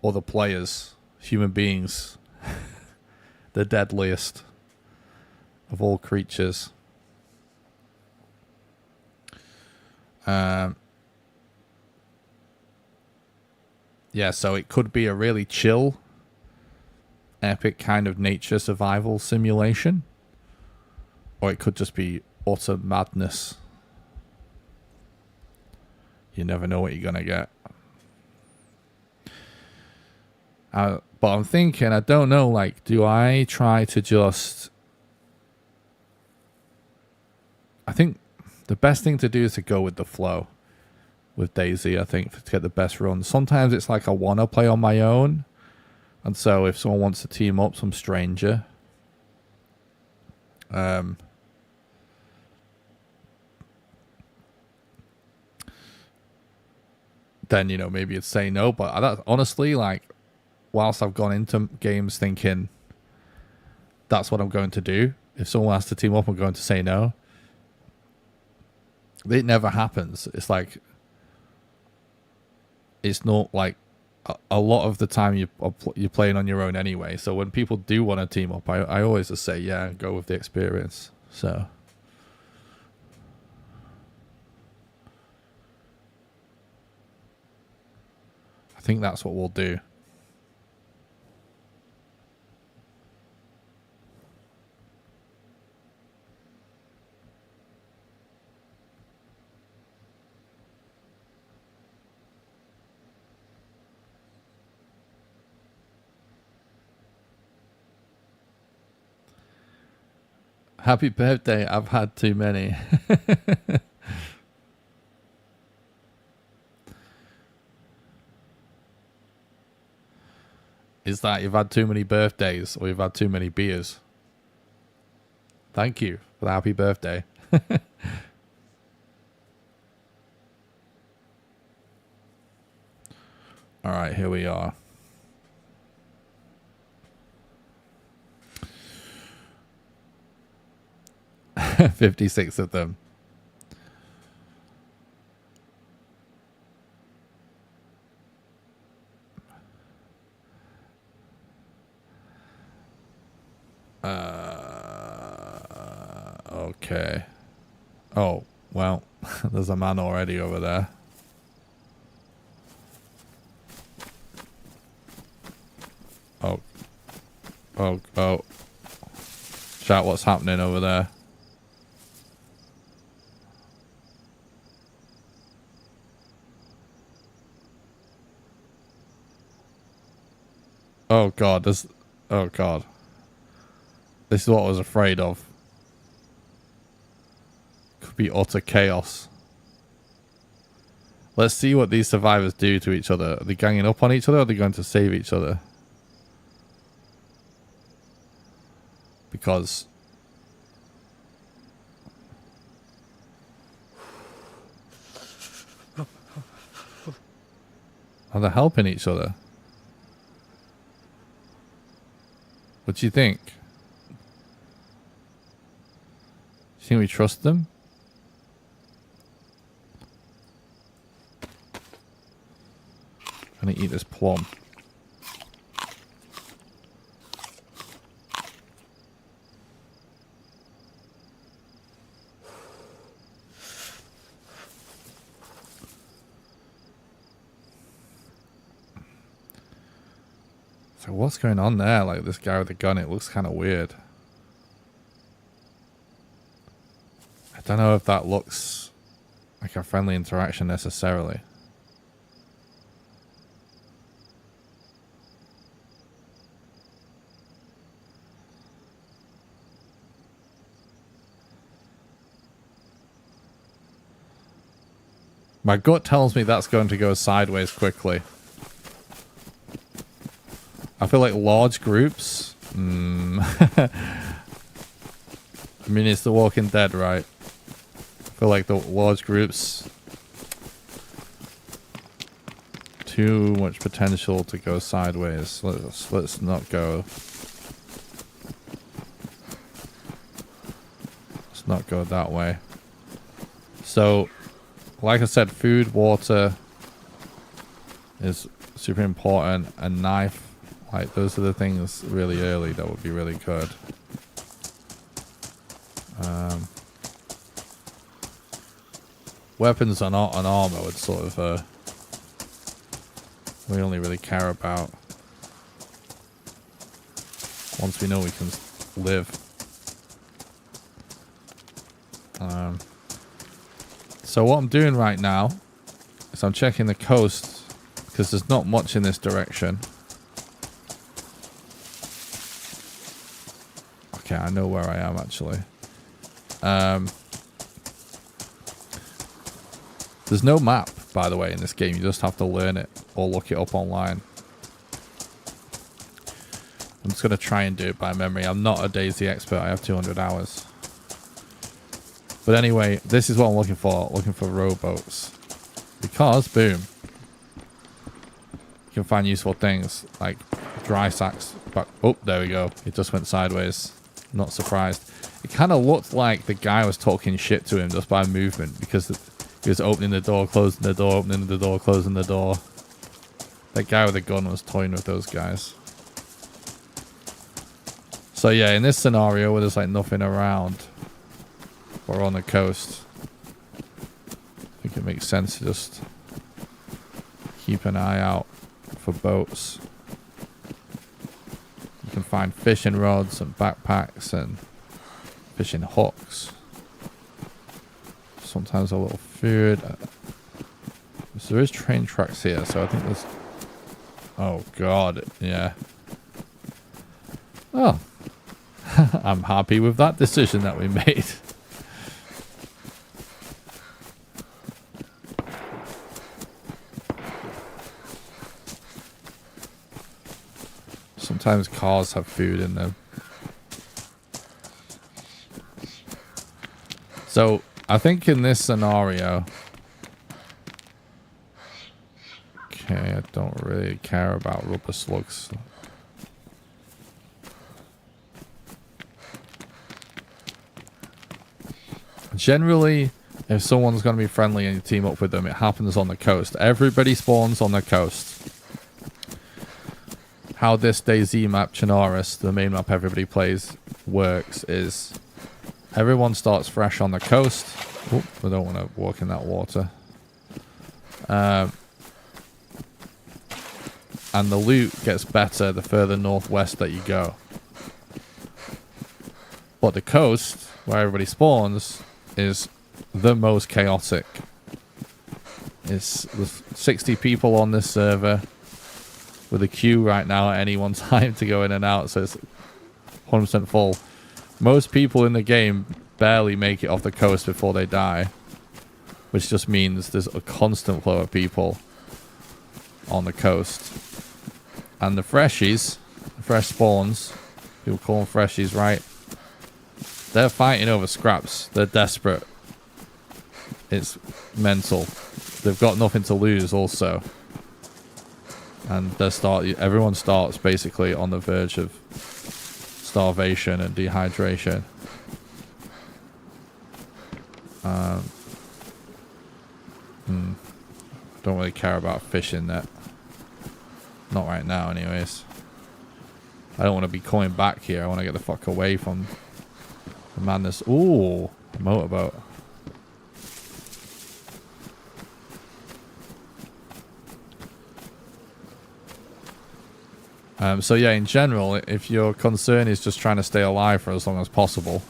other players, human beings. The deadliest of all creatures. Yeah, so it could be a really chill, epic kind of nature survival simulation. Or it could just be utter madness. You never know what you're going to get. But I'm thinking, I don't know, like, do I try to just... I think the best thing to do is to go with the flow with DayZ, I think, to get the best run. Sometimes it's like I want to play on my own. And so if someone wants to team up, some stranger... then, you know, maybe it's say no. But honestly, like, whilst I've gone into games thinking that's what I'm going to do, if someone has to team up, I'm going to say no. It never happens. It's like, it's not like a lot of the time you're playing on your own anyway. So when people do want to team up, I always just say, yeah, go with the experience. So... I think that's what we'll do. Happy birthday. I've had too many. Is that you've had too many birthdays or you've had too many beers? Thank you for the happy birthday. All right, here we are. $56 of them. Okay. Oh, well, there's a man already over there. Oh. Oh, oh. Shout, what's happening over there? Oh, God, this... Oh, God. This is what I was afraid of. Could be utter chaos. Let's see what these survivors do to each other. Are they ganging up on each other, or are they going to save each other? Because... Are they helping each other? What do you think? Do you think we trust them? I'm gonna eat this plum. So what's going on there? Like this guy with the gun, it looks kind of weird. I don't know if that looks like a friendly interaction necessarily. My gut tells me that's going to go sideways quickly. I feel like large groups... I mean, it's The Walking Dead, right? I feel like the large groups... Too much potential to go sideways. Let's not go. Let's not go that way. So, like I said, food, water is super important. A knife. Like, those are the things really early that would be really good. Weapons are not an armor would sort of, we only really care about once we know we can live. So what I'm doing right now is I'm checking the coast because there's not much in this direction. Okay, I know where I am actually. There's no map, by the way, in this game. You just have to learn it or look it up online. I'm just going to try and do it by memory. I'm not a DayZ expert. I have 200 hours. But anyway, this is what I'm looking for. Looking for rowboats. Because, boom, you can find useful things like dry sacks. But, oh, there we go. It just went sideways. Not surprised. It kind of looked like the guy was talking shit to him just by movement because he was opening the door, closing the door, opening the door, closing the door. That guy with the gun was toying with those guys. So yeah, in this scenario where there's like nothing around, we're on the coast, I think it makes sense to just keep an eye out for boats. You can find fishing rods and backpacks and fishing hooks. Sometimes a little food. So there is train tracks here, so I think there's... Oh god, yeah. Oh. I'm happy with that decision that we made. Sometimes cars have food in them. So, I think in this scenario... Okay, I don't really care about rubber slugs. Generally, if someone's going to be friendly and you team up with them, it happens on the coast. Everybody spawns on the coast. How this DayZ map, Chernarus, the main map everybody plays, works is everyone starts fresh on the coast. Oh, I don't want to walk in that water. And the loot gets better the further northwest that you go. But the coast, where everybody spawns, is the most chaotic. There's 60 people on this server with a queue right now at any one time to go in and out, so it's 100% full. Most people in the game barely make it off the coast before they die, which just means there's a constant flow of people on the coast. And the freshies, the fresh spawns, people call them freshies, right? They're fighting over scraps. They're desperate. It's mental. They've got nothing to lose also. And everyone starts basically on the verge of starvation and dehydration. Don't really care about fishing that. Not right now anyways. I don't want to be coming back here. I want to get the fuck away from the madness. Ooh, a motorboat. So yeah, in general, if your concern is just trying to stay alive for as long as possible,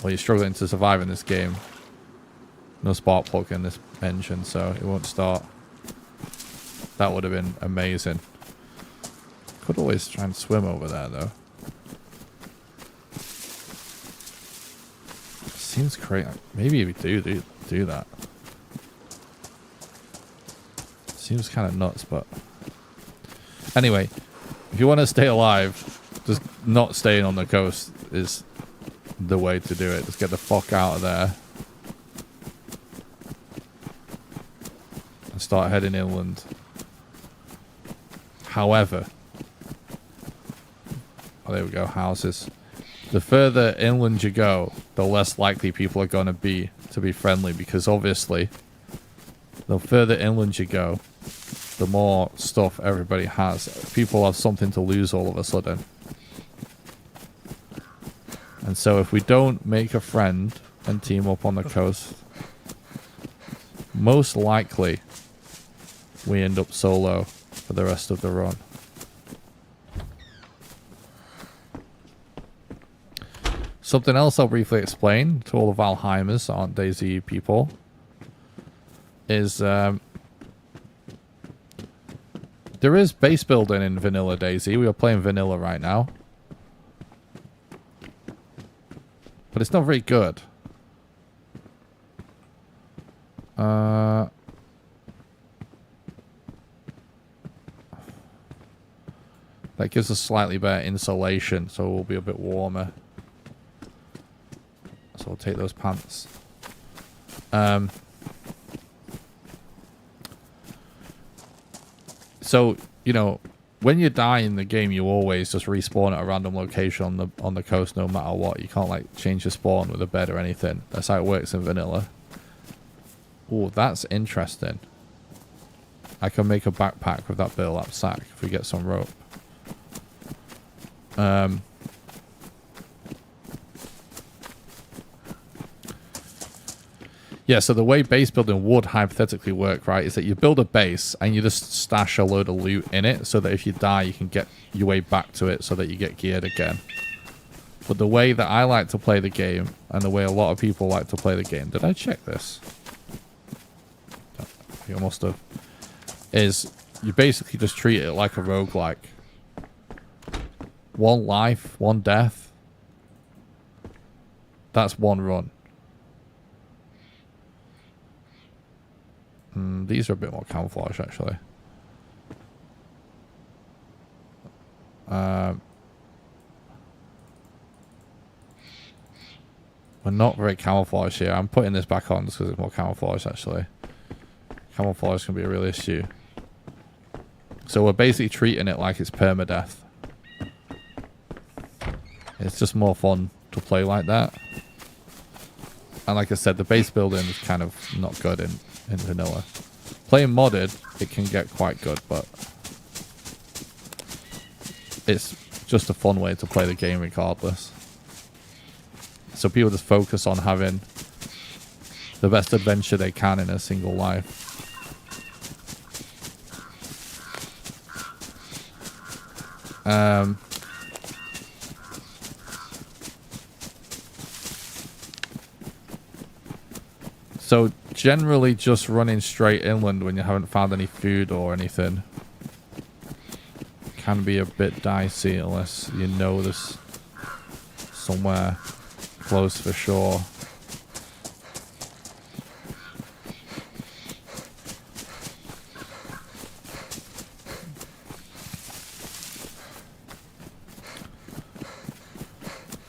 or you're struggling to survive in this game, no spark plug in this engine, so it won't start. That would have been amazing. Could always try and swim over there, though. Seems crazy. Maybe we do that. Seems kind of nuts, but... Anyway, if you want to stay alive, just not staying on the coast is the way to do it. Just get the fuck out of there. And start heading inland. However... Oh, there we go, houses. The further inland you go, the less likely people are going to be friendly, because obviously, the further inland you go, the more stuff everybody has. People have something to lose all of a sudden. And so if we don't make a friend and team up on the coast, most likely we end up solo for the rest of the run. Something else I'll briefly explain to all the Valheimers that aren't DayZ people is there is base building in vanilla DayZ. We are playing vanilla right now. But it's not very good. That gives us slightly better insulation, so we'll be a bit warmer. So I'll take those pants. So, you know, when you die in the game, you always just respawn at a random location on the coast no matter what. You can't, like, change your spawn with a bed or anything. That's how it works in vanilla. Oh, that's interesting. I can make a backpack with that burlap sack if we get some rope. Yeah, so the way base building would hypothetically work, right, is that you build a base and you just stash a load of loot in it so that if you die, you can get your way back to it so that you get geared again. But the way that I like to play the game, and the way a lot of people like to play the game, did I check this? I think I must have. Is you basically just treat it like a roguelike. One life, one death. That's one run. These are a bit more camouflage, actually. We're not very camouflage here. I'm putting this back on just because it's more camouflage, actually. Camouflage can be a real issue. So we're basically treating it like it's permadeath. It's just more fun to play like that. And like I said, the base building is kind of not good in vanilla. Playing modded, it can get quite good, but it's just a fun way to play the game regardless. So people just focus on having the best adventure they can in a single life. So generally just running straight inland when you haven't found any food or anything can be a bit dicey unless you know there's somewhere close for shore.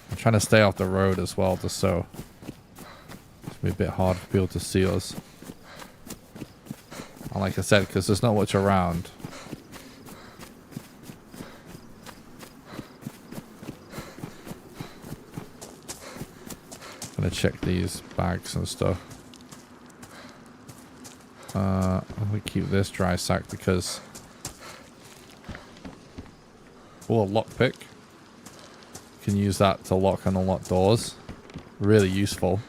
I'm trying to stay off the road as well, just so it's be a bit hard for people to see us. And like I said, because there's not much around. I'm gonna check these bags and stuff. I'm gonna keep this dry sack because... Oh, a lockpick. Can use that to lock and unlock doors. Really useful.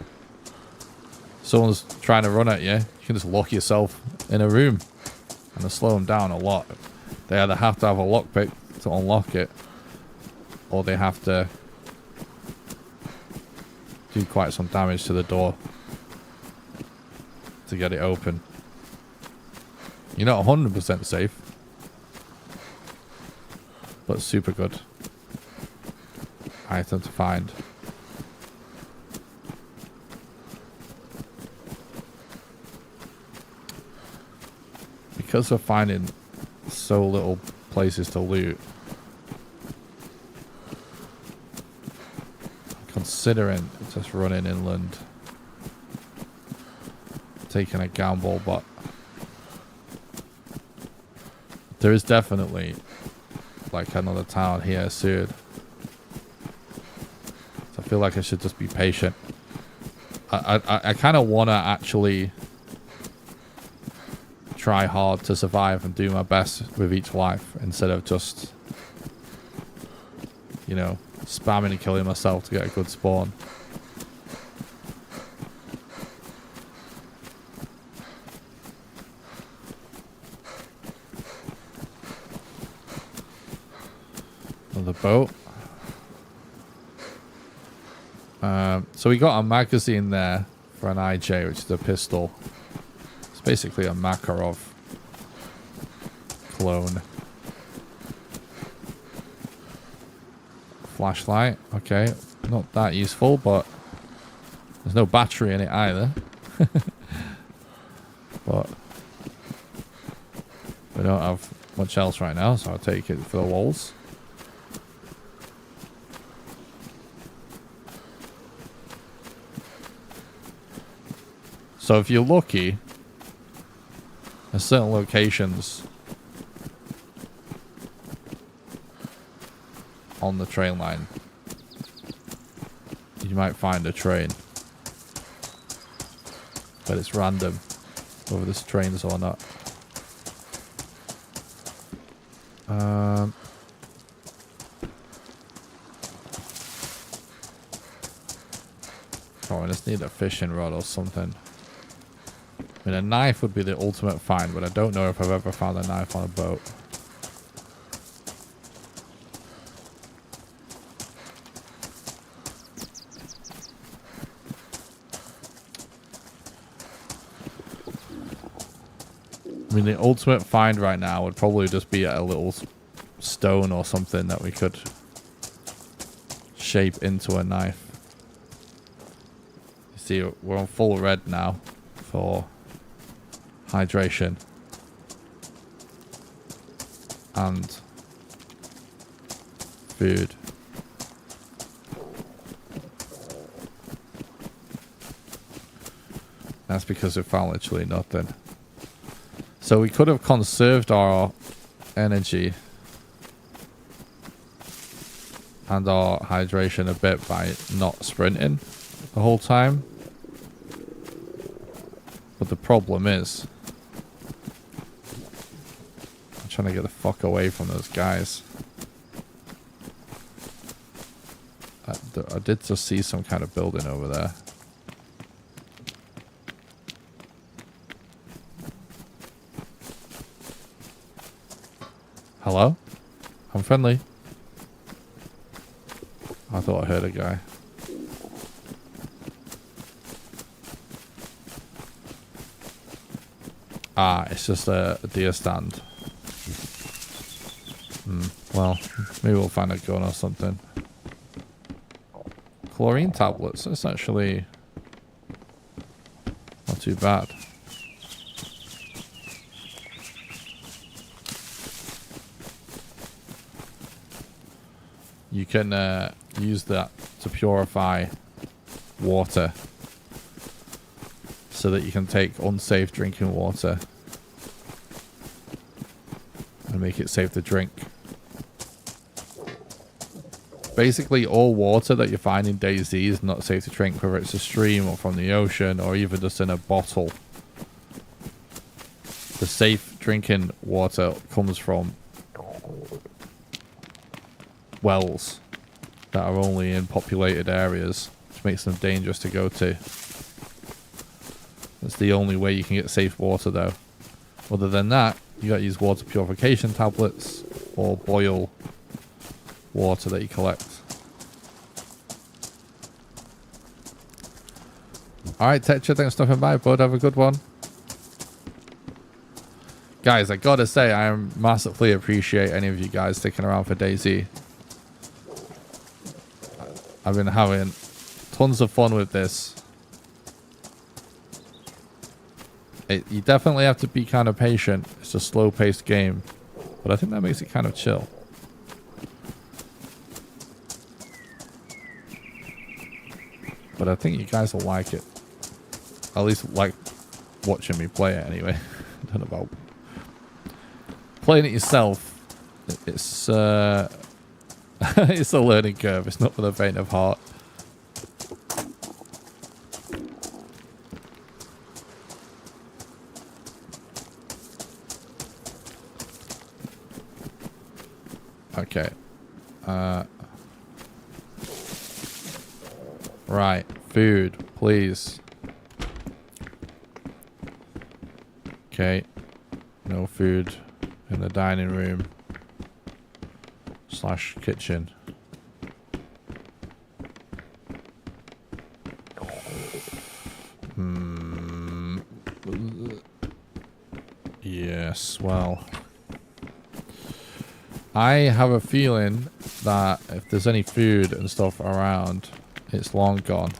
Someone's trying to run at you, you can just lock yourself in a room and it'll slow them down a lot. They either have to have a lockpick to unlock it, or they have to do quite some damage to the door to get it open. You're not 100% safe, but super good item to find. Because we're finding so little places to loot, I'm considering just running inland, taking a gamble, but there is definitely like another town here soon. So I feel like I should just be patient. I kind of want to actually try hard to survive and do my best with each life instead of just, you know, spamming and killing myself to get a good spawn. Another boat. So we got a magazine there for an IJ, which is a pistol. It's basically a Makarov clone. Flashlight, okay, not that useful, but there's no battery in it either. But we don't have much else right now, so I'll take it for the walls. So if you're lucky, at certain locations on the train line, you might find a train. But it's random whether there's trains or not. Oh, I just need a fishing rod or something. I mean, a knife would be the ultimate find, but I don't know if I've ever found a knife on a boat. I mean, the ultimate find right now would probably just be a little stone or something that we could shape into a knife. You see, we're on full red now for hydration and food. That's because we found literally nothing. So we could have conserved our energy and our hydration a bit by not sprinting the whole time. But the problem is, I'm trying to get the fuck away from those guys. I did just see some kind of building over there. Hello? I'm friendly. I thought I heard a guy. Ah, it's just a deer stand. Well, maybe we'll find a gun or something. Chlorine tablets. That's actually not too bad. You can use that to purify water so that you can take unsafe drinking water and make it safe to drink. Basically, all water that you find in DayZ is not safe to drink, whether it's a stream or from the ocean or even just in a bottle. The safe drinking water comes from wells that are only in populated areas, which makes them dangerous to go to. That's the only way you can get safe water, though. Other than that, you got to use water purification tablets or boil water that you collect. Alright, Tetra, thanks for stopping by, bud. Have a good one. Guys, I gotta say, I massively appreciate any of you guys sticking around for DayZ. I've been having tons of fun with this. You definitely have to be kind of patient. It's a slow-paced game, but I think that makes it kind of chill. But I think you guys will like it. At least like watching me play it anyway. I don't know about playing it yourself. It's it's a learning curve. It's not for the faint of heart. Okay. Right. Food, please. Okay. No food in the dining room / kitchen. Yes, well, I have a feeling that if there's any food and stuff around, it's long gone.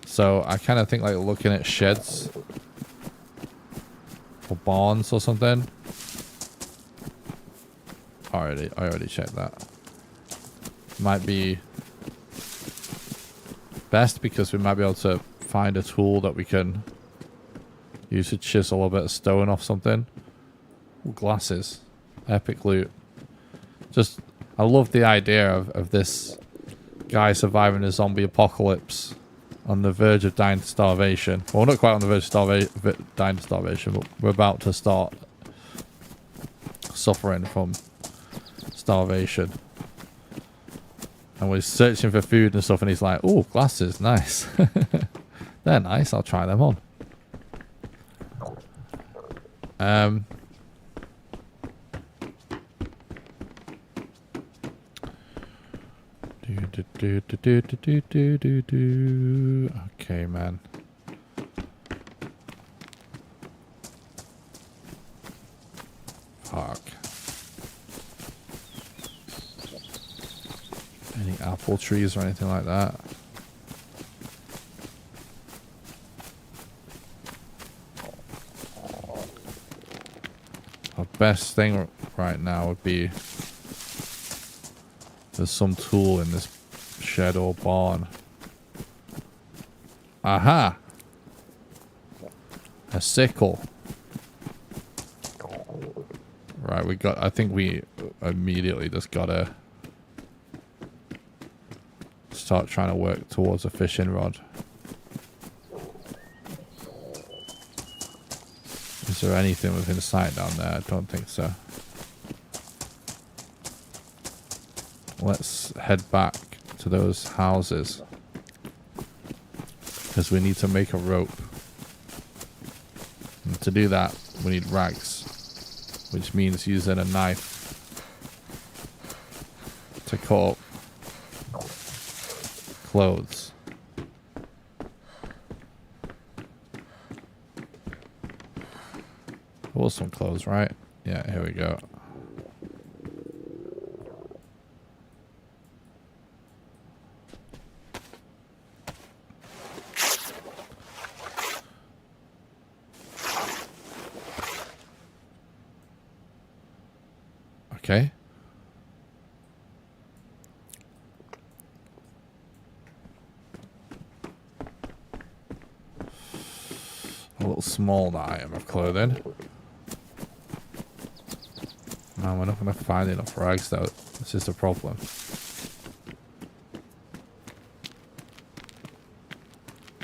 So I kind of think like looking at sheds or barns or something. I already checked that. Might be best because we might be able to find a tool that we can use to chisel a bit of stone off something. Ooh, glasses. Epic loot. Just, I love the idea of this guy surviving a zombie apocalypse on the verge of dying to starvation. Well, not quite on the verge of dying to starvation, but we're about to start suffering from starvation. And we're searching for food and stuff, and he's like, oh, glasses, nice. They're nice, I'll try them on. Okay, man. Fuck. Any apple trees or anything like that? Our best thing right now would be there's some tool in this shed or barn. Aha! A sickle. Right, we got, I think we immediately just gotta start trying to work towards a fishing rod. Is there anything within sight down there? I don't think so. let's head back to those houses. Because we need to make a rope. And to do that, we need rags. Which means using a knife to cut up clothes. There was some clothes, right? Yeah, here we go. Okay. A little small item of clothing. Man, we're not going to find enough rags though. This is the problem.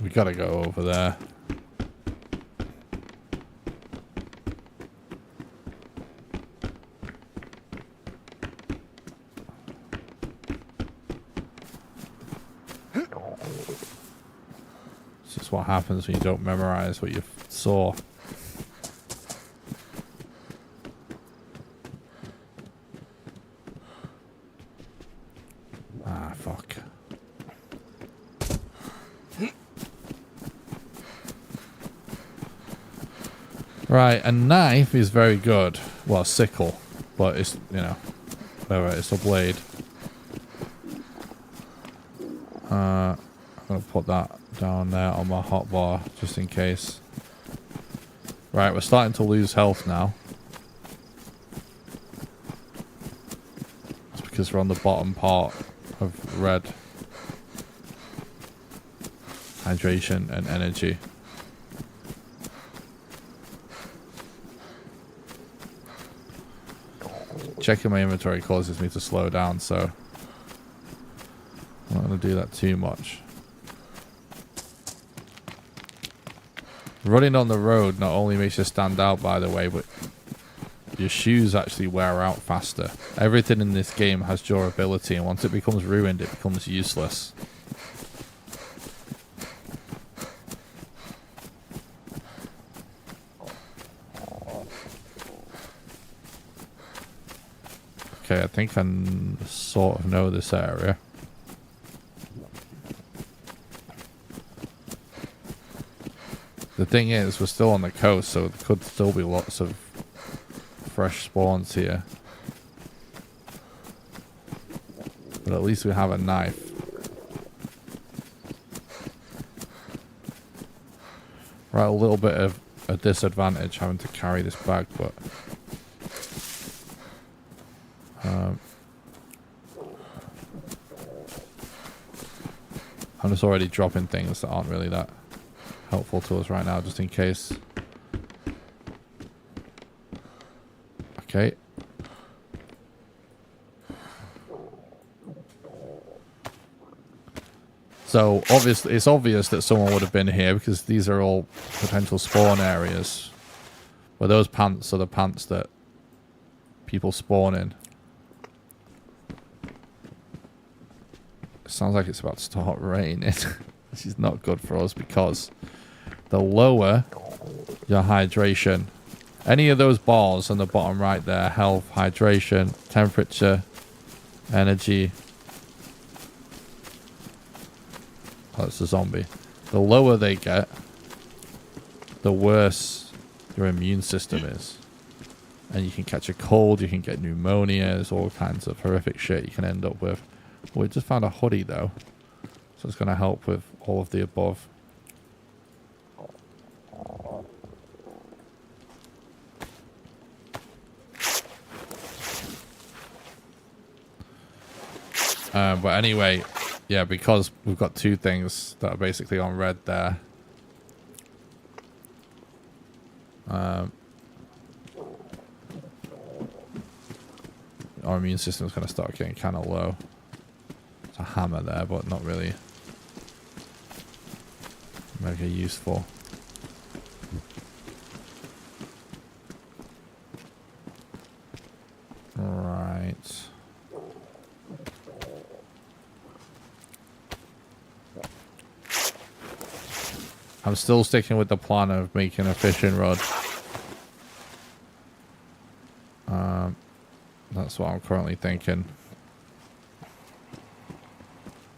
We got to go over there. This is what happens when you don't memorize what you saw. Ah, fuck. Right, a knife is very good. Well, a sickle, but it's, you know, whatever, it's a blade. I'm going to put that down there on my hotbar, just in case. Right, we're starting to lose health now. It's because we're on the bottom part of red. Hydration and energy. Checking my inventory causes me to slow down, so I'm not going to do that too much. Running on the road not only makes you stand out, by the way, but your shoes actually wear out faster. Everything in this game has durability, and once it becomes ruined, it becomes useless. Okay, I think I sort of know this area. The thing is, we're still on the coast, so there could still be lots of fresh spawns here. But at least we have a knife. Right, a little bit of a disadvantage having to carry this bag, but... I'm just already dropping things that aren't really that helpful to us right now, just in case. Okay. So obviously, it's obvious that someone would have been here because these are all potential spawn areas. Where those pants are the pants that people spawn in. Sounds like it's about to start raining. This is not good for us because the lower your hydration, any of those bars on the bottom right there, health, hydration, temperature, energy. Oh, it's a zombie. The lower they get, the worse your immune system is. And you can catch a cold, you can get pneumonia, there's all kinds of horrific shit you can end up with. We just found a hoodie though, so it's going to help with all of the above. But anyway, yeah, because we've got two things that are basically on red there. Our immune system's going to start getting kind of low. There's a hammer there, but not really mega useful. Right. I'm still sticking with the plan of making a fishing rod. That's what I'm currently thinking.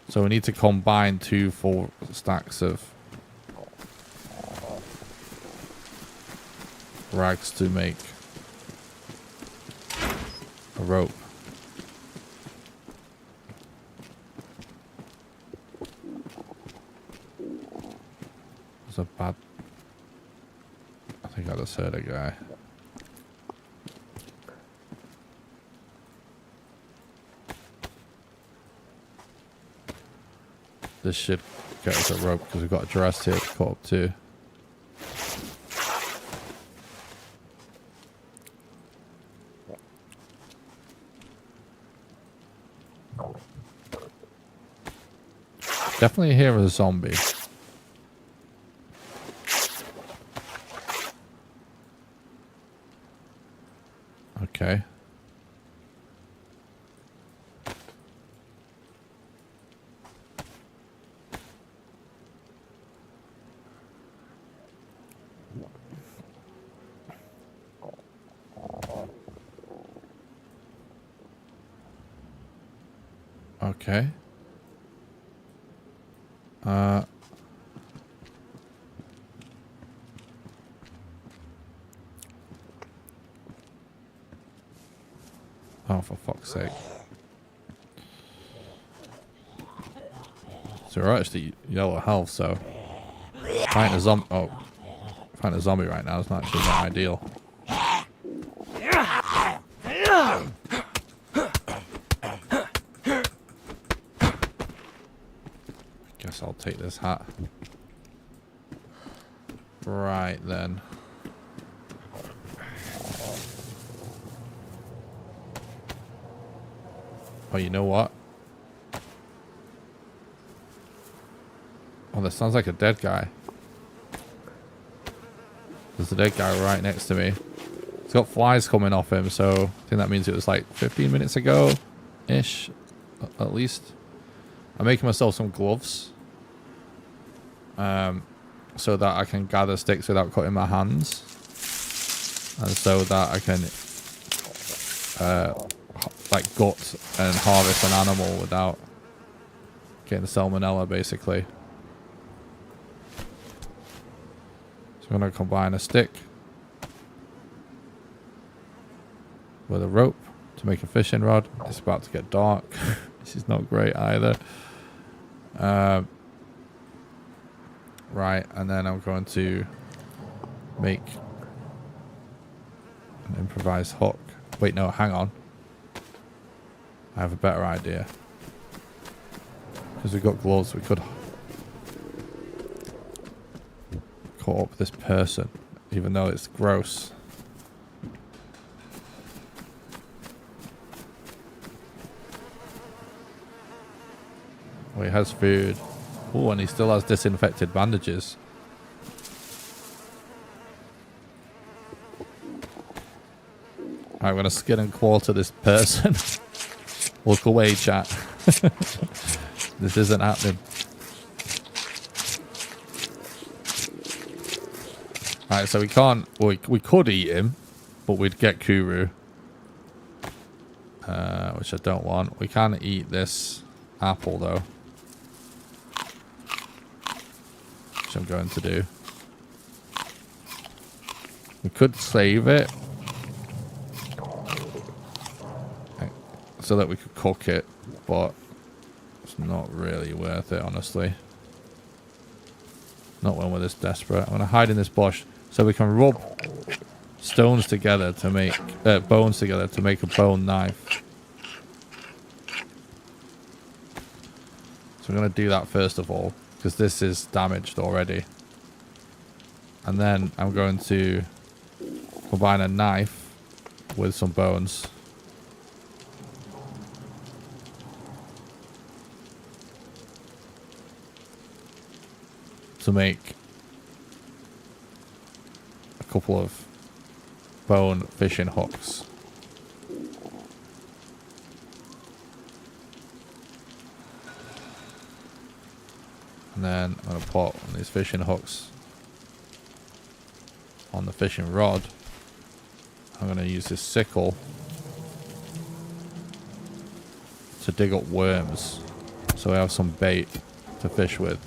So we need to combine 2 full stacks of rags to make a rope. It's a bad... I think I just heard a guy. This should get us a rope because we've got a dress here to cut up to. Definitely hear a zombie. Okay. Okay. Oh, for fuck's sake. So we're actually yellow health, so fighting a zombie. Oh, fighting a zombie right now is not actually that ideal. Guess I'll take this hat. Right then. Oh, you know what? Oh, that sounds like a dead guy. There's a dead guy right next to me. He's got flies coming off him, so I think that means it was like 15 minutes ago-ish, at least. I'm making myself some gloves. So that I can gather sticks without cutting my hands. And so that I can like gut and harvest an animal without getting salmonella, basically. So I'm going to combine a stick with a rope to make a fishing rod. It's about to get dark. This is not great either. Right, and then I'm going to make an improvised hook. Wait, no, hang on. I have a better idea. Because we've got gloves, we could cut up this person, even though it's gross. Oh, he has food. Oh, and he still has disinfected bandages. I'm going to skin and quarter this person. Look away, chat. This isn't happening. Alright, so we can't... Well, we could eat him, but we'd get Kuru. Which I don't want. We can eat this apple, though. Which I'm going to do. We could save it. So that we could cook it, but it's not really worth it, honestly. Not when we're this desperate. I'm going to hide in this bush so we can rub stones together to make... bones together to make a bone knife. So I'm going to do that first of all, because this is damaged already. And then I'm going to combine a knife with some bones. To make a couple of bone fishing hooks. And then I'm going to put on these fishing hooks on the fishing rod. I'm going to use this sickle to dig up worms so I have some bait to fish with.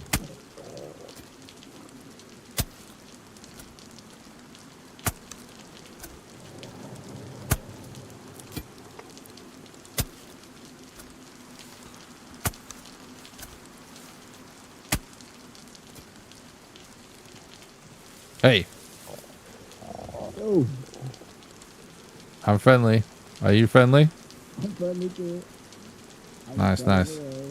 Hey. Oh, I'm friendly. Are you friendly? I'm friendly too. I'm Nice, flying nice. away.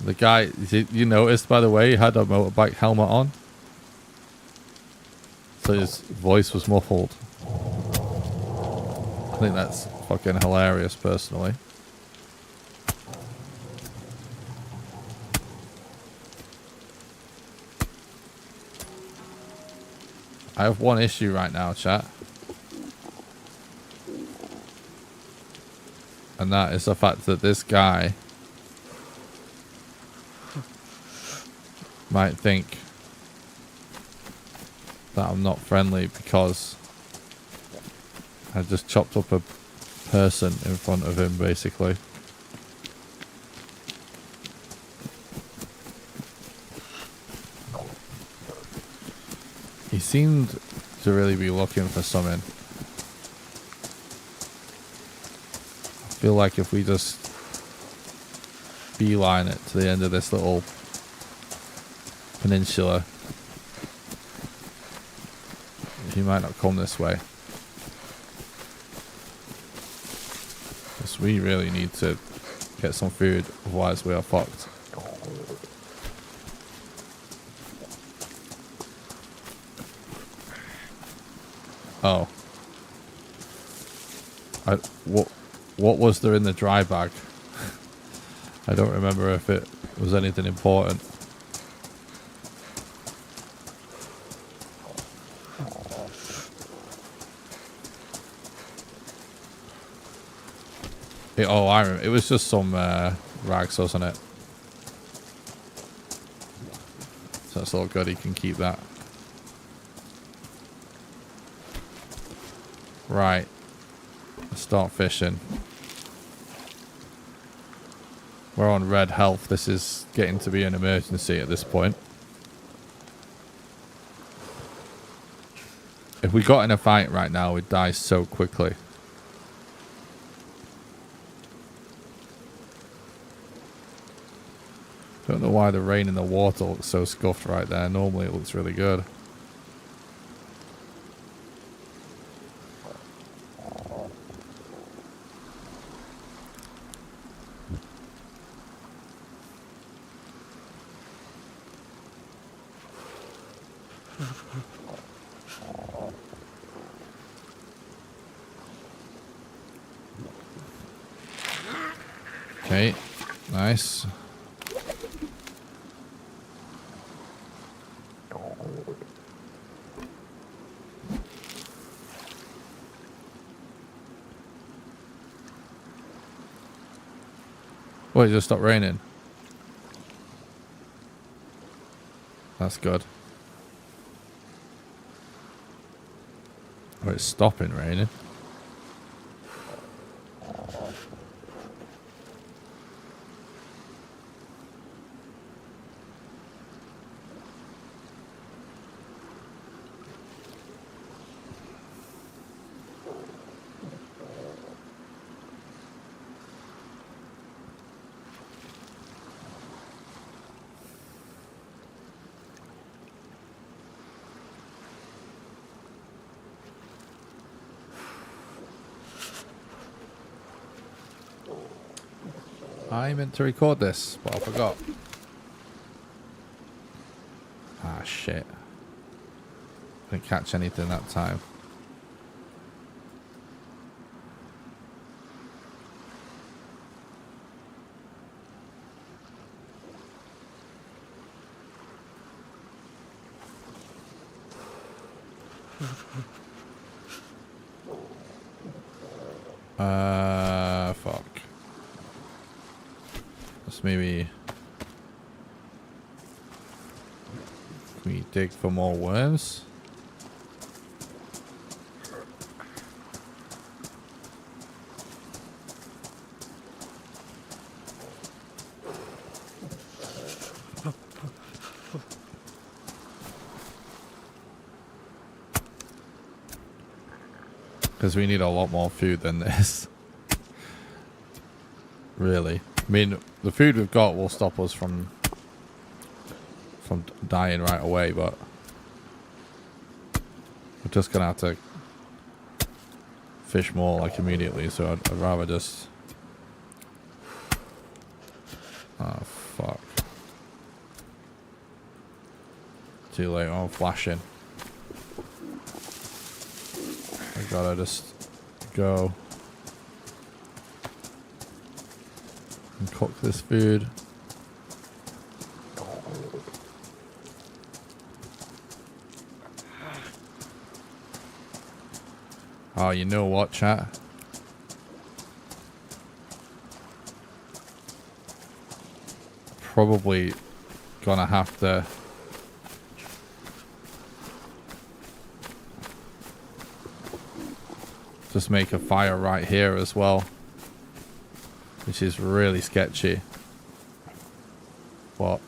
The guy, you noticed, by the way, he had a motorbike helmet on. So his voice was muffled. I think that's fucking hilarious, personally. I have one issue right now, chat. And that is the fact that this guy might think that I'm not friendly because I just chopped up a person in front of him, basically. He seemed to really be looking for something. I feel like if we just beeline it to the end of this little peninsula, he might not come this way. Because we really need to get some food, otherwise we are fucked. Oh. What was there in the dry bag? I don't remember if it was anything important. I remember. It was just some rags, wasn't it? So that's all good. He can keep that. Right. Let's start fishing. We're on red health. This is getting to be an emergency at this point. If we got in a fight right now, we'd die so quickly. Don't know why the rain in the water looks so scuffed right there. Normally it looks really good. Okay, nice. Well, it just stopped raining. That's good. Oh, it's stopping raining. I meant to record this, but I forgot. Ah, shit. Didn't catch anything that time. Fuck. Let's maybe... Can we dig for more worms? Because we need a lot more food than this. Really. I mean, the food we've got will stop us from dying right away, but we're just gonna have to fish more like immediately, so I'd rather just... Oh, fuck. Too late. Oh, flashing. I gotta just go and cook this food. Oh, you know what, chat? Probably gonna have to just make a fire right here as well, which is really sketchy. But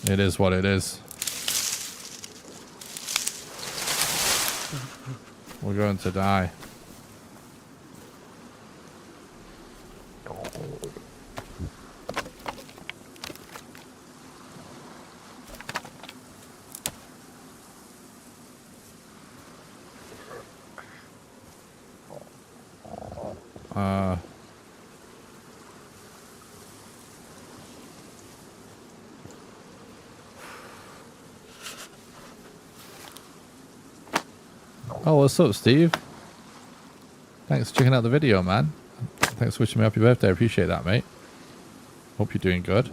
it is what it is. We're going to die. Oh, what's up, Steve? Thanks for checking out the video, man. Thanks for wishing me happy birthday. I appreciate that, mate. Hope you're doing good.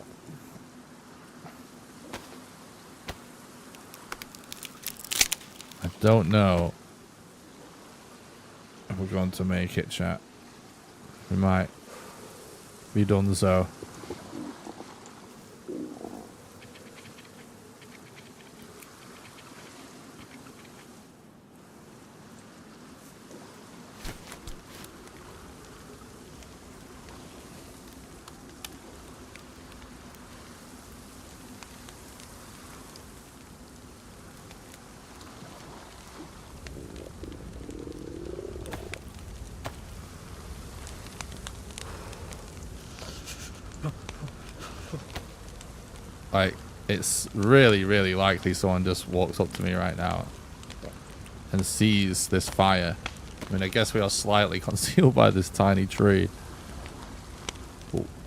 I don't know if we're going to make it, chat. We might be done so. Like, it's really, really likely someone just walks up to me right now and sees this fire. I mean, I guess we are slightly concealed by this tiny tree.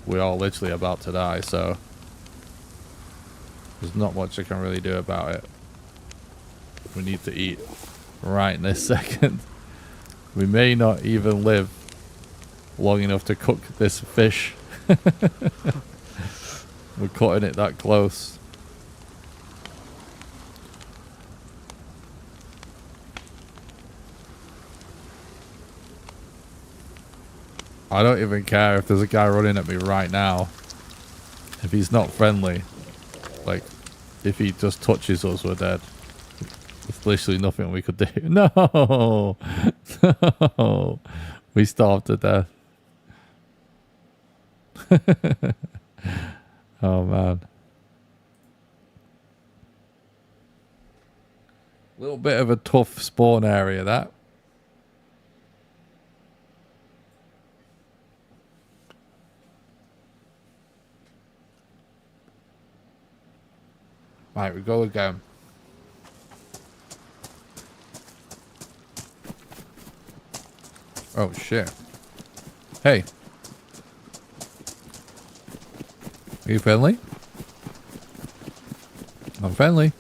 We are literally about to die, so there's not much I can really do about it. We need to eat right in this second. We may not even live long enough to cook this fish. We're cutting it that close. I don't even care if there's a guy running at me right now. If he's not friendly. Like, if he just touches us, we're dead. There's literally nothing we could do. No! No! We starved to death. Oh, man. Little bit of a tough spawn area, that. Right, we go again. Oh, shit. Hey. Are you friendly? I'm friendly.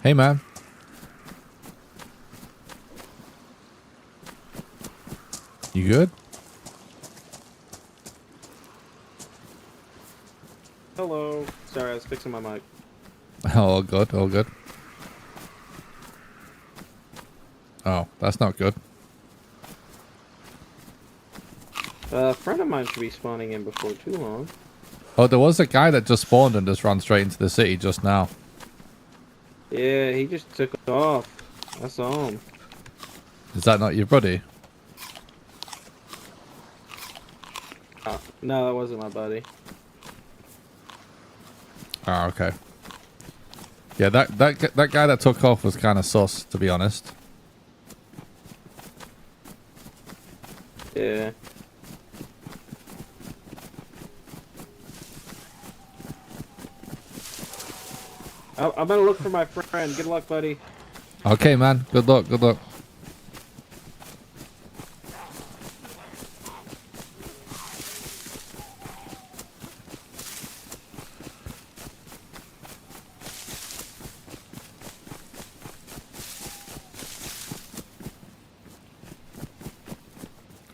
Hey, man. You good? Hello. Sorry, I was fixing my mic. All good, all good. Oh, that's not good. A friend of mine should be spawning in before too long. Oh, there was a guy that just spawned and just ran straight into the city just now. Yeah, he just took off. I saw him. Is that not your buddy? No, that wasn't my buddy. Oh, okay. Yeah, that guy that took off was kind of sus, to be honest. Yeah. I'm gonna look for my friend. Good luck, buddy. Okay, man. Good luck, good luck.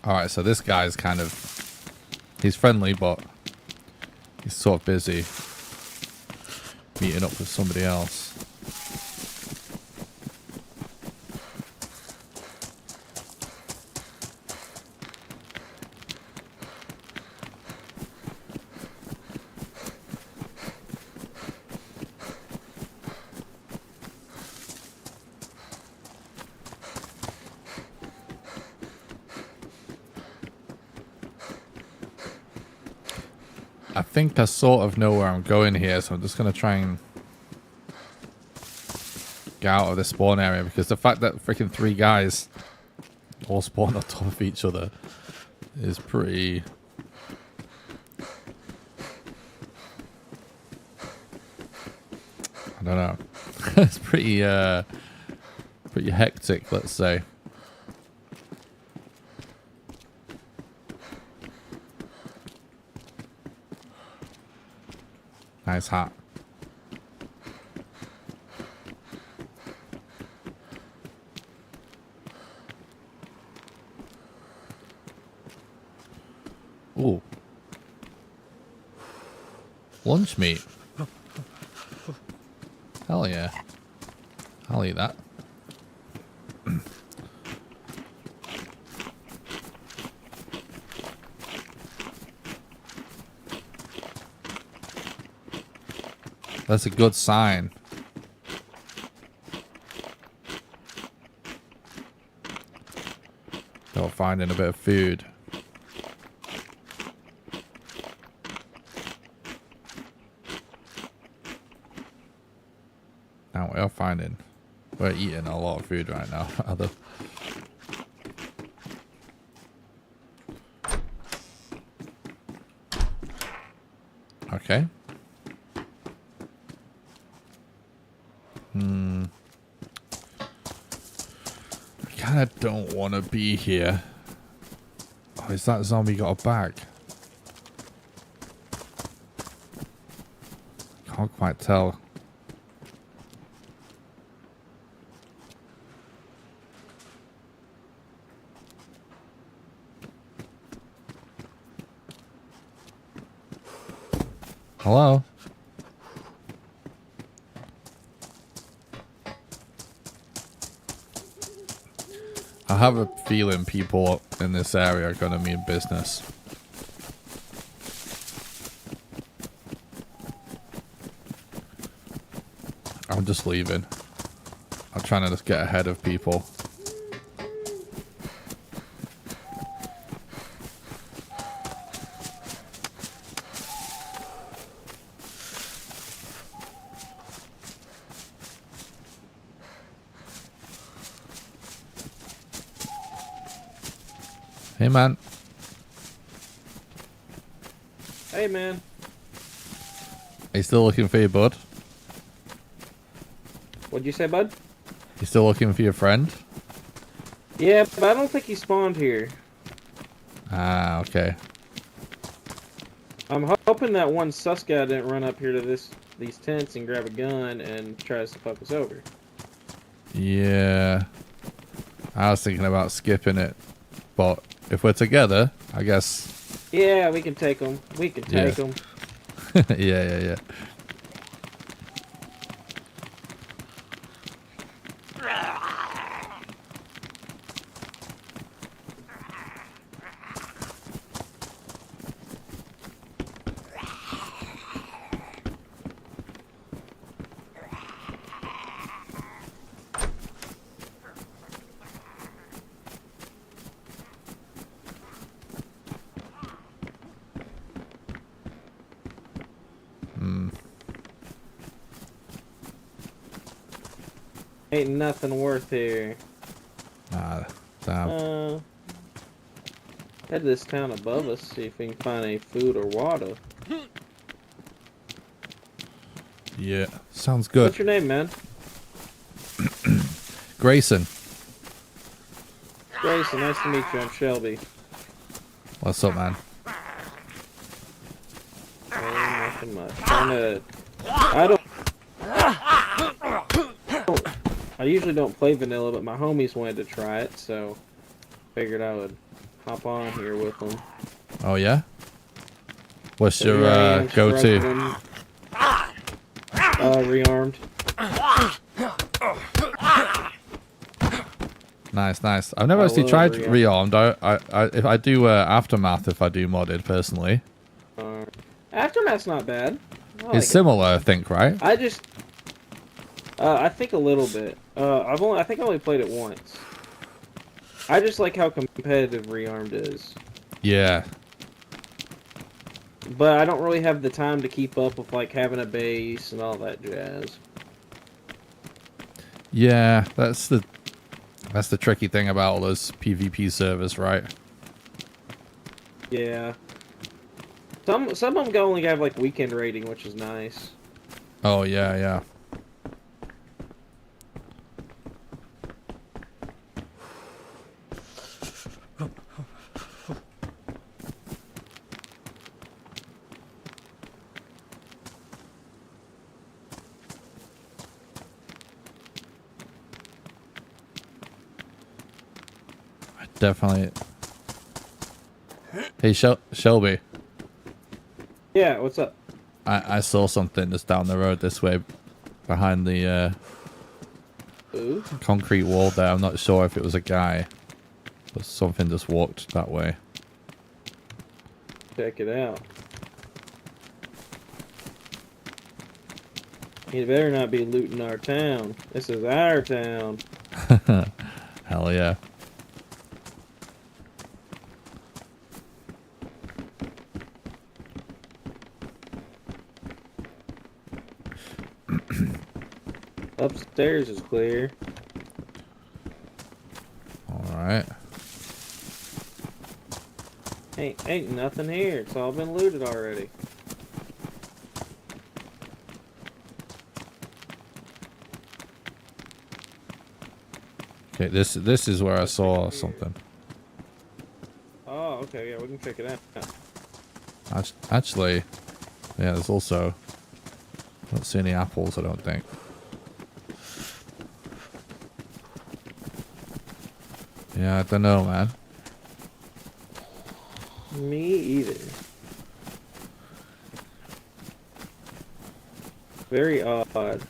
Alright, so this guy's kind of... He's friendly, but he's sort of busy meeting up with somebody else. I think I sort of know where I'm going here, so I'm just going to try and get out of the spawn area, because the fact that freaking 3 guys all spawn on top of each other is pretty... I don't know. It's pretty hectic, let's say. Nice hat. Ooh. Lunch meat. Hell yeah. I'll eat that. That's a good sign. They're finding a bit of food. Now we are finding. We're eating a lot of food right now. Okay. I kind of don't want to be here. Oh, is that zombie got a bag? Can't quite tell. Hello? I have a feeling people in this area are going to mean business. I'm just leaving. I'm trying to just get ahead of people. Hey, man. Hey, man. Are you still looking for your bud? What'd you say, bud? You still looking for your friend? Yeah, but I don't think he spawned here. Ah, okay. I'm hoping that one sus guy didn't run up here to these tents and grab a gun and tries to fuck us over. Yeah. I was thinking about skipping it. But if we're together, I guess... Yeah, we can take them. We can take them. Yeah. Ain't nothing worth here. Ah, damn. Head to this town above us, see if we can find any food or water. Yeah. Sounds good. What's your name, man? Grayson. Grayson, nice to meet you. I'm Shelby. What's up, man? Nothing much. I usually don't play vanilla, but my homies wanted to try it, so figured I would hop on here with them. Oh, yeah? What's So your here I am, go-to? struggling. Rearmed. Nice. I've never I actually love tried rearmed. rearmed. If I do Aftermath, if I do modded personally, Aftermath's not bad. I like it's it. similar, I think, right? I think a little bit. I think I only played it once. I just like how competitive Rearmed is. Yeah. But I don't really have the time to keep up with like having a base and all that jazz. Yeah, that's the tricky thing about all those PvP servers, right? Yeah. Some of them only have like weekend rating, which is nice. Oh yeah. Definitely. Hey, Shelby. Yeah, what's up? I saw something just down the road this way, behind the Ooh. concrete wall there. I'm not sure if it was a guy, but something just walked that way. Check it out. You better not be looting our town. This is our town. Hell yeah. Upstairs is clear. Alright. Ain't nothing here. It's all been looted already. Okay, this is where I saw something. Oh, okay, yeah, we can check it out. Actually, yeah, there's also... I don't see any apples, I don't think. Yeah, I don't know, man. Me either. Very odd.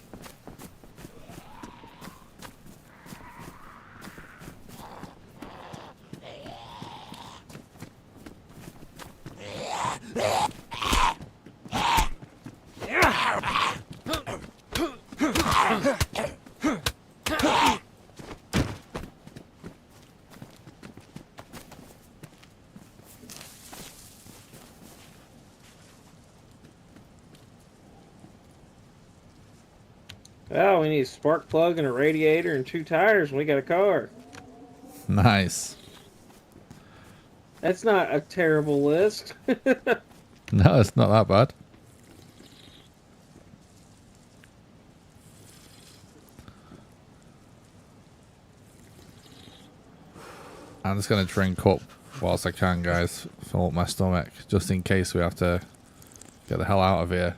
Oh, we need a spark plug and a radiator and 2 tires and we got a car. Nice. That's not a terrible list. No, it's not that bad. I'm just gonna drink up whilst I can, guys. Fill up my stomach, just in case we have to get the hell out of here.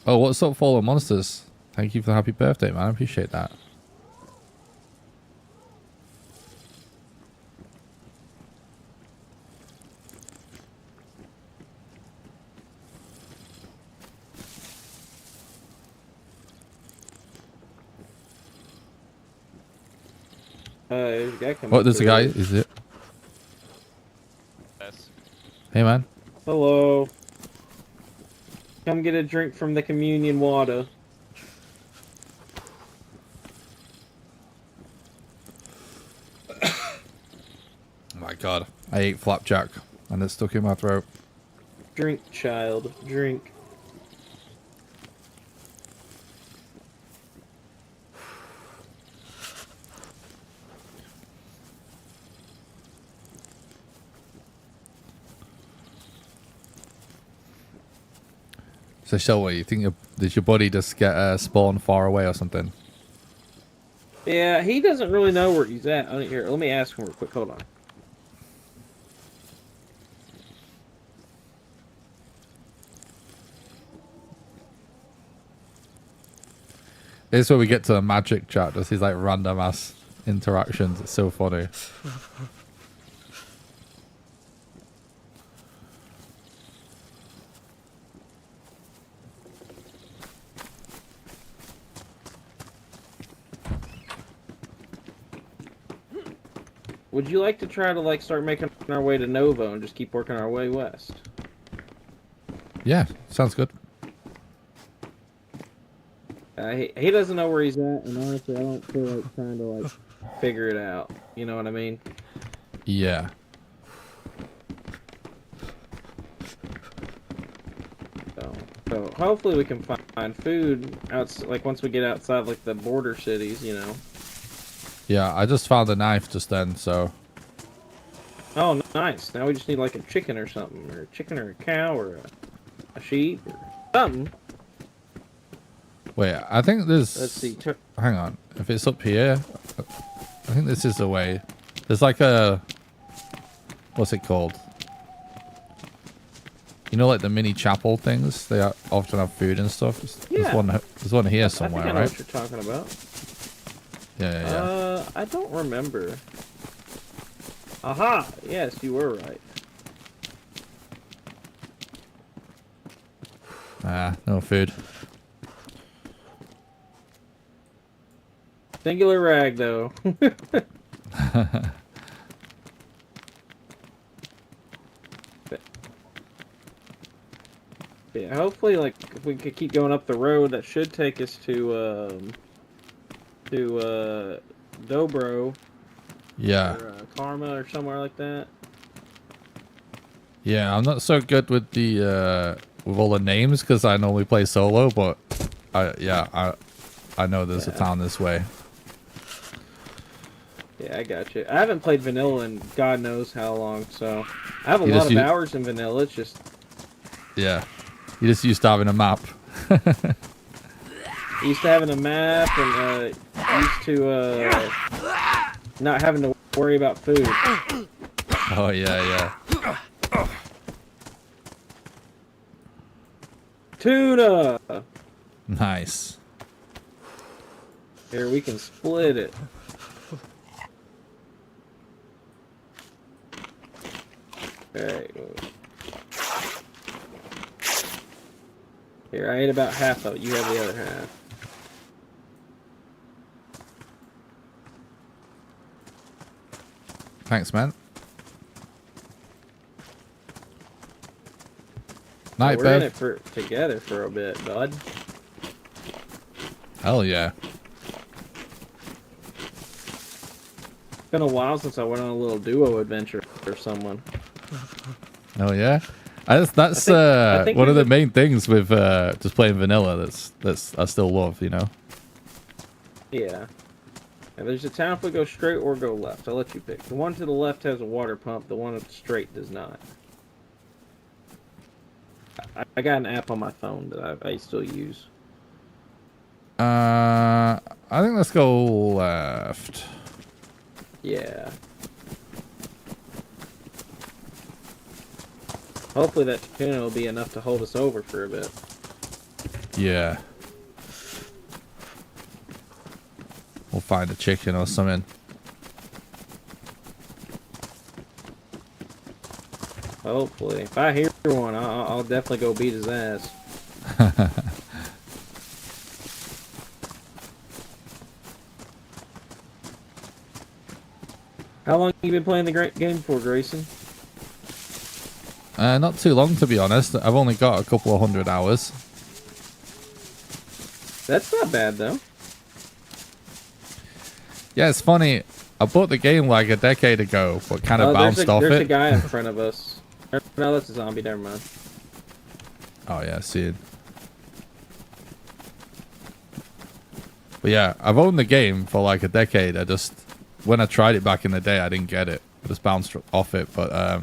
Oh, what's up, Fallen Monsters? Thank you for the happy birthday, man. I appreciate that. There's a guy coming What? There's a guy. through. Is it? Yes. Hey, man. Hello. Come get a drink from the communion water. Oh my god. I ate flapjack and it's stuck in my throat. Drink, child. Drink. So, Shelby, you think did your buddy just get spawned far away or something? Yeah, he doesn't really know where he's at. Here, let me ask him real quick. Hold on. This is where we get to the magic chat. Just these like random ass interactions. It's so funny. Would you like to try to like start making our way to Novo and just keep working our way west? Yeah, sounds good. He doesn't know where he's at, and honestly, I don't feel like trying to like figure it out. You know what I mean? Yeah. So hopefully we can find food like once we get outside like the border cities. You know. Yeah, I just found a knife just then, so. Oh, nice. Now we just need like a chicken or something, or a chicken or a cow or a sheep or something. Wait, I think there's... Let's see. Hang on. If it's up here, I think this is the way. There's like a... What's it called? You know, like the mini chapel things? They often have food and stuff. Yeah. There's one here somewhere, I think I know right? what you're talking about. Yeah. I don't remember. Aha! Yes, you were right. Ah, no food. Singular rag, though. Yeah, hopefully, like, if we could keep going up the road, that should take us to Dobro. Yeah. Or Karma or somewhere like that. Yeah, I'm not so good with the with all the names because I normally play solo, but I know there's a town this way. Yeah, I got you. I haven't played vanilla in God knows how long, so I have a lot of hours in vanilla. It's just yeah, you just used to having a map. used to having a map and used to not having to worry about food. Oh yeah. Tuna. Nice. Here we can split it. Alright. Here, I ate about half of it. You have the other half. Thanks, man. Night, We're in it together for a bit, bud. Hell yeah. It's been a while since I went on a little duo adventure for someone. Hell yeah. That's I think one of the main things with just playing vanilla. That's I still love, you know. Yeah. And there's a town if we go straight or go left. I'll let you pick. The one to the left has a water pump. The one straight does not. I got an app on my phone that I still use. I think let's go left. Yeah. Hopefully that tuna will be enough to hold us over for a bit. Yeah. We'll find a chicken or something. Hopefully. If I hear one, I'll definitely go beat his ass. How long have you been playing the game for, Grayson? Not too long, to be honest. I've only got a couple of 100 hours. That's not bad, though. Yeah, it's funny. I bought the game like a decade ago, but kind of bounced off there's it. a guy in front of us. No, that's a zombie. Never mind. Oh, yeah, I see it. But yeah, I've owned the game for like a decade. When I tried it back in the day, I didn't get it. I just bounced off it. But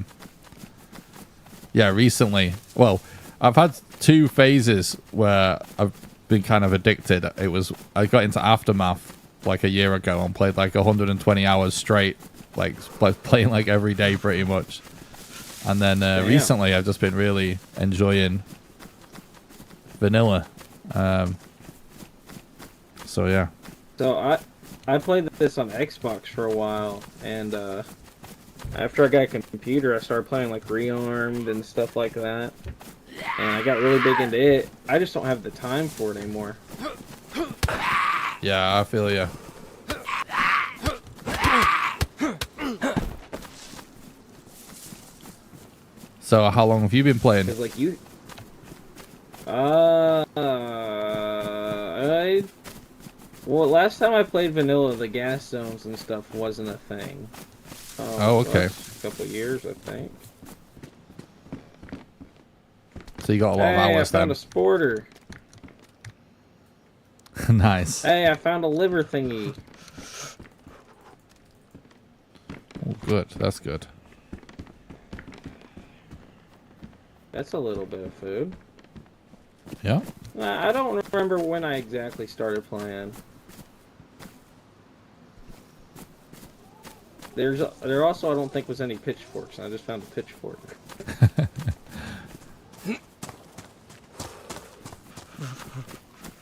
yeah, recently, well, I've had 2 phases where I've been kind of addicted. I got into Aftermath like a year ago and played like 120 hours straight, like playing like every day pretty much. And then recently I've just been really enjoying vanilla. So yeah. So I played this on Xbox for a while, and after I got a computer, I started playing like Rearmed and stuff like that. And I got really big into it. I just don't have the time for it anymore. Yeah, I feel you. So how long have you been playing? Cause like you, well, last time I played vanilla, the gas zones and stuff wasn't a thing. Oh, okay. A couple of years, I think. So you got a lot of hours I found then. a sporter. Nice. Hey, I found a liver thingy. Oh, good. That's good. That's a little bit of food. Yeah. I don't remember when I exactly started playing. There also I don't think was any pitchforks. I just found a pitchfork.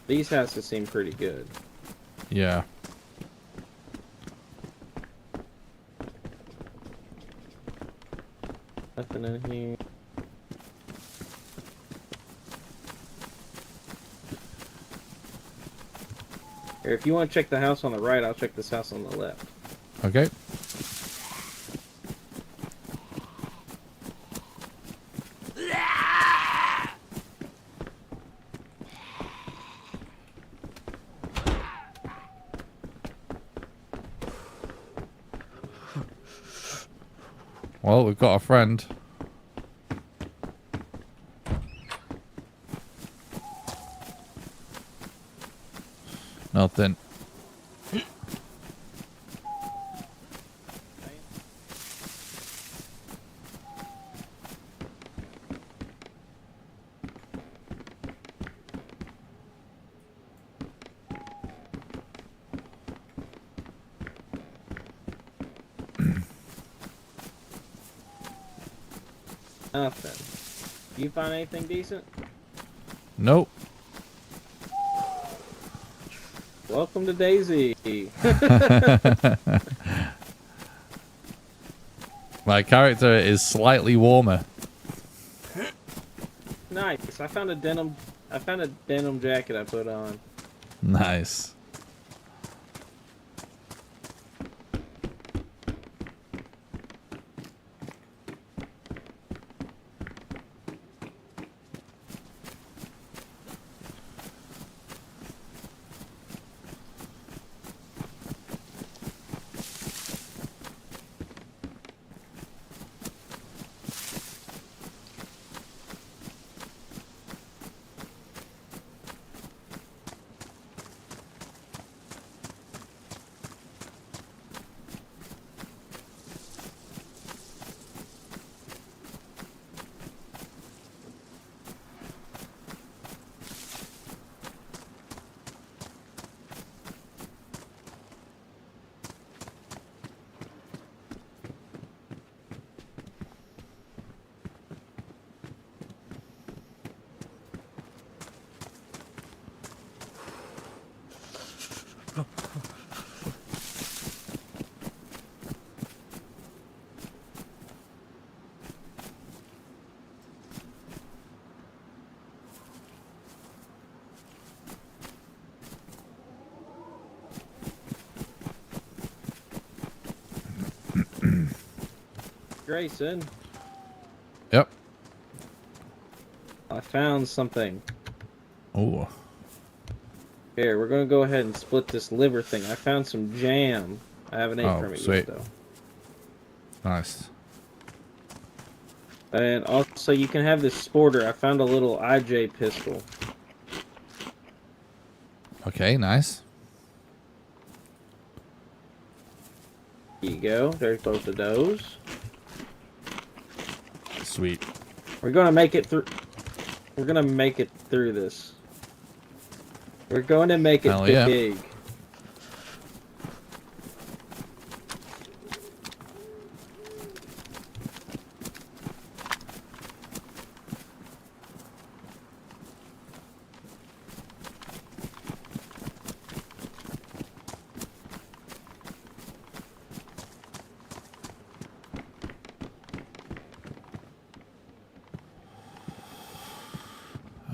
These houses seem pretty good. Yeah. Nothing in here. Here, if you want to check the house on the right, I'll check this house on the left. Okay. Well, we've got a friend. Nothing. Nothing. You find anything decent? Nope. Welcome to Daisy. My character is slightly warmer. Nice. I found a denim jacket I put on. Nice. Grayson, Yep. I found something. Oh. Here, we're gonna go ahead and split this liver thing. I found some jam. I haven't ate from it Sweet. yet, though. Nice. And also, you can have this sporter. I found a little IJ pistol. Okay, nice. Here you go. There's both of those. Sweet. We're gonna make it through. We're gonna make it through this. We're going to make it Hell yeah. big.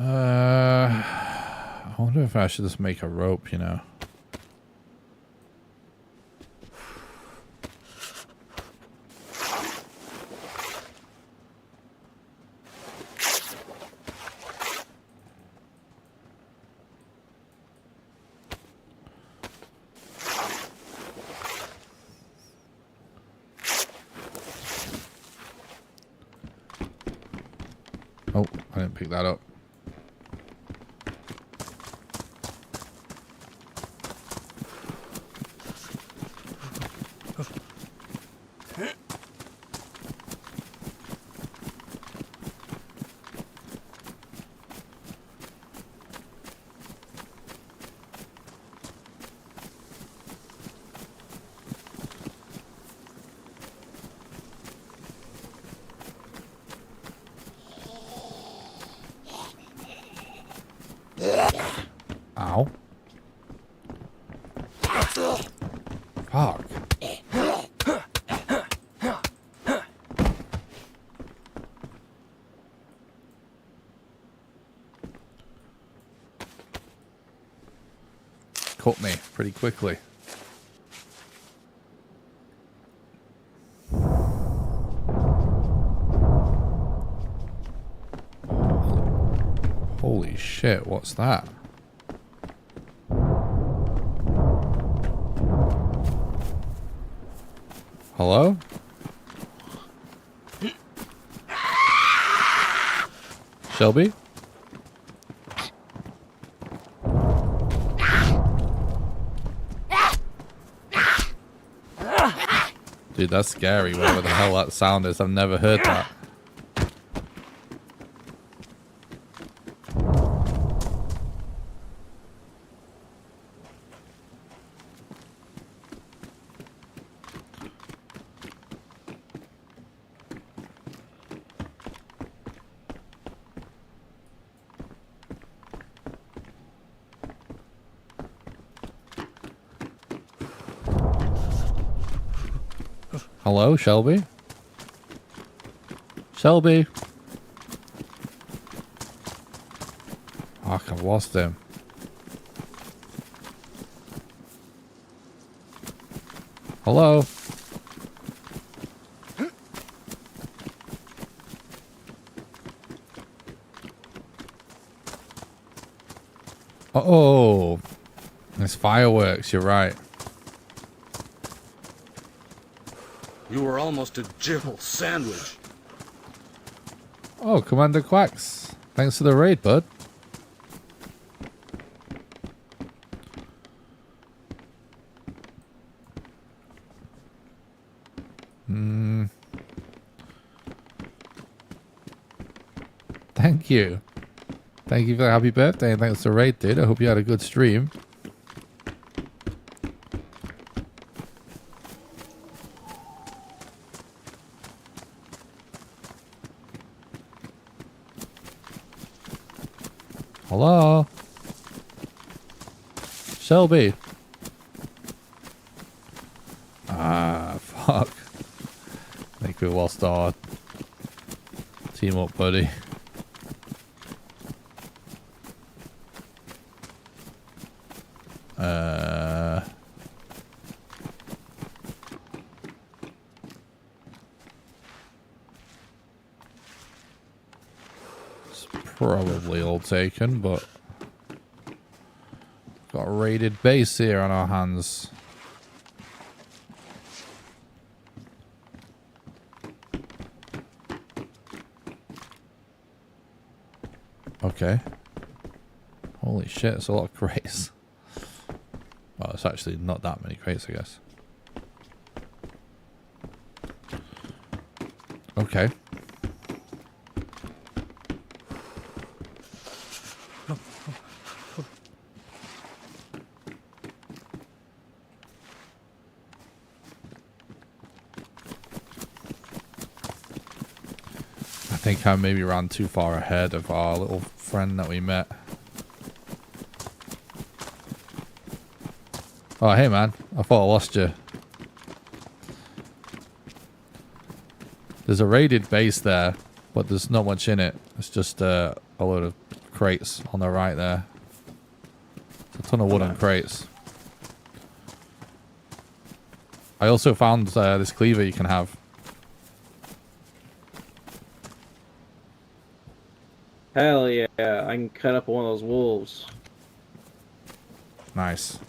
I wonder if I should just make a rope, you know. Oh, I didn't pick that up. Ow. Fuck. Caught me pretty quickly. Holy shit, what's that? Hello? Shelby? Dude, that's scary, whatever the hell that sound is. I've never heard that. Hello, Shelby? Shelby? Fuck, I've lost him. Hello? Uh-oh. It's fireworks, you're right. You were almost a Jill sandwich. Oh, Commander Quacks. Thanks for the raid, bud. Thank you. Thank you for the happy birthday and thanks for the raid, dude. I hope you had a good stream. Hello? Shelby? Ah, fuck. I think we lost our team up, buddy. probably all taken, but got a raided base here on our hands. Okay. Holy shit, it's a lot of crates. Well, it's actually not that many crates, I guess. Okay. I think I maybe ran too far ahead of our little friend that we met. Oh, hey man. I thought I lost you. There's a raided base there, but there's not much in it. It's just a load of crates on the right there. It's a ton of wooden crates. I also found this cleaver you can have. Hell yeah, I can cut up one of those wolves. Nice.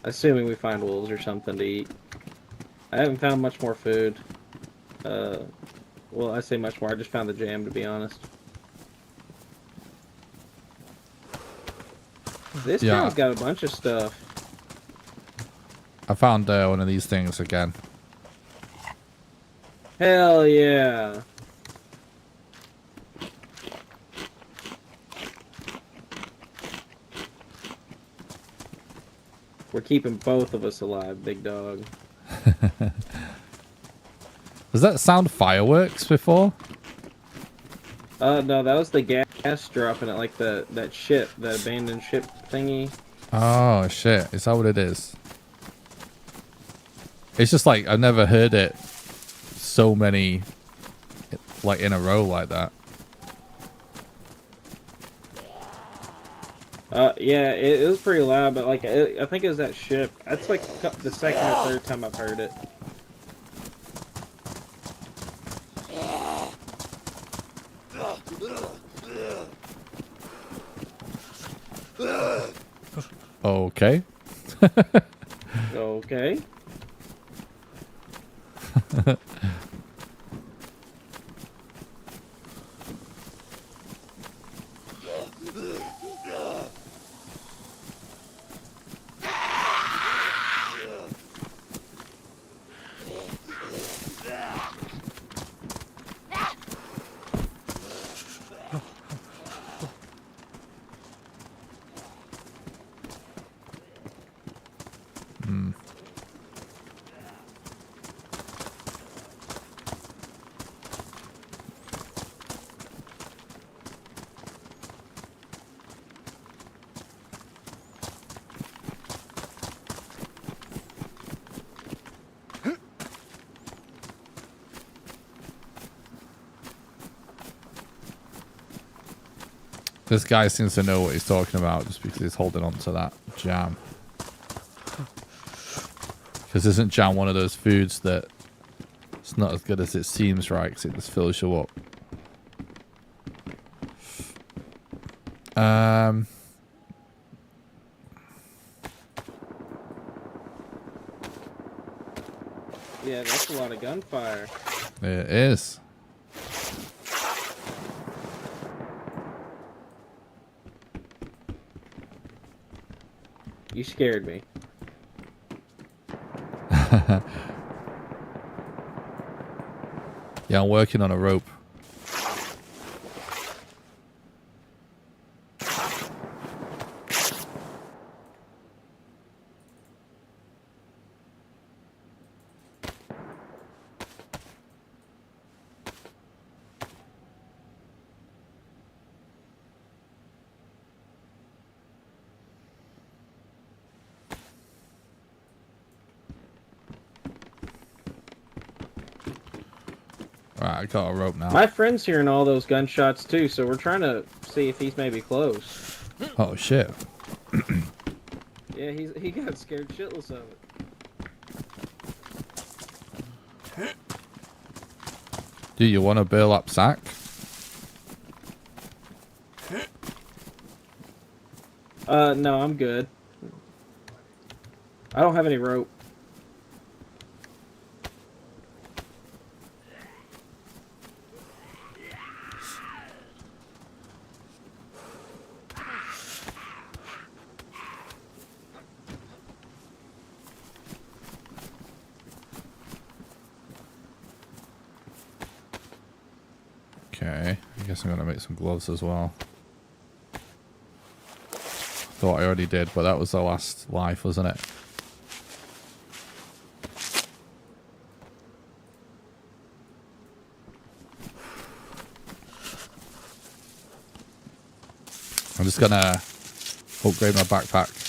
Assuming we find wolves or something to eat. I haven't found much more food. Well, I say much more. I just found the jam, to be honest. This town's got a bunch of stuff. I found one of these things again. Hell yeah. We're keeping both of us alive, big dog. Does that sound fireworks before? No, that was the gas dropping at like that ship, the abandoned ship thingy. Oh shit, is that what it is? It's just like I've never heard it so many like in a row like that. Yeah, it was pretty loud, but like I think it was that ship. That's like the second or third time I've heard it. Okay. Okay. This guy seems to know what he's talking about just because he's holding on to that jam. Because isn't jam one of those foods that it's not as good as it seems, right? Because it just fills you up. Yeah, that's a lot of gunfire. It is. You scared me. Yeah, I'm working on a rope. Alright, I got a rope now. My friend's hearing all those gunshots too, so we're trying to see if he's maybe close. Oh shit. Yeah, he got scared shitless of it. Do you want a burlap sack? No, I'm good. I don't have any rope. Okay, I guess I'm gonna make some gloves as well. Thought I already did, but that was the last life, wasn't it? I'm just gonna upgrade my backpack.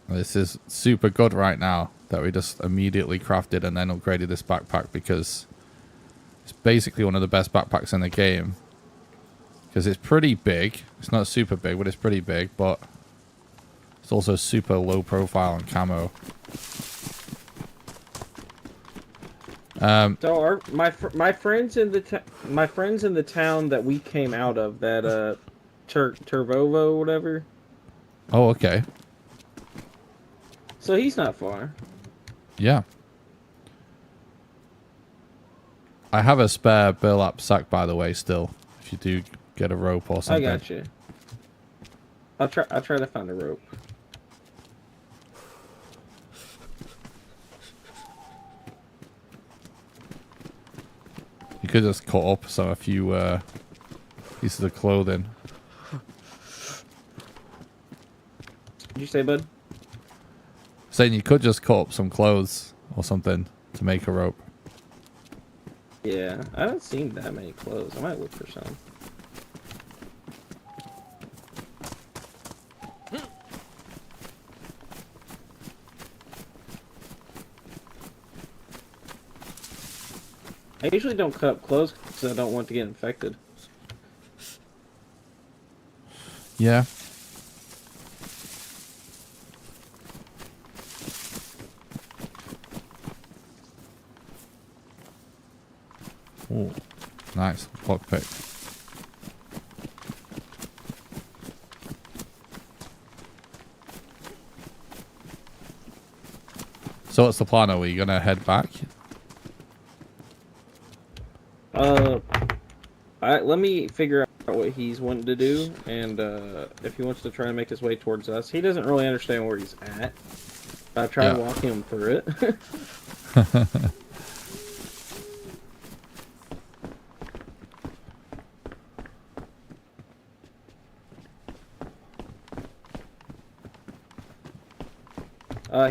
This is super good right now that we just immediately crafted and then upgraded this backpack, because it's basically one of the best backpacks in the game. Because it's pretty big. It's not super big, but it's pretty big. But it's also super low profile and camo. So my friends in the town that we came out of, that Turvovo, whatever. Oh, okay. So he's not far. Yeah. I have a spare burlap sack, by the way, still. If you do get a rope or something. I got you. I'll try to find a rope. You could just cut up a few pieces of clothing. Did you say, bud? Saying you could just cut up some clothes or something to make a rope. Yeah, I haven't seen that many clothes. I might look for some. I usually don't cut up clothes because I don't want to get infected. Yeah. Oh, nice. Lockpick. So what's the plan? Are we gonna head back? Let me figure out what he's wanting to do, and if he wants to try and make his way towards us. He doesn't really understand where he's at. I tried walking him through it.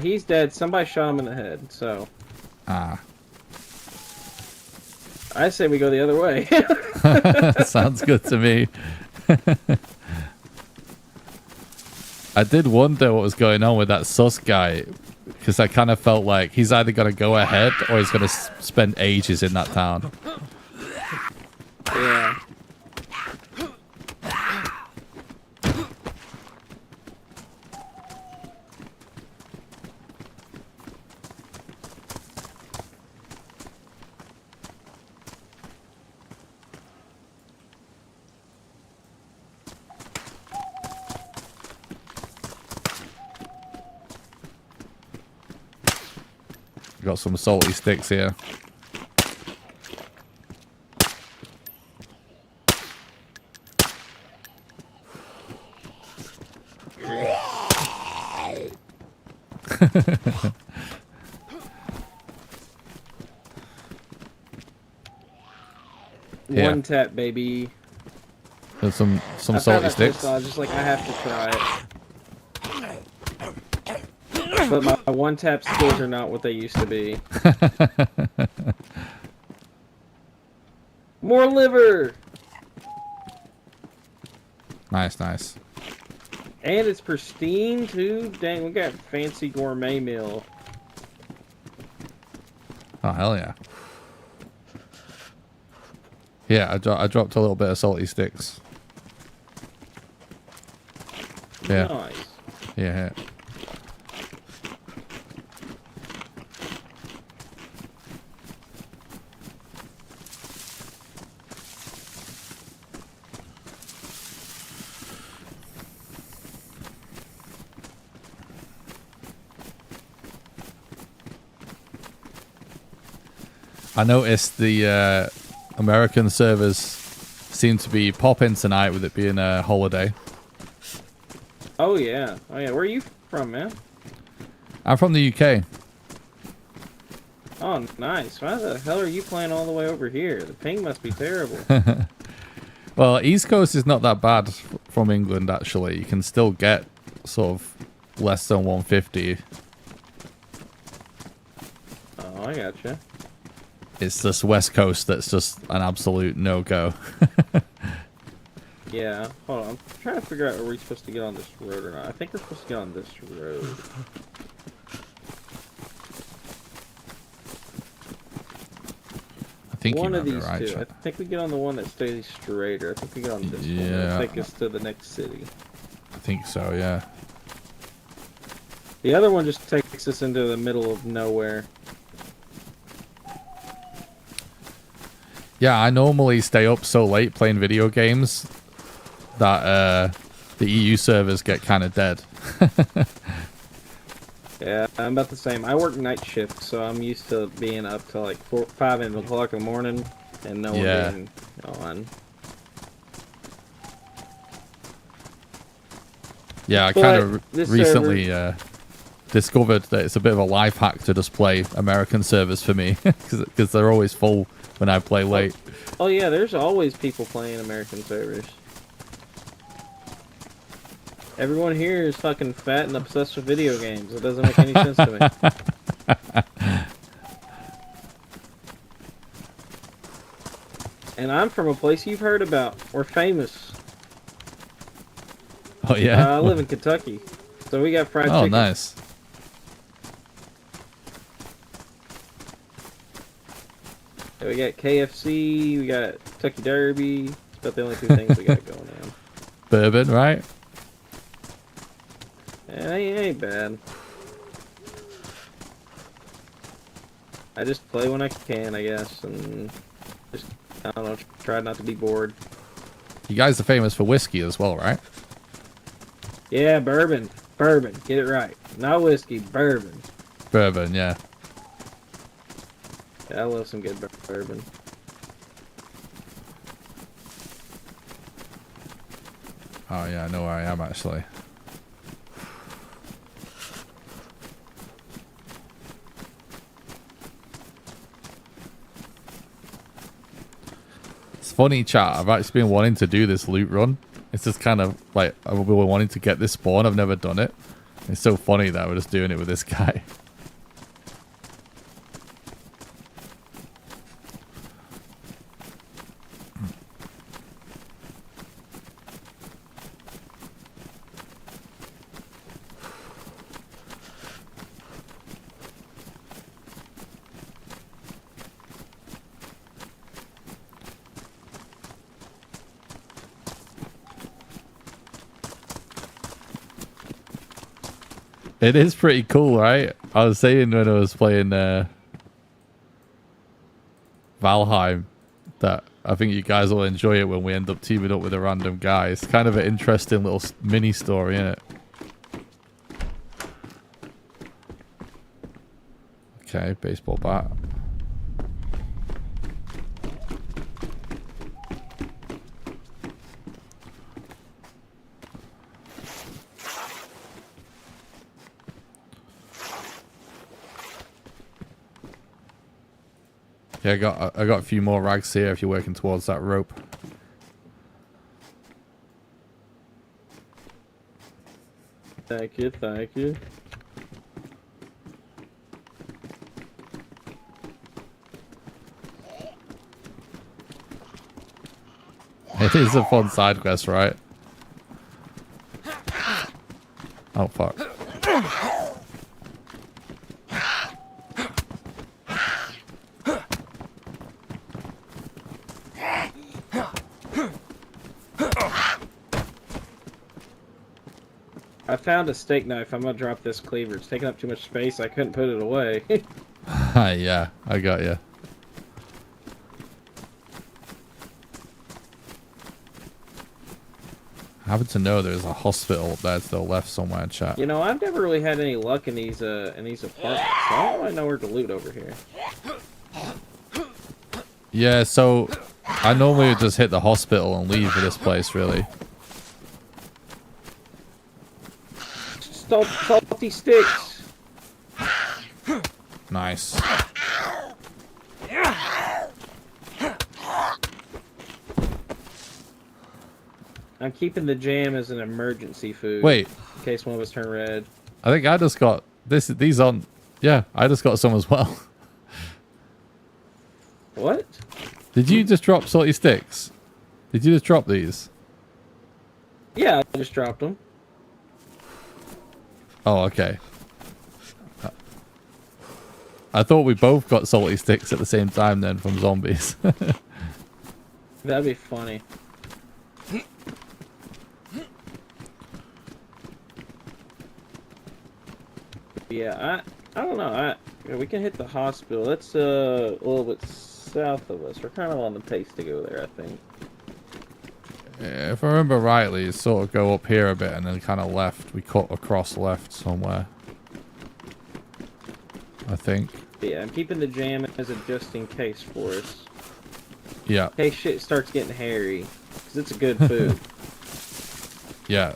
He's dead. Somebody shot him in the head, so... Ah. I say we go the other way. Sounds good to me. I did wonder what was going on with that sus guy, because I kind of felt like he's either going to go ahead or he's going to spend ages in that town. Yeah. Got some salty sticks here. One tap, baby. There's some I salty sticks. Pistol, I was just like, I have to try it. But my one tap skills are not what they used to be. More liver! Nice, nice. And it's pristine too. Dang, we got fancy gourmet meal. Oh, hell yeah. Yeah, I dropped a little bit of salty sticks. Yeah. Nice. Yeah. I noticed the American servers seem to be popping tonight with it being a holiday. Oh yeah. Oh yeah. Where are you from, man? I'm from the UK. Oh, nice. Why the hell are you playing all the way over here? The ping must be terrible. Well, East Coast is not that bad from England, actually. You can still get sort of less than 150. Oh, I gotcha. It's this West Coast that's just an absolute no-go. Yeah. Hold on. I'm trying to figure out are we supposed to get on this road or not. I think we're supposed to get on this road. I think One you of might be these right, two. Chad. I think we get on the one that stays straighter. I think we get on this one. Yeah. That'll take us to the next city. I think so, yeah. The other one just takes us into the middle of nowhere. Yeah, I normally stay up so late playing video games that the EU servers get kind of dead. Yeah, I'm about the same. I work night shift, so I'm used to being up till like 5 o'clock in the morning and no one being on. Yeah, I But kind of this recently discovered that it's a bit of a life hack to just play American servers for me because they're always full when I play late. Oh yeah, there's always people playing American servers. Everyone here is fucking fat and obsessed with video games. It doesn't make any sense to me. And I'm from a place you've heard about. We're famous. Oh yeah, I live in Kentucky, so we got fried oh chicken. nice. Yeah, we got KFC, we got Kentucky Derby. It's about the only two things we got going on. Bourbon, right? Yeah, it ain't bad. I just play when I can, I guess, and just, I don't know, try not to be bored. You guys are famous for whiskey as well, right? Yeah, bourbon. Bourbon. Get it right. Not whiskey, bourbon. Bourbon, yeah. Yeah, I love some good bourbon. Oh yeah, I know where I am actually. It's funny, chat. I've actually been wanting to do this loot run. It's just kind of like I've been wanting to get this spawn. I've never done it. It's so funny that we're just doing it with this guy. It is pretty cool, right? I was saying when I was playing Valheim that I think you guys will enjoy it when we end up teaming up with a random guy. It's kind of an interesting little mini story, isn't it? Okay, baseball bat. Yeah, I got a few more rags here if you're working towards that rope. Thank you, thank you. It is a fun side quest, right? Oh, fuck. I found a steak knife. I'm gonna drop this cleaver. It's taking up too much space. I couldn't put it away. Yeah, I got you. I happen to know there's a hospital up there to the left somewhere in chat. You know, I've never really had any luck in these apartments, so I don't really know where to loot over here. Yeah, so I normally would just hit the hospital and leave this place, really. Salty sticks. Nice. I'm keeping the jam as an emergency food. Wait, in case one of us turn red. I think I just got these on. Yeah, I just got some as well. What? Did you just drop salty sticks? Did you just drop these? Yeah, I just dropped them. Oh, okay. I thought we both got salty sticks at the same time then from zombies. That'd be funny. Yeah, I don't know. Yeah, we can hit the hospital. That's a little bit south of us. We're kind of on the pace to go there, I think. Yeah, if I remember rightly, you sort of go up here a bit and then kind of left. We cut across left somewhere. I think. Yeah, I'm keeping the jam as a just in case for us. Yeah. In case shit starts getting hairy. Because it's a good food. Yeah.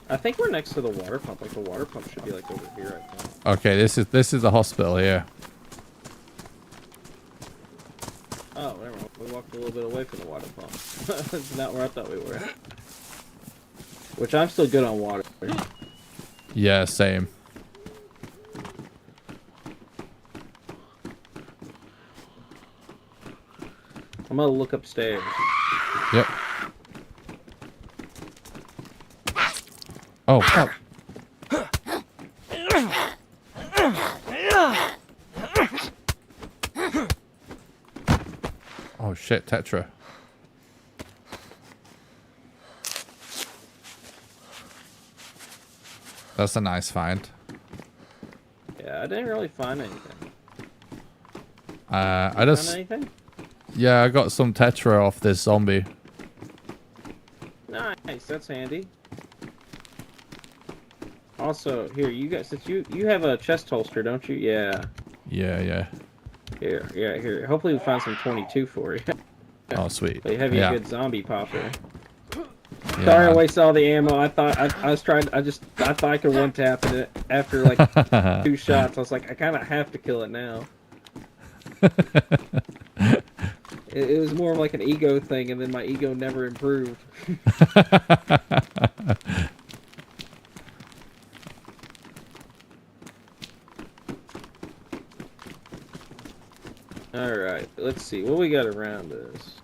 I think we're next to the water pump. Like, the water pump should be, like, over here, I think. Okay, this is the hospital here. Oh, whatever. We walked a little bit away from the water pump. That's not where I thought we were. Which, I'm still good on water. Yeah, same. I'm gonna look upstairs. Yep. Oh, fuck. Oh shit, Tetra. That's a nice find. Yeah, I didn't really find anything. I Find just... anything? Yeah, I got some Tetra off this zombie. Nice, that's handy. Also, here, you guys, since you have a chest holster, don't you? Yeah. Yeah. Here, yeah, here. Hopefully we find some 22 for you. Oh, sweet. They have you Yeah. a good zombie popper. Yeah, Sorry I man. wasted all the ammo. I thought I thought I could one tap it after like 2 shots. I was like, I kind of have to kill it now. It was more of like an ego thing, and then my ego never improved. Alright, let's see. What we got around us?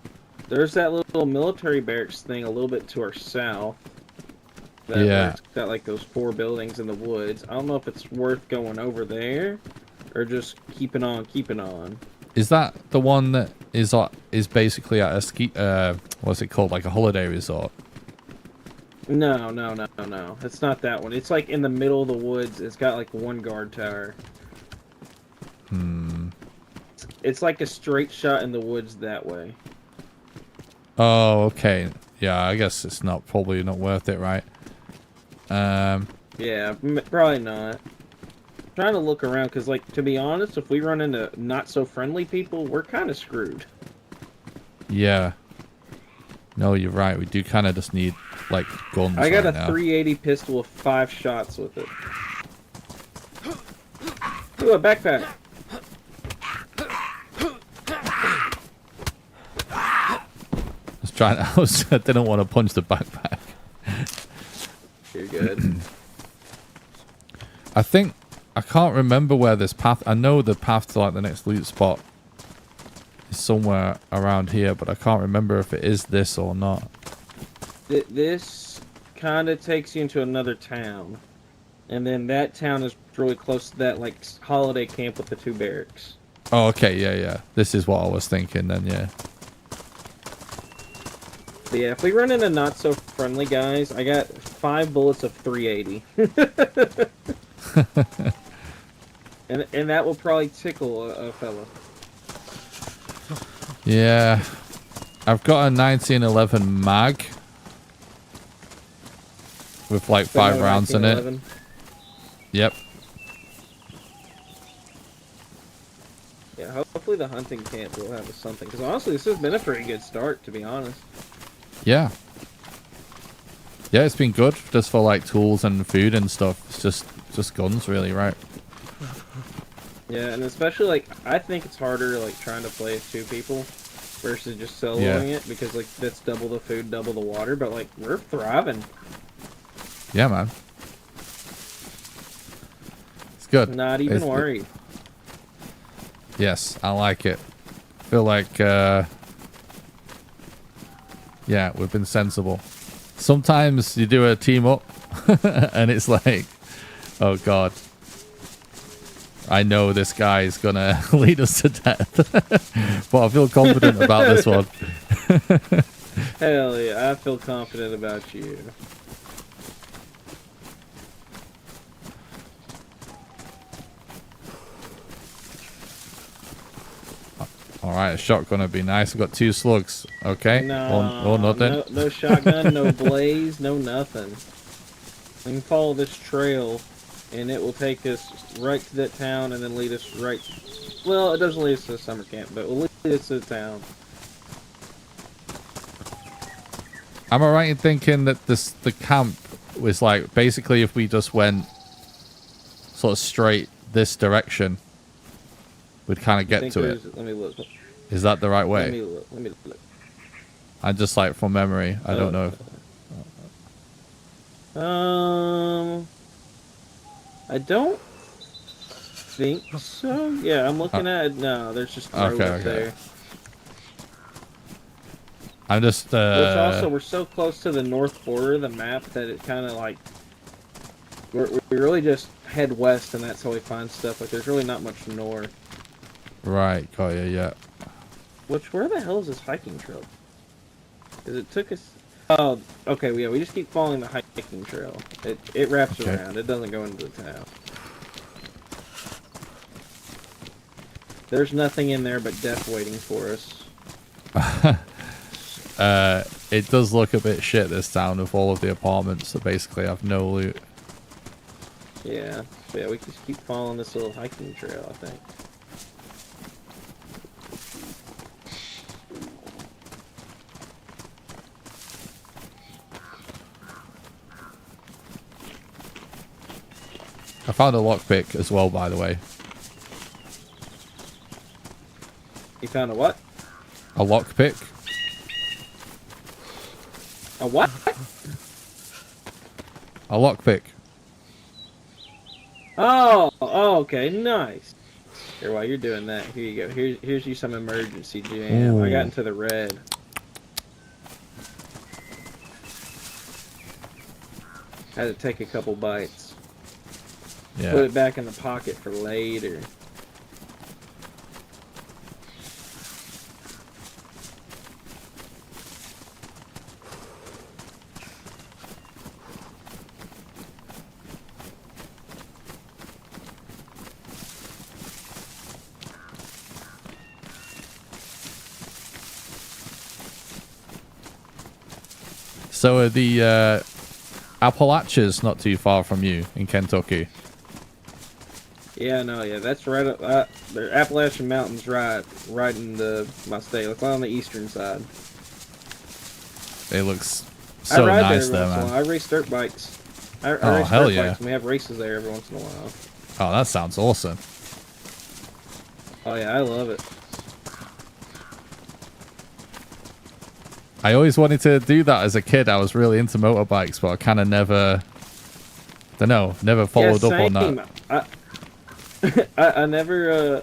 There's that little military barracks thing a little bit to our south. Yeah. It's got like those 4 buildings in the woods. I don't know if it's worth going over there, or just keeping on. Is that the one that is basically at a ski... what's it called? Like a holiday resort? No. It's not that one. It's like in the middle of the woods. It's got like 1 guard tower. It's like a straight shot in the woods that way. Oh, okay. Yeah, I guess it's probably not worth it, right? Yeah, probably not. I'm trying to look around, because, like, to be honest, if we run into not-so-friendly people, we're kind of screwed. Yeah. No, you're right. We do kind of just need, like, guns I got right a now. 380 pistol with 5 shots with it. Ooh, a backpack. I didn't want to punch the backpack. You're good. I think I can't remember where this path... I know the path to like the next loot spot is somewhere around here, but I can't remember if it is this or not. This kind of takes you into another town. And then that town is really close to that, like, holiday camp with the 2 barracks. Oh, okay, yeah. This is what I was thinking then, yeah. But yeah, if we run into not-so-friendly guys, I got 5 bullets of 380. and that will probably tickle a fella. Yeah. I've got a 1911 mag. With like 5 rounds in it. Yep. Yeah, hopefully the hunting camp will have something. Because honestly, this has been a pretty good start, to be honest. Yeah. Yeah, it's been good just for like tools and food and stuff. It's just guns really, right? Yeah, and especially like I think it's harder like trying to play with 2 people versus just soloing it because like that's double the food, double the water, but like we're thriving. Yeah, man. It's good. Not even worried. Yes, I like it. Feel like yeah, we've been sensible. Sometimes you do a team up and it's like, oh god, I know this guy is gonna lead us to death. But I feel confident about this one. Hell yeah, I feel confident about you. Alright, a shotgun would be nice. We've got 2 slugs. Okay. No, or nothing. No shotgun, no blaze, no nothing. We can follow this trail, and it will take us right to that town, and then lead us right... Well, it doesn't lead us to the summer camp, but it will lead us to the town. Am I right in thinking that the camp was like, basically if we just went sort of straight this direction, we'd kind of get to it? Let me look. Is that the right way? Let me look. I just like from memory. I don't know. I don't think so. Yeah, I'm looking at it now. There's just a road up there. I'm just. Which also, we're so close to the north border of the map that it kind of like we really just head west, and that's how we find stuff. Like, there's really not much north. Right. Got you. Yeah. Where the hell is this hiking trail? Because it took us... Oh, okay, yeah, we just keep following the hiking trail. It wraps around. It doesn't go into the town. There's nothing in there but death waiting for us. It does look a bit shit, this town, with all of the apartments that basically have no loot. Yeah, so yeah, we just keep following this little hiking trail, I think. I found a lockpick as well, by the way. You found a what? A lockpick. A what? A lockpick. Oh, okay, nice. Here, while you're doing that, here you go. Here's you some emergency jam. Ooh. I got into the red. Had to take a couple bites. Yeah. Put it back in the pocket for later. So are the Appalachians not too far from you in Kentucky? Yeah, no, yeah, that's right up. The Appalachian Mountains, right in my state. It's on the eastern side. It looks so nice there, man. I race dirt bikes. I race hell dirt yeah! bikes, and we have races there every once in a while. Oh, that sounds awesome. Oh yeah, I love it. I always wanted to do that as a kid. I was really into motorbikes, but I kind of never followed up on that. I never,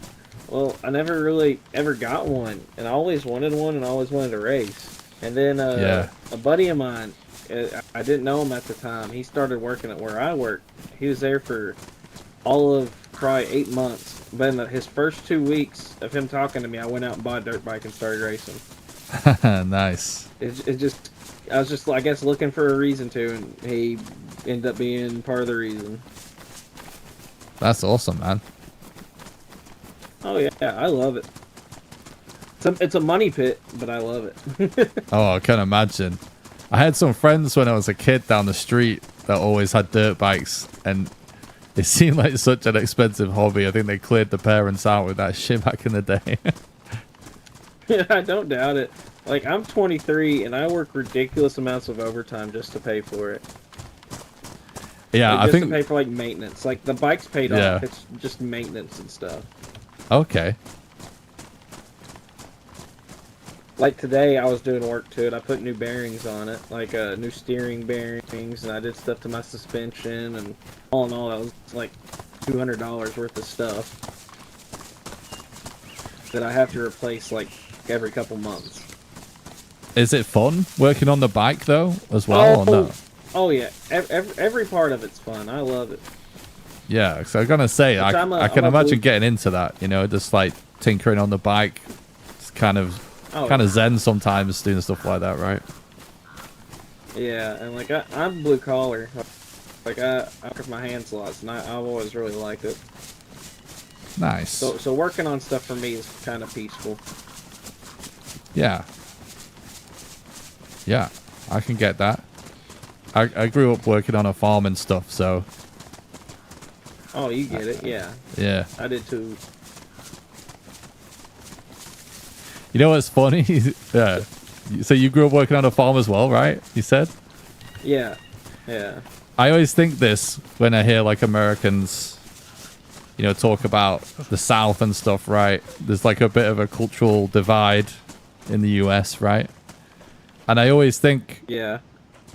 I never really ever got one, and I always wanted one, and I always wanted to race. And then Yeah. a buddy of mine, I didn't know him at the time. He started working at where I work. He was there for all of probably 8 months. But in his first 2 weeks of him talking to me, I went out and bought a dirt bike and started racing. Nice. It just, I was just, I guess, looking for a reason to, and he ended up being part of the reason. That's awesome, man. Oh yeah, I love it. It's a money pit, but I love it. Oh, I can imagine. I had some friends when I was a kid down the street that always had dirt bikes, and it seemed like such an expensive hobby. I think they cleared the parents out with that shit back in the day. Yeah, I don't doubt it. Like, I'm 23, and I work ridiculous amounts of overtime just to pay for it. Yeah, like, I just think. to pay for like maintenance. Like the bike's paid Yeah. off. It's just maintenance and stuff. Okay. Like today, I was doing work to it. I put new bearings on it, like new steering bearings, and I did stuff to my suspension. And all in all, that was like $200 worth of stuff that I have to replace like every couple months. Is it fun working on the bike though, as well, or no? Oh yeah, every part of it's fun. I love it. Yeah, so I'm gonna say I can I'm a imagine blue- getting into that. You know, just like tinkering on the bike. It's kind of Oh, zen sometimes doing stuff like that, right? yeah, and like I'm blue collar. Like I work with my hands lots, and I've always really liked it. Nice. So working on stuff for me is kind of peaceful. Yeah. Yeah, I can get that. I grew up working on a farm and stuff, so Oh, you get it, yeah. yeah. I did too. You know what's funny? Yeah. So you grew up working on a farm as well, right? You said? Yeah, yeah. I always think this when I hear like Americans, you know, talk about the South and stuff, right? There's like a bit of a cultural divide in the US, right? And I always think Yeah.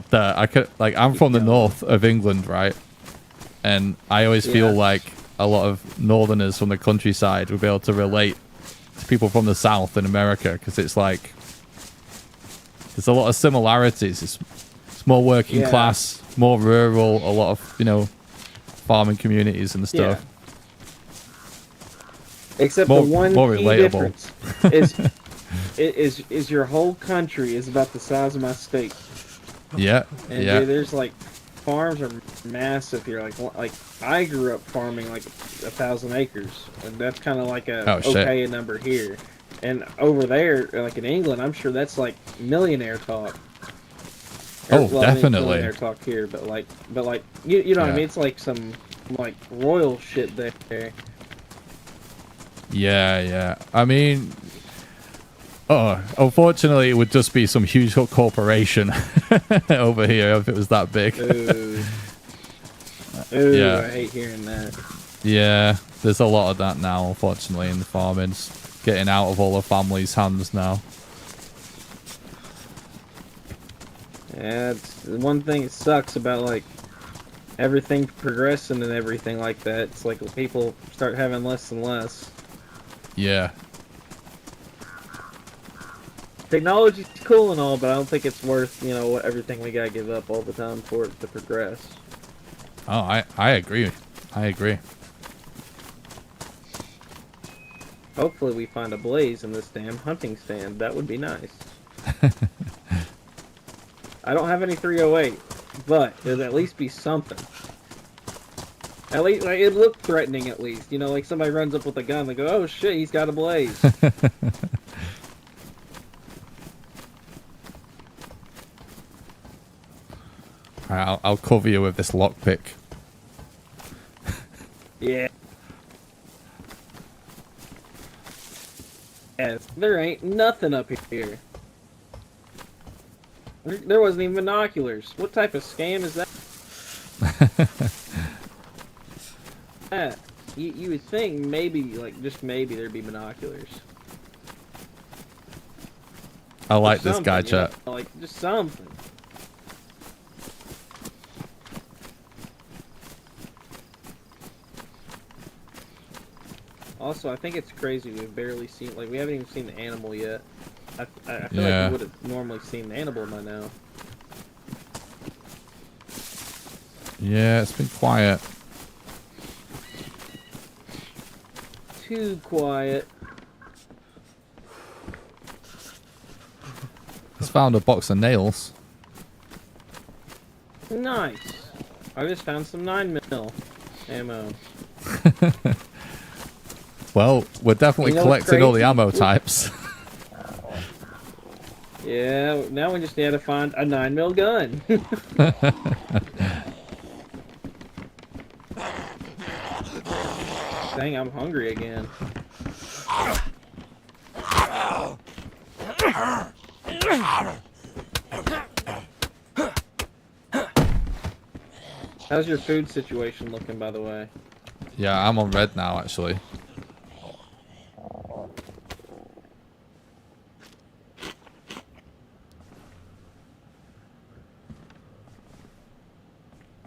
that I'm from the north of England, right? And I always feel Yeah. like a lot of northerners from the countryside would be able to relate to people from the south in America, because it's like there's a lot of similarities. It's more working Yeah. class, more rural, a lot of, you know, farming communities and stuff. Except More- the one more key relatable. difference is your whole country is about the size of my state. Yeah, And yeah. dude, there's like farms are massive here. Like I grew up farming like 1,000 acres, and that's kind of like a Oh, shit. okay number here. And over there, like in England, I'm sure that's like millionaire talk. Oh, I mean, definitely. millionaire talk here, but like you know what I Yeah. mean? It's like some like royal shit there. Yeah, yeah. I mean, unfortunately, it would just be some huge corporation over here if it was that big. Ooh, ooh, Yeah. I hate hearing that. Yeah, there's a lot of that now, unfortunately, in the farming. It's getting out of all the family's hands now. Yeah, it's the one thing that sucks about like everything progressing and everything like that. It's like people start having less and less. Yeah. Technology's cool and all, but I don't think it's worth, you know, everything we gotta give up all the time for it to progress. Oh, I agree. I agree. Hopefully we find a blaze in this damn hunting stand. That would be nice. I don't have any 308, but there'd at least be something. At least, like, it looked threatening at least. You know, like somebody runs up with a gun, they go, oh shit, he's got a blaze. Alright, I'll cover you with this lockpick. Yeah. Yes, there ain't nothing up here. There wasn't even binoculars. What type of scam is that? You would think maybe, like, just maybe there'd be binoculars. I like Or this guy, something, you know, chat. like, just something. Also, I think it's crazy we've barely seen, like, we haven't even seen the animal yet. I feel Yeah. like we would have normally seen the animal by now. Yeah, it's been quiet. Too quiet. Just found a box of nails. Nice. I just found some 9mm ammo. Well, we're definitely You know what's collecting all the crazy? ammo types. Yeah, now we just need to find a 9mm gun. Dang, I'm hungry again. How's your food situation looking, by the way? Yeah, I'm on red now, actually.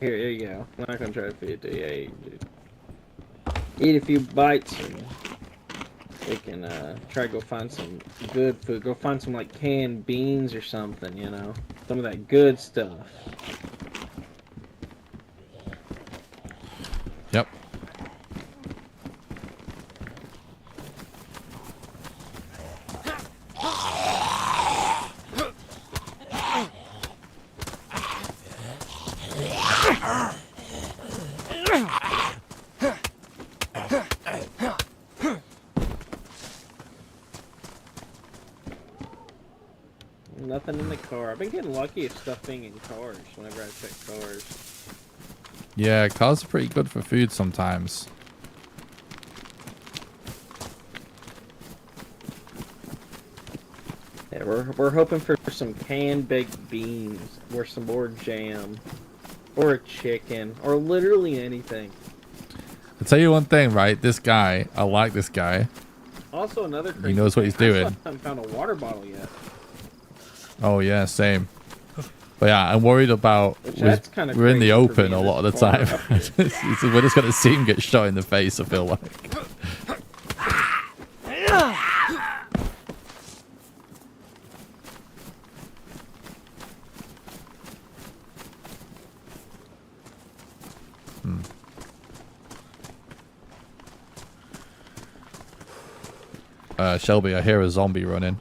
Here you go. I'm not gonna try to feed it to you. Yeah, you can eat a few bites and we can try to go find some good food. Go find some like canned beans or something, you know? Some of that good stuff. Yep. Nothing in the car. I've been getting lucky at stuff being in cars whenever I check cars. Yeah, cars are pretty good for food sometimes. Yeah, we're hoping for some canned baked beans or some more jam or a chicken or literally anything. I'll tell you one thing, right? This guy, I like this guy. Also, another crazy He knows what he's thing, I doing. still haven't found a water bottle yet. Oh yeah, same. But yeah, I'm worried about That's kinda we're in the crazy for open being a lot of the this far time. up We're just gonna see him get shot in the face, I feel like. Shelby, I hear a zombie running.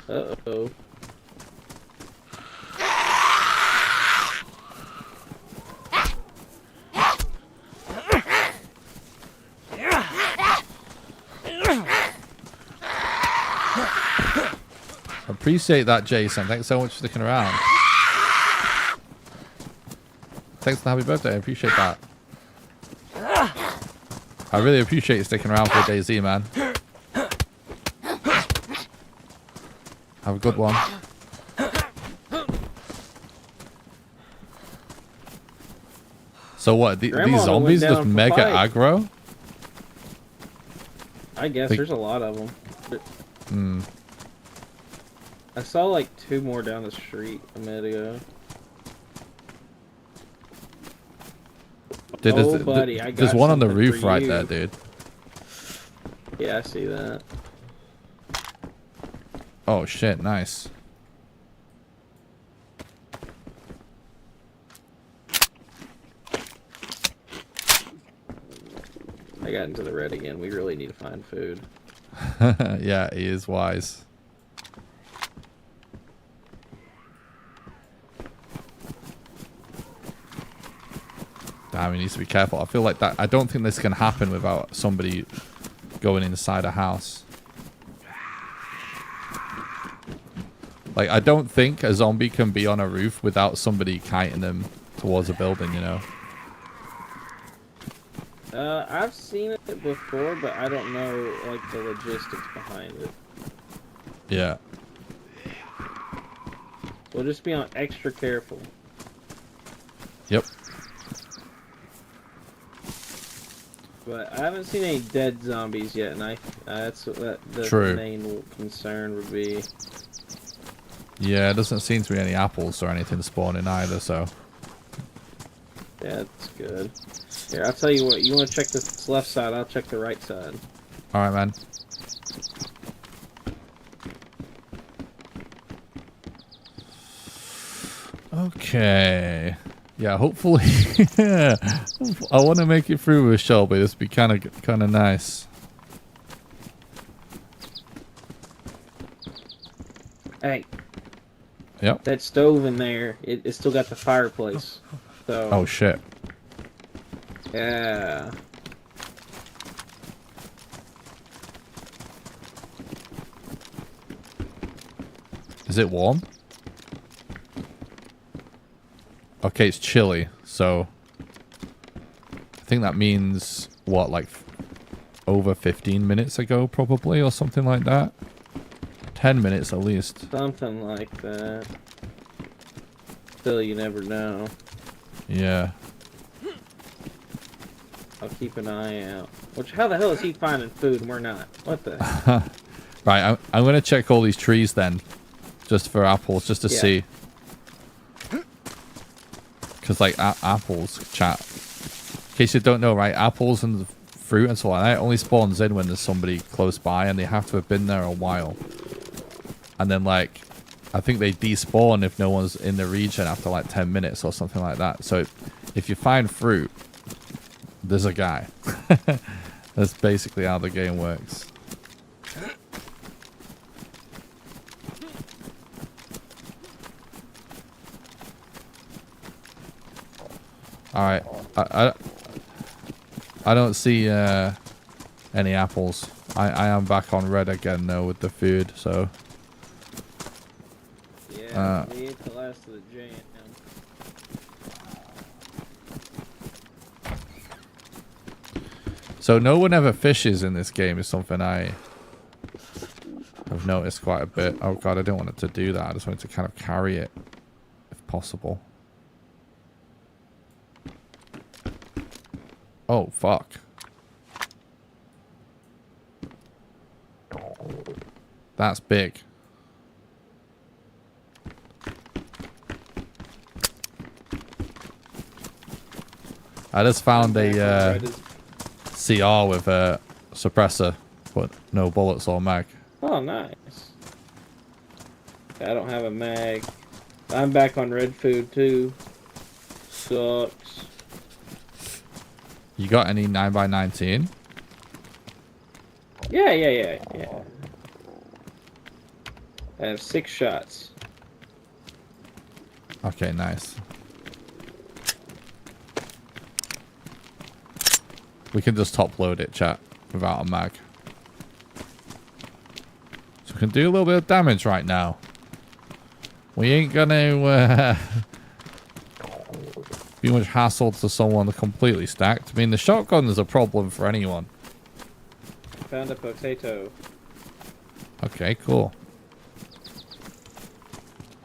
Uh-oh. Appreciate that, Jason. Thanks so much for sticking around. Thanks for the happy birthday. I appreciate that. I really appreciate you sticking around for DayZ, man. Have a good one. So what? These Grandma went zombies down just for mega fight. aggro? I guess Like- there's a lot of them. Hmm. I saw like 2 more down the street a minute ago. Dude, Oh, buddy, I there's got one on the something roof for right you. there, dude. Yeah, I see that. Oh shit, nice. I got into the red again. We really need to find food. Yeah, he is wise. Damn, he needs to be careful. I feel like that. I don't think this can happen without somebody going inside a house. Like, I don't think a zombie can be on a roof without somebody kiting them towards a building, you know? I've seen it before, but I don't know, like, the logistics behind it. Yeah. We'll just be on extra careful. Yep. But I haven't seen any dead zombies yet, and that's what the True. main concern would be. Yeah, it doesn't seem to be any apples or anything spawning either, so... Yeah, that's good. Here, I'll tell you what. You want to check this left side? I'll check the right side. All right, man. Okay. Yeah, hopefully. I want to make it through with Shelby. This would be kind of nice. Hey. Yep. That stove in there, it still got the fireplace. So. Oh shit. Yeah. Is it warm? Okay, it's chilly, so I think that means what, like over 15 minutes ago, probably, or something like that. 10 minutes at least. Something like that. Still, you never know. Yeah. I'll keep an eye out. Which, how the hell is he finding food and we're not? What the? Right, I'm gonna check all these trees then, just for apples, just to see. Because like apples, chat. In case you don't know, right? Apples and fruit and so on, it only spawns in when there's somebody close by, and they have to have been there a while. And then like, I think they despawn if no one's in the region after like 10 minutes or something like that. So if you find fruit, there's a guy. That's basically how the game works. All right, I don't see any apples. I am back on red again though with the food, so. Yeah, we ate the last of the jam. So no one ever fishes in this game is something I have noticed quite a bit. Oh god, I don't want it to do that. I just want it to kind of carry it, if possible. Oh, fuck. That's big. I just found a CR with a suppressor, but no bullets or mag. Oh, nice. I don't have a mag. I'm back on red food too. Sucks. You got any 9x19? Yeah. I have 6 shots. Okay, nice. We can just top load it, chat, without a mag. So we can do a little bit of damage right now. We ain't gonna be much hassle to someone completely stacked. I mean, the shotgun is a problem for anyone. Found a potato. Okay, cool.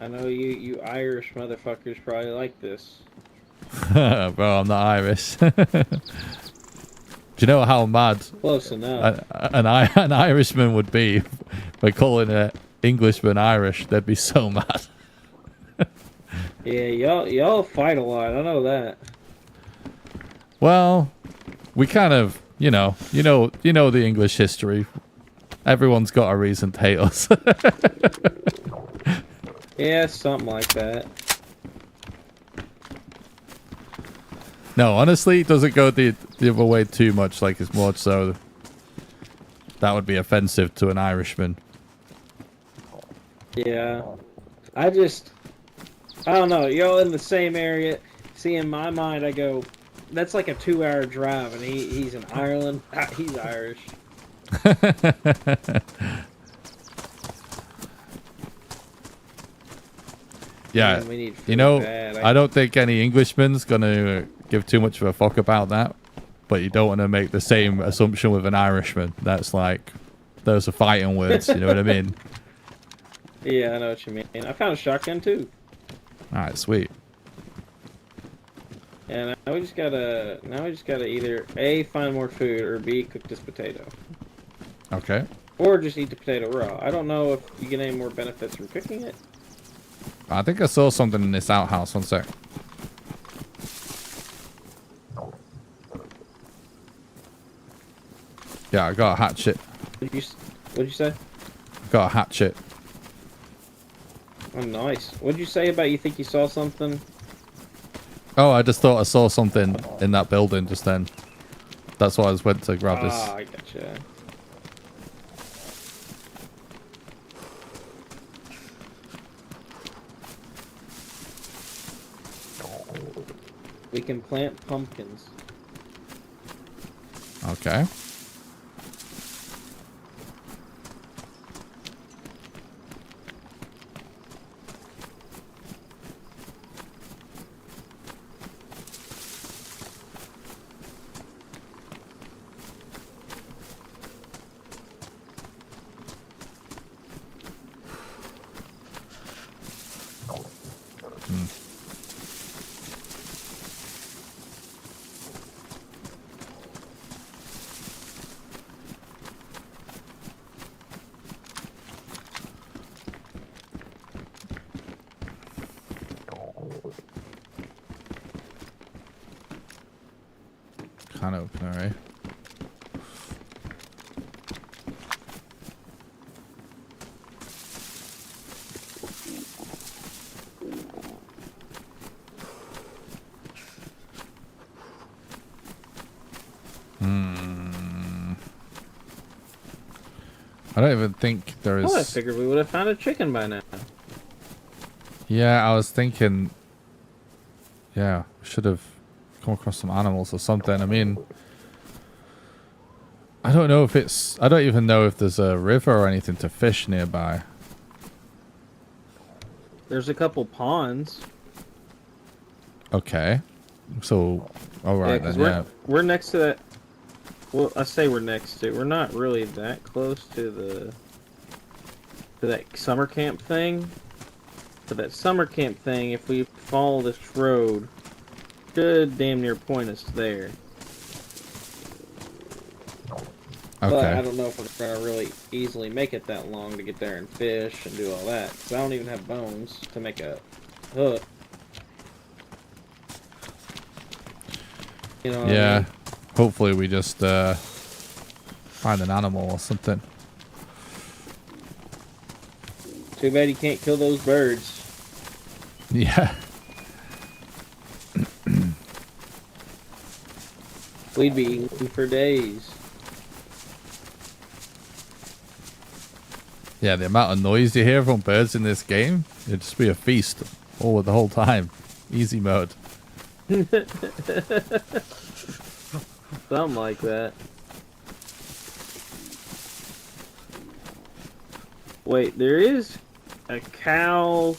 I know you Irish motherfuckers probably like this. Bro, I'm not Irish. Do you know how mad Close enough. an Irishman would be by calling an Englishman Irish? They'd be so mad. Yeah, y'all fight a lot. I know that. Well, we kind of, you know the English history. Everyone's got a reason to hate us. Yeah, something like that. No, honestly, it doesn't go the other way too much. Like, it's more so that would be offensive to an Irishman. Yeah. I don't know. Y'all in the same area. See, in my mind, I go, that's like a 2-hour drive, and he's in Ireland. He's Irish. Yeah, Man, we need food you know, bad. I don't think any Englishman's gonna give too much of a fuck about that. But you don't want to make the same assumption with an Irishman. That's like, those are fighting words. You know what I mean? Yeah, I know what you mean. I found a shotgun too. All right, sweet. And now we just gotta either A, find more food, or B, cook this potato. Okay. Or just eat the potato raw. I don't know if you get any more benefits from cooking it. I think I saw something in this outhouse. One sec. Yeah, I got a hatchet. What'd you say? Got a hatchet. Oh, nice. What'd you say about you think you saw something? Oh, I just thought I saw something in that building just then. That's why I just went to grab this. Ah, I gotcha. We can plant pumpkins. Okay. Can't open it, right? I don't even think there is... Oh, I figured we would have found a chicken by now. Yeah, I was thinking... Yeah, we should have come across some animals or something. I mean... I don't know if it's... I don't even know if there's a river or anything to fish nearby. There's a couple ponds. Okay. So... Alright then, yeah. We're next to that... Well, I say we're next to. We're not really that close to that summer camp thing. But that summer camp thing, if we follow this road, should damn near point us there. Okay. But I don't know if we're gonna really easily make it that long to get there and fish and do all that. Because I don't even have bones to make a hook. You know what I mean? Hopefully we just find an animal or something. Too bad you can't kill those birds. Yeah. We'd be eating for days. Yeah, the amount of noise you hear from birds in this game, it'd just be a feast all the whole time. Easy mode. Something like that. Wait, there is a cow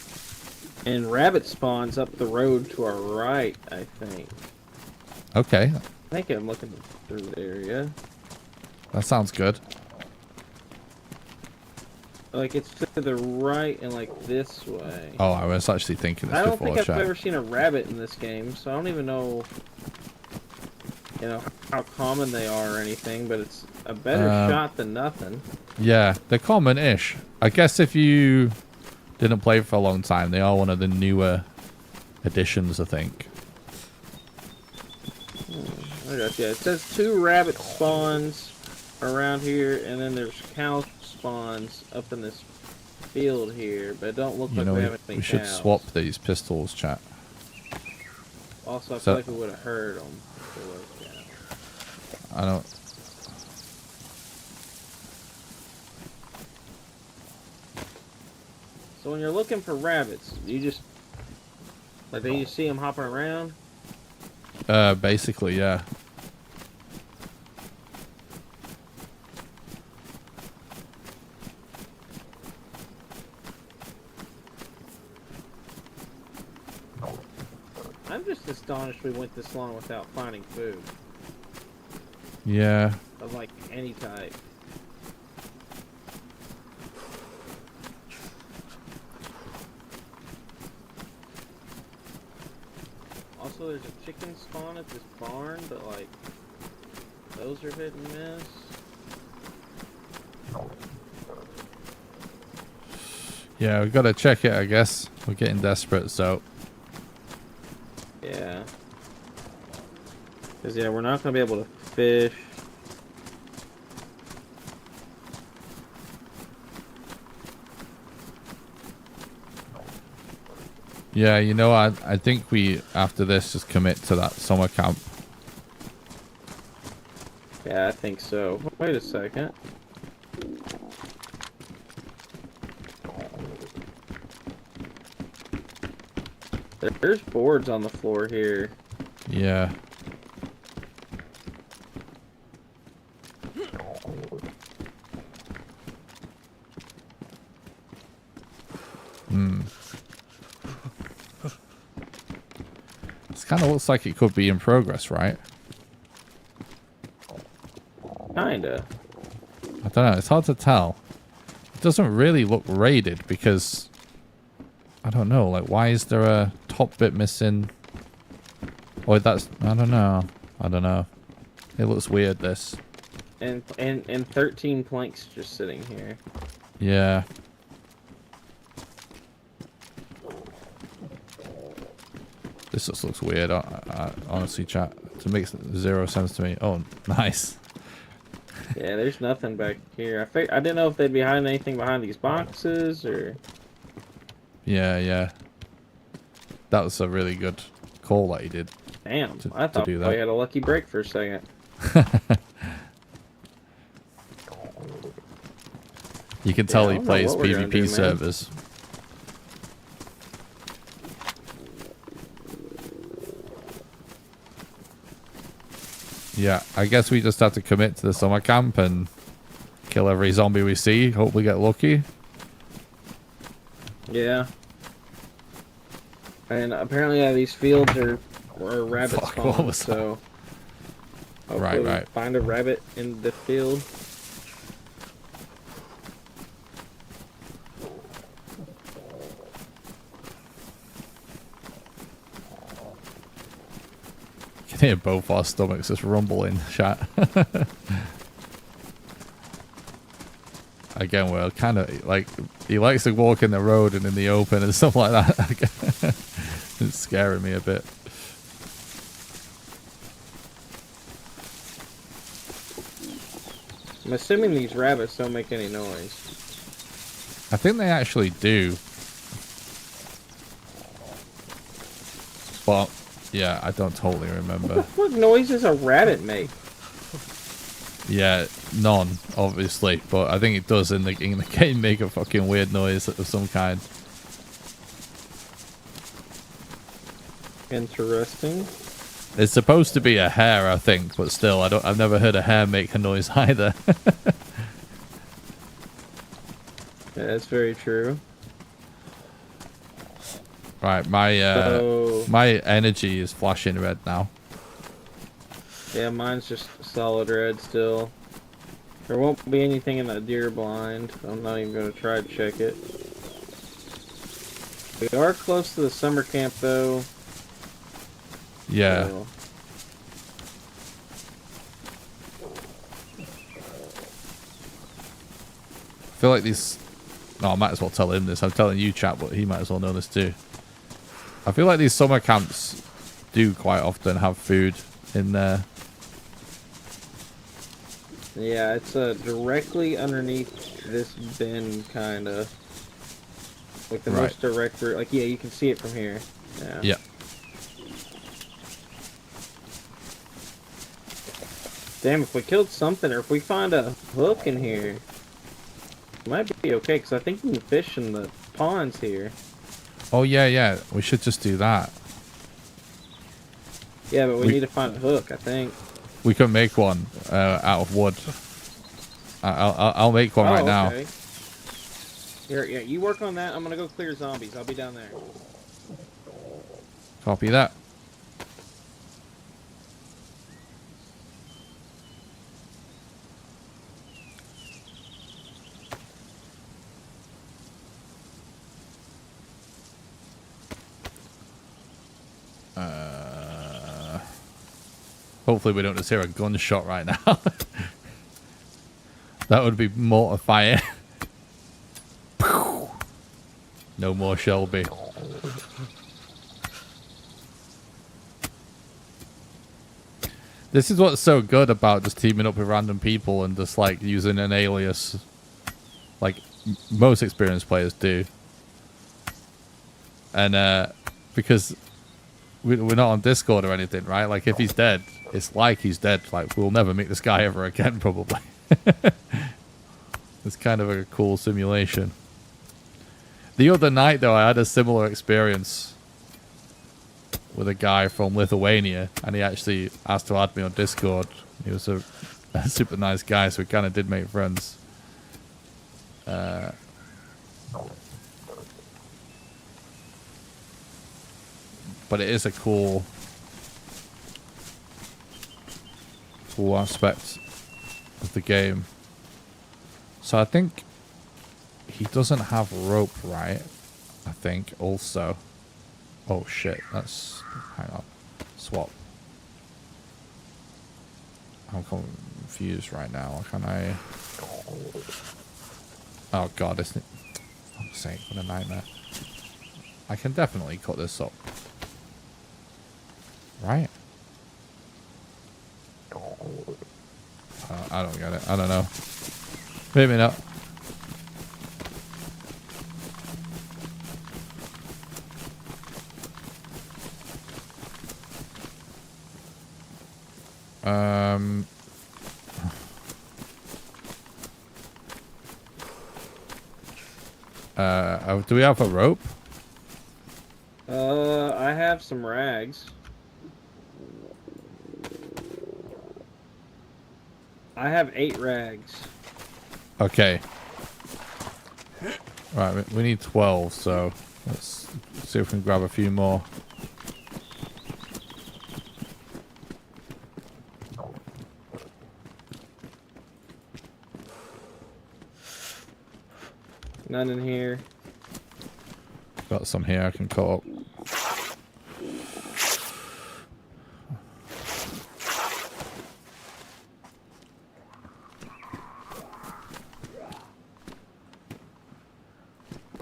and rabbit spawns up the road to our right, I think. Okay, I think I'm looking through there, yeah. that sounds good. Like, it's to the right and, like, this way. Oh, I was actually thinking this I don't before think I've chat. ever seen a rabbit in this game, so I don't even know, you know, how common they are or anything, but it's a better shot than nothing. Yeah, they're common-ish. I guess if you didn't play for a long time, they are one of the newer additions, I think. I got you. It says 2 rabbit spawns around here, and then there's cow spawns up in this field here, but it don't look like we have any we should cows. swap these pistols, chat. Also, I feel like we would have heard them. I don't... So when you're looking for rabbits, you just... Like, do you see them hopping around? Basically, yeah. I'm just astonished we went this long without finding food. Yeah. Of, like, any type. Also, there's a chicken spawn at this barn, but, like, those are hit and miss. Yeah, we gotta check it, I guess. We're getting desperate, so... Yeah. Because, yeah, we're not going to be able to fish. Yeah, you know, I think we, after this, just commit to that summer camp. Yeah, I think so. Wait a second. There's boards on the floor here. Yeah. This kind of looks like it could be in progress, right? Kinda. I don't know. It's hard to tell. It doesn't really look raided because... I don't know. Like, why is there a top bit missing? Oh, that's... I don't know. I don't know. It looks weird, this. And 13 planks just sitting here. Yeah. This just looks weird. Honestly, chat. It makes zero sense to me. Oh, nice. Yeah, there's nothing back here. I didn't know if they'd be hiding anything behind these boxes or... Yeah, yeah. That was a really good call that he did. Damn, to I thought do we that. had a lucky break for a second. You can tell I he don't know plays what we're gonna PvP do, man. servers. Yeah, I guess we just have to commit to the summer camp and kill every zombie we see. Hope we get lucky. Yeah. And apparently, yeah, these fields are rabbit Fuck, what spawns, was that? so... hopefully Right, we right. find a rabbit in the field. You can hear both our stomachs just rumbling, chat. Again, we're kind of like, he likes to walk in the road and in the open and stuff like that. It's scaring me a bit. I'm assuming these rabbits don't make any noise. I think they actually do. But, yeah, I don't totally remember. What noise does a rabbit make? Yeah, none, obviously, but I think it does in the game make a fucking weird noise of some kind. Interesting. It's supposed to be a hare, I think, but still, I've never heard a hare make a noise either. Yeah, that's very true. Right, my So- my energy is flashing red now. Yeah, mine's just solid red still. There won't be anything in that deer blind. I'm not even going to try to check it. We are close to the summer camp, though. Yeah. So- I feel like these... No, I might as well tell him this. I'm telling you, chat, but he might as well know this too. I feel like these summer camps do quite often have food in there. Yeah, it's directly underneath this bin, kind of. Like the Right. most direct route. Like, yeah, you can see it from here. Yeah. Yeah. Damn, if we killed something, or if we find a hook in here, it might be okay, because I think you can fish in the ponds here. Oh, yeah, yeah. We should just do that. Yeah, but we We- need to find a hook, I think. We could make one out of wood. I'll make one right now. Okay. Here, yeah, you work on that. I'm gonna go clear zombies. I'll be down there. Copy that. Hopefully we don't just hear a gunshot right now. That would be mortifying. No more Shelby. This is what's so good about just teaming up with random people and just like using an alias. Like most experienced players do. And because we're not on Discord or anything, right? Like, if he's dead, it's like he's dead. Like, we'll never meet this guy ever again, probably. It's kind of a cool simulation. The other night, though, I had a similar experience with a guy from Lithuania, and he actually asked to add me on Discord. He was a super nice guy, so we kind of did make friends. But it is a cool aspect of the game. So I think he doesn't have rope, right? I think also. Oh shit, that's... Hang on. Swap. I'm confused right now. Can I... Oh god, isn't it... I'm saying, what a nightmare. I can definitely cut this up. Right? I don't get it. I don't know. Maybe not. Do we have a rope? I have some rags. I have 8 rags. Okay. Right, we need 12, so let's see if we can grab a few more. None in here. Got some here I can cut up.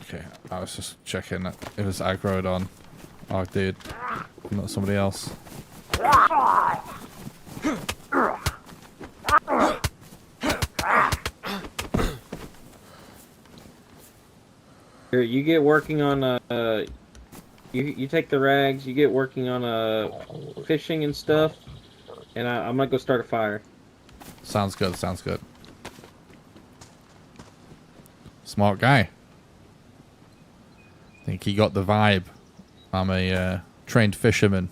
Okay, I was just checking that it was aggroed on our dude, not somebody else. Here, you get working on you take the rags, you get working on fishing and stuff, and I'm gonna go start a fire. Sounds good, sounds good. Smart guy. I think he got the vibe. I'm a trained fisherman.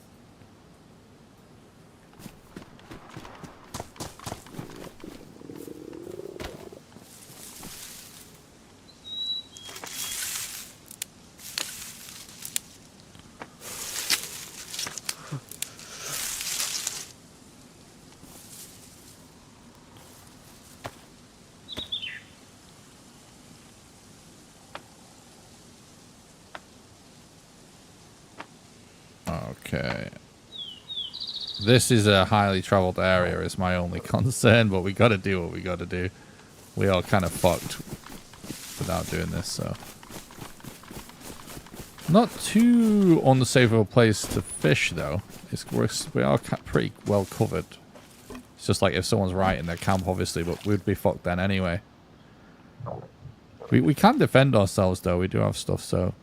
Okay. This is a highly traveled area is my only concern, but we gotta do what we gotta do. We are kind of fucked without doing this, so. Not too unsafe of a place to fish, though. We are pretty well covered. It's just like if someone's right in their camp, obviously, but we'd be fucked then anyway. We can defend ourselves, though. We do have stuff, so.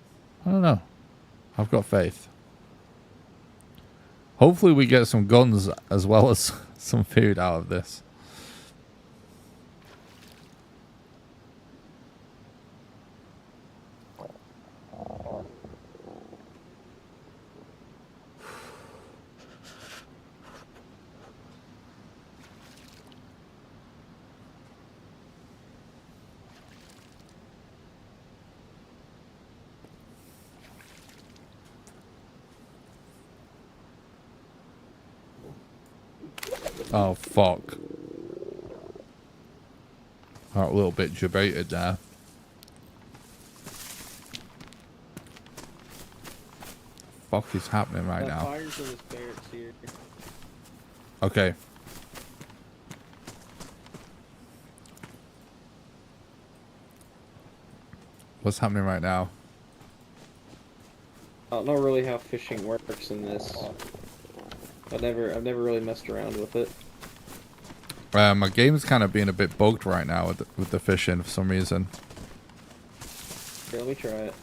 I don't know. I've got faith. Hopefully we get some guns as well as some food out of this. Oh, fuck. Got a little bit debated there. Fuck is happening right now? Fires in the spirits here. Okay. What's happening right now? I don't know really how fishing works in this. I've never really messed around with it. My game's kind of being a bit bugged right now with the fishing for some reason. Here, let me try it.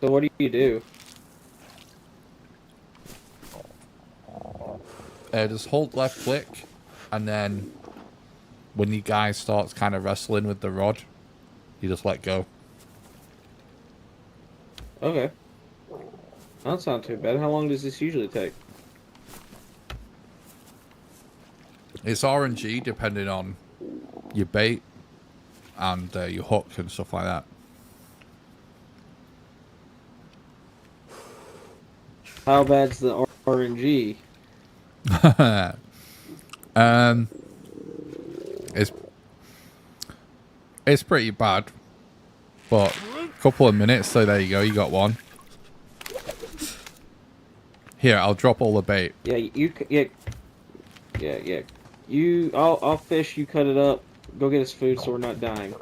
So what do you do? Just hold left click, and then when the guy starts kind of wrestling with the rod, you just let go. Okay. That sound too bad. How long does this usually take? It's RNG depending on your bait and your hook and stuff like that. How bad's the RNG? It's pretty bad, but a couple of minutes, so there you go, you got one. Here, I'll drop all the bait. Yeah, yeah. I'll fish. You cut it up. Go get us food, so we're not dying.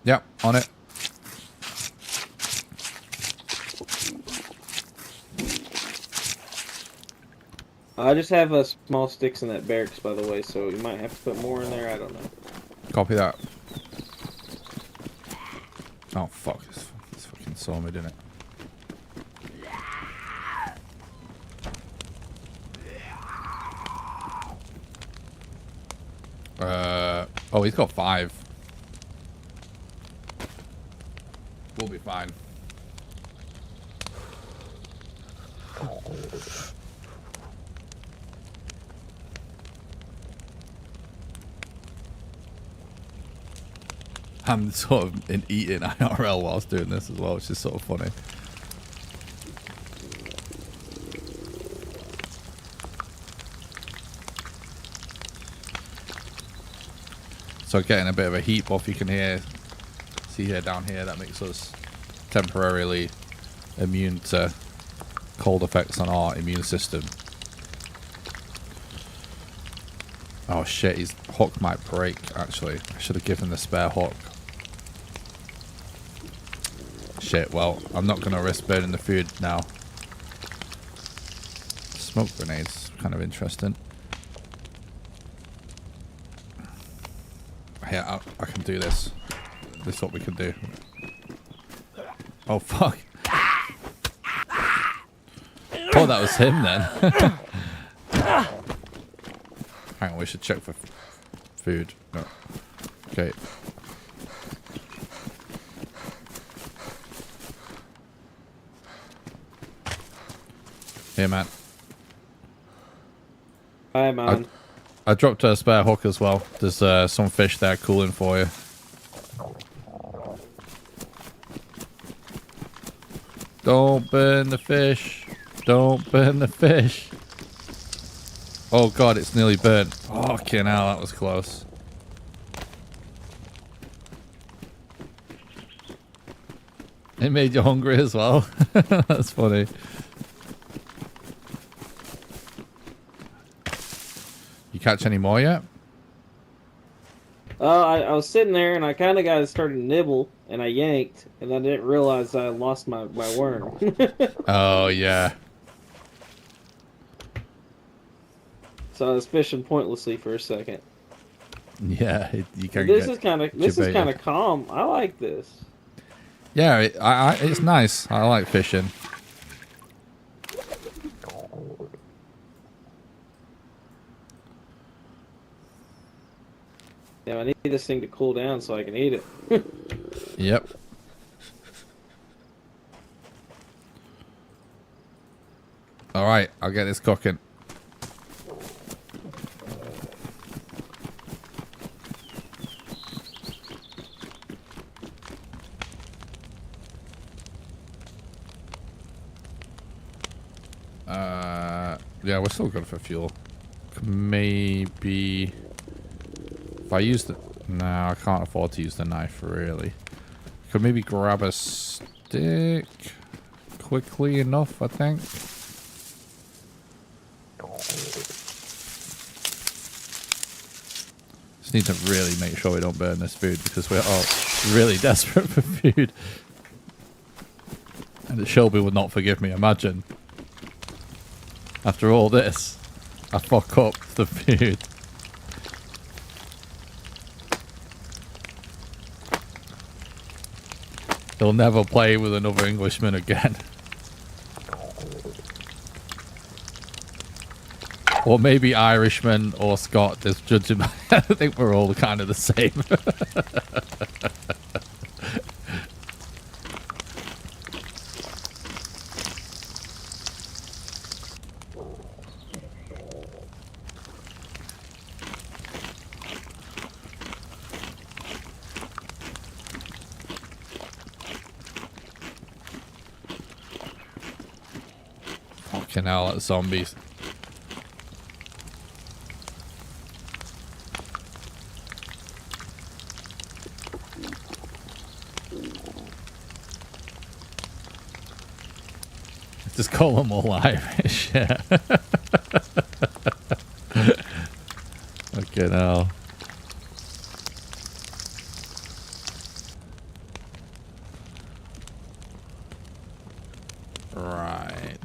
Yep, on it. I just have small sticks in that barracks, by the way, so you might have to put more in there. I don't know. Copy that. Oh fuck! This fucking saw me, didn't it? Oh, he's got 5. We'll be fine. I'm sort of eating IRL whilst doing this as well, which is sort of funny. So getting a bit of a heat buff, you can see here down here, that makes us temporarily immune to cold effects on our immune system. Oh shit, his hook might break actually. I should have given the spare hook. Shit, well, I'm not going to risk burning the food now. Smoke grenades, kind of interesting. Yeah, I can do this. This is what we can do. Oh, fuck. Oh, that was him then. Hang on, we should check for food. No. Okay. Here, man. Hi, man. I dropped a spare hook as well. There's some fish there cooling for you. Don't burn the fish. Don't burn the fish. Oh god, it's nearly burnt. Fucking hell, that was close. It made you hungry as well. That's funny. You catch any more yet? I was sitting there and I kind of started to nibble and I yanked and I didn't realize I lost my worm. Oh yeah. So I was fishing pointlessly for a second. Yeah, you can. This is kind of calm. I like this. Yeah, it's nice. I like fishing. Yeah, I need this thing to cool down so I can eat it. Yep. All right, I'll get this cooking. Yeah, we're still good for fuel. Maybe if I use the... No, I can't afford to use the knife, really. Could maybe grab a stick quickly enough, I think. Just need to really make sure we don't burn this food because we're all really desperate for food. And Shelby would not forgive me, imagine. After all this, I fuck up the food. He'll never play with another Englishman again. Or maybe Irishman or Scott. Just judging. I think we're all kind of the same. Fucking hell, that's zombies. Just call them all Irish. Yeah. Fucking hell. Right.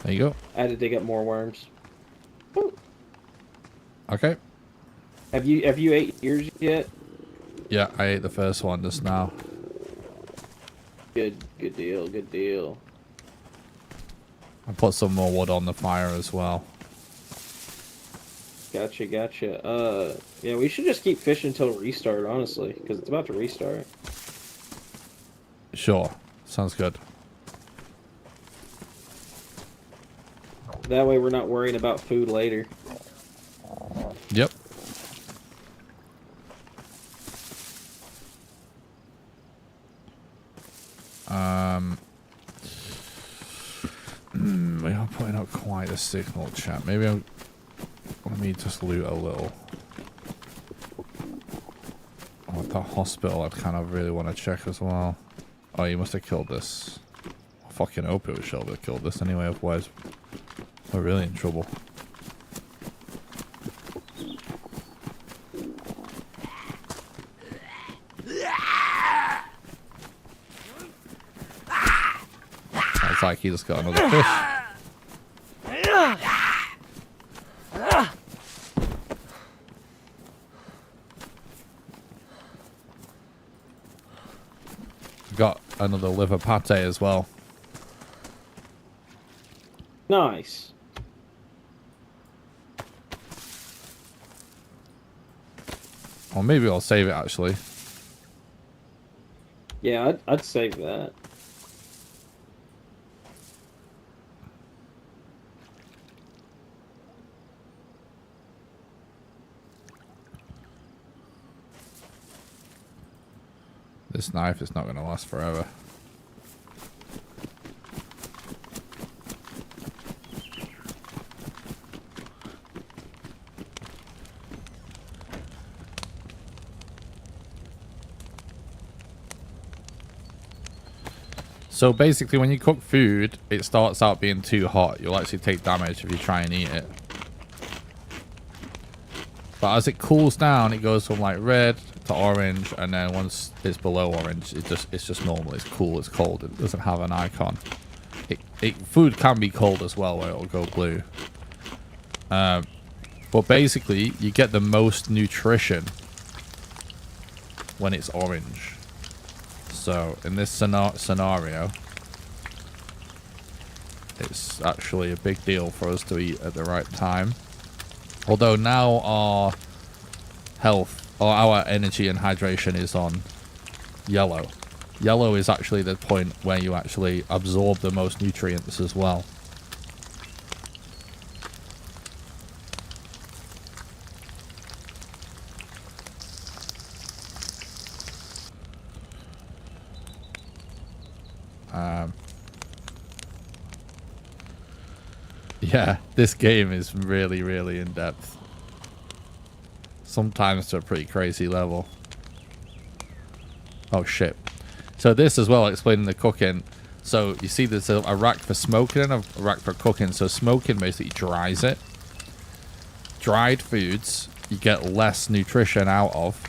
There you go. I had to dig up more worms. Okay. Have you ate yours yet? Yeah, I ate the first one just now. Good deal, good deal. I put some more wood on the fire as well. Gotcha. Yeah, we should just keep fishing until restart, honestly, because it's about to restart. Sure. Sounds good. That way we're not worrying about food later. Yep. We are putting up quite a signal, chat. Maybe let me just loot a little. Oh, the hospital I kind of really want to check as well. Oh, you must have killed this. I fucking hope it was Shelby that killed this anyway, otherwise we're really in trouble. Sounds like he just got another fish. Got another liver pate as well. Nice. Or maybe I'll save it actually. Yeah, I'd save that. This knife is not going to last forever. So basically when you cook food, it starts out being too hot. You'll actually take damage if you try and eat it. But as it cools down, it goes from like red to orange, and then once it's below orange, it's just normal. It's cool. It's cold. It doesn't have an icon. Food can be cold as well, where it'll go blue. But basically, you get the most nutrition when it's orange. So in this scenario, it's actually a big deal for us to eat at the right time. Although now our health, or our energy and hydration is on yellow. Yellow is actually the point where you actually absorb the most nutrients as well. Yeah, this game is really, really in depth. Sometimes to a pretty crazy level. Oh shit. So this as well, explaining the cooking. So you see there's a rack for smoking and a rack for cooking. So smoking basically dries it. Dried foods you get less nutrition out of,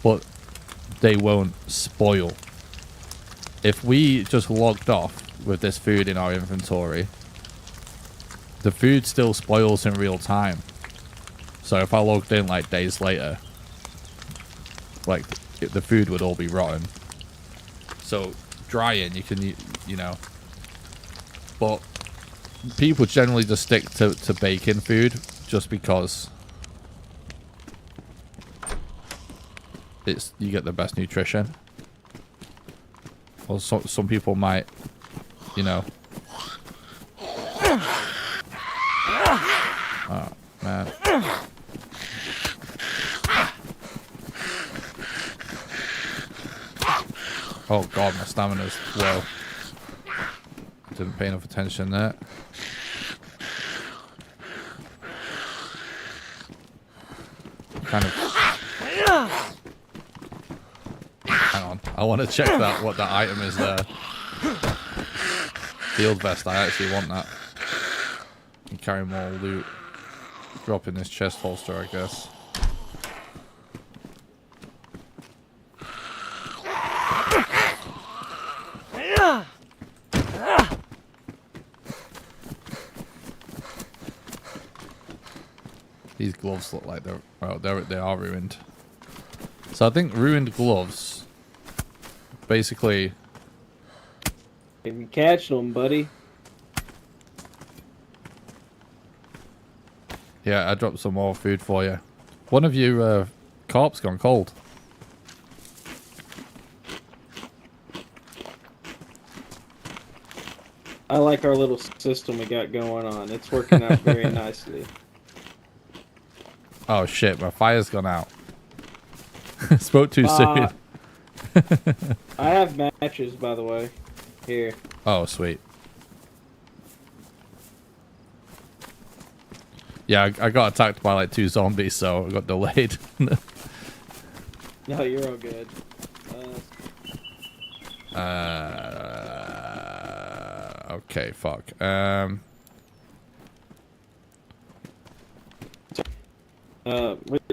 but they won't spoil. If we just logged off with this food in our inventory, the food still spoils in real time. So if I logged in like days later, like the food would all be rotten. So drying, you can, you know, but people generally just stick to baking food just because you get the best nutrition. Or some people might, you know. Oh man. Oh god, my stamina's low. Didn't pay enough attention there. Kind of. Hang on, I want to check what that item is there. Field vest, I actually want that. Can carry more loot. Drop in this chest holster, I guess. These gloves look like they are ruined. So I think ruined gloves basically. If you catch them, buddy. Yeah, I dropped some more food for you. One of you corpse gone cold. I like our little system we got going on. It's working out very nicely. Oh shit, my fire's gone out. Spoke too soon. I have matches, by the way. Here. Oh, sweet. Yeah, I got attacked by like 2 zombies, so I got delayed. No, you're all good. Okay, fuck.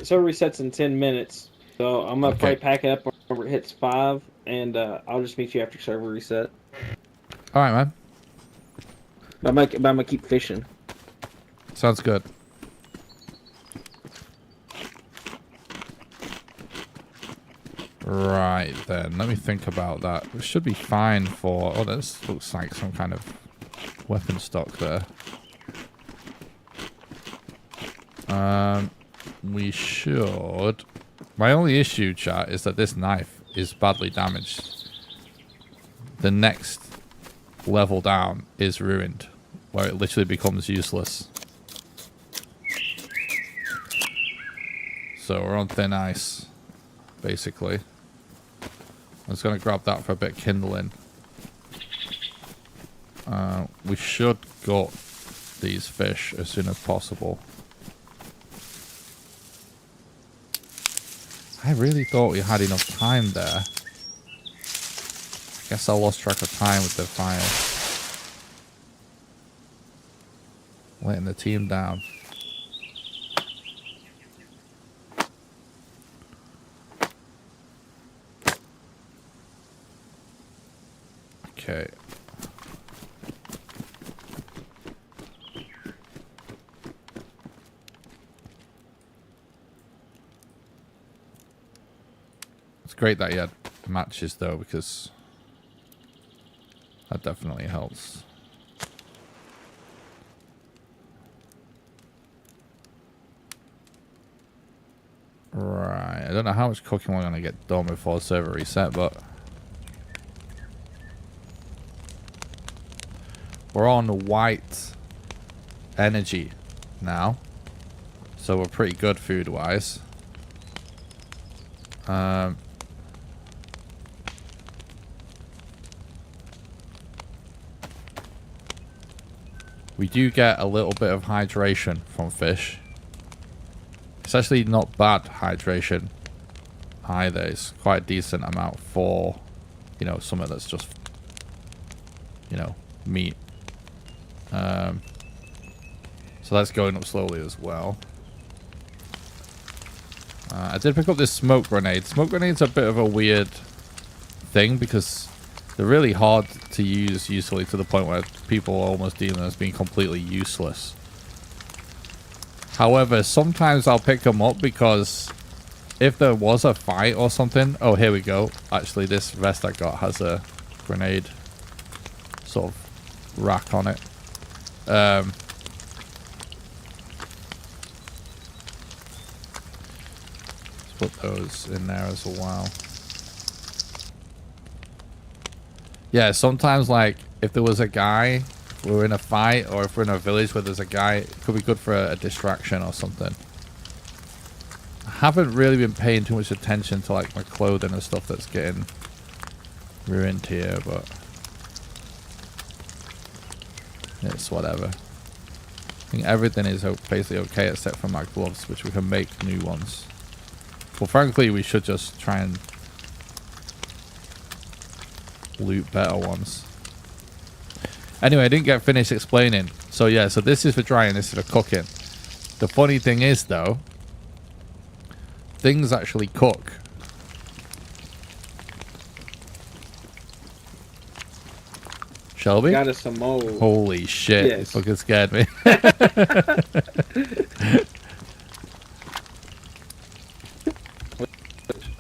So resets in 10 minutes. So I'm gonna probably pack it up whenever it hits 5, and I'll just meet you after server reset. All right, man. I'm gonna keep fishing. Sounds good. Right then, let me think about that. It should be fine for. Oh, this looks like some kind of weapon stock there. We should. My only issue, chat, is that this knife is badly damaged. The next level down is ruined, where it literally becomes useless. So we're on thin ice, basically. I'm just going to grab that for a bit of kindling. We should gut these fish as soon as possible. I really thought we had enough time there. Guess I lost track of time with the fire. Letting the team down. Okay. It's great that you had matches though, because that definitely helps. Right, I don't know how much cooking we're going to get done before server reset, but we're on white energy now, so we're pretty good food wise. We do get a little bit of hydration from fish. It's actually not bad hydration either. It's quite a decent amount for, you know, something that's just, you know, meat. So that's going up slowly as well. I did pick up this smoke grenade. Smoke grenades are a bit of a weird thing because they're really hard to use usefully, to the point where people are almost deem them as being completely useless. However, sometimes I'll pick them up because if there was a fight or something... Oh, here we go. Actually, this vest I got has a grenade sort of rack on it. Let's put those in there as well. Yeah, sometimes, like, if there was a guy, we're in a fight, or if we're in a village where there's a guy, it could be good for a distraction or something. I haven't really been paying too much attention to, like, my clothing and stuff that's getting ruined here, but it's whatever. I think everything is basically okay except for my gloves, which we can make new ones. Well, frankly, we should just try and loot better ones. Anyway, I didn't get finished explaining. So yeah, so this is for drying, this is for cooking. The funny thing is, though, things actually cook. Shelby? Got us some mold. Holy shit, Yes. you fucking scared me.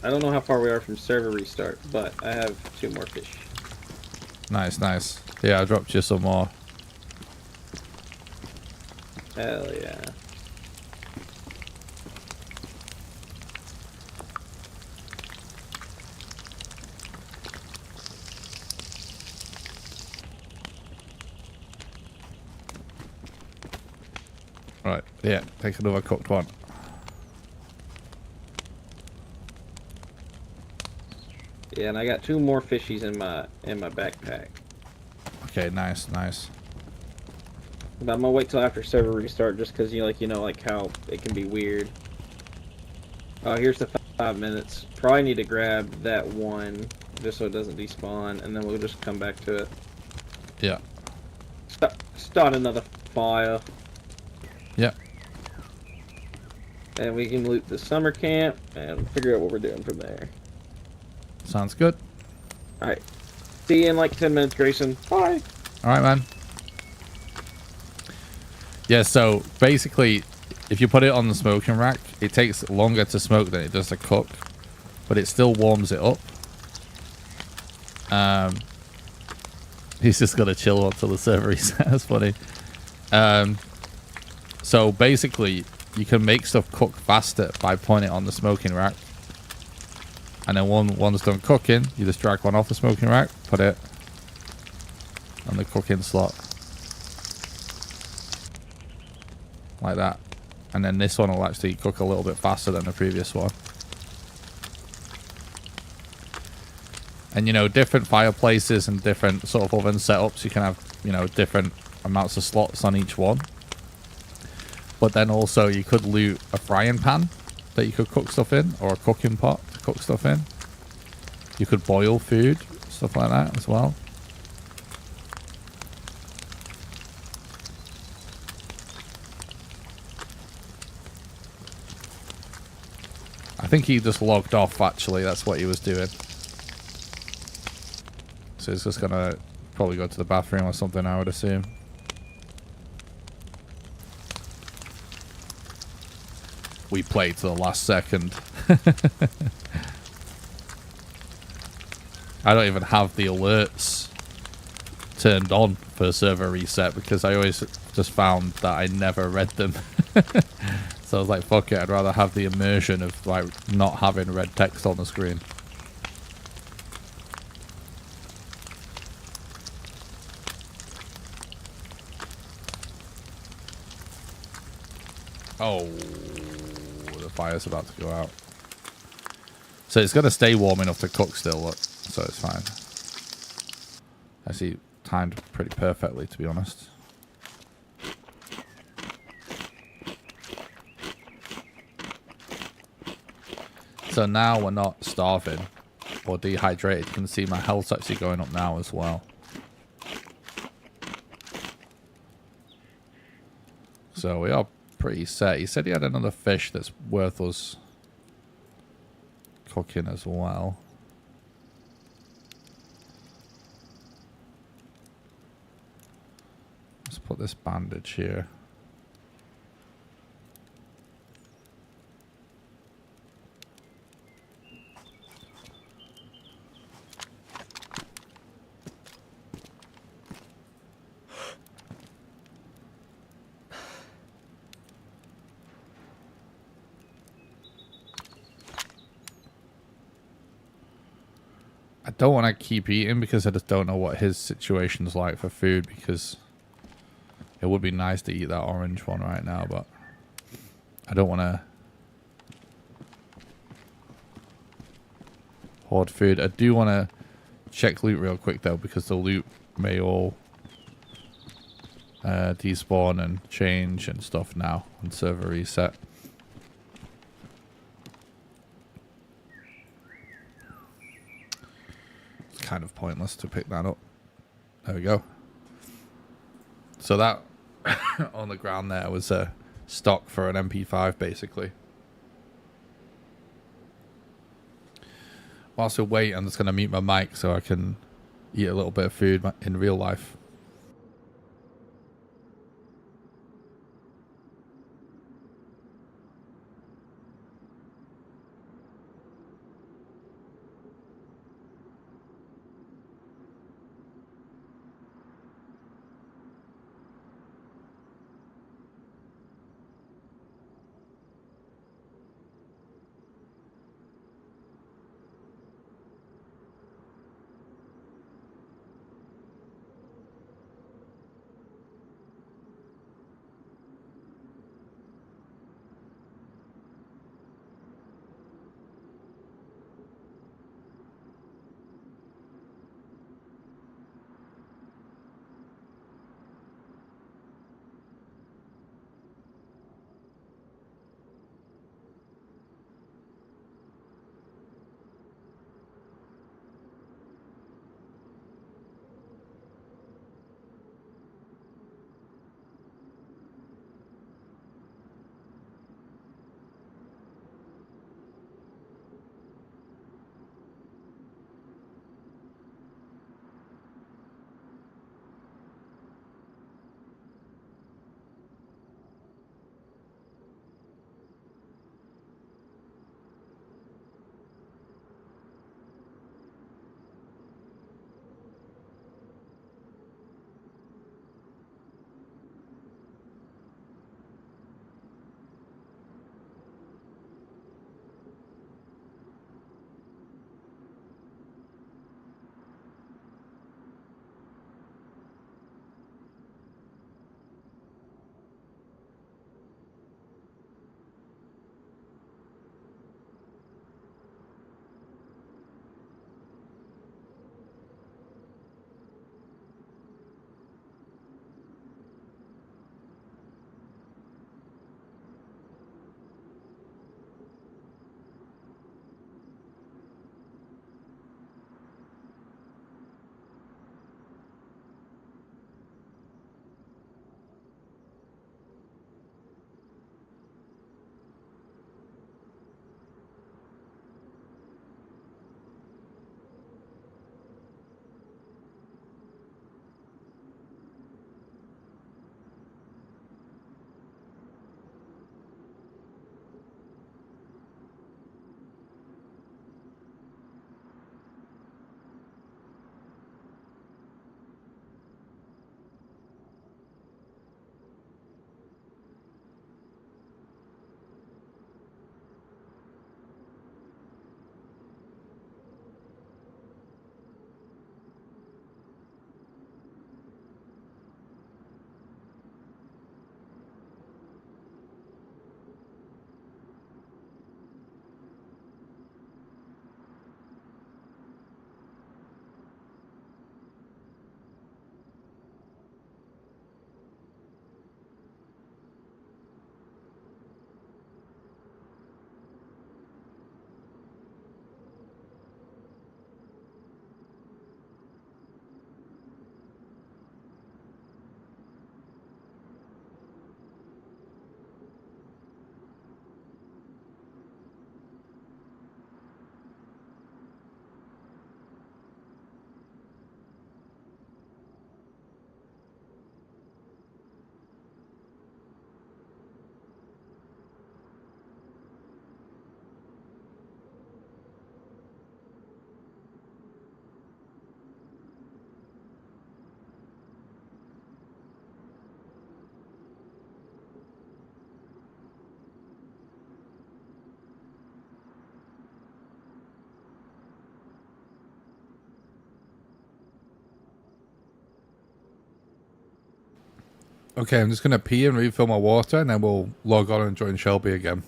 I don't know how far we are from server restart, but I have 2 more fish. Nice, nice. Yeah, I dropped you some more. Hell yeah. Right, yeah, take another cooked one. Yeah, and I got 2 more fishies in my backpack. Okay, nice, nice. But I'm gonna wait till after server restart just because you know like how it can be weird. Oh, here's the 5 minutes. Probably need to grab that one just so it doesn't despawn, and then we'll just come back to it. Yeah. Start another fire. Yeah. And we can loot the summer camp and figure out what we're doing from there. Sounds good. Alright. See you in like 10 minutes, Grayson. Bye. Alright, man. Yeah, so basically, if you put it on the smoking rack, it takes longer to smoke than it does to cook, but it still warms it up. He's just got to chill until the server reset. That's funny. So basically, you can make stuff cook faster by putting it on the smoking rack. And then one's done cooking, you just drag one off the smoking rack, put it on the cooking slot. Like that. And then this one will actually cook a little bit faster than the previous one. And, you know, different fireplaces and different sort of oven setups, you can have, you know, different amounts of slots on each one. But then also you could loot a frying pan that you could cook stuff in, or a cooking pot to cook stuff in. You could boil food, stuff like that as well. I think he just logged off, actually. That's what he was doing. So he's just going to probably go to the bathroom or something, I would assume. We played to the last second. I don't even have the alerts turned on for server reset because I always just found that I never read them. So I was like, fuck it, I'd rather have the immersion of like not having red text on the screen. Oh, the fire's about to go out. So it's going to stay warm enough to cook still, look. So it's fine. Actually, timed pretty perfectly, to be honest. So now we're not starving or dehydrated. You can see my health's actually going up now as well. So we are pretty set. He said he had another fish that's worth us cooking as well. Let's put this bandage here. don't want to keep eating because I just don't know what his situation's like for food, because it would be nice to eat that orange one right now, but I don't want to hoard food. I do want to check loot real quick though, because the loot may all despawn and change and stuff now on server reset. It's kind of pointless to pick that up. There we go. So that on the ground there was a stock for an MP5 basically. Whilst we wait, I'm just going to mute my mic so I can eat a little bit of food in real life. Okay, I'm just gonna pee and refill my water, and then we'll log on and join Shelby again.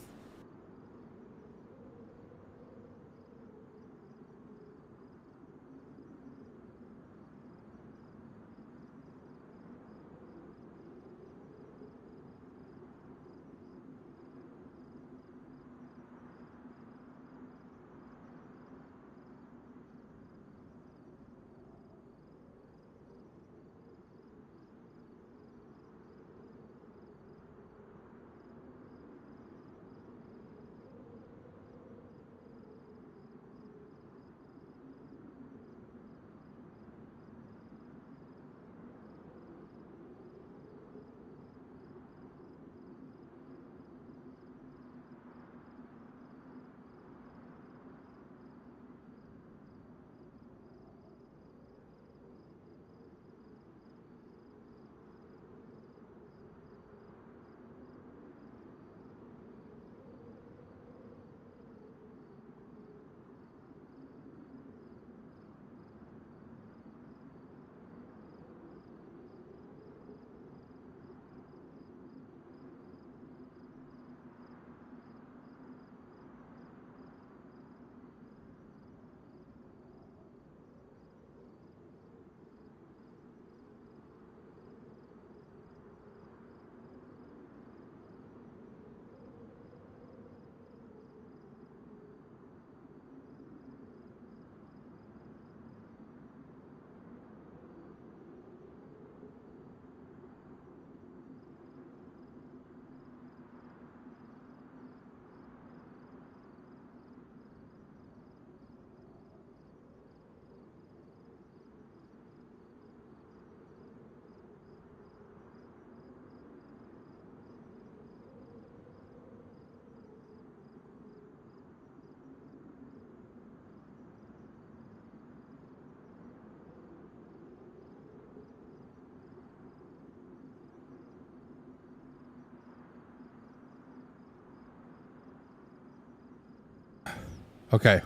Okay,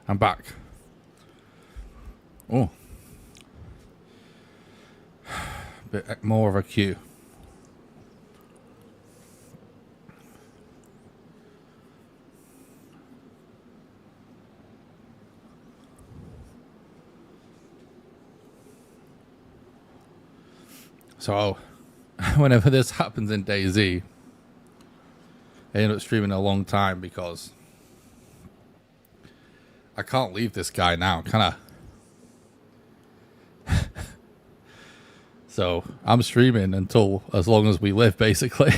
I'm back. Oh, bit more of a queue. So, whenever this happens in DayZ, I end up streaming a long time because I can't leave this guy now, can I? So I'm streaming until as long as we live, basically.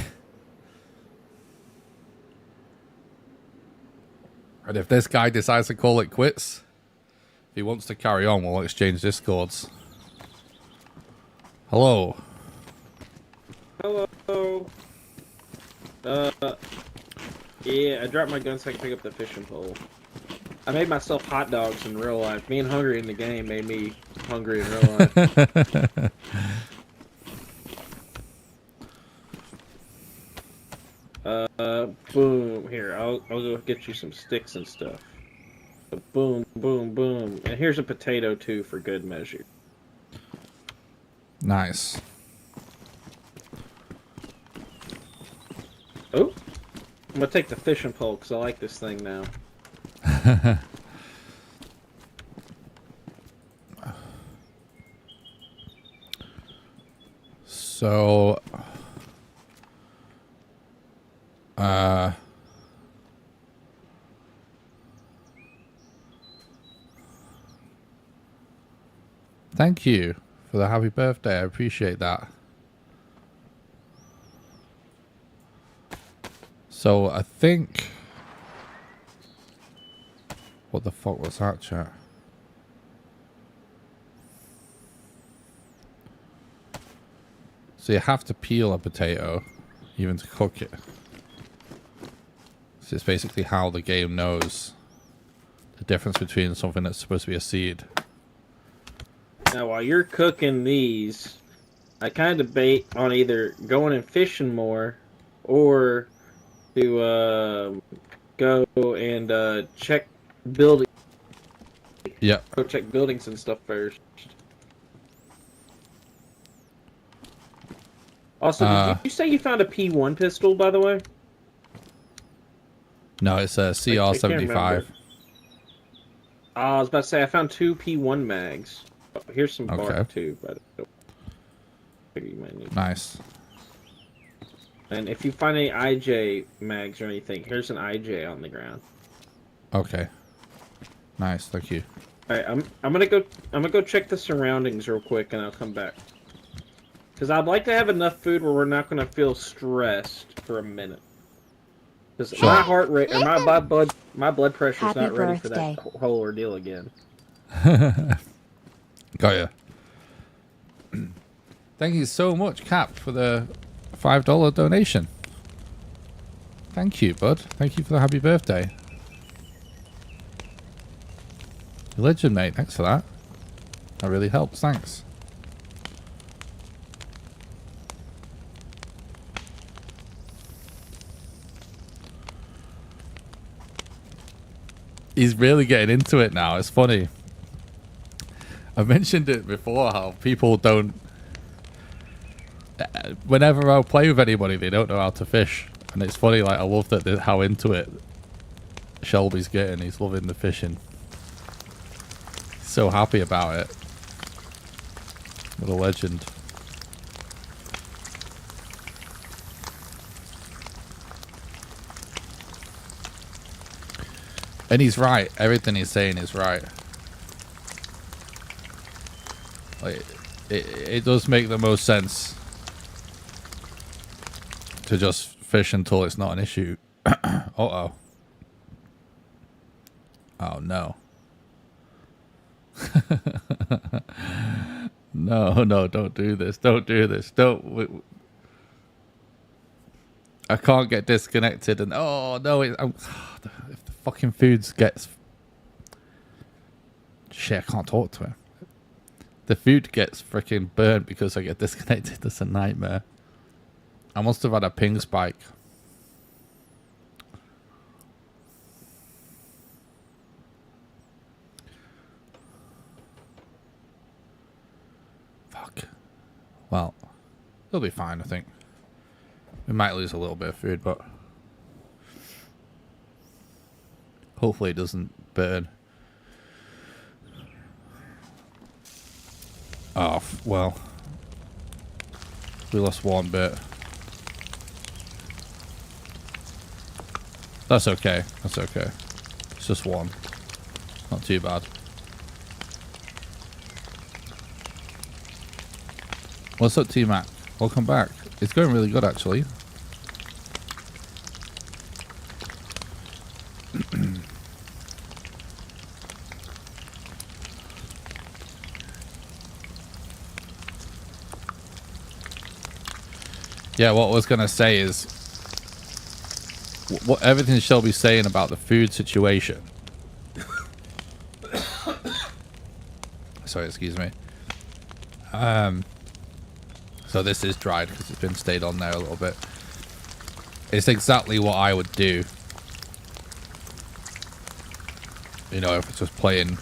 And if this guy decides to call it quits, if he wants to carry on, we'll exchange discords. Hello. Hello. Yeah, I dropped my gun so I can pick up the fishing pole. I made myself hot dogs in real life. Being hungry in the game made me hungry in real life. Boom. Here, I'll go get you some sticks and stuff. Boom, boom, boom. And here's a potato, too, for good measure. Nice. Oh, I'm gonna take the fishing pole because I like this thing now. So, thank you for the happy birthday. I appreciate that. So, I think... What the fuck was that, chat? So you have to peel a potato, even to cook it. So it's basically how the game knows the difference between something that's supposed to be a seed. Now, while you're cooking these, I kind of debate on either going and fishing more or to go and check building. Yep. Go check buildings and stuff first. Also, did you say you found a P1 pistol, by the way? No, it's a I can't CR75. remember. I was about to say I found 2 P1 mags. Oh, here's some Okay. bark too, but you might need. Nice. And if you find any IJ mags or anything, here's an IJ on the ground. Okay. Nice, thank you. All right, I'm gonna go check the surroundings real quick, and I'll come back. Because I'd like to have enough food where we're not gonna feel stressed for a minute. Because Sure. my heart rate or my blood pressure's Happy not ready birthday. for that whole ordeal again. Got ya. Thank you so much, Cap, for the $5 donation. Thank you, bud. Thank you for the happy birthday. You're a legend, mate. Thanks for that. That really helps. Thanks. He's really getting into it now. It's funny. I've mentioned it before how people don't... Whenever I play with anybody, they don't know how to fish. And it's funny, like, I love that how into it Shelby's getting. He's loving the fishing. He's so happy about it. What a legend. And he's right. Everything he's saying is right. Like, it does make the most sense to just fish until it's not an issue. Uh-oh. Oh, no. No, don't do this. Don't do this. Don't. I can't get disconnected and... Oh, no. If the fucking foods gets... Shit, I can't talk to him. The food gets freaking burnt because I get disconnected. That's a nightmare. I must have had a ping spike. Fuck. Well, it'll be fine, I think. We might lose a little bit of food, but hopefully it doesn't burn. Oh, well. We lost one bit. That's okay. That's okay. It's just one. Not too bad. What's up, T-Mac? Welcome back. It's going really good, actually. Yeah, what I was going to say is what everything Shelby's saying about the food situation. Sorry, excuse me. So this is dried because it's been stayed on there a little bit. It's exactly what I would do. You know, if it's just playing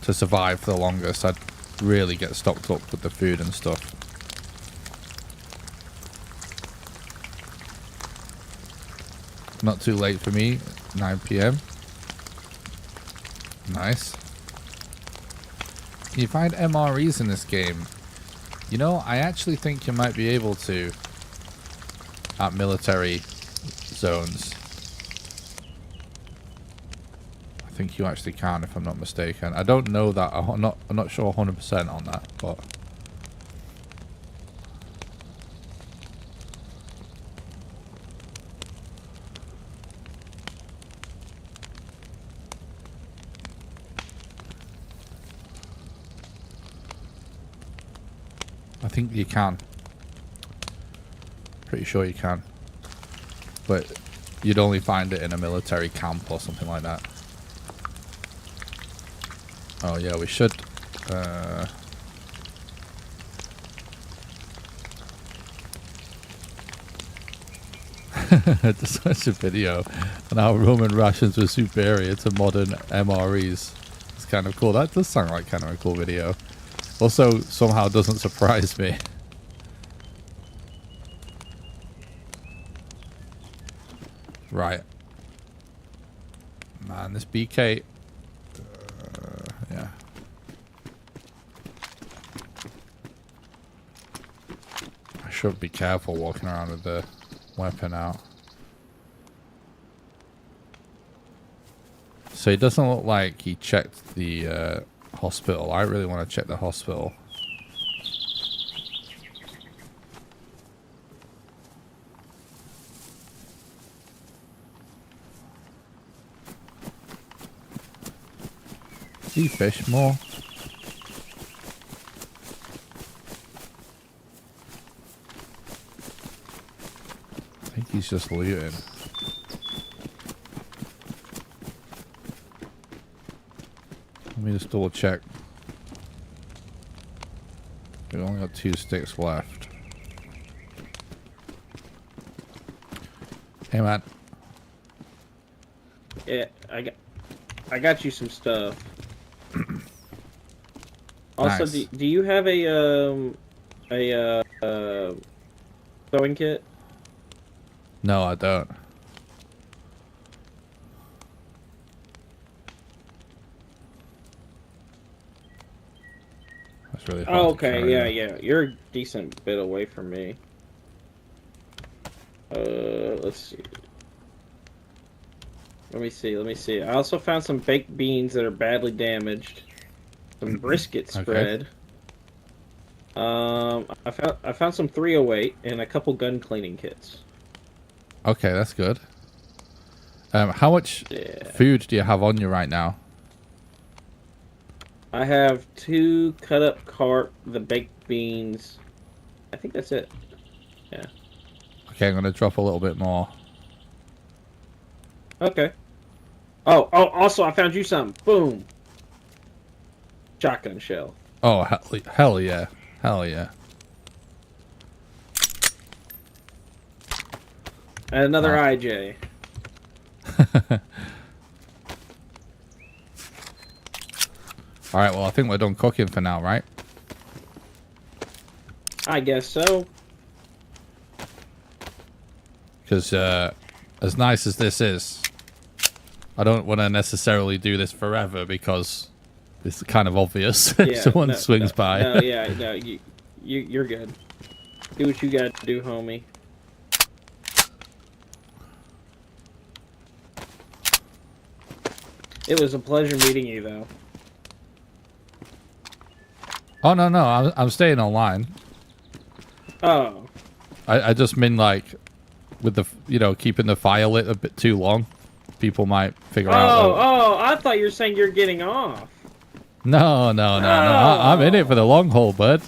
to survive for the longest, I'd really get stocked up with the food and stuff. Not too late for me. 9 PM. Nice. Can you find MREs in this game? You know, I actually think you might be able to at military zones. I think you actually can, if I'm not mistaken. I don't know that. I'm not sure 100% on that, but I think you can. Pretty sure you can. But you'd only find it in a military camp or something like that. Oh yeah, we should... Just such a video on how Roman rations were superior to modern MREs. It's kind of cool. That does sound like kind of a cool video. Also, somehow doesn't surprise me. Right. Man, this BK. Yeah. I should be careful walking around with the weapon out. So it doesn't look like he checked the hospital. I really want to check the hospital. See fish more. I think he's just looting. Let me just double check. We've only got 2 sticks left. Hey man. Yeah, I got you some stuff. Also, Nice. do you have a sewing kit? No, I don't. That's really hard Oh, to okay, carry. yeah. You're a decent bit away from me. Let's see. Let me see. I also found some baked beans that are badly damaged. Some brisket spread. I found some 308 and a couple gun cleaning kits. Okay, that's good. How much food do you have on you right now? I have 2 cut up carp, the baked beans. I think that's it. Yeah. Okay, I'm gonna drop a little bit more. Okay. Oh, also I found you something. Boom. Shotgun shell. Oh, hell yeah. Hell yeah. And another Wow. IJ. Alright, well, I think we're done cooking for now, right? I guess so. Because as nice as this is, I don't want to necessarily do this forever because it's kind of obvious if someone swings by. No, you're good. Do what you got to do, homie. It was a pleasure meeting you, though. Oh, no, I'm staying online. Oh. I just mean, like, with the, keeping the fire lit a bit too long, people might figure out. Oh, I thought you were saying you're getting off. No. I'm in it for the long haul, bud.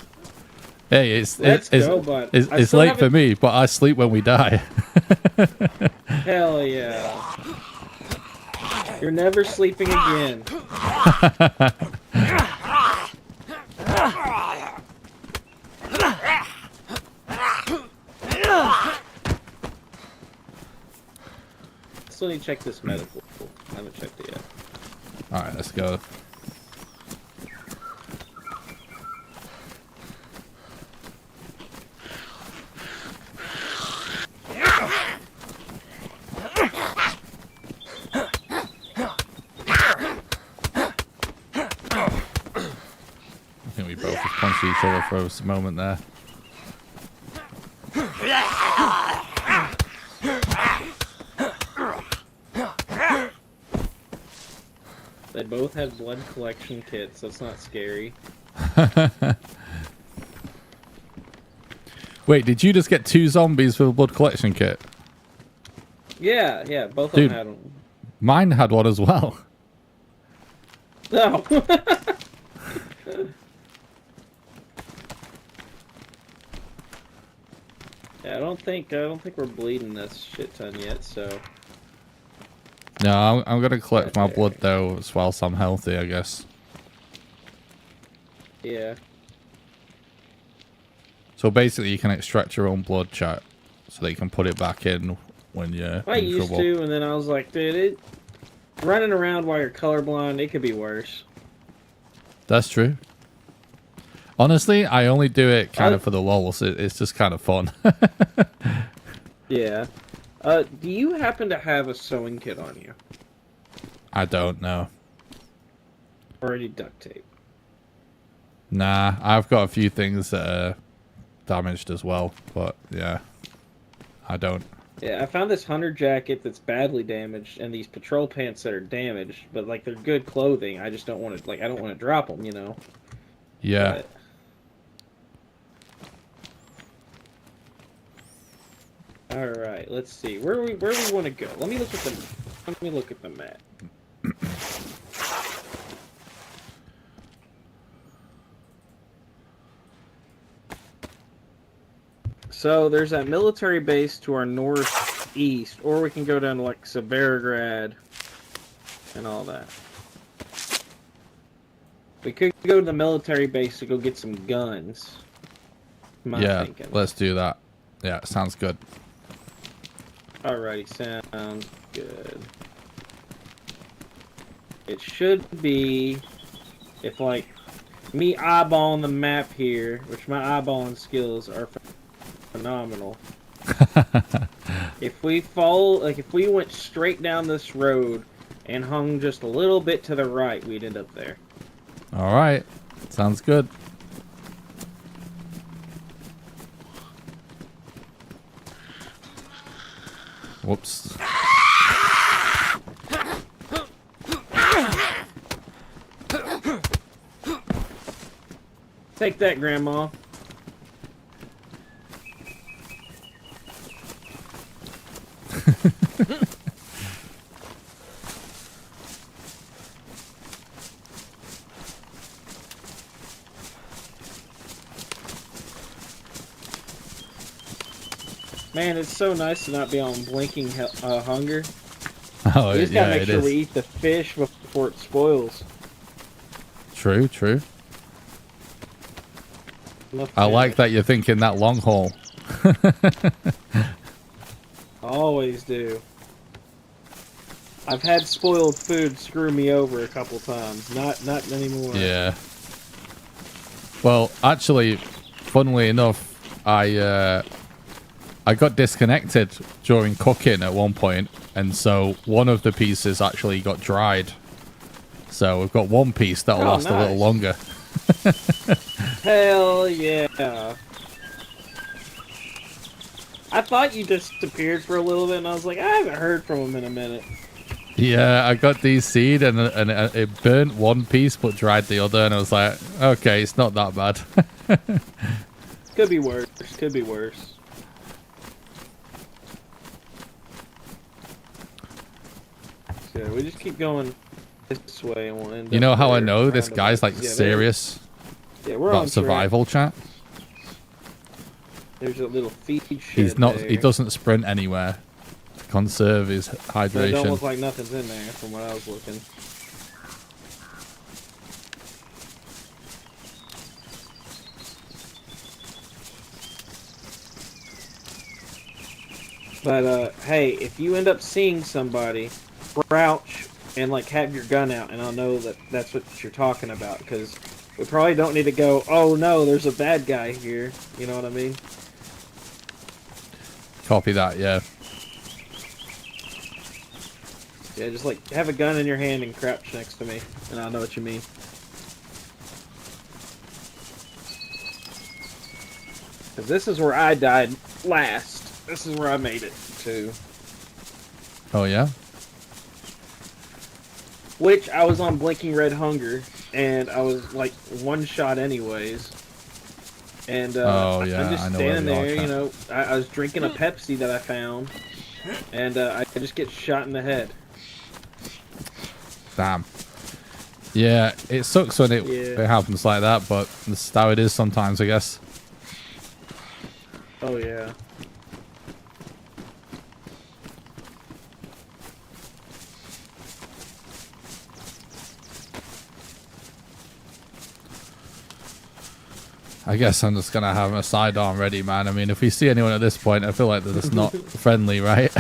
Hey, it's late for me, but I sleep when we die. Hell yeah. You're never sleeping again. Still need to check this medical. I haven't checked it yet. Alright, let's go. I think we both just punched each other for a moment there. They both had blood collection kits. That's not scary. Wait, did you just get 2 zombies with a blood collection kit? Yeah, both Dude, of them had them. Mine had one as well. No. Yeah, I don't think we're bleeding this shit ton yet, so. No, I'm gonna collect my blood though, as well, so I'm healthy, I guess. Yeah. So basically, you can extract your own blood, chat, so that you can put it back in when you're I in used trouble. to, and then I was like, dude, running around while you're colorblind, it could be worse. That's true. Honestly, I only do it kind of for the lulz. It's just kind of fun. Yeah. Do you happen to have a sewing kit on you? I don't know. Or any duct tape? Nah, I've got a few things that are damaged as well, but yeah, I don't. Yeah, I found this hunter jacket that's badly damaged, and these patrol pants that are damaged, but like they're good clothing. I just don't want to, like, I don't want to drop them, you know. Yeah. But... All right, let's see where we want to go. Let me look at the map. So there's that military base to our northeast, or we can go down to like Severograd and all that. We could go to the military base to go get some guns. Yeah, thinking. let's do that. Yeah, sounds good. Alrighty, sounds good. It should be, if like me eyeballing the map here, which my eyeballing skills are phenomenal. If we went straight down this road and hung just a little bit to the right, we'd end up there. All right, sounds good. Whoops. Take that, Grandma. Man, it's so nice to not be on blinking hunger. Oh, We just gotta yeah, make sure we eat the fish before it spoils. True, true. I like that you're thinking that long haul. Always do. I've had spoiled food screw me over a couple times. Not anymore. Yeah. Well, actually, funnily enough, I got disconnected during cooking at one point, and so one of the pieces actually got dried. So we've got one piece that'll last a little longer. Hell yeah. I thought you disappeared for a little bit, and I was like, I haven't heard from him in a minute. Yeah, I got de-seed, and it burnt one piece but dried the other, and I was like, okay, it's not that bad. Could be worse. Could be worse. So we just keep going this way, and we'll end You know up how I there, know this roundabout. guy's like Yeah, serious Yeah, we're on about track. survival, chat? There's a little feed shed He's not. there. He doesn't sprint anywhere to conserve his But it hydration. don't look like nothing's in there from what I was looking. But hey, if you end up seeing somebody, crouch and like have your gun out, and I'll know that that's what you're talking about, because we probably don't need to go, oh no, there's a bad guy here. You know what I mean? Copy that. Yeah. Yeah, just like have a gun in your hand and crouch next to me, and I'll know what you mean. Because this is where I died last. This is where I made it to. Oh yeah. Which I was on Blinking Red Hunger, and I was like one shot anyways. And Oh, yeah, I'm just I know where standing we are, there, Chat. you know. I was drinking a Pepsi that I found, and I just get shot in the head. Damn. Yeah, it sucks when it Yeah. happens like that, but that's how it is sometimes, I guess. Oh yeah. I guess I'm just gonna have my sidearm ready, man. I mean, if we see anyone at this point, I feel like they're just not friendly, right?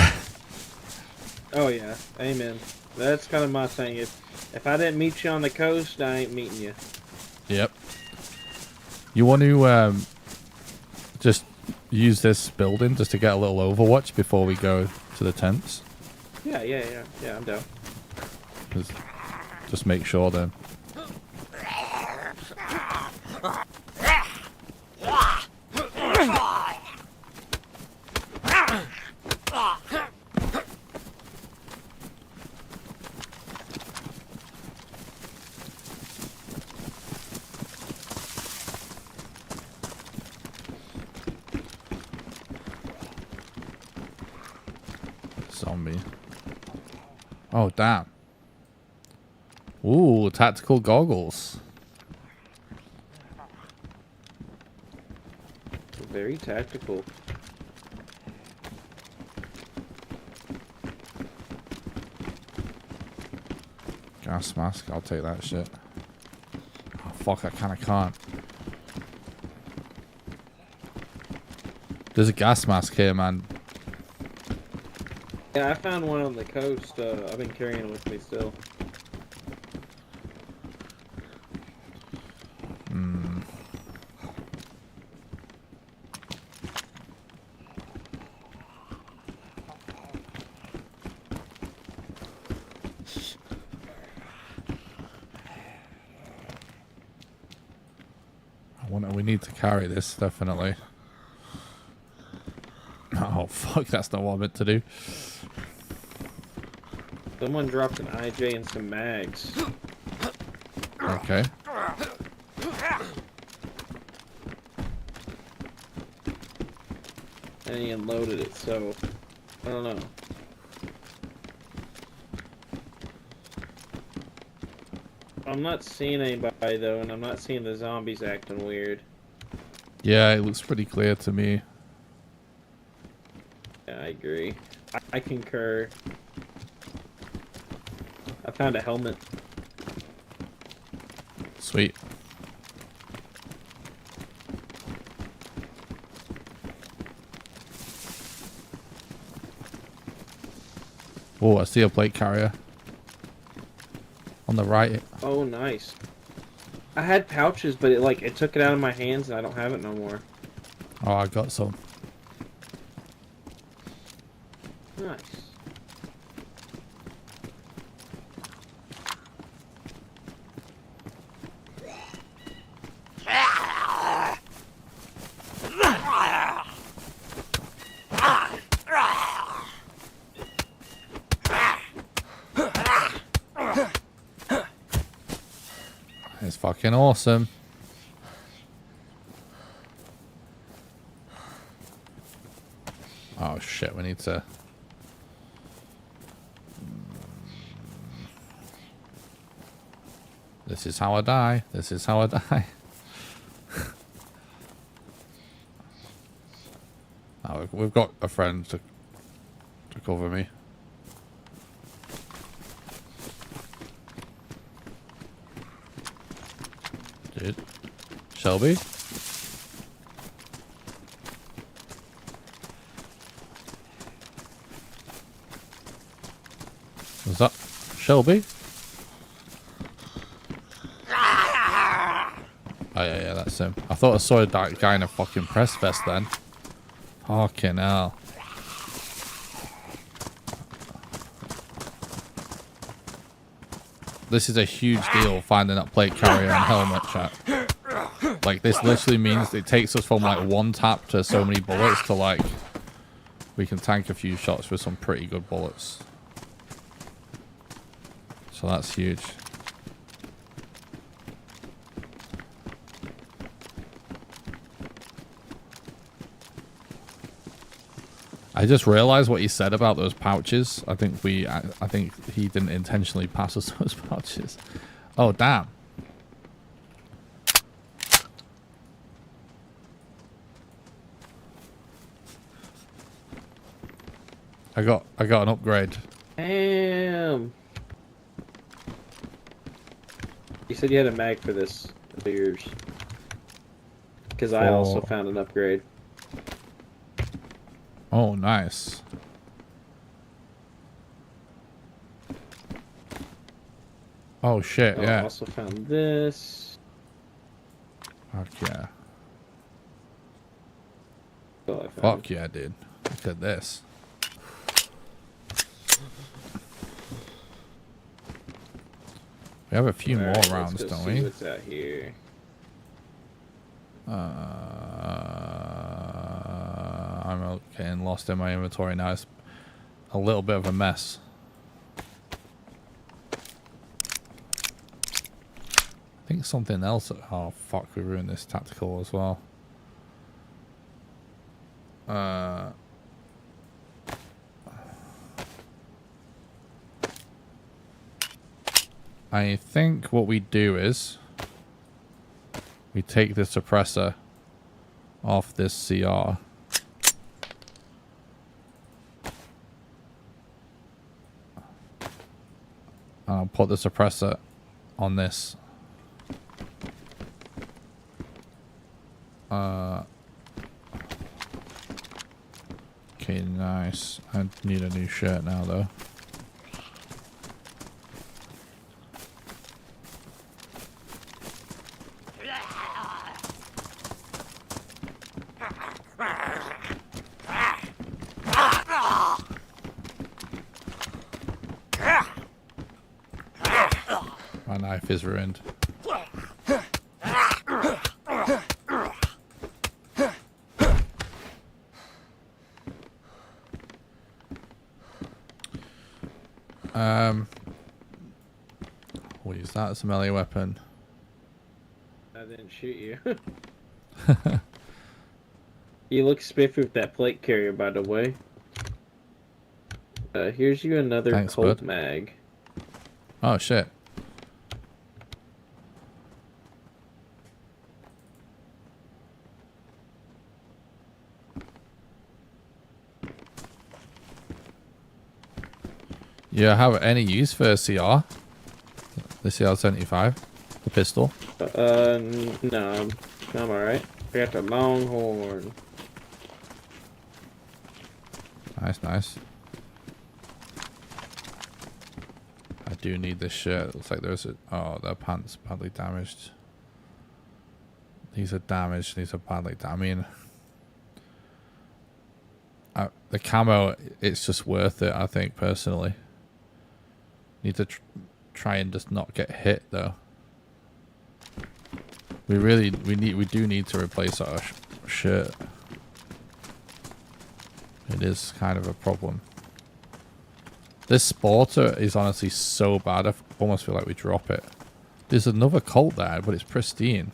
Oh yeah. Amen. That's kind of my thing. If I didn't meet you on the coast, I ain't meeting you. Yep. You want to just use this building just to get a little overwatch before we go to the tents? Yeah, I'm down. Just make sure then. Zombie. Oh, damn. Ooh, tactical goggles. Very tactical. Gas mask, I'll take that shit. Oh, fuck, I kinda can't. There's a gas mask here, man. Yeah, I found one on the coast. I've been carrying it with me still. We need to carry this, definitely. Oh, fuck, that's not what I meant to do. Someone dropped an IJ and some mags. Okay. And he unloaded it, so I don't know. I'm not seeing anybody though, and I'm not seeing the zombies acting weird. Yeah, it looks pretty clear to me. Yeah, I agree. I concur. I found a helmet. Sweet. Oh, I see a plate carrier. On the right. Oh, nice. I had pouches, but it took it out of my hands, and I don't have it no more. Oh, I got some. Nice. It's fucking awesome. Oh shit, we need to... This is how I die. This is how I die. Oh, we've got a friend to cover me. Dude. Shelby? Was that Shelby? Oh yeah, that's him. I thought I saw that guy in a fucking press vest then. Fucking hell. This is a huge deal, finding that plate carrier and helmet, chat. Like, this literally means it takes us from like one tap to so many bullets to like... We can tank a few shots with some pretty good bullets. So that's huge. I just realized what he said about those pouches. I think he didn't intentionally pass us those pouches. Oh damn. I got an upgrade. Damn. You said you had a mag for this of yours. Because I also found an upgrade. Oh, nice. Oh shit, yeah. I also found this. Fuck yeah. Oh, I found. Fuck yeah, dude. Look at this. We have a few more Alright, rounds, let's go don't see we? what's out here. I'm getting lost in my inventory now. It's a little bit of a mess. I think something else. Oh fuck, we ruined this tactical as well. I think what we do is we take the suppressor off this CR. And I'll put the suppressor on this. Okay, nice. I need a new shirt now, though. My knife is ruined. We'll use that as a melee weapon. I didn't shoot you. You look spiffy with that plate carrier, by the way. Here's you another Thanks, Colt bud. mag. Oh shit. Yeah, have any use for a CR? The CR-75? The pistol? No, I'm alright. I got the Longhorn. Nice, nice. I do need this shirt. Looks like there's a... Oh, their pants badly damaged. These are damaged. These are badly damaged. I mean... the camo, it's just worth it, I think, personally. Need to try and just not get hit, though. We do need to replace our shirt. It is kind of a problem. This Sporter is honestly so bad, I almost feel like we drop it. There's another Colt there, but it's pristine.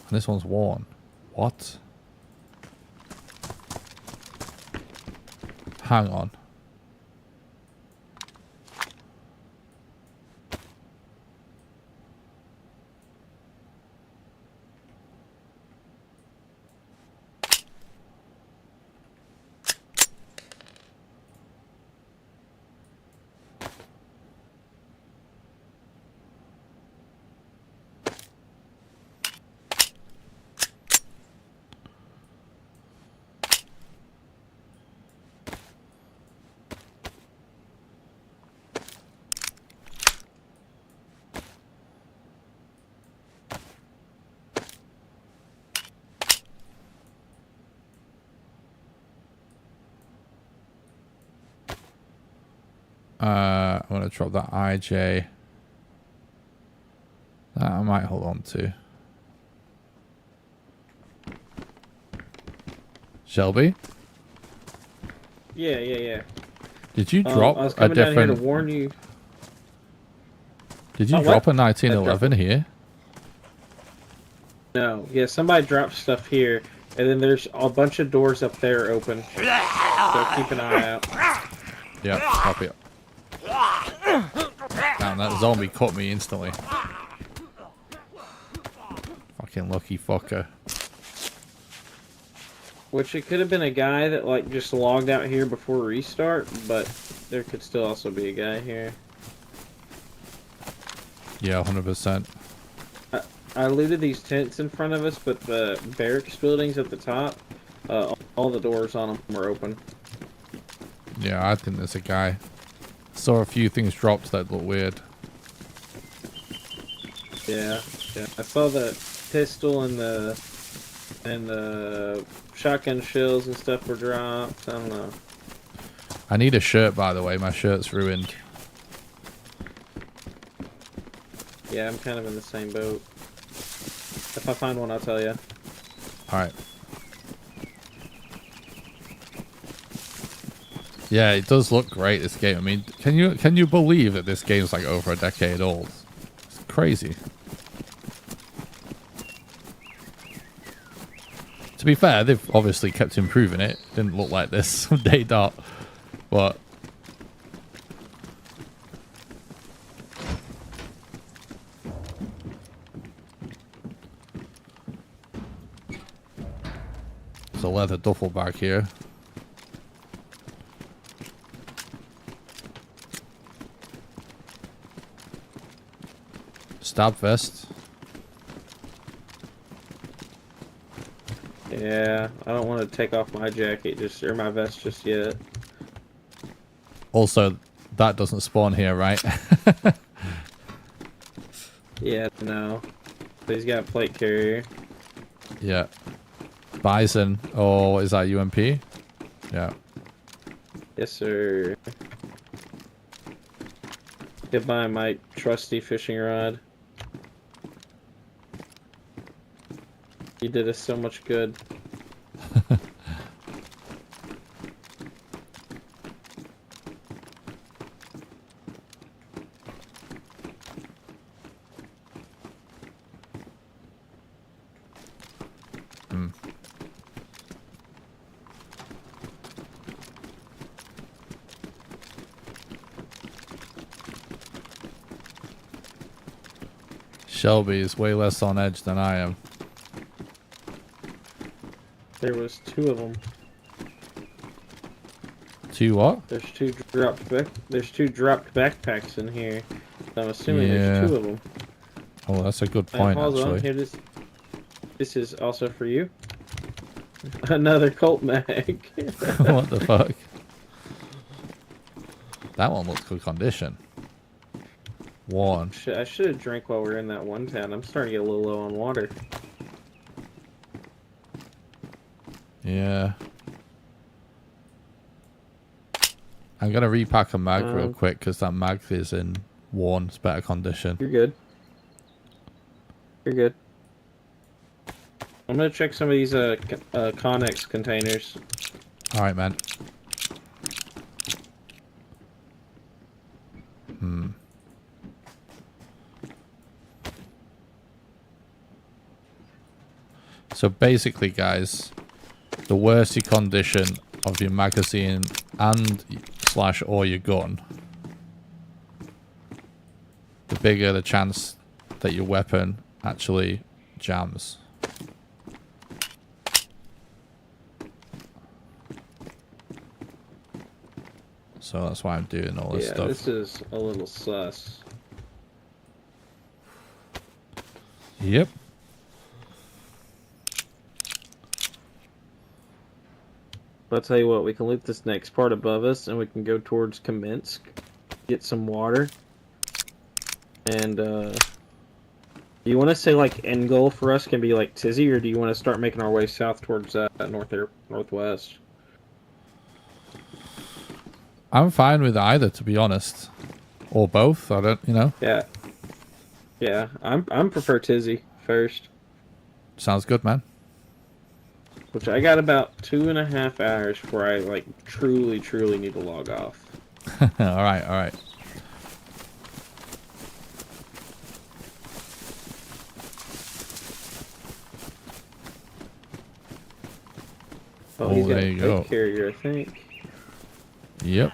And this one's worn. What? Hang on. I'm gonna drop that IJ. That I might hold on to. Shelby, Yeah. did you drop I was a coming down here to different? warn you. Did you Oh, drop what? a 1911 here? No, yeah, somebody dropped stuff here, and then there's a bunch of doors up there open. So keep an eye out. Yep, copy it. Damn, that zombie cut me instantly. Fucking lucky fucker. Which it could have been a guy that like just logged out here before restart, but there could still also be a guy here. Yeah, 100%. I looted these tents in front of us, but the barracks buildings at the top, all the doors on them were open. Yeah, I think there's a guy. Saw a few things dropped that look weird. Yeah. I saw the pistol and the shotgun shells and stuff were dropped. I don't know. I need a shirt, by the way. My shirt's ruined. Yeah, I'm kind of in the same boat. If I find one, I'll tell you. Alright. Yeah, it does look great, this game. I mean, can you believe that this game's like over a decade old? It's crazy. To be fair, they've obviously kept improving it. Didn't look like this from day dot. But there's a leather duffel bag here. Stab vest. Yeah, I don't want to take off my jacket or my vest just yet. Also, that doesn't spawn here, right? Yeah, no. But he's got a plate carrier. Yeah. Bison. Oh, is that UMP? Yeah. Yes, sir. Goodbye, my trusty fishing rod. You did us so much good. Shelby is way less on edge than I am. There was 2 of them. 2 what? There's two dropped backpacks in here. So I'm assuming there's 2 of them. Oh, that's a good point, Hold on, actually. here, this is also for you. Another Colt mag. What the fuck? That one looks good condition. Worn. I should have drank while we were in that one town. I'm starting to get a little low on water. Yeah. I'm gonna repack a mag real quick because that mag is in worn. It's better condition. You're good. You're good. I'm gonna check some of these Connex containers. All right, man. So basically, guys, the worse your condition of your magazine and / or your gun, the bigger the chance that your weapon actually jams. So that's why I'm doing all this stuff. Yeah, this is a little sus. Yep. But I'll tell you what, we can loot this next part above us, and we can go towards Kamensk, get some water. And, do you want to say, like, end goal for us can be, like, Tizzy, or do you want to start making our way south towards, northwest? I'm fine with either, to be honest. Or both, I don't, you know. Yeah. Yeah, I'm prefer Tizzy first. Sounds good, man. Which I got about 2.5 hours before I, like, truly need to log off. Alright, alright. Oh, he's got there a you go. plate carrier, I think. Yep.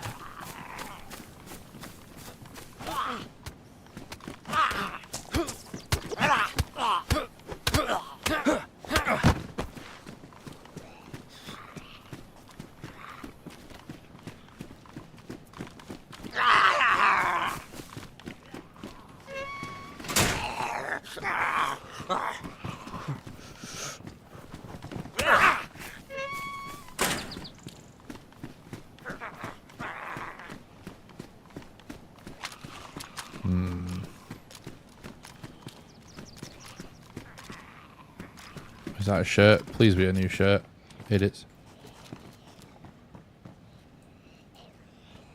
Is that a shirt? Please be a new shirt. It is.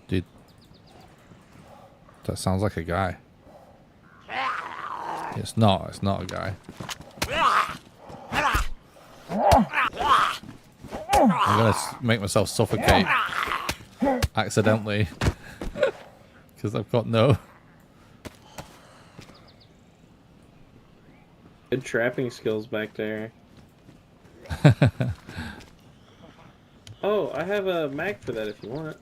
Dude. That sounds like a guy. It's not. It's not a guy. I'm gonna make myself suffocate accidentally because I've got no. Good trapping skills back there. Oh, I have a mag for that if you want it.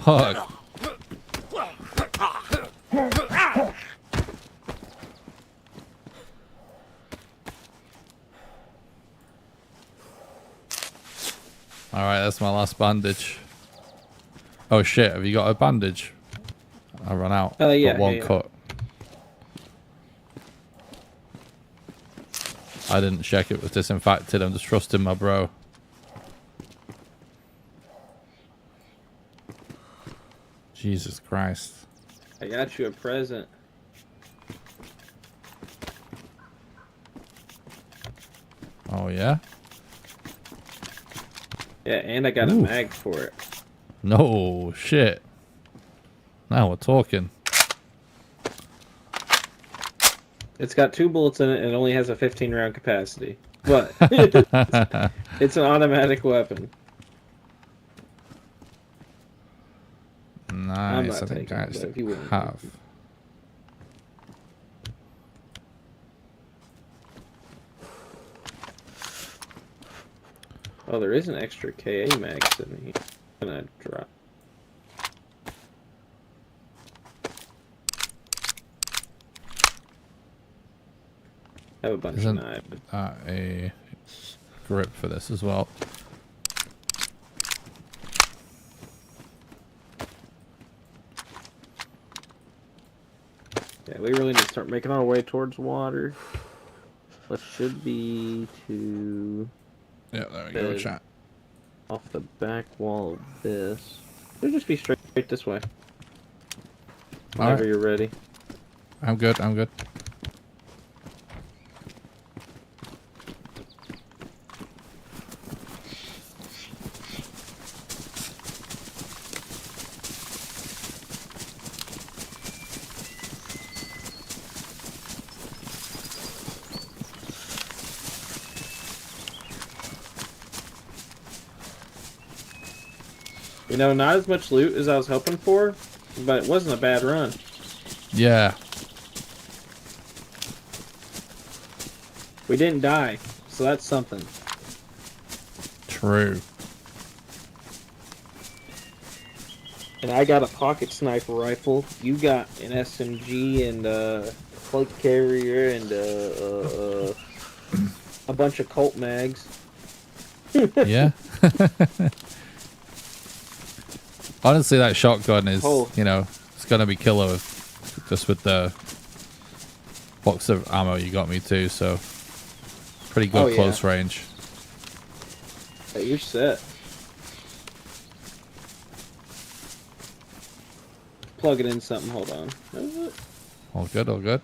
Fuck. Alright, that's my last bandage. Oh shit, have you got a bandage? I run out. Yeah, got one yeah. cut. I didn't check it was disinfected. I'm just trusting my bro. Jesus Christ. I got you a present. Oh yeah? Yeah, and I got a Ooh. mag for it. No shit. Now we're talking. It's got 2 bullets in it and it only has a 15 round capacity. But it's an automatic weapon. Nice. not I think taking I it, but actually if you wouldn't have. Oh, there is an extra KA mag sitting here. Can I drop? I have a bunch Isn't of knives. a grip for this as well? Yeah, we really need to start making our way towards water. What should be to Yeah, there we go, chat. off the back wall of this. It'll just be straight this way. Whenever Alright. you're ready. I'm good, I'm good. You know, not as much loot as I was hoping for, but it wasn't a bad run. Yeah. We didn't die, so that's something. True. And I got a pocket sniper rifle. You got an SMG and a plate carrier and a bunch of Colt mags. Yeah. Honestly, that shotgun is, you know, it's gonna be killer with, just with the box of ammo you got me too. So pretty good close range. Hey, you're set. Plug it in something. Hold on. All good, all good.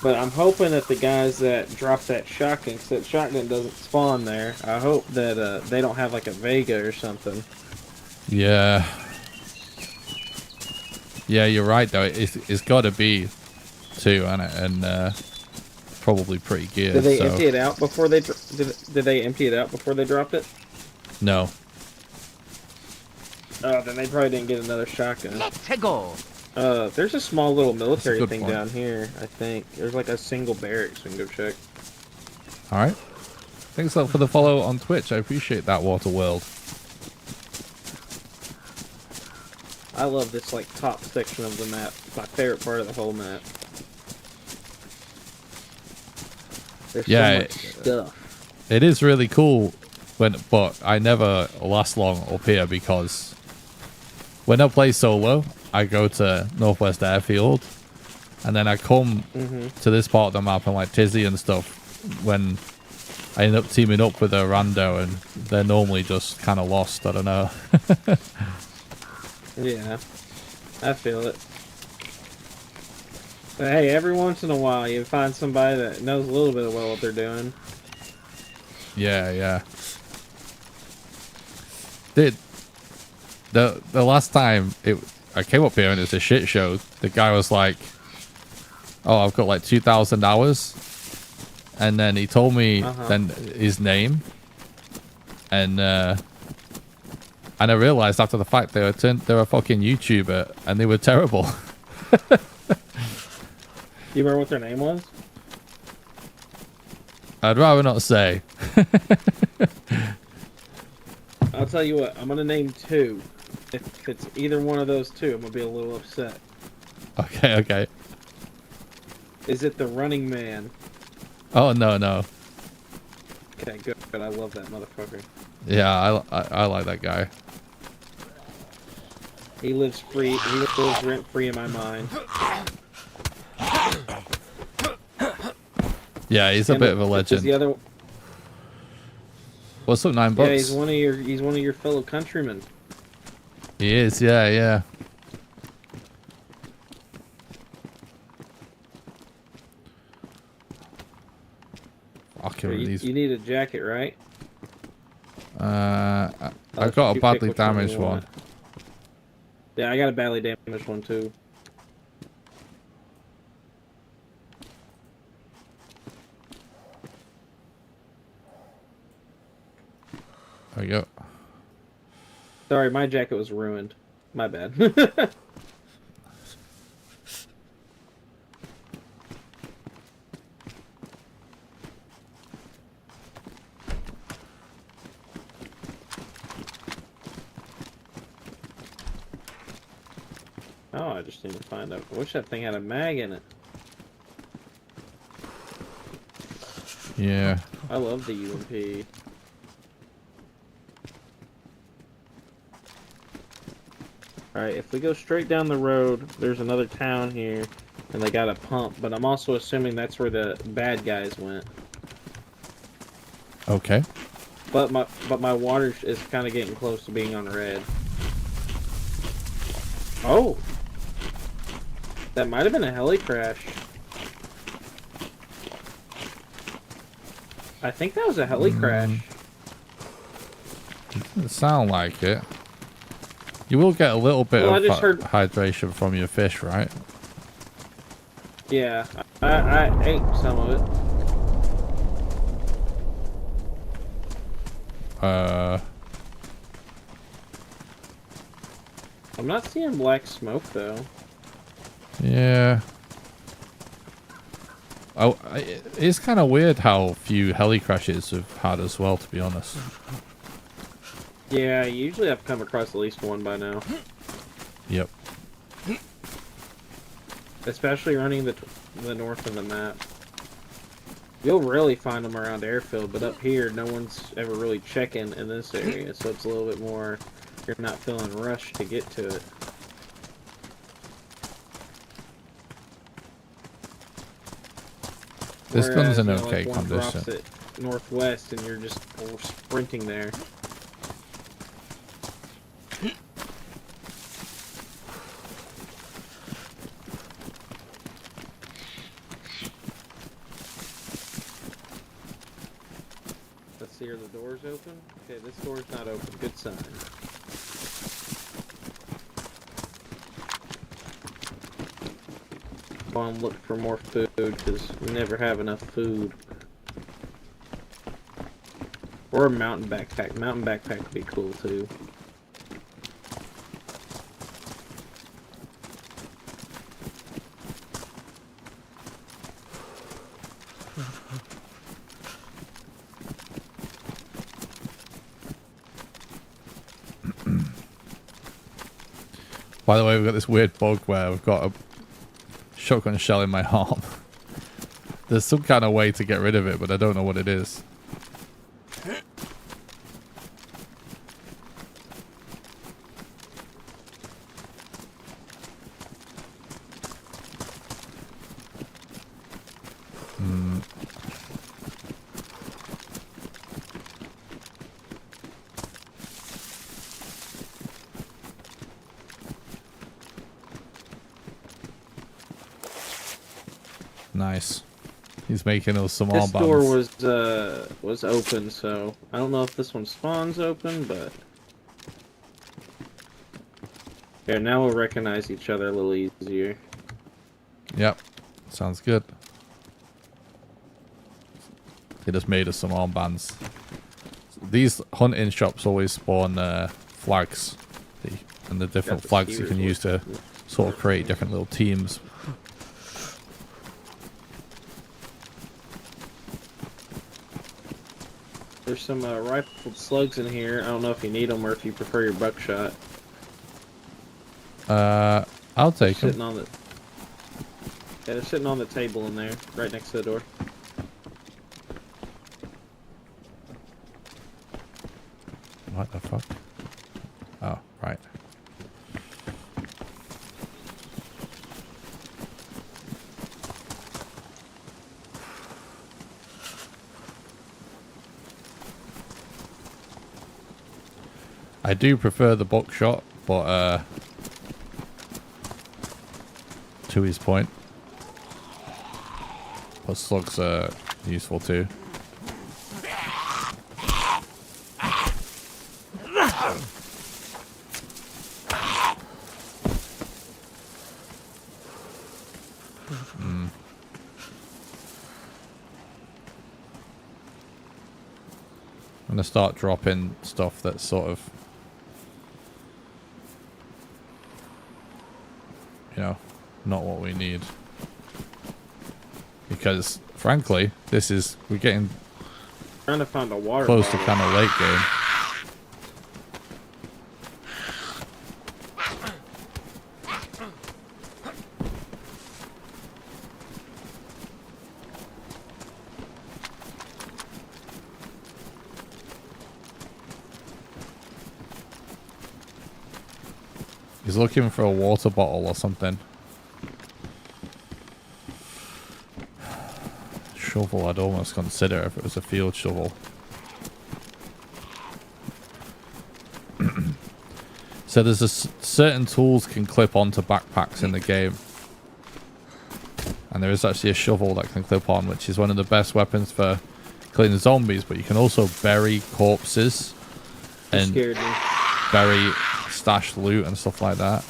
But I'm hoping that the guys that drop that shotgun, because that shotgun doesn't spawn there, I hope that they don't have like a Vega or something. Yeah. Yeah, you're right though. It's got to be too, and probably pretty geared. Did they so. empty it out before they did they empty it out before they dropped it? No. Oh, then they probably didn't get another shotgun. Let's go. There's a small little military good thing point. down here, I think. There's like a single barracks we can go check. All right. Thanks a lot for the follow on Twitch. I appreciate that, Waterworld. I love this like top section of the map. It's my favorite part of the whole map. There's Yeah, so much stuff. It is really cool, but I never last long up here because when I play solo, I go to Northwest Airfield, and then I come to this part of the map and like Tizzy and stuff when I end up teaming up with a rando, and they're normally just kind of lost. I don't know. Yeah, I feel it. But hey, every once in a while you find somebody that knows a little bit about what they're doing. Yeah, yeah. Dude, the last time I came up here and it's a shit show, the guy was like, "Oh, I've got like 2,000 hours," and then he told me then his name, and I realized after the fact they were a fucking YouTuber and they were terrible. Do you remember what their name was? I'd rather not say. I'll tell you what, I'm gonna name two. If it's either one of those two, I'm gonna be a little upset. Okay, okay. Is it the Running Man? Oh, no. Okay, good. I love that motherfucker. Yeah, I like that guy. He lives free. He lives rent free in my mind. Yeah, he's a bit of a legend. The other, What's up, $9? yeah, he's one of your fellow countrymen. He is, yeah. Fucking these. You need a jacket, right? I got a badly damaged one. Yeah, I got a badly damaged one too. There we go. Sorry, my jacket was ruined. My bad. Oh, I just need to find out. I wish that thing had a mag in it. Yeah. I love the UMP. Alright, if we go straight down the road, there's another town here, and they got a pump, but I'm also assuming that's where the bad guys went. Okay. But my water is kind of getting close to being on red. Oh! That might have been a heli crash. I think that was a heli crash. Doesn't sound like it. You will get a little bit Well, of I just heard... hydration from your fish, right? Yeah, I ate some of it. I'm not seeing black smoke though. Yeah. Oh, it's kind of weird how few heli crashes we've had as well, to be honest. Yeah, usually I've come across at least one by now. Yep. Especially running the north of the map. You'll really find them around airfield, but up here, no one's ever really checking in this area, so it's a little bit more, you're not feeling rushed to get to it. This gun's in Whereas, okay like one drops condition. at northwest and you're just sprinting there. Let's see, are the doors open? Okay, this door's not open. Good sign. Go on, look for more food, because we never have enough food. Or a mountain backpack. Mountain backpack would be cool, too. By the way, we've got this weird bug where we've got a shotgun shell in my arm. There's some kind of way to get rid of it, but I don't know what it is. Nice. He's making us some This armbands. door was open, so I don't know if this one spawns open, but here now we'll recognize each other a little easier. Yep. Sounds good. They just made us some armbands. These hunting shops always spawn flags, and the different the flags you can spears use to sort of create different little teams. There's some rifled slugs in here. I don't know if you need them or if you prefer your buckshot. I'll take Sitting them. on the yeah, they're sitting on the table in there, right next to the door. What the fuck? Oh, right. I do prefer the buckshot, but to his point. But slugs are useful too. I'm gonna start dropping stuff that's sort of, you know, not what we need. Because, frankly, we're getting Trying to find a water close to bottle. kind of late game. He's looking for a water bottle or something. Shovel, I'd almost consider if it was a field shovel. So there's certain tools can clip onto backpacks in the game. And there is actually a shovel that can clip on, which is one of the best weapons for killing zombies, but you can also bury corpses and Scared me. bury stashed loot and stuff like that.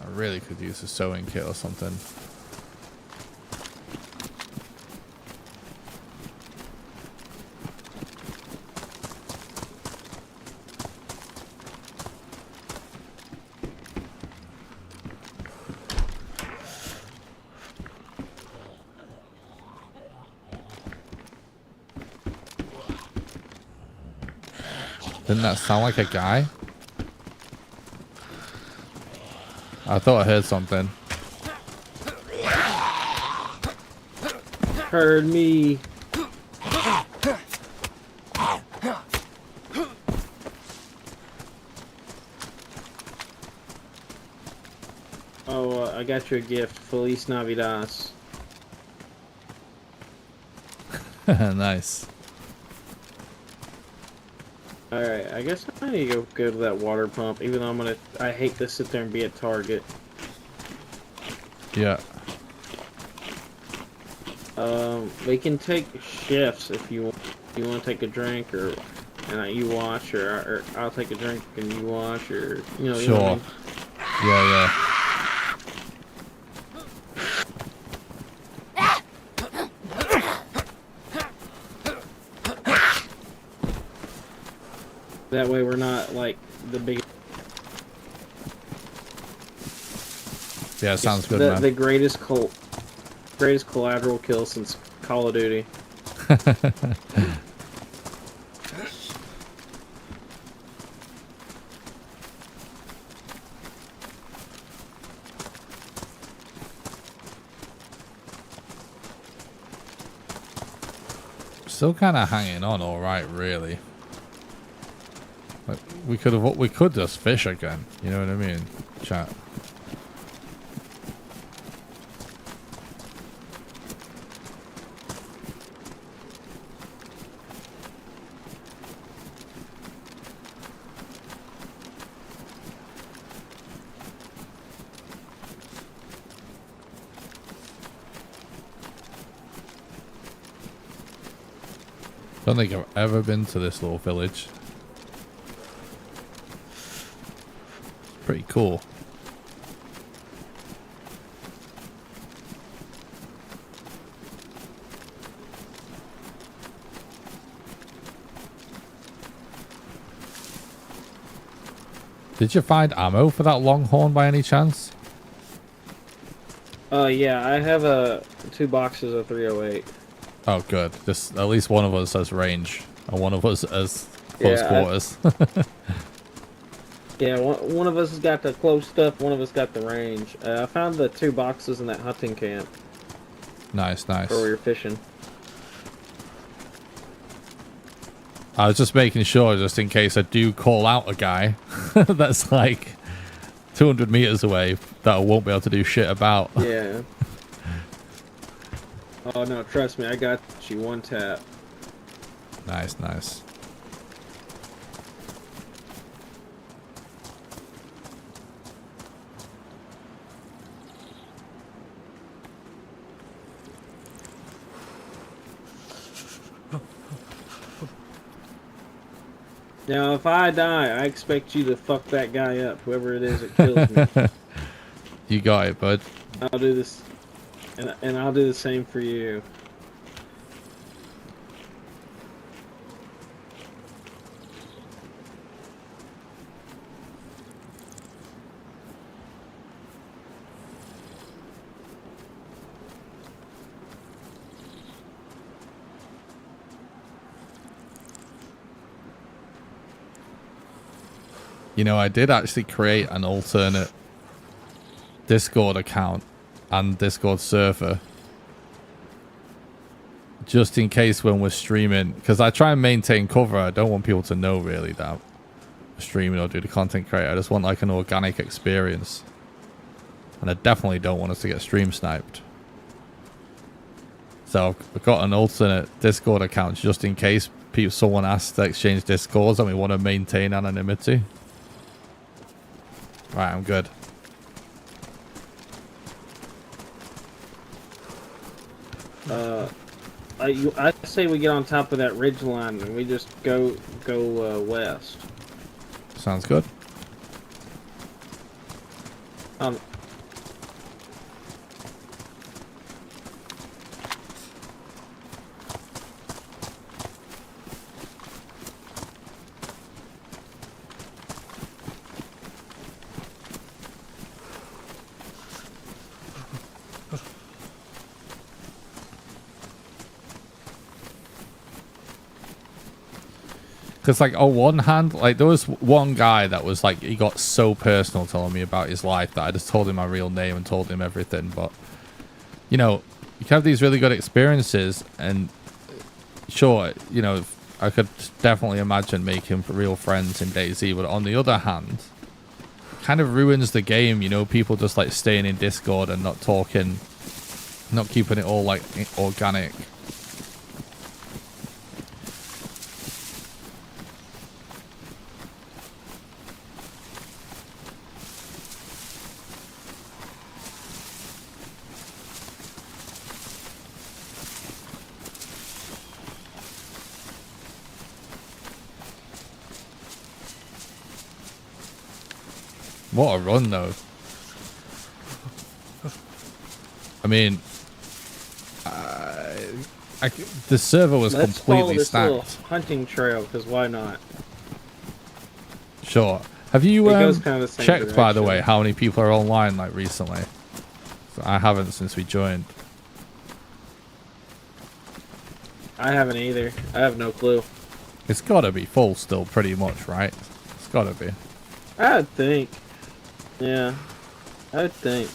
I really could use a sewing kit or something. Didn't that sound like a guy? I thought I heard something. Heard me. Oh, I got you a gift. Feliz Navidad. Nice. Alright, I guess I need to go to that water pump, even though I hate to sit there and be at Target. Yeah. We can take shifts if you want to take a drink, and you watch, or I'll take a drink and you watch, or, you know, Sure. you know what I mean? Yeah. That way we're not, like, the big... Yeah, sounds good, the, man. The greatest collateral kill since Call of Duty. Still kind of hanging on, all right, really. Like, we could just fish again. You know what I mean, chat. Don't think I've ever been to this little village. Pretty cool. Did you find ammo for that longhorn by any chance? Yeah, I have 2 boxes of 308. Oh, good. Just at least one of us has range, and one of us has close quarters. Yeah, one of us has got the close stuff, one of us got the range. I found the 2 boxes in that hunting camp. Nice, nice. Where we were fishing. I was just making sure, just in case I do call out a guy that's like 200 meters away, that I won't be able to do shit about. Yeah. Oh no, trust me, I got you 1 tap. Nice, nice. Now, if I die, I expect you to fuck that guy up, whoever it is that kills me. You got it, bud. I'll do this, and I'll do the same for you. You know, I did actually create an alternate Discord account and Discord server just in case when we're streaming, because I try and maintain cover. I don't want people to know really that I'm streaming or do the content creator. I just want like an organic experience, and I definitely don't want us to get stream sniped. So I've got an alternate Discord account just in case someone asks to exchange Discords and we want to maintain anonymity. Right, I'm good. I say we get on top of that ridge line and we just go west. Sounds good. Because, like, on one hand, like, there was one guy that was, like, he got so personal telling me about his life that I just told him my real name and told him everything. But, you know, you can have these really good experiences, and sure, you know, I could definitely imagine making real friends in DayZ. But on the other hand, it kind of ruins the game, you know, people just, like, staying in Discord and not talking, not keeping it all, like, organic. What a run, though. I mean, the server was Let's completely follow this stacked. little hunting trail, because why not? Sure. Have you goes kind of the same checked, by the direction. way, how many people are online, like, recently? So I haven't since we joined. I haven't either. I have no clue. It's got to be full still, pretty much, right? It's got to be. I'd think. Yeah, I'd think.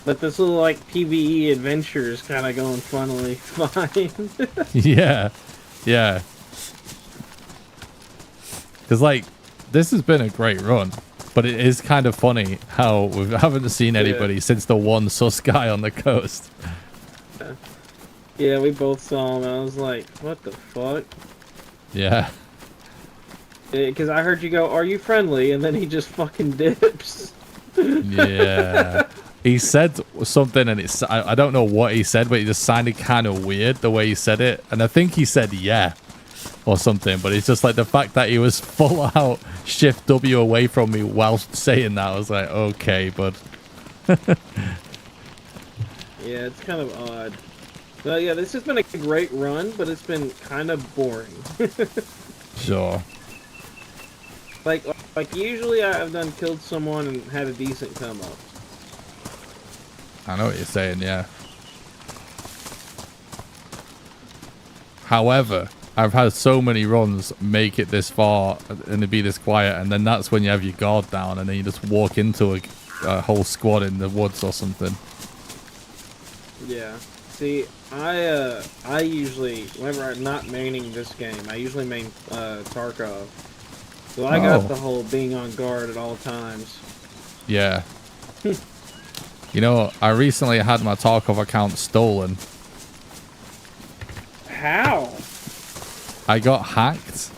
But this little, like, PvE adventure is kind of going funnily fine. Yeah. Yeah. Because, like, this has been a great run. But it is kind of funny how we haven't seen anybody since the one sus guy on the coast. Yeah, we both saw him, and I was like, what the fuck? Yeah. Because I heard you go, are you friendly? And then he just fucking dips. Yeah. he said something, and I don't know what he said, but it just sounded kind of weird the way he said it. And I think he said yeah or something, but it's just like the fact that he was full out shift W away from me while saying that. I was like, okay, bud. Yeah, it's kind of odd. So yeah, this has been a great run, but it's been kind of boring. Sure. Like usually I've done killed someone and had a decent come up. I know what you're saying, yeah. However, I've had so many runs make it this far and to be this quiet, and then that's when you have your guard down, and then you just walk into a whole squad in the woods or something. Yeah. See, I usually, whenever I'm not maining this game, I usually main Tarkov. So I got the whole being on guard at all times. Yeah. You know, I recently had my Tarkov account stolen. How? I got hacked,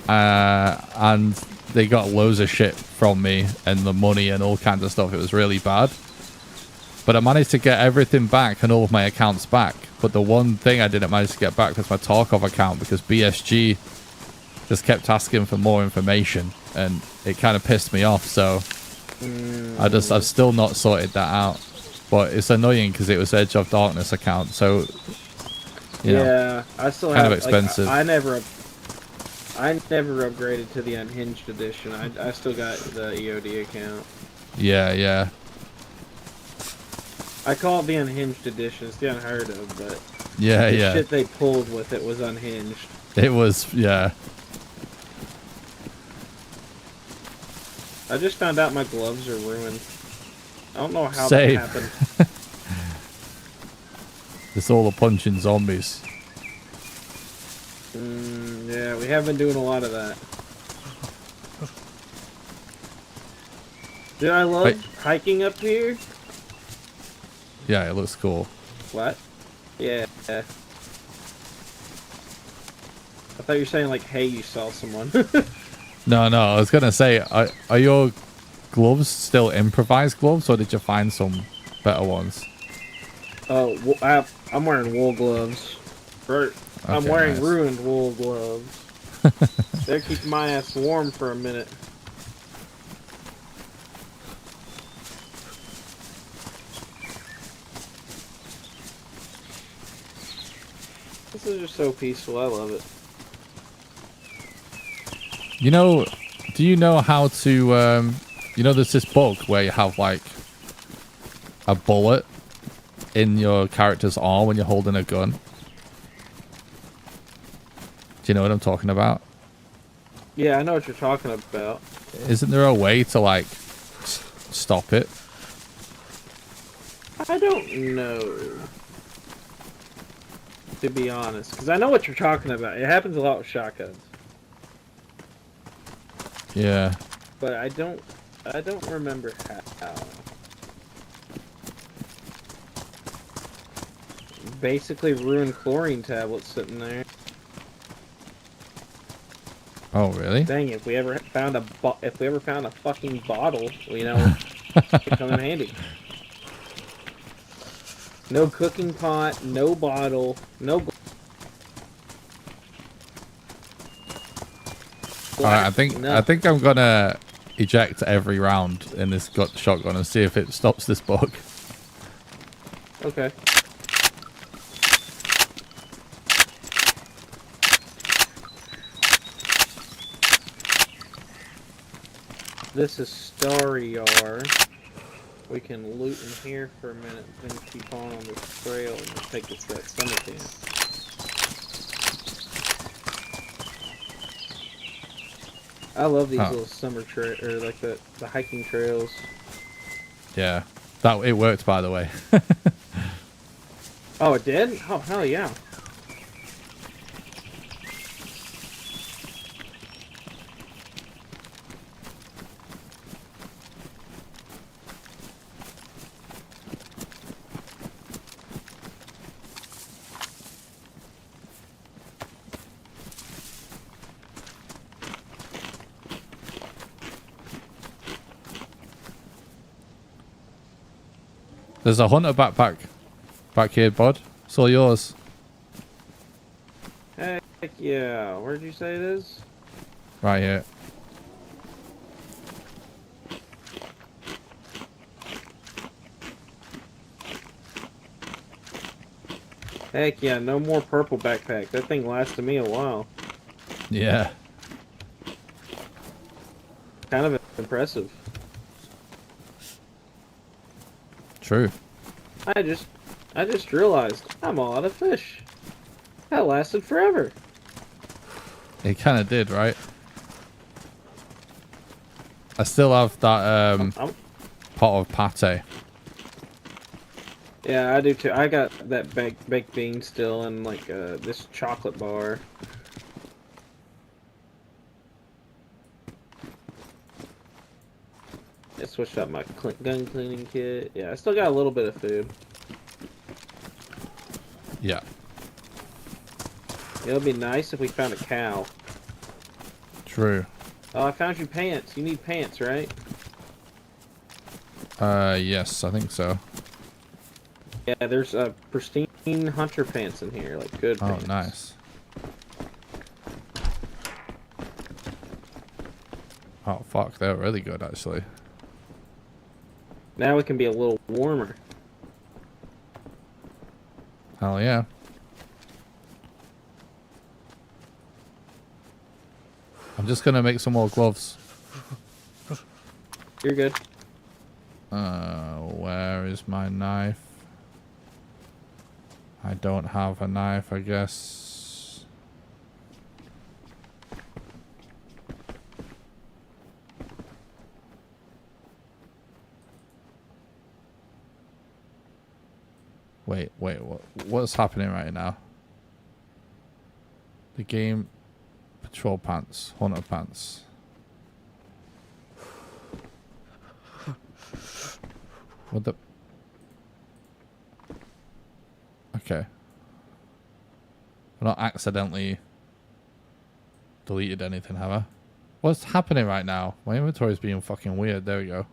and they got loads of shit from me and the money and all kinds of stuff. It was really bad. But I managed to get everything back and all of my accounts back. But the one thing I didn't manage to get back was my Tarkov account, because BSG just kept asking for more information, and it kind of pissed me off. So I've still not sorted that out. But it's annoying because it was Edge of Darkness account, so you know, I still kind have of expensive. Like, I never upgraded to the Unhinged edition. I still got the EOD account. Yeah. I call it the Unhinged edition. It's the unheard of, but the shit they pulled with it was unhinged. It was, yeah. I just found out my gloves are ruined. I don't know how Same. that happened. It's all the punching zombies. Yeah, we have been doing a lot of that. Dude, I love hiking up here. Yeah, it looks cool. What? Yeah. I thought you were saying like, hey, you saw someone. No, I was gonna say, are your gloves still improvised gloves, or did you find some better ones? Oh, I'm wearing wool gloves. I'm wearing ruined wool gloves. They're keeping my ass warm for a minute. This is just so peaceful. I love it. You know, do you know how to, you know, there's this bug where you have like a bullet in your character's arm when you're holding a gun. Do you know what I'm talking about? Yeah, I know what you're talking about. Isn't there a way to like stop it? I don't know, to be honest, because I know what you're talking about. It happens a lot with shotguns. Yeah. But I don't remember how. Basically ruined chlorine tablets sitting there. Oh, really? Dang, if we ever found a fucking bottle, you know, it'd come in handy. No cooking pot, no bottle, no. Alright, I think I'm gonna eject every round in this shotgun and see if it stops this bug. Okay. This is Starry Yard. We can loot in here for a minute, then keep on this trail and take us to that summer camp. I love these little summer or like the hiking trails. Yeah, it worked, by the way. Oh, it did? Oh, hell yeah. There's a hunter backpack back here, bud. It's all yours. Heck yeah. Where'd you say it is? Right here. Heck yeah, no more purple backpack. That thing lasted me a while. Yeah. Kind of impressive. True. I just realized I'm all out of fish. That lasted forever. It kind of did, right? I still have that pot of pate. Yeah, I do too. I got that baked bean still and like this chocolate bar. I switched out my gun cleaning kit. Yeah, I still got a little bit of food. Yeah. It would be nice if we found a cow. True. Oh, I found you pants. You need pants, right? Yes, I think so. Yeah, there's pristine hunter pants in here, like good Oh, pants. nice. Oh, fuck. They're really good, actually. Now we can be a little warmer. Hell yeah. I'm just gonna make some more gloves. You're good. Where is my knife? I don't have a knife, I guess. Wait, what's happening right now? The game, patrol pants, hunter pants. What the? Okay. I've not accidentally deleted anything, have I? What's happening right now? My inventory is being fucking weird. There we go.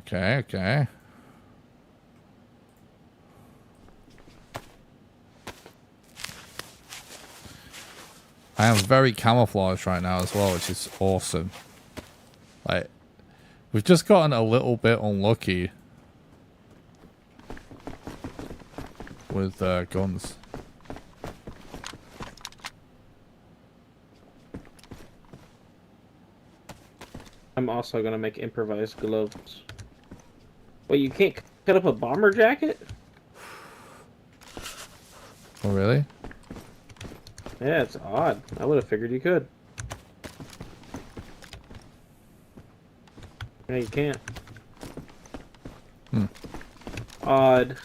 Okay. I am very camouflaged right now as well, which is awesome. Like, we've just gotten a little bit unlucky with guns. I'm also gonna make improvised gloves. Wait, you can't cut up a bomber jacket? Oh, really? Yeah, it's odd. I would have figured you could. Yeah, you can't. Odd.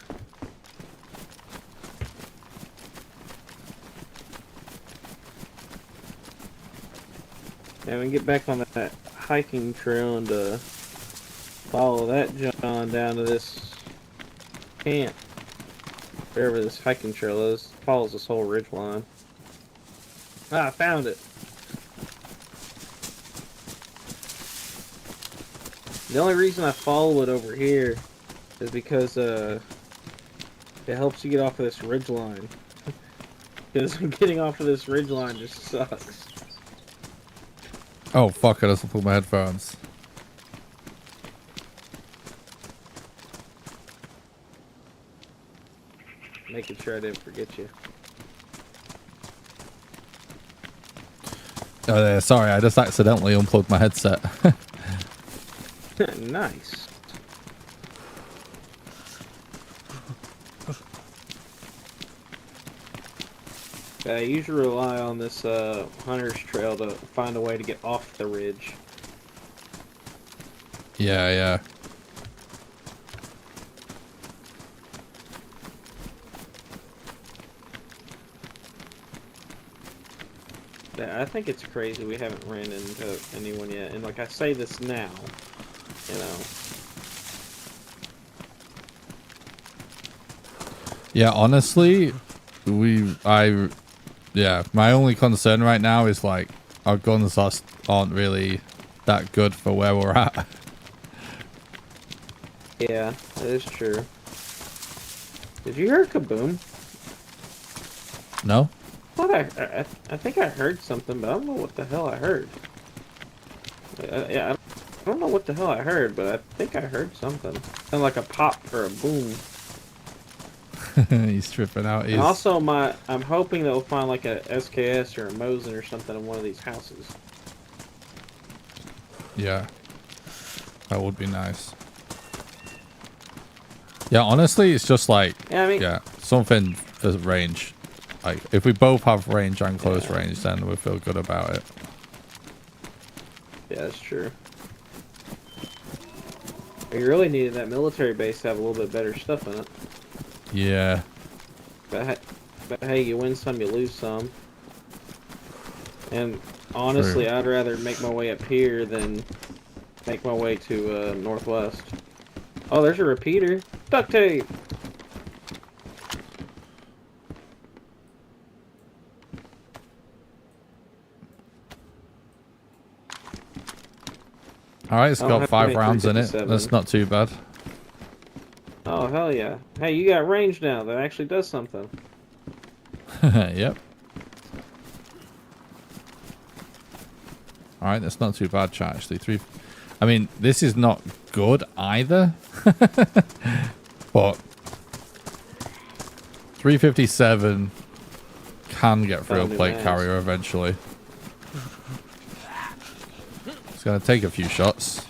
Yeah, we can get back on that hiking trail and follow that John down to this camp. Wherever this hiking trail is, follows this whole ridge line. Ah, I found it. The only reason I follow it over here is because it helps you get off of this ridge line. Because getting off of this ridge line just sucks. Oh, fuck, I just pulled my headphones. Making sure I didn't forget you. Oh, yeah, sorry, I just accidentally unplugged my headset. Nice. I usually rely on this hunter's trail to find a way to get off the ridge. Yeah. Yeah, I think it's crazy we haven't ran into anyone yet. And like I say this now, you know. Yeah, honestly, I Yeah, my only concern right now is like our guns aren't really that good for where we're at. Yeah, that is true. Did you hear a kaboom? No? I think I heard something, but I don't know what the hell I heard. Yeah, I don't know what the hell I heard, but I think I heard something. Sounded like a pop or a boom. He's tripping out. And also, I'm hoping that we'll find like a SKS or a Mosin or something in one of these houses. Yeah. That would be nice. Yeah, honestly, it's just like, Yeah, I mean, yeah, something for range. Like, if we both have range and close range, then we feel good about it. yeah, that's true. You really needed that military base to have a little bit better stuff in it. Yeah. But hey, you win some, you lose some. And honestly, True. I'd rather make my way up here than make my way to northwest. Oh, there's a repeater. Duct tape! Alright, it's I don't got have to 5 make rounds in it. 357. That's not too bad. Oh, hell yeah. Hey, you got range now. That actually does something. Yep. Alright, that's not too bad, chat, actually. I mean, this is not good either. But 357 can get through a Found new plate mags. carrier eventually. It's gonna take a few shots.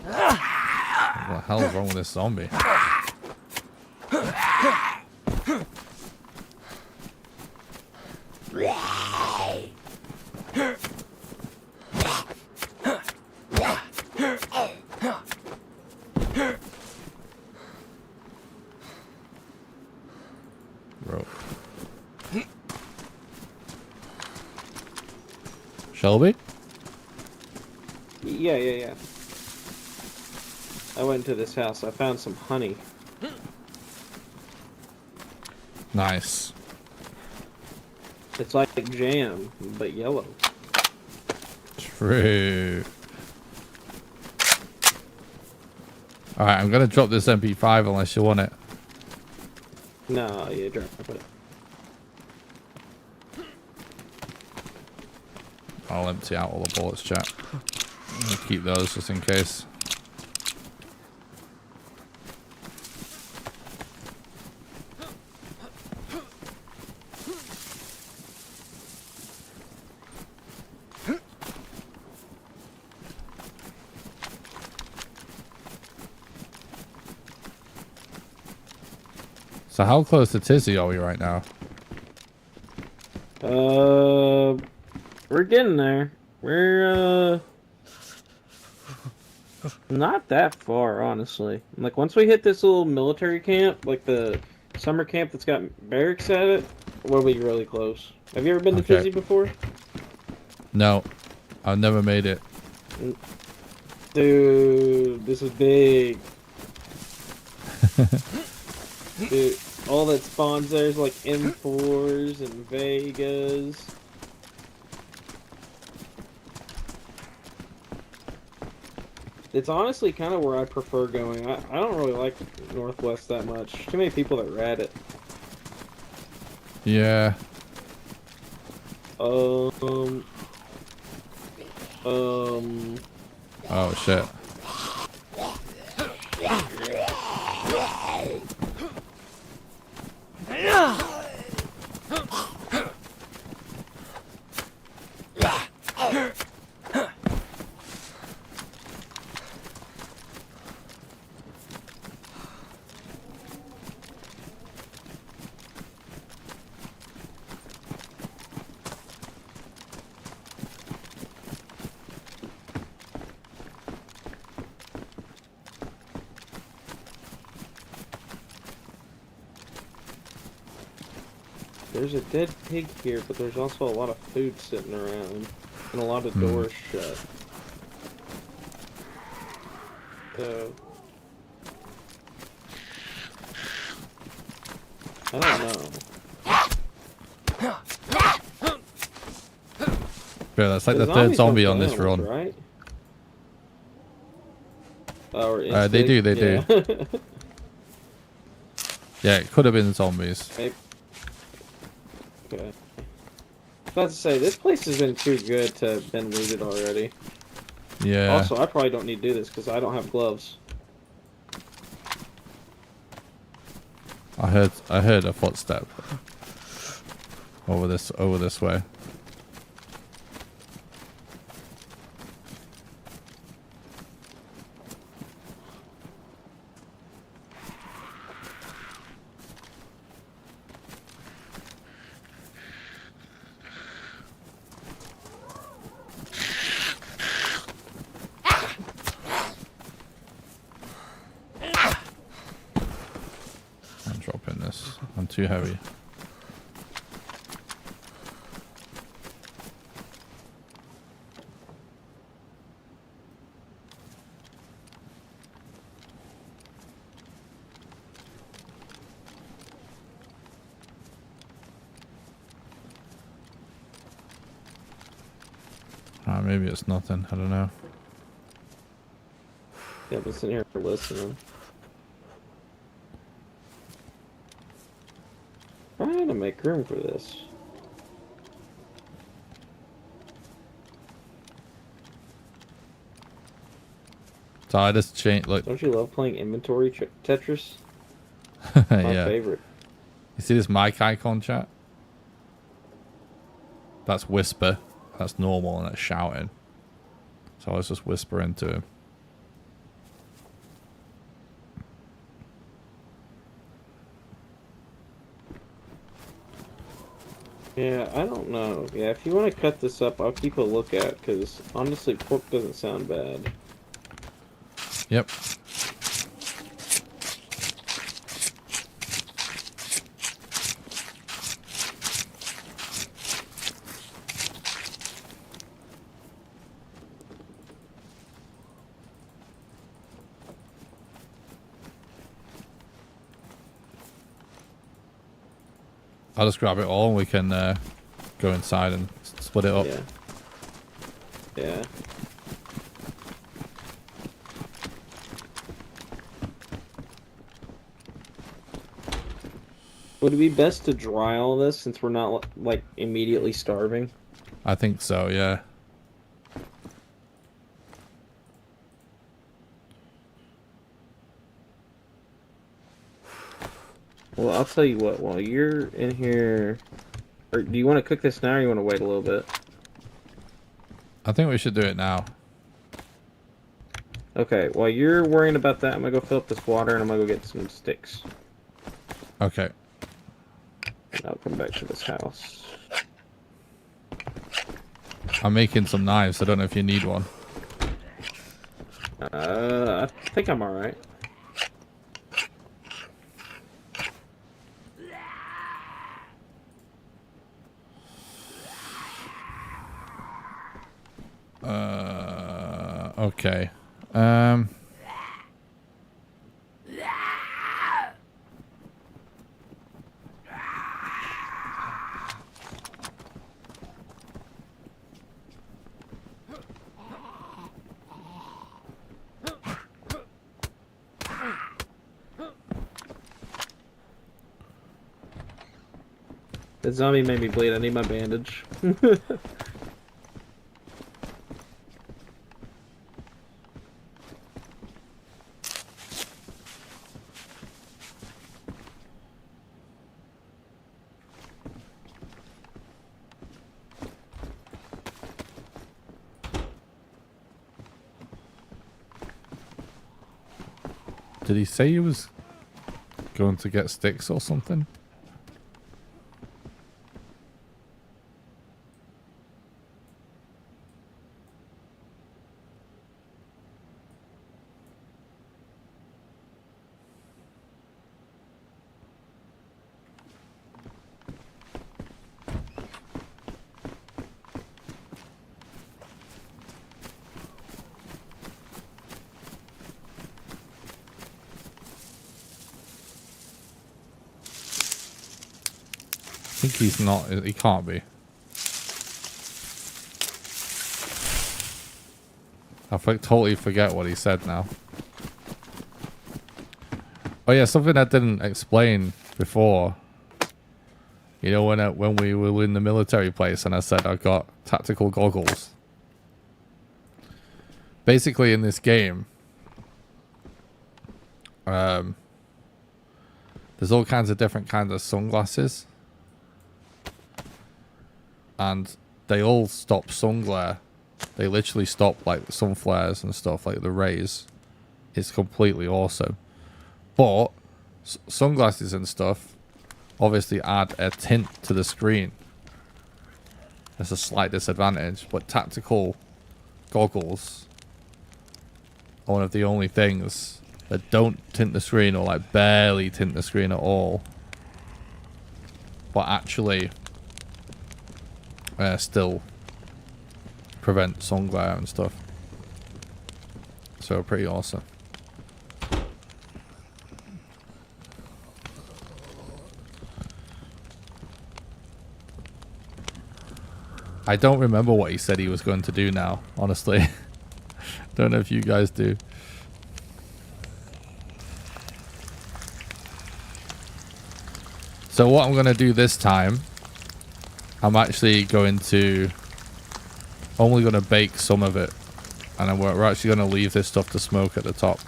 What the hell is wrong with this zombie? Bro. Shelby? Yeah. I went to this house. I found some honey. Nice. It's like jam, but yellow. True. Alright, I'm gonna drop this MP5 unless you want it. No, yeah, drop it. I'll empty out all the bullets, chat. I'll keep those just in case. So how close to Tizzy are we right now? We're getting there. We're not that far, honestly. Like once we hit this little military camp, like the summer camp that's got barracks at it, we'll be really close. Have you ever been to Okay. Fizzy before? No, I've never made it. Dude, this is big. Dude, all that spawns there is like M4s and Vegas. It's honestly kind of where I prefer going. I don't really like Northwest that much. Too many people that rat it. Yeah. Oh shit. There's a dead pig here, but there's also a lot of food sitting around. And a lot of doors shut. So... I don't know. Bro, that's like The the third zombies don't zombie on kill this animals, run. right? Oh, or They do, they yeah. do. Yeah, it could have been zombies. Okay. I was about to say, this place has been too good to have been looted already. Yeah. Also, I probably don't need to do this because I don't have gloves. I heard a footstep over this way. I'm dropping this. I'm too heavy. Maybe it's nothing. I don't know. Yeah, I've been sitting here listening. Trying to make room for this. So I just changed. Look. Don't you love playing inventory Tetris? My Yeah. favorite. You see this mic icon, chat? That's whisper. That's normal, and that's shouting. So I was just whispering to him. Yeah, I don't know. Yeah, if you want to cut this up, I'll keep a look at, because honestly, pork doesn't sound bad. Yep. I'll just grab it all and we can go inside and split it up. Yeah. Yeah. Would it be best to dry all this since we're not, like, immediately starving? I think so, yeah. Well, I'll tell you what, while you're in here... Or do you want to cook this now or you want to wait a little bit? I think we should do it now. Okay, while you're worrying about that, I'm going to go fill up this water and I'm going to go get some sticks. Okay. And I'll come back to this house. I'm making some knives. I don't know if you need one. I think I'm alright. Okay. The zombie made me bleed. I need my bandage. Did he say he was going to get sticks or something? think he's not. He can't be. Totally forget what he said now. Oh yeah, something I didn't explain before. You know, when we were in the military place and I said I got tactical goggles. Basically, in this game, there's all kinds of different kinds of sunglasses, and they all stop sun glare. They literally stop like sun flares and stuff, like the rays. It's completely awesome. But sunglasses and stuff obviously add a tint to the screen. There's a slight disadvantage, but tactical goggles are one of the only things that don't tint the screen, or like barely tint the screen at all, but actually still prevent sun glare and stuff. So pretty awesome. I don't remember what he said he was going to do now, honestly. Don't know if you guys do. So what I'm going to do this time, I'm actually going to only going to bake some of it, and then we're actually going to leave this stuff to smoke at the top,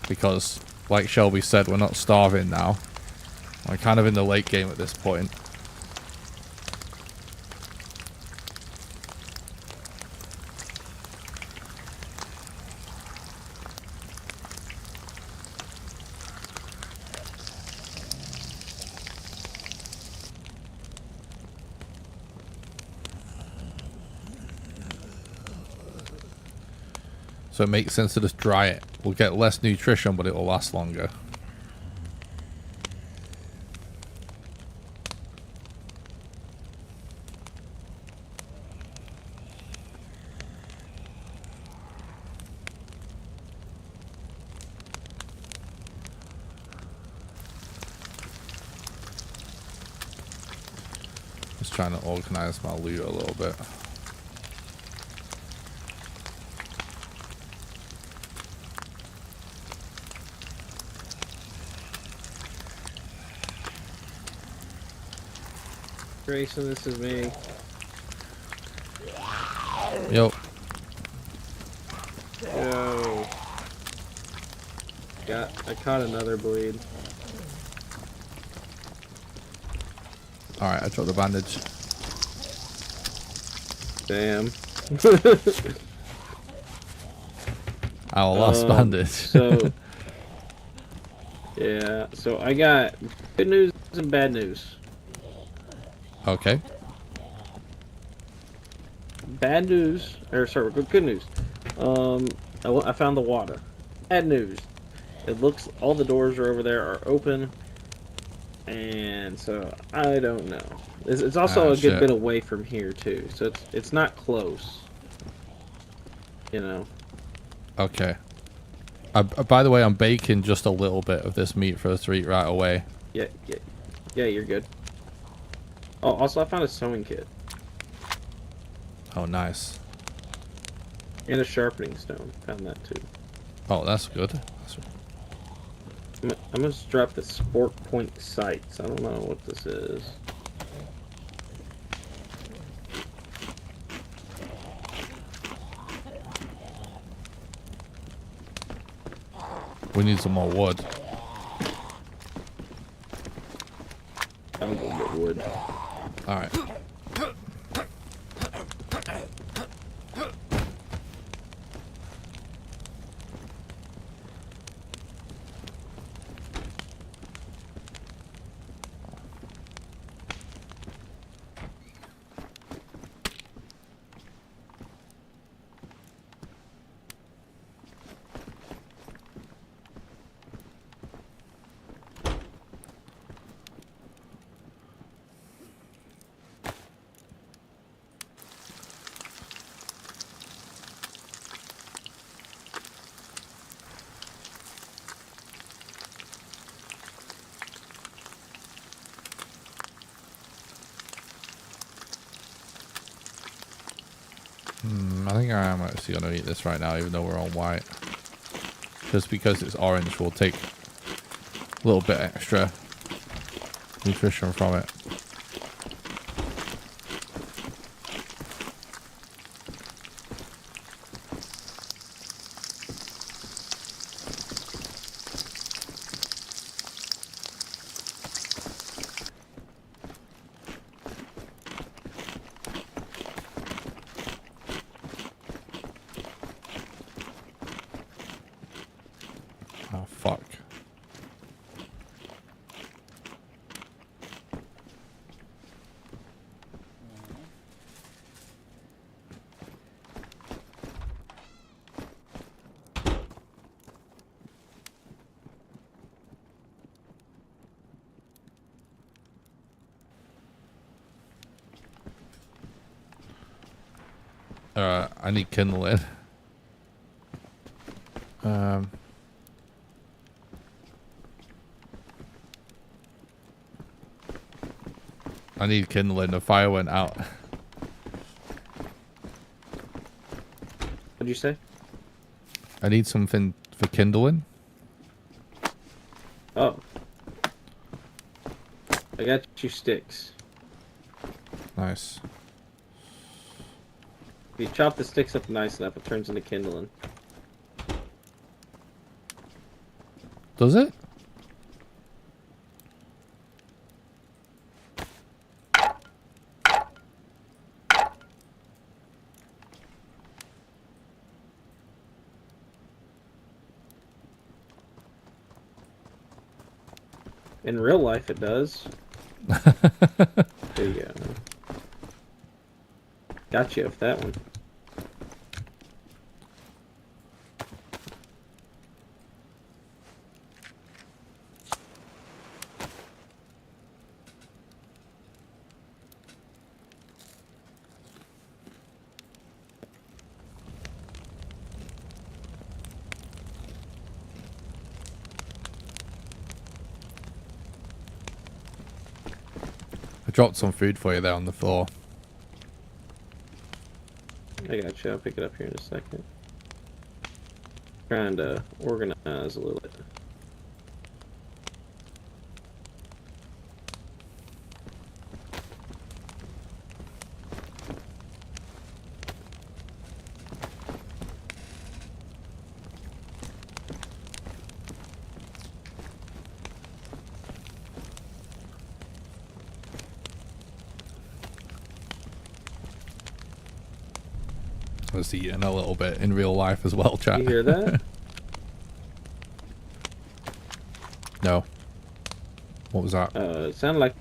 because like Shelby said, we're not starving now. We're kind of in the late game at this point. So it makes sense to just dry it. We'll get less nutrition, but it will last longer. Just trying to organize my loot a little bit. Grayson, this is me. Yo. Yo. I caught another bleed. Alright, I dropped the bandage. Damn. Our last bandage. So yeah, so I got good news and bad news. Okay. Bad news, or sorry, good news. I found the water. Bad news. It looks all the doors are over there are open, and so I don't know. It's also a good bit away from here too, so it's not close. You know. Okay. By the way, I'm baking just a little bit of this meat for us to eat right away. Yeah, you're good. Oh, also I found a sewing kit. Oh, nice. And a sharpening stone. Found that too. Oh, that's good. I'm gonna drop the sport point sights. I don't know what this is. We need some more wood. I'm gonna get wood. Alright. I think I am actually going to eat this right now, even though we're on white. Just because it's orange, we'll take a little bit extra nutrition from it. Oh, fuck. I need kindling. I need kindling. The fire went out. What'd you say? I need something for kindling. Oh. I got you sticks. Nice. If you chop the sticks up nice enough, it turns into kindling. Does it? In real life, it does. There you go. Got you with that one. I dropped some food for you there on the floor. I got you. I'll pick it up here in a second. Trying to organize a little bit. I was eating a little bit in real life as well, chat. You hear that? No. What was that? It sounded like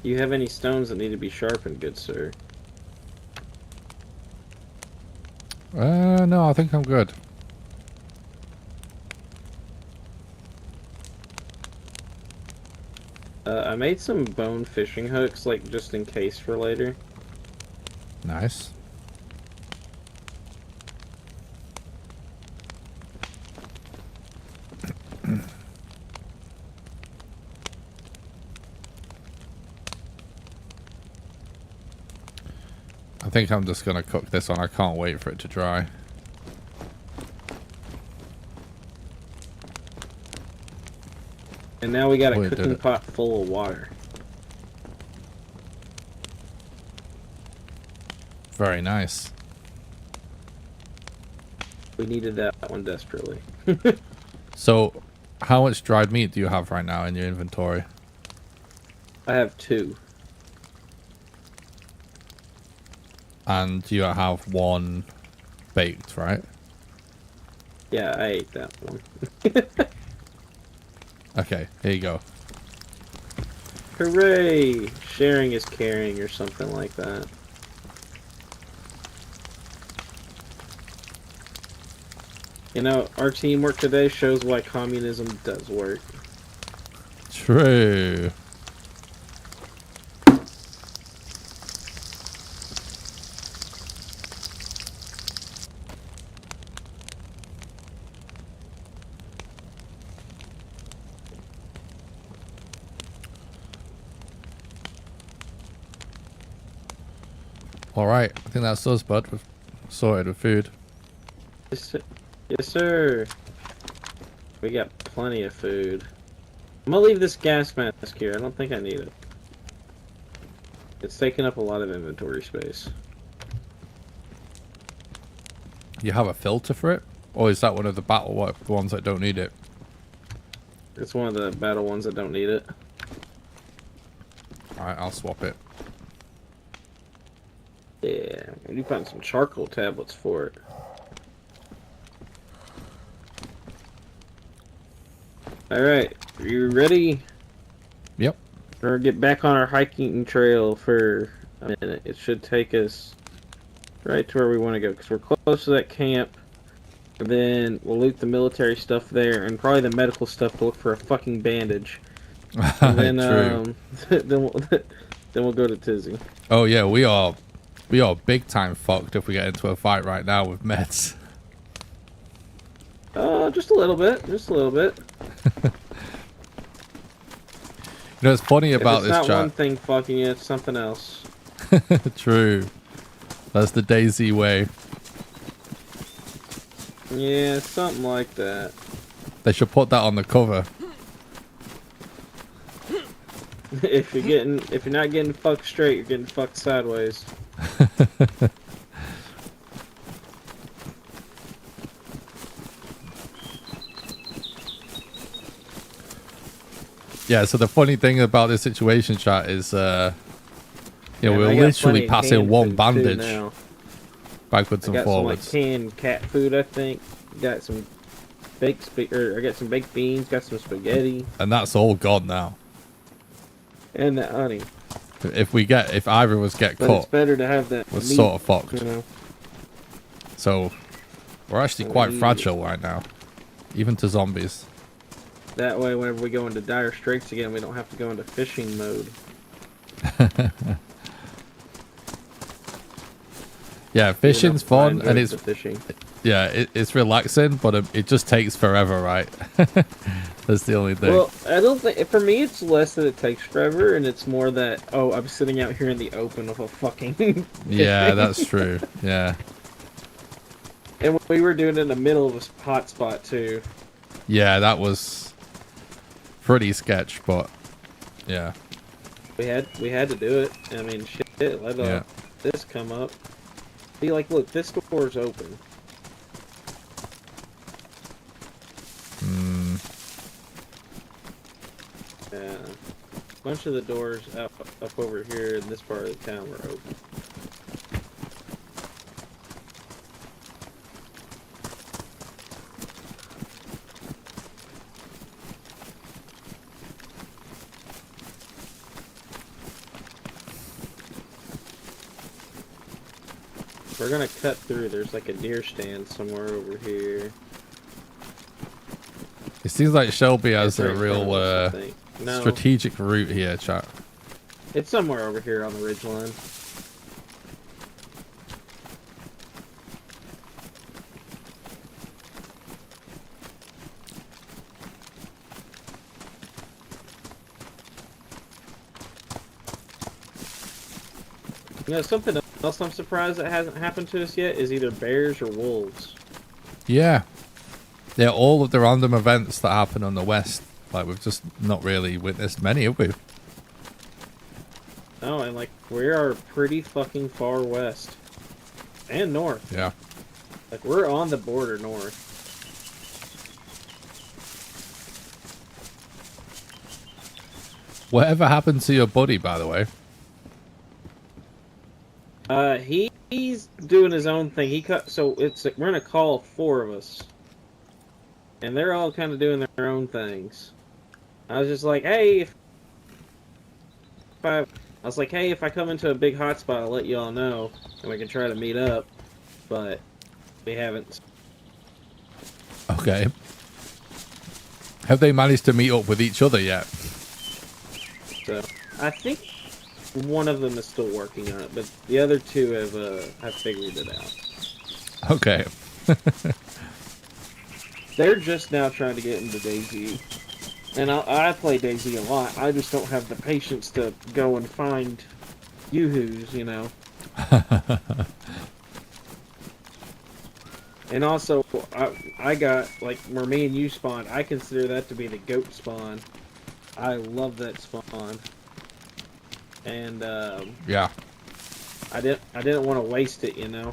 you have any stones that need to be sharpened, good sir? No, I think I'm good. I made some bone fishing hooks, like, just in case for later. Nice. I think I'm just gonna cook this one. I can't wait for it to dry. And now we got Oh, a it did cooking it. pot full of water. Very nice. We needed that one desperately. So, How much dried meat do you have right now in your inventory? I have 2. And you have 1 baked, right? Yeah, I ate that one. Okay, here you go. Hooray! Sharing is caring or something like that. You know, our teamwork today shows why communism does work. True. Alright, I think that's us, bud. We've sorted with food. Yes, sir. Yes, sir. We got plenty of food. I'm gonna leave this gas mask here. I don't think I need it. It's taking up a lot of inventory space. You have a filter for it? Or is that one of the the ones that don't need it? It's one of the battle ones that don't need it. Alright, I'll swap it. Yeah, and you find some charcoal tablets for it. Alright, are you ready? Yep. We're gonna get back on our hiking trail for a minute. It should take us right to where we want to go, because we're close to that camp. And then we'll loot the military stuff there, and probably the medical stuff to look for a fucking bandage. And then, True. then we'll go to Tizzy. Oh yeah, we are big time fucked if we get into a fight right now with meds. Just a little bit. Just a little bit. You know, it's funny about If this it's not chat. one thing fucking you, it's something else. True. That's the Daisy way. Yeah, something like that. They should put that on the cover. If you're not getting fucked straight, you're getting fucked sideways. Yeah, so the funny thing about this situation, chat, is, Yeah, we're I got literally plenty of passing canned one food, too, bandage now. backwards I and got some like forwards. canned cat food, I think. Got some I got some baked beans, got some spaghetti, And that's all gone now. and that honey. If either of us get But caught, it's better to have that we're meat, sort of fucked. you know. So, we're actually quite fragile right now. Even to zombies. That way, whenever we go into dire straits again, we don't have to go into fishing mode. Yeah, fishing's fun, and it's fishing. it's relaxing, but it just takes forever, right? That's the only thing. Well, I don't think for me it's less that it takes forever, and it's more that I'm sitting out here in the open with a fucking. Yeah, that's true. Yeah. And we were doing it in the middle of a hot spot too. Yeah, that was pretty sketch, but yeah. We had to do it. I mean, shit. Let this come up. Be like, look, this door's open. Yeah, a bunch of the doors up over here in this part of the town were open. We're gonna cut through. There's like a deer stand somewhere over here. It seems like Shelby has It's right a in front real of us, I think. No, strategic route here, chat. it's somewhere over here on the ridgeline. You know, something else I'm surprised that hasn't happened to us yet is either bears or wolves. Yeah. Yeah, all of the random events that happen on the west. Like, we've just not really witnessed many, have we? Oh, and like, we are pretty fucking far west. And north. Yeah. Like, we're on the border north. Whatever happened to your buddy, by the way? He's doing his own thing. So we're in a call of 4 of us, and they're all kind of doing their own things. I was just like, hey, if I come into a big hotspot, I'll let you all know, and we can try to meet up. But we haven't. Okay. Have they managed to meet up with each other yet? So I think one of them is still working on it, but the other 2 have figured it out. Okay. They're just now trying to get into DayZ. And I play DayZ a lot. I just don't have the patience to go and find yoo-hoos, you know. And also, I got, like, where me and you spawned, I consider that to be the GOAT spawn. I love that spawn. And, yeah. I didn't want to waste it, you know.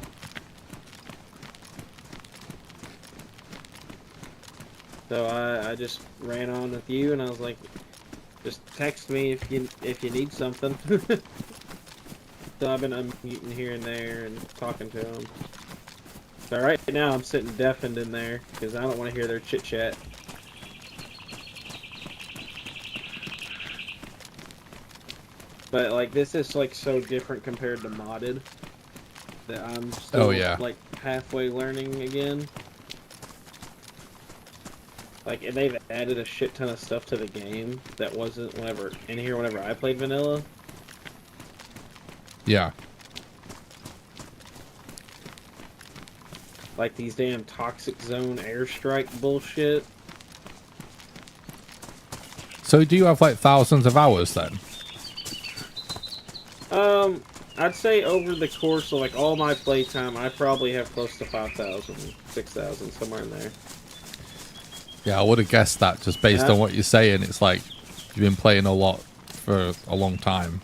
So I just ran on with you, and I was like, just text me if you need something. So I've been unmuting here and there and talking to them. So right now I'm sitting deafened in there because I don't want to hear their chit chat. But like this is like so different compared to modded that I'm still like halfway learning again. Like, and they've added a shit ton of stuff to the game that wasn't whenever I played vanilla. Yeah. Like these damn toxic zone airstrike bullshit. So do you have like thousands of hours then? I'd say over the course of like all my playtime, I probably have close to 5,000, 6,000, somewhere in there. Yeah, I would have guessed that just based on what you're saying. It's like you've been playing a lot for a long time.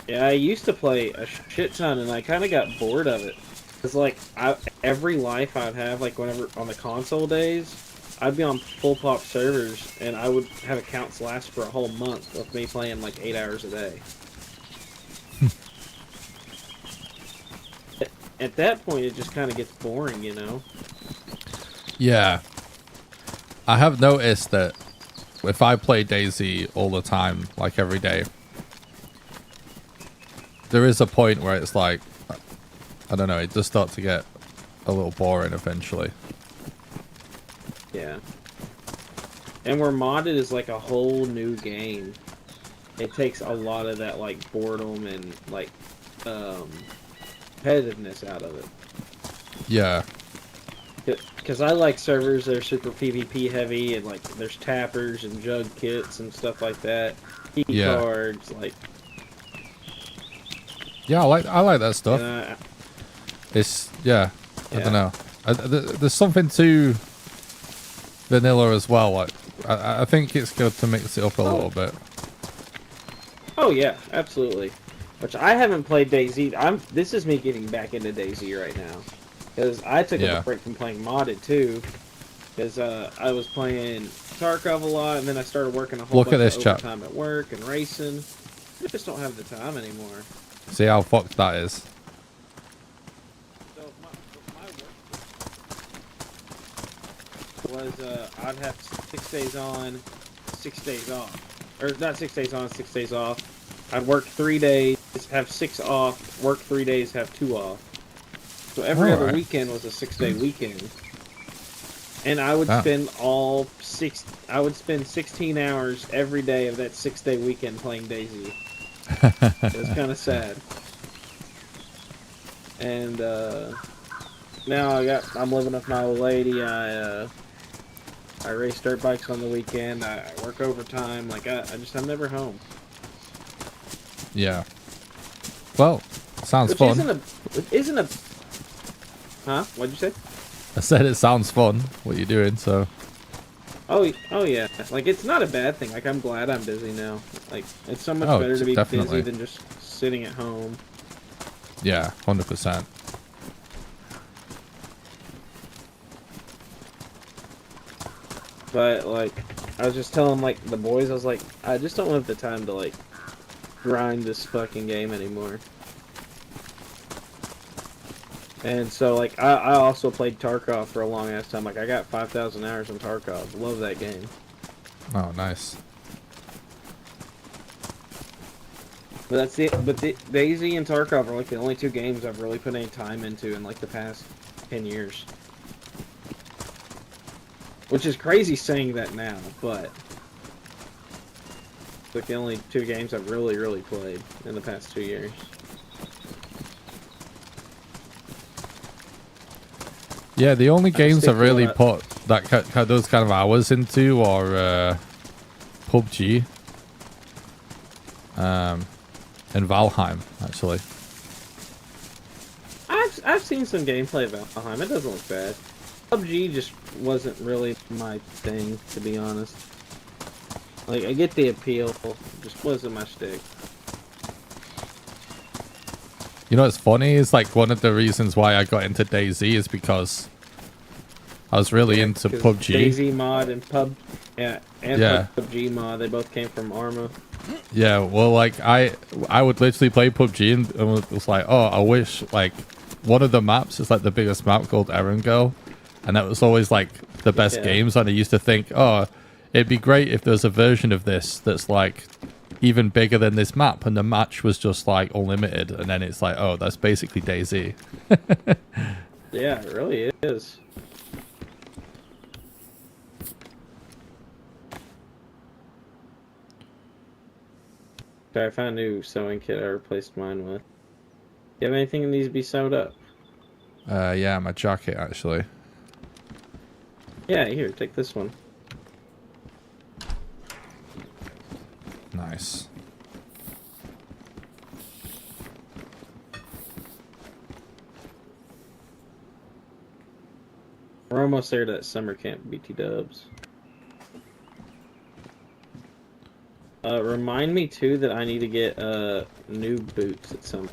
Yeah, I used to play a shit ton, and I kind of got bored of it. Cause like every life I'd have, like whenever on the console days, I'd be on full pop servers, and I would have accounts last for a whole month of me playing like 8 hours a day. At that point, it just kind of gets boring, you know? Yeah. I have noticed that if I play DayZ all the time, like every day, there is a point where it's like, I don't know, it does start to get a little boring eventually. Yeah. And where modded is like a whole new game. It takes a lot of that like boredom and like competitiveness out of it. Yeah. Because I like servers that are super PvP heavy, and like there's tappers and jug kits and stuff like that. Key cards, like. Yeah, I like that stuff. It's I don't know. There's something to vanilla as well. Like I think it's good to mix it up a little bit. Oh yeah, absolutely. Which I haven't played DayZ. This is me getting back into DayZ right now. Because I took a break from playing modded too. Because I was playing Tarkov a lot, and then I started working a whole bunch of overtime at work and racing. I just don't have the time anymore. See how fucked that is. So my work was I'd have 6 days on, 6 days off. Or not 6 days on, 6 days off. I'd work 3 days, have 6 off, work 3 days, have 2 off. So every other weekend was a 6-day weekend. And I would spend I would spend 16 hours every day of that 6-day weekend playing DayZ. It was kind of sad. And now I'm living with my old lady. I race dirt bikes on the weekend. I work overtime. Like I'm never home. Yeah. Well, sounds fun. Isn't a Huh? What'd you say? I said it sounds fun what you're doing, so. Oh yeah. Like it's not a bad thing. Like I'm glad I'm busy now. Like it's so much better to be busy than just sitting at home. Yeah, 100%. But like I was just telling like the boys, I was like, I just don't have the time to like grind this fucking game anymore. And so like I also played Tarkov for a long ass time. Like I got 5,000 hours in Tarkov. Love that game. Oh, nice. But that's it. But DayZ and Tarkov are like the only two games I've really put any time into in like the past 10 years. Which is crazy saying that now, but it's like the only two games I've really played in the past 2 years. Yeah, the only games I've really that. put those kind of hours into are PUBG and Valheim, actually. I've seen some gameplay of Valheim. It doesn't look bad. PUBG just wasn't really my thing, to be honest. Like, I get the appeal, it just wasn't my shtick. You know what's funny is like one of the reasons why I got into DayZ is because I was really into PUBG. DayZ mod and PUBG mod, they both came from Arma. Yeah, well, like I would literally play PUBG and it was like, oh, I wish like one of the maps is like the biggest map called Erangel, and that was always like the best games. And I used to think, oh, it'd be great if there's a version of this that's like even bigger than this map, and the match was just like unlimited. And then it's like, oh, that's basically DayZ. Yeah, it really is. Okay, I found a new sewing kit I replaced mine with. You have anything that needs to be sewed up? Yeah, my jacket actually. Yeah, here, take this one. Nice. We're almost there to that summer camp, BT Dubs. Remind me too that I need to get new boots at some.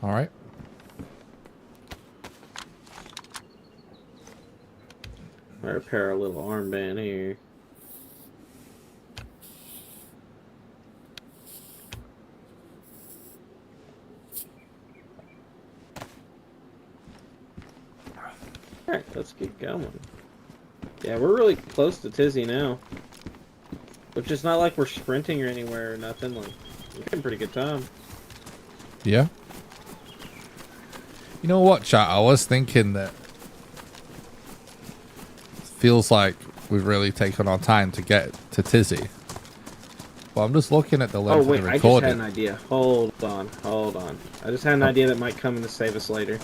All right. I repair a little armband here. Alright, let's get going. Yeah, we're really close to Tizzy now. Which is not like we're sprinting or anywhere or nothing. Like, we're getting pretty good time. Yeah. You know what, chat? I was thinking that feels like we've really taken our time to get to Tizzy. But I'm just looking at the length Oh wait, of the I just recording. had an idea. Hold on. I just had an idea that might come in to save us later.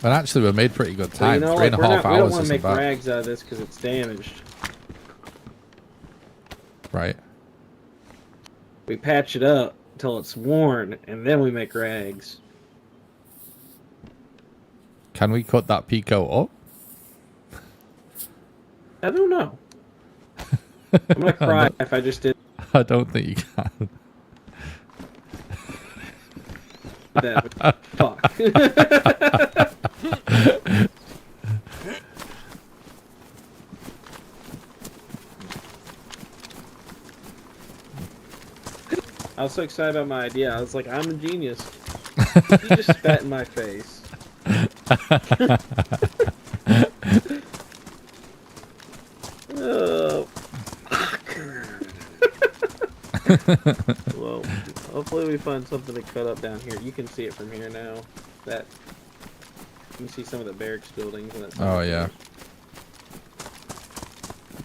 But actually, we made pretty good So, time. you know, 3.5 we don't hours want to isn't make bad. rags out of this because it's damaged. Right. We patch it up until it's worn, and then we make rags. Can we cut that Pico up? I don't know. I'm gonna cry if I just did I don't think you can. that. Fuck. I was so excited about my idea. I was like, I'm a genius. You just spat in my face. Oh, fuck. Well, hopefully we find something to cut up down here. You can see it from here now. That you can see some of the barracks buildings. And that Oh, yeah.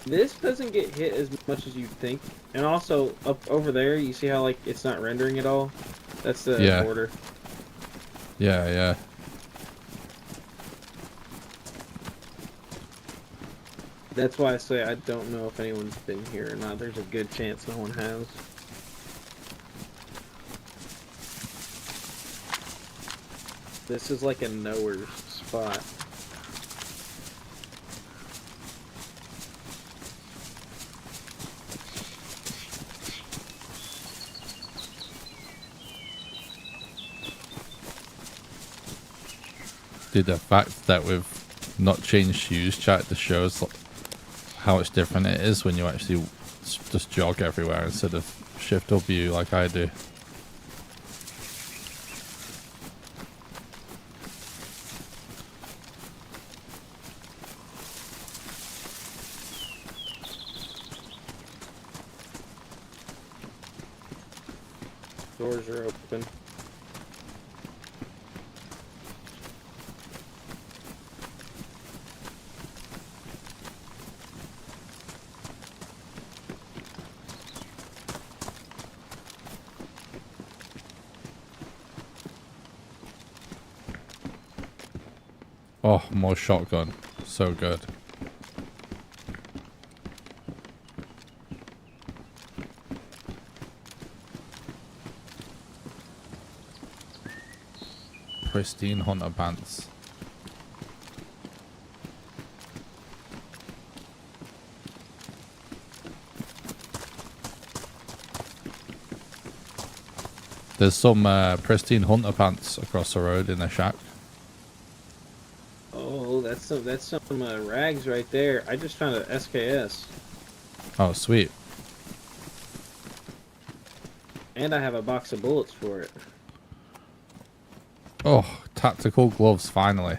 This doesn't get hit as much as you'd think. And also, up over there, you see how, like, it's not rendering at all? That's the border. Yeah, yeah. That's why I say I don't know if anyone's been here or not. There's a good chance no one has. This is like a nowhere spot. Dude, the fact that we've not changed shoes chat to show us how much different it is when you actually just jog everywhere instead of shift W like I do. Doors are open. Oh, more shotgun. So good. Pristine hunter pants. There's some pristine hunter pants across the road in the shack. Oh, that's some rags right there. I just found a SKS. Oh, sweet. And I have a box of bullets for it. Oh, tactical gloves, finally.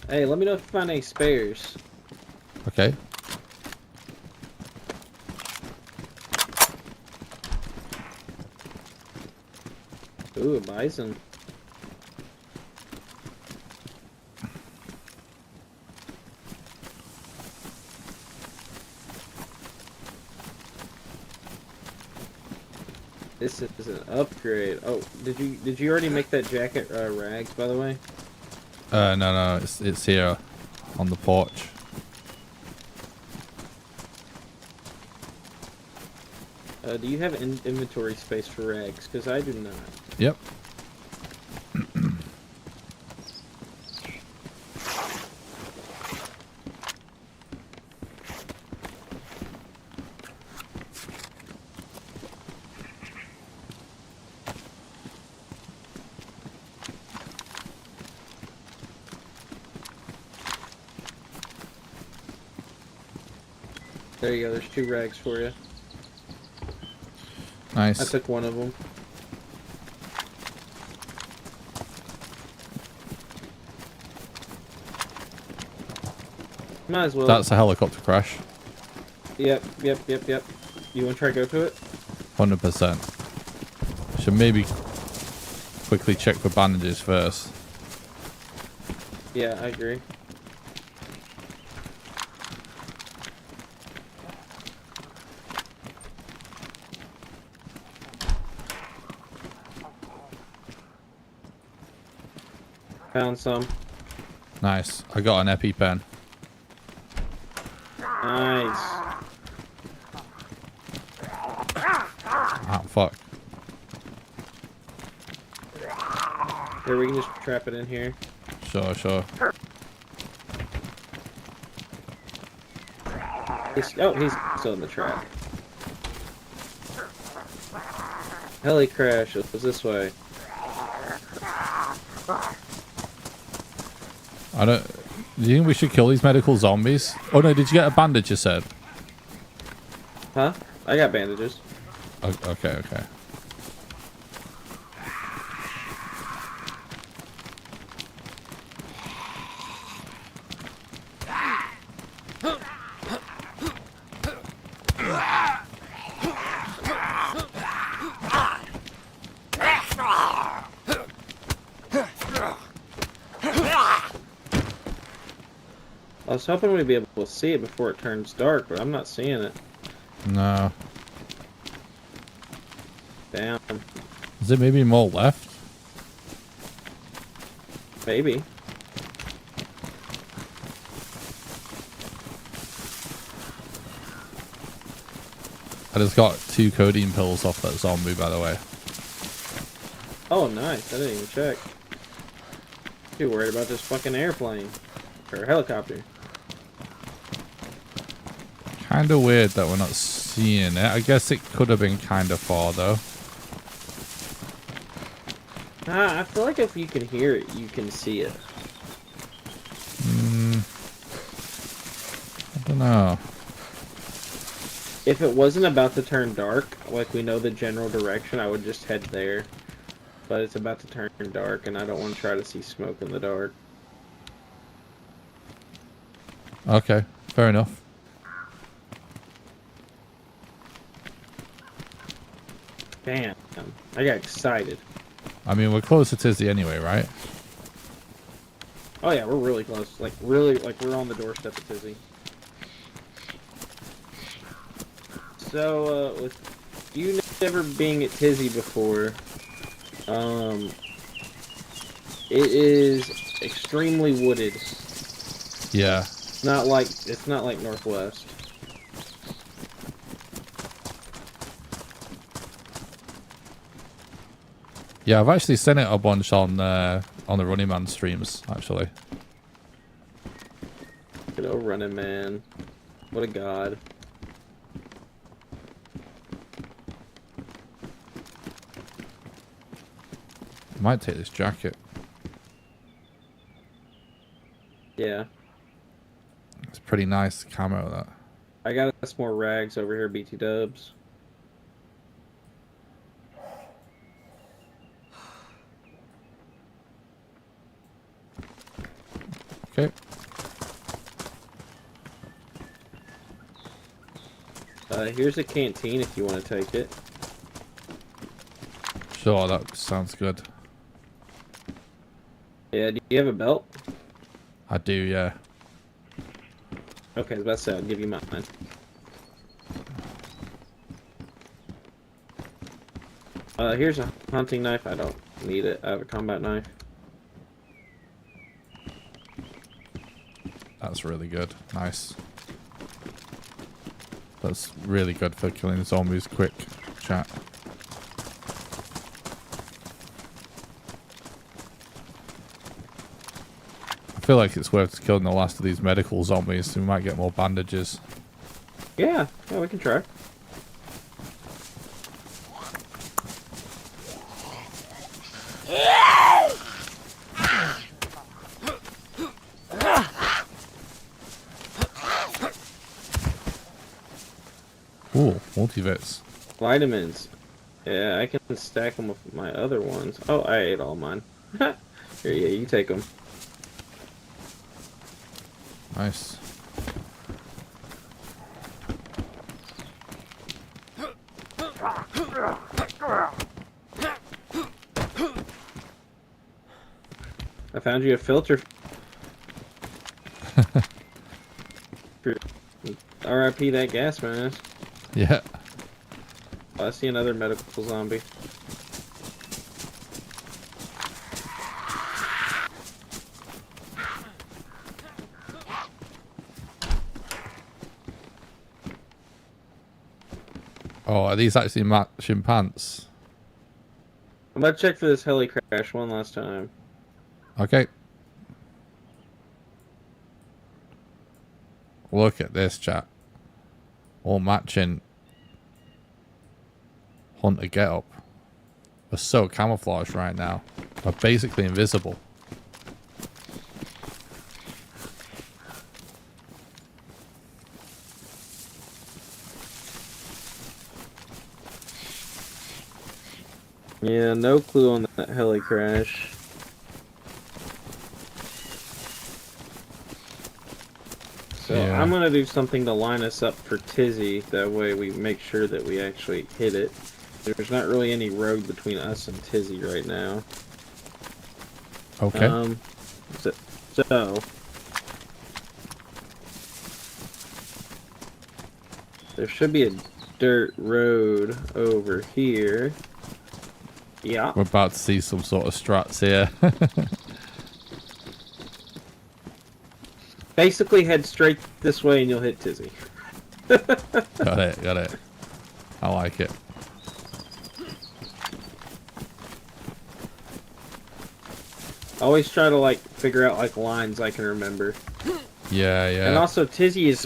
Hey, let me know if you find any spares. Okay. Ooh, a bison. This is an upgrade. Oh, did you already make that jacket rags, by the way? No, it's here on the porch. Do you have inventory space for rags? Because I do not. Yep. There you go. There's 2 rags for you. Nice. I took one of them. Might as well. That's a helicopter crash. Yep. You want to try to go to it? 100%. Should maybe quickly check for bandages first. Yeah, I agree. Found some. Nice. I got an EpiPen. Nice. Ah, fuck. Here, we can just trap it in here. Sure. He's still in the trap. Heli crash. It was this way. Do you think we should kill these medical zombies? Oh no, did you get a bandage, you said? Huh? I got bandages. Okay. I was hoping we'd be able to see it before it turns dark, but I'm not seeing it. No. Damn. Is there maybe more left? Maybe. I just got 2 codeine pills off that zombie, by the way. Oh, nice. I didn't even check. Too worried about this fucking airplane. Or helicopter. Kinda weird that we're not seeing it. I guess it could have been kinda far, though. I feel like if you can hear it, you can see it. I don't know. If it wasn't about to turn dark, like we know the general direction, I would just head there. But it's about to turn dark, and I don't want to try to see smoke in the dark. Okay, fair enough. Damn, I got excited. I mean, we're close to Tizzy anyway, right? Oh yeah, we're really close. Like, really, like, we're on the doorstep of Tizzy. So, with you never being at Tizzy before, it is extremely wooded. Yeah. It's not like Northwest. Yeah, I've actually seen it a bunch on the Running Man streams, actually. Good old Running Man. What a god. I might take this jacket. Yeah. It's pretty nice camo, that. I got us more rags over here, BT dubs. Okay. Here's a canteen if you want to take it. Sure, that sounds good. Yeah, do you have a belt? I do, yeah. Okay, I was about to say, I'll give you mine. Here's a hunting knife. I don't need it. I have a combat knife. That's really good. Nice. That's really good for killing zombies quick, chat. I feel like it's worth killing the last of these medical zombies, so we might get more bandages. Yeah, we can try. Ooh, multivits. Vitamins. Yeah, I can stack them with my other ones. Oh, I ate all mine. Here, yeah, you take them. Nice. I found you a filter. R.I.P. that gas mask. Yeah. Oh, I see another medical zombie. Oh, are these actually matching pants? I'm about to check for this heli crash one last time. Okay. Look at this, chat. All matching hunter getup. We're so camouflaged right now. We're basically invisible. Yeah, no clue on that heli crash. So Yeah. I'm gonna do something to line us up for Tizzy. That way we make sure that we actually hit it. There's not really any road between us and Tizzy right now. Okay. So there should be a dirt road over here. Yeah. We're about to see some sort of strats here. Basically head straight this way and you'll hit Tizzy. Got it. I like it. Always try to like figure out like lines I can remember. Yeah. And also Tizzy is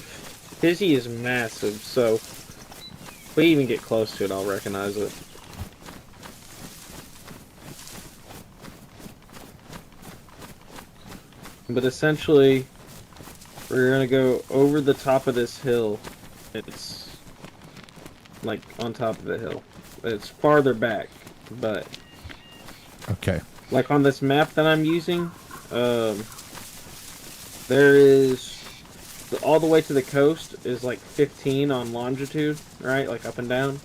massive, so if we even get close to it, I'll recognize it. But essentially, we're gonna go over the top of this hill. It's like on top of the hill. It's farther back, but Okay. like on this map that I'm using, there is all the way to the coast is like 15 on longitude, right? Like up and down.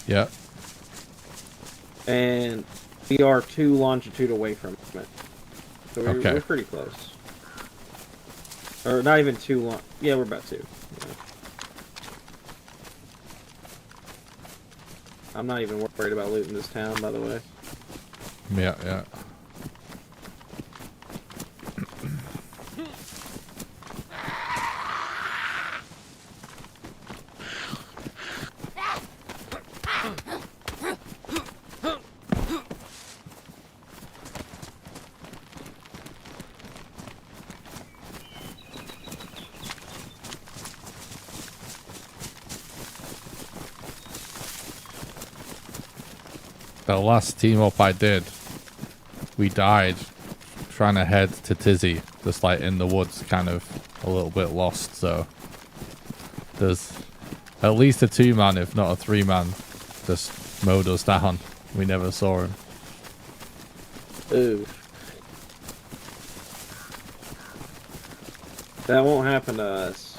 Yeah. And we are 2 longitude away from it. So Okay. we're pretty close. Or not even 2 long. Yeah, we're about 2. Yeah. I'm not even worried about looting this town, by the way. Yeah, yeah. The last team up I did, we died trying to head to Tizzy, just like in the woods, kind of a little bit lost. So there's at least a 2-man, if not a 3-man, just mowed us down. We never saw him. Ooh. That won't happen to us.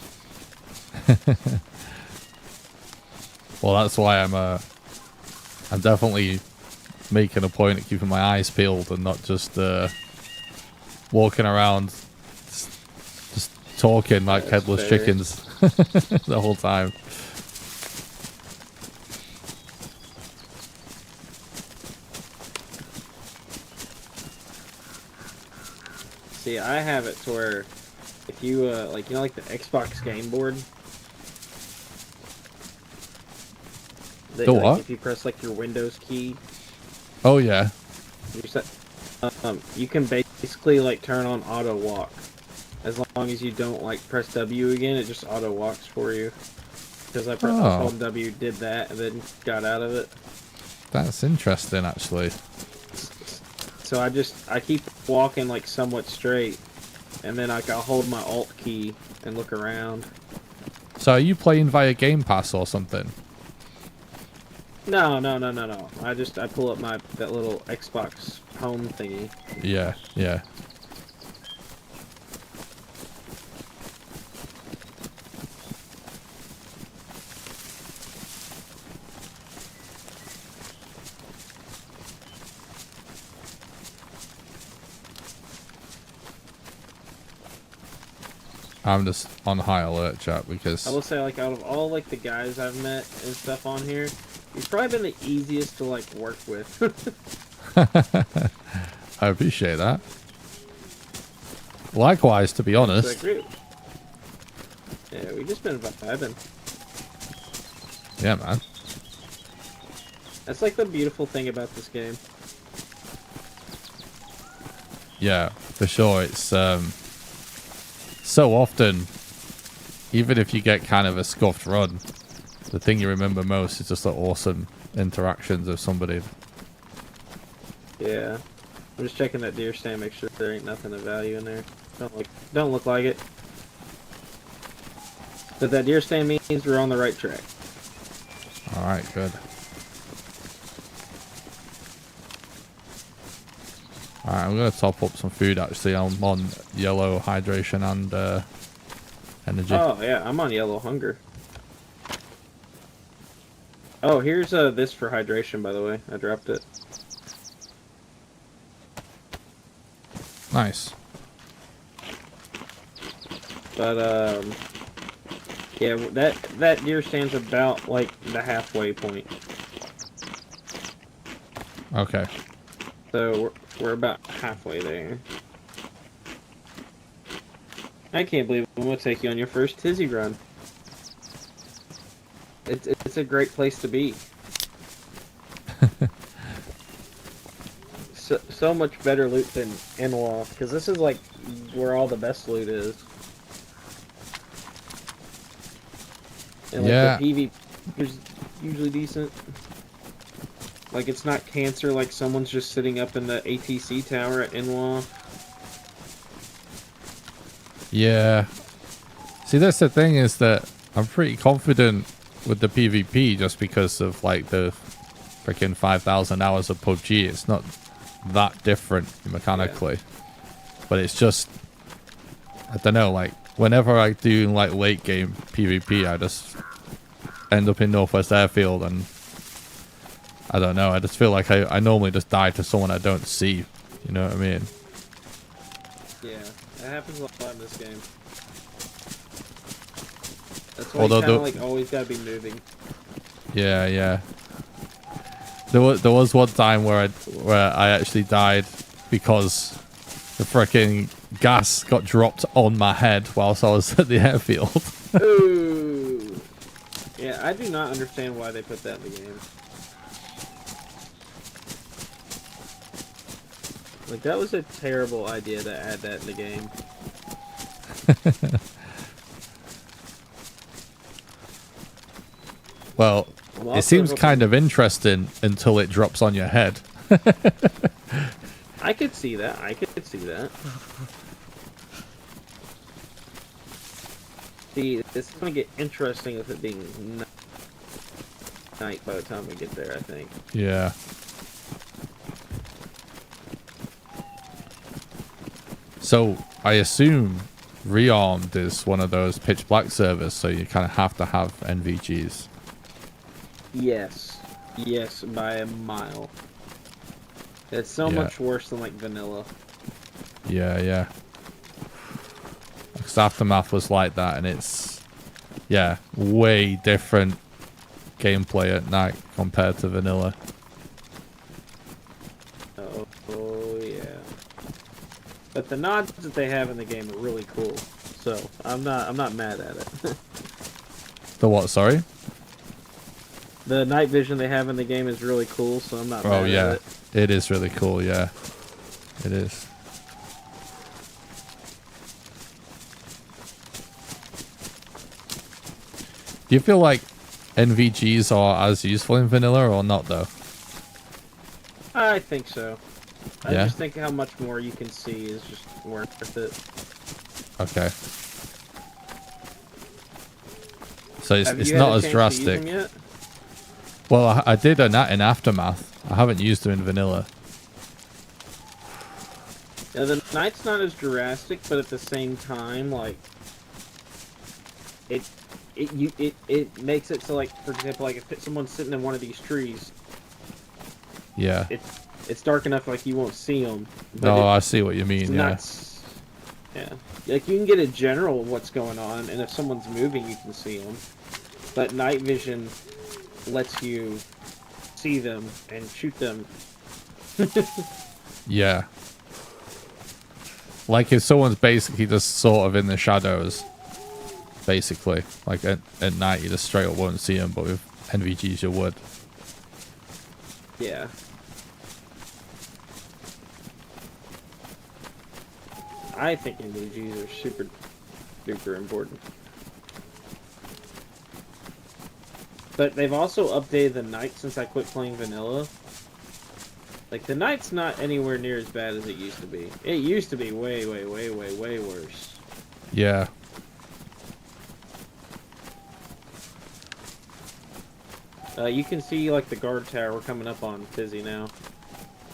Well, that's why I'm definitely making a point of keeping my eyes peeled and not just walking around just talking like That's headless fair. chickens the whole time. See, I have it to where if you like, you know, like the Xbox game board. The like, what? if you press like your Windows key, Oh yeah. you set, you can basically like turn on auto walk. As long as you don't like press W again, it just auto walks for you. Because I pressed Oh. hold W, did that, and then got out of it. That's interesting, actually. So I keep walking like somewhat straight, and then like I'll hold my Alt key and look around. So are you playing via Game Pass or something? No. I pull up that little Xbox home thingy. Yeah, yeah. I'm just on high alert, chat, because I will say, like, out of all like the guys I've met and stuff on here, he's probably been the easiest to like work with. I appreciate that. Likewise, to be It's honest. a group. Yeah, we just been vibing. Yeah, man. That's like the beautiful thing about this game. Yeah, for sure. It's so often, even if you get kind of a scuffed run, the thing you remember most is just the awesome interactions of somebody. Yeah. I'm just checking that deer stand, make sure there ain't nothing of value in there. Don't look like it. But that deer stand means we're on the right track. Alright, good. Alright, I'm going to top up some food actually. I'm on yellow hydration and energy. Oh yeah, I'm on yellow hunger. Oh, here's this for hydration, by the way. I dropped it. Nice. But yeah, that deer stand's about like the halfway point. Okay. So we're about halfway there. I can't believe I'm gonna take you on your first tizzy run. It's a great place to be. So much better loot than Inlaw, because this is like where all the best loot is. And like Yeah. the PvP is usually decent. Like it's not cancer like someone's just sitting up in the ATC tower at Inlaw. Yeah. See, that's the thing, is that I'm pretty confident with the PvP just because of like the freaking 5,000 hours of PUBG. It's not that different mechanically, but it's just, I don't know, like whenever I do like late game PvP, I just end up in Northwest Airfield, and I don't know, I just feel like I normally just die to someone I don't see, you know what I mean? Yeah, that happens a lot in this game. That's why Although you kind of like always gotta be moving. Yeah. There was one time where I actually died because the freaking gas got dropped on my head whilst I was at the airfield. Ooh. Yeah, I do not understand why they put that in the game. Like, that was a terrible idea to add that in the game. Well, it seems kind of interesting until it drops on your head. I could see that. I could see that. See, it's gonna get interesting with it being night by the time we get there, I think. Yeah. So, I assume Rearmed is one of those pitch black servers, so you kind of have to have NVGs. Yes. Yes, by a mile. It's so much worse than, like, vanilla. Yeah. Because Aftermath was like that, and it's, yeah, way different gameplay at night compared to vanilla. Oh yeah. But the nods that they have in the game are really cool. So I'm not mad at it. The what, sorry? The night vision they have in the game is really cool, so I'm not mad at it. It is really cool, yeah. It is. Do you feel like NVGs are as useful in vanilla or not, though? I think so. I Yeah? just think how much more you can see is just worth it. Okay. So it's Have you not had a as chance to use drastic. them yet? Well, I did in Aftermath. I haven't used them in vanilla. Yeah, the night's not as drastic, but at the same time, like it makes it so, like, for example, like if someone's sitting in one of these trees, Yeah. it's dark enough like you won't see them. No, I see what you mean, yeah. Yeah, like you can get a general of what's going on, and if someone's moving, you can see them. But night vision lets you see them and shoot them. Yeah. Like if someone's basically just sort of in the shadows, basically. Like at night you just straight up won't see them, but with NVGs you would. Yeah. I think NVGs are super duper important. But they've also updated the night since I quit playing vanilla. Like, the night's not anywhere near as bad as it used to be. It used to be way worse. Yeah. You can see, like, the guard tower coming up on Fizzy now.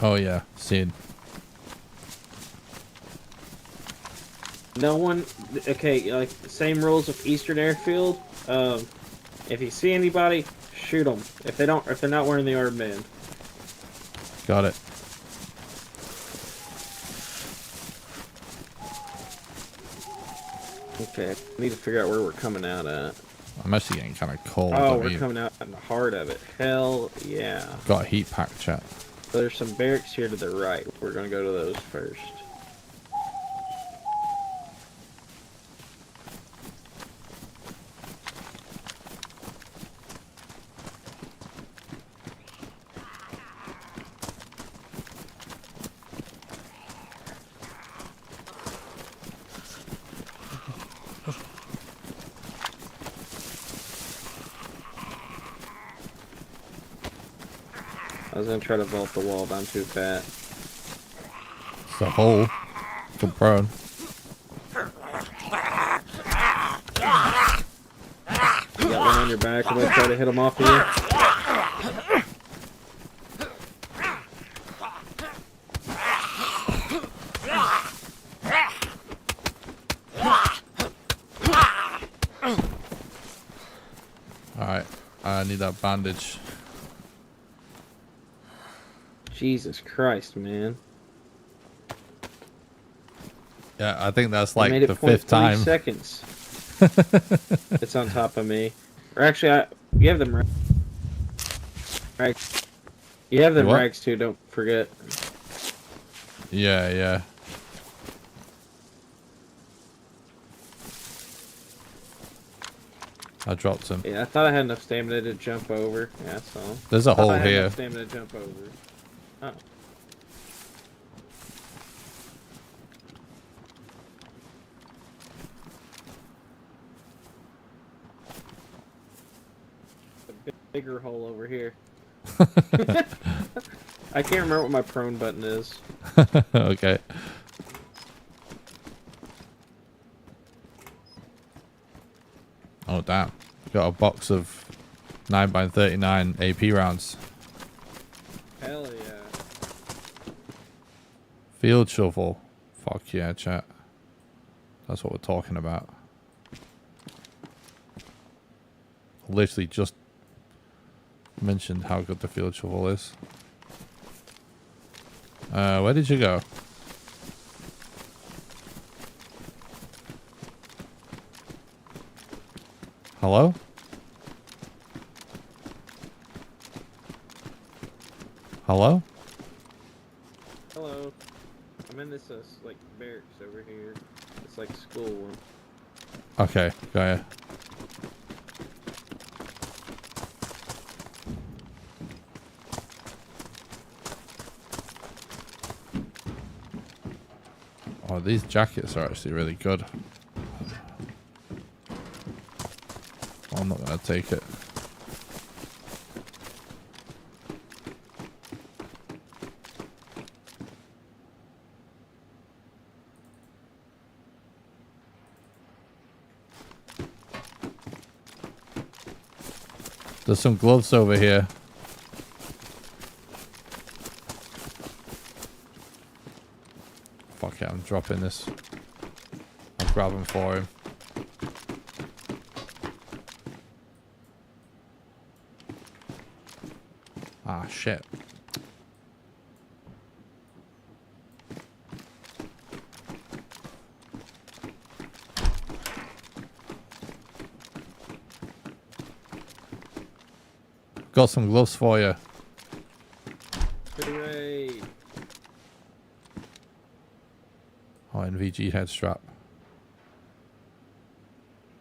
Oh yeah, seen. No one... Okay, like, same rules with Eastern Airfield. If you see anybody, shoot them. If they're not wearing the armband. Got it. Okay, I need to figure out where we're coming out at. I'm actually getting kind of cold. Oh, we're coming out in the heart of it. Hell yeah. Got a heat pack, chat. There's some barracks here to the right. We're gonna go to those first. I was gonna try to vault the wall, but I'm too fat. It's a hole. Good prone. on your back and they try to hit them off of you. Alright, I need that bandage. Jesus Christ, man. Yeah, I think that's I like made it the 5th 0.3 time. seconds. It's on top of me. Or actually, you have them rags. You have them What? rags too, don't forget. Yeah, yeah. I dropped him. Yeah, I thought I had enough stamina to jump over. Yeah, so. There's a I thought hole I had here. enough stamina to jump over. Oh. A bigger hole over here. I can't remember what my prone button is. Okay. Oh damn. Got a box of 9x39 AP rounds. Hell yeah. Field shovel. Fuck yeah, chat. That's what we're talking about. Literally just mentioned how good the field shovel is. Where did you go? Hello? Hello? Hello. I'm in this like barracks over here. It's like school one. Okay, got ya. Oh, these jackets are actually really good. I'm not gonna take it. There's some gloves over here. Fuck it, I'm dropping this. I'll grab him for him. Ah, shit. Got some gloves for you. Hooray! Oh, NVG head strap.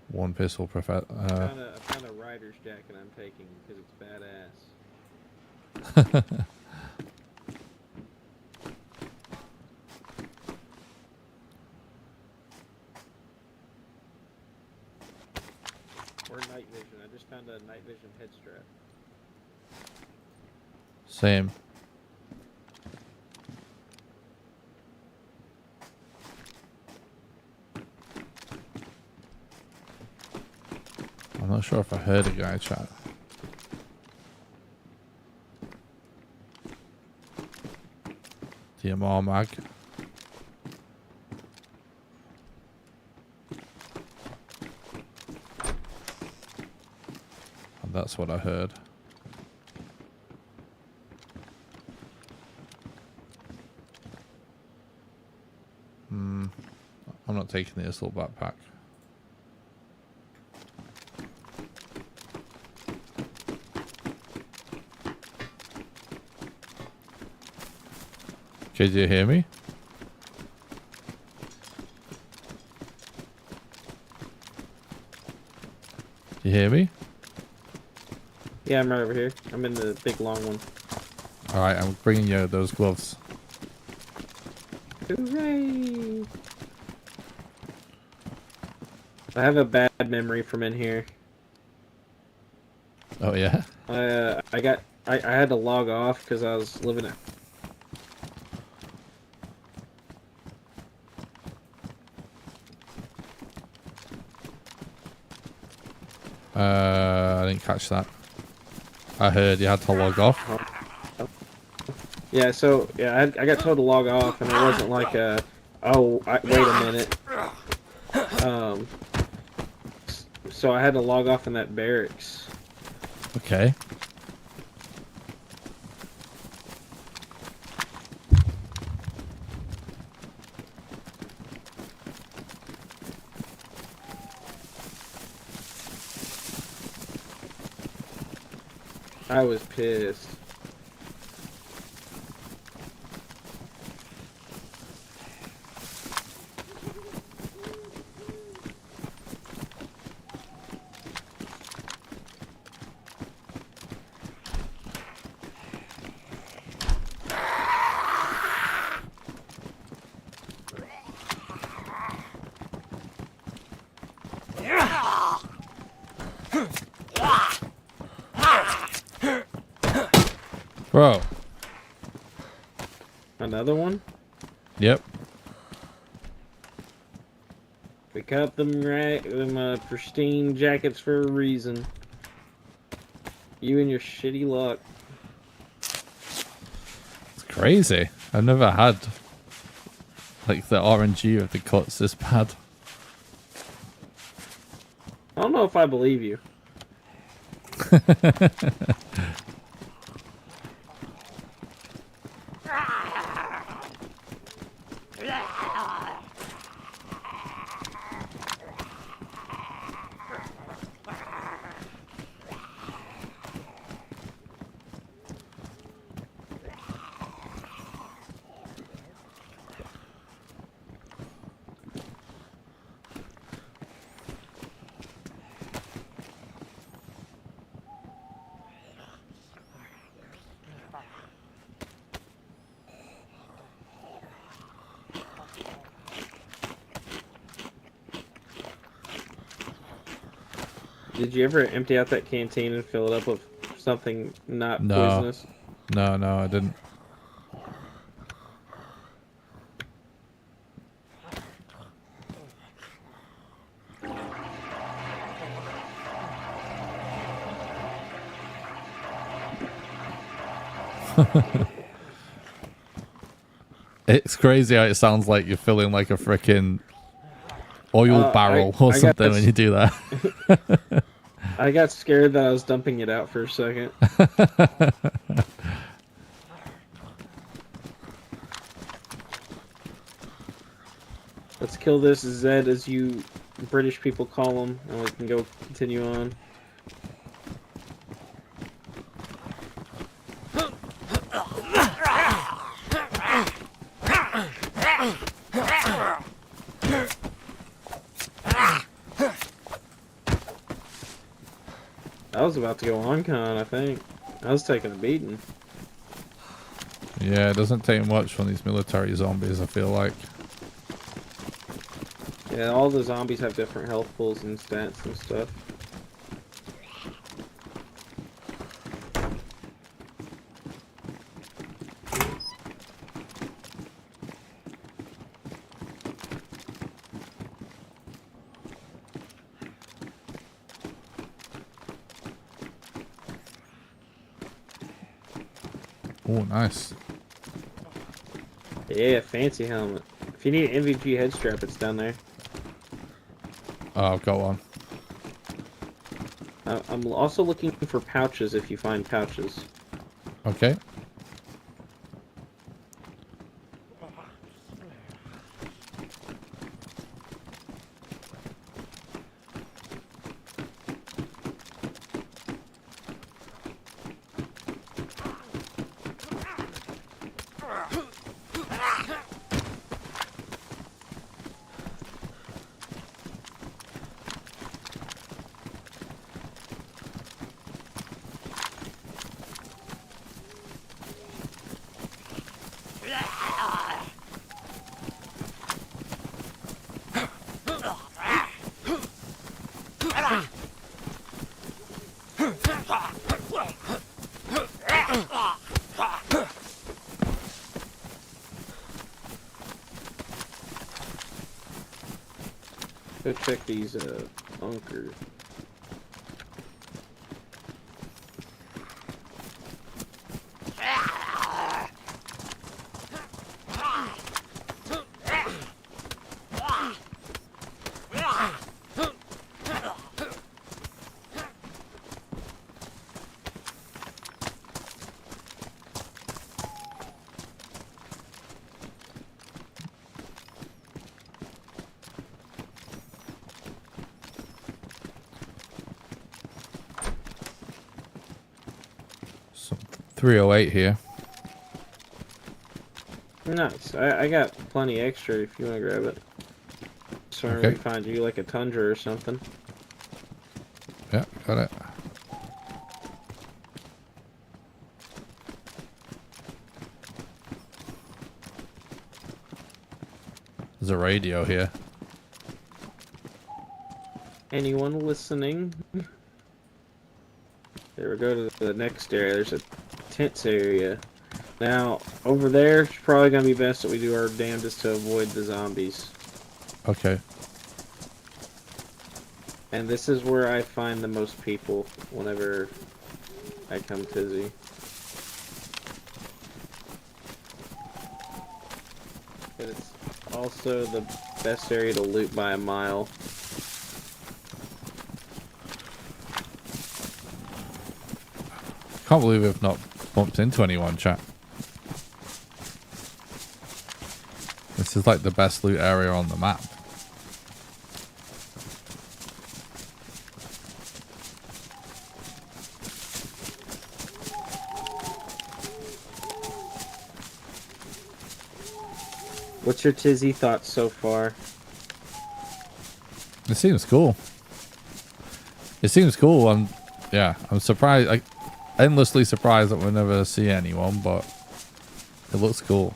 One pistol I found a rider's jacket I'm taking because it's badass. Or night vision. I just found a night vision head strap. Same. I'm not sure if I heard a guy chat. DMR mag. And that's what I heard. I'm not taking the assault backpack. Okay, do you hear me? Do you hear me? Yeah, I'm right over here. I'm in the big long one. Alright, I'm bringing you those gloves. Hooray! I have a bad memory from in here. Oh yeah? I had to log off because I was living it. I didn't catch that. I heard you had to log off. Yeah, so yeah, I got told to log off, and it wasn't like wait a minute. So I had to log off in that barracks. Okay. I was pissed. Bro. Another one? Yep. We cut them pristine jackets for a reason. You and your shitty luck. It's crazy. I've never had like the RNG of the cuts this bad. I don't know if I believe you. Did you ever empty out that canteen and fill it up with something not poisonous? No, I didn't. It's crazy how it sounds like you're filling like a freaking oil barrel or something when you do that. I got scared that I was dumping it out for a second. Let's kill this Zed, as you British people call him, and we can go continue on. I was about to go on con, I think. I was taking a beating. Yeah, it doesn't take much from these military zombies, I feel like. Yeah, all the zombies have different health pools and stats and stuff. Oh, nice. Yeah, fancy helmet. If you need an MVP head strap, it's down there. Oh, I've got one. I'm also looking for pouches if you find pouches. Okay. Go check these bunkers. 308 here. Nice. I got plenty extra if you want to grab it. So Okay. we find you like a tundra or something. Yeah, got it. There's a radio here. Anyone listening? There we go to the next area. There's a tents area. Now, over there, it's probably going to be best that we do our damnedest to avoid the zombies. Okay. And this is where I find the most people whenever I come tizzy. But it's also the best area to loot by a mile. Can't believe we've not bumped into anyone, chat. This is like the best loot area on the map. What's your tizzy thoughts so far? It seems cool. It seems cool. I'm surprised. Like, endlessly surprised that we'll never see anyone, but it looks cool.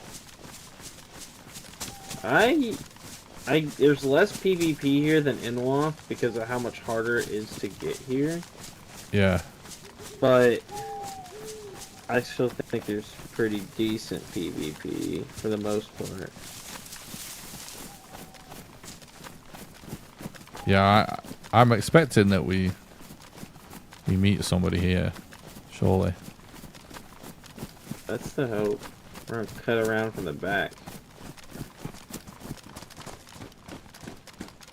There's less PvP here than in WoF because of how much harder it is to get here. Yeah. But I still think there's pretty decent PvP for the most part. Yeah, I'm expecting that we meet somebody here, surely. That's the hope. We're gonna cut around from the back.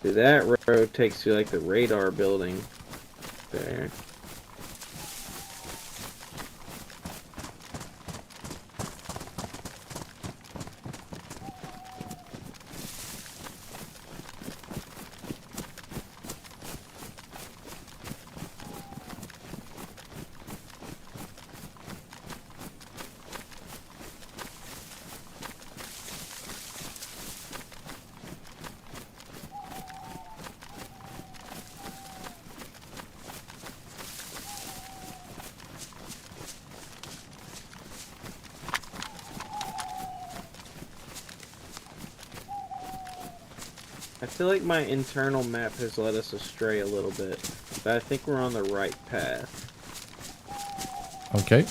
See, that road takes you like the radar building there. I feel like my internal map has led us astray a little bit, but I think we're on the right path. Okay.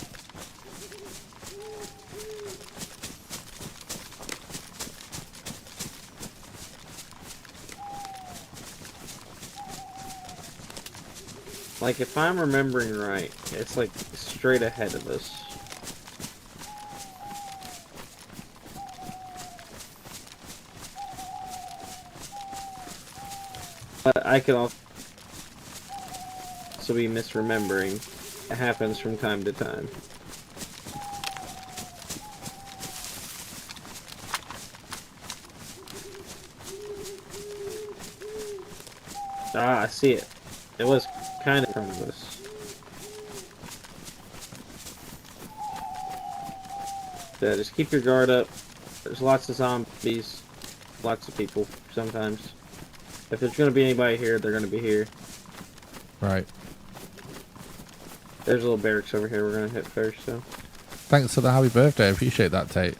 Like, if I'm remembering right, it's like straight ahead of us. But I could also be misremembering. It happens from time to time. Ah, I see it. It was kind of in front of us. Yeah, just keep your guard up. There's lots of zombies. Lots of people, sometimes. If there's going to be anybody here, they're going to be here. Right. There's a little barracks over here we're going to hit first, so. Thanks for the happy birthday. I appreciate that, Tate.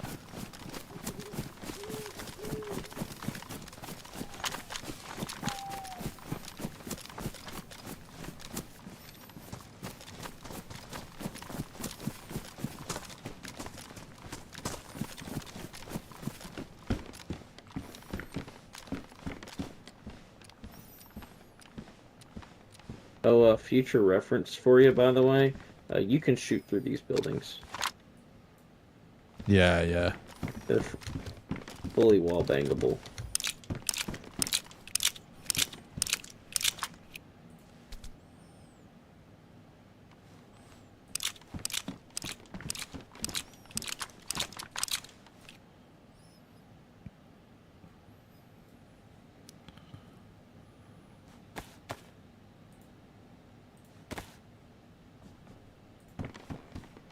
Oh, future reference for you, by the way. You can shoot through these buildings. Yeah, yeah. They're fully wall bangable.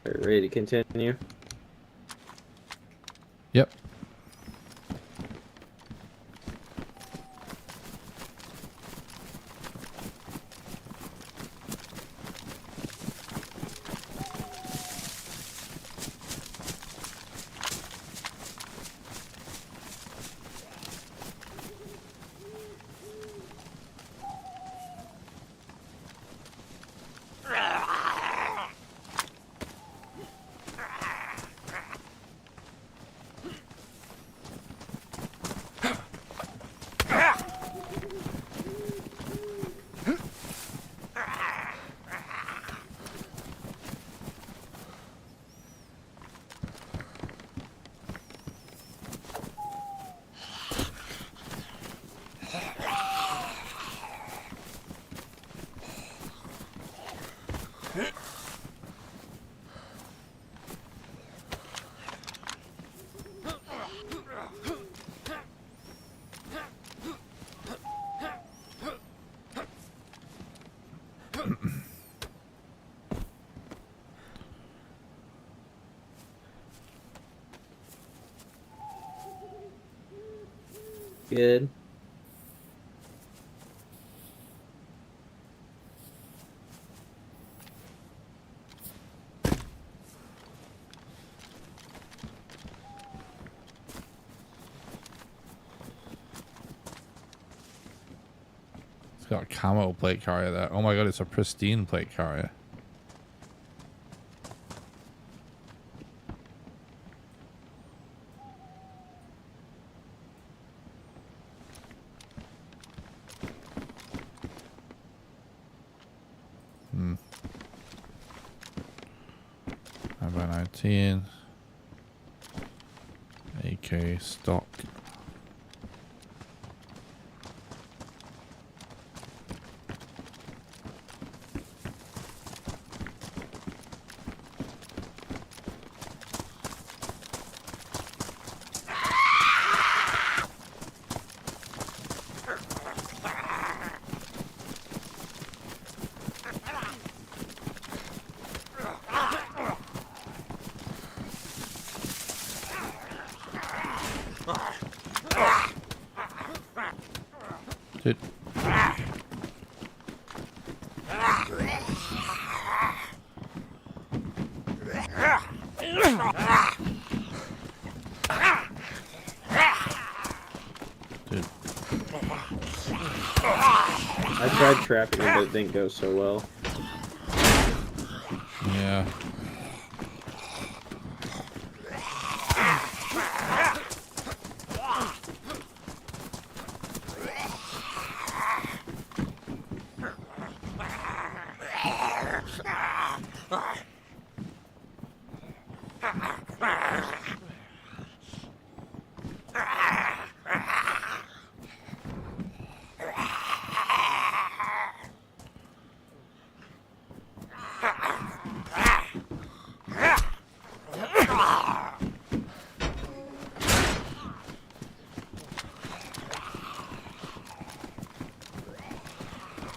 Ready to continue? Yep. Good. It's got a camo plate carrier there. Oh my god, it's a pristine plate carrier. Number 19. AK stock. Dude. Dude. I tried trapping him, but it didn't go so well. Yeah.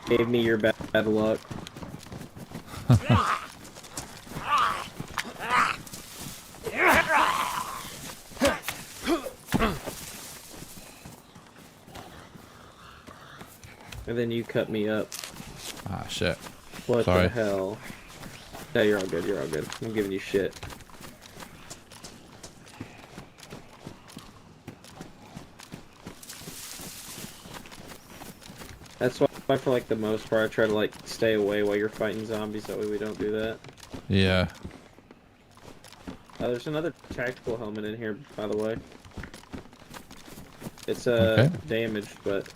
Gave me your bad luck. And then you cut me up. Ah, shit. What Sorry. the hell? No, you're all good, you're all good. I'm giving you shit. That's why for like the most part I try to like stay away while you're fighting zombies, that way we don't do that. Yeah. There's another tactical helmet in here, by the way. It's Okay. damaged, but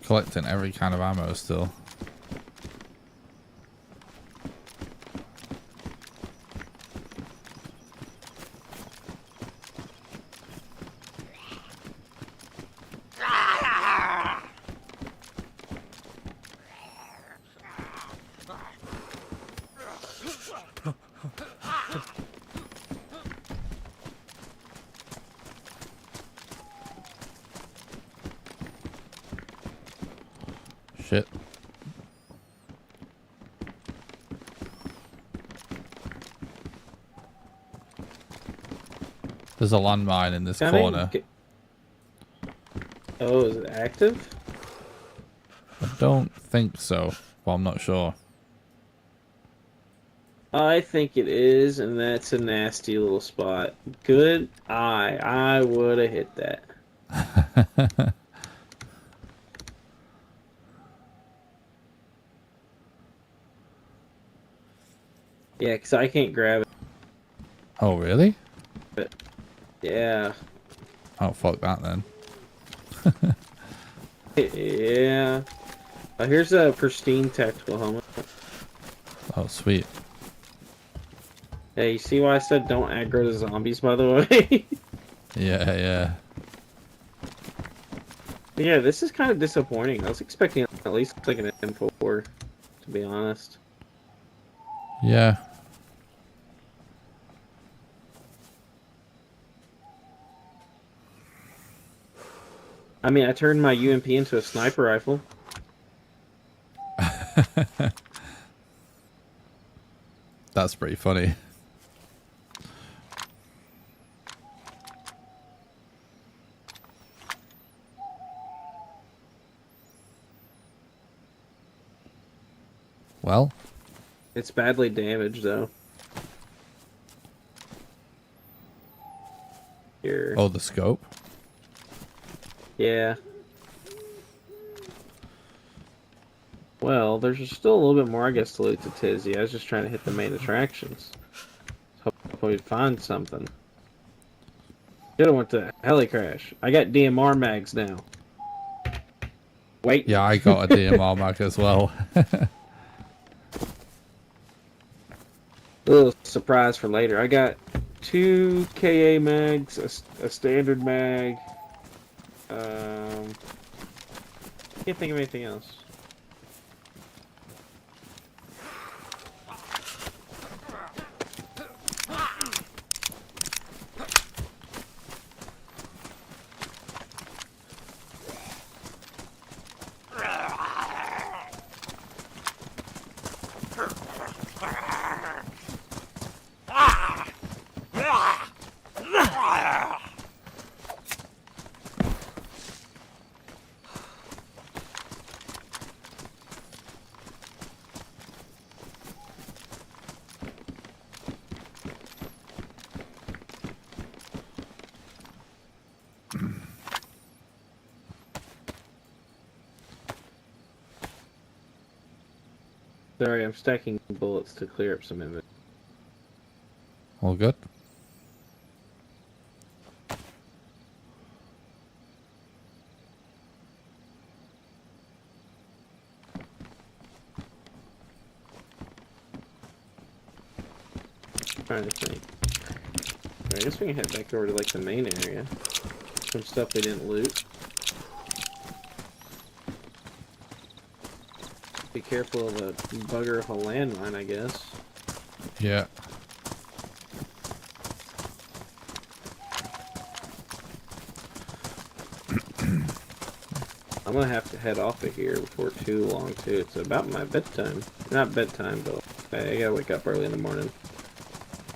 collecting every kind of ammo still. Shit. There's a landmine in this corner. Oh, is it active? I don't think so, but I'm not sure. I think it is, and that's a nasty little spot. Good eye. I would have hit that. Yeah, because I can't grab it. Oh, really? Yeah. Oh, fuck that then. Yeah. Here's a pristine tactical helmet. Oh, sweet. Yeah, you see why I said don't aggro the zombies, by the way? Yeah, yeah. Yeah, this is kind of disappointing. I was expecting at least like an M4, to be honest. Yeah. I mean, I turned my UMP into a sniper rifle. That's pretty funny. Well, It's badly damaged, though. Here. oh, the scope. Yeah. Well, there's still a little bit more, I guess, to loot to Tizzy. I was just trying to hit the main attractions. Hopefully we'd find something. Should've went to heli crash. I got DMR mags now. Wait. Yeah, I got a DMR mag as well. A little surprise for later. I got 2 KA mags, a standard mag. Can't think of anything else. Sorry, I'm stacking bullets to clear up some of it. All good. Trying to think. I guess we can head back over to like the main area. Some stuff we didn't loot. Be careful of a bugger of a landmine, I guess. Yeah. I'm gonna have to head off of here before too long too. It's about my bedtime. Not bedtime, but I gotta wake up early in the morning.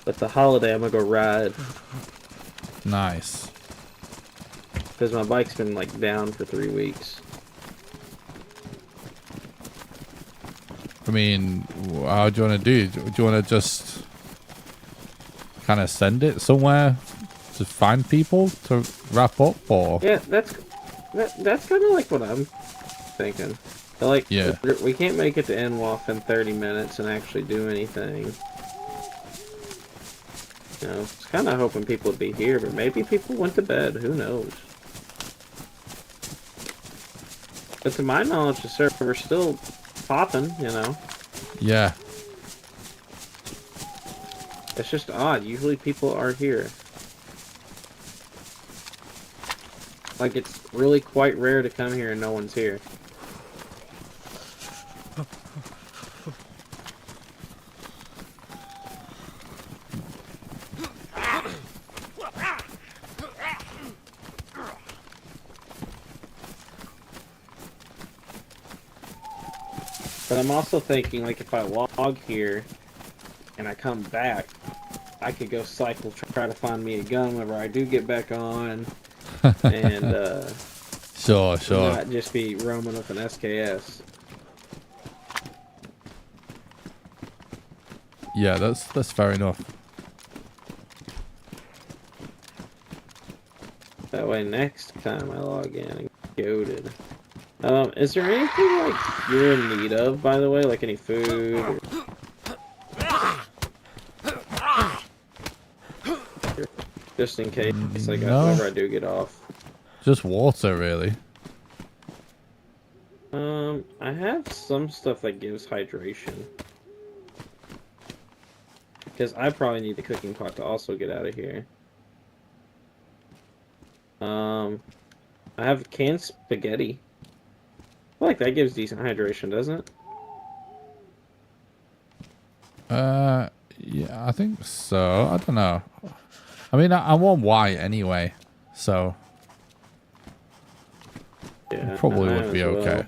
But the holiday, I'm gonna go ride. Nice. Because my bike's been like down for 3 weeks. I mean, how do you want to do? Do you want to just kind of send it somewhere to find people to wrap up, or? Yeah, that's kind of like what I'm thinking. Like, Yeah. we can't make it to NWAF in 30 minutes and actually do anything. You know, I was kind of hoping people would be here, but maybe people went to bed. Who knows? But to my knowledge, the server's still popping, you know? Yeah. It's just odd. Usually people are here. Like, it's really quite rare to come here and no one's here. But I'm also thinking, like, if I log here and I come back, I could go cycle, try to find me a gun whenever I do get back on, and Sure. not just be roaming with an SKS. Yeah, that's fair enough. That way, next time I log in, I'm goated. Is there anything like you're in need of, by the way, like any food? Or... Just in case, like No. whenever I do get off. Just water, really. I have some stuff that gives hydration. Because I probably need the cooking pot to also get out of here. I have canned spaghetti. I feel like that gives decent hydration, doesn't it? Yeah, I think so. I don't know. I mean, I'm on white anyway, so Yeah, probably I would be as well. okay.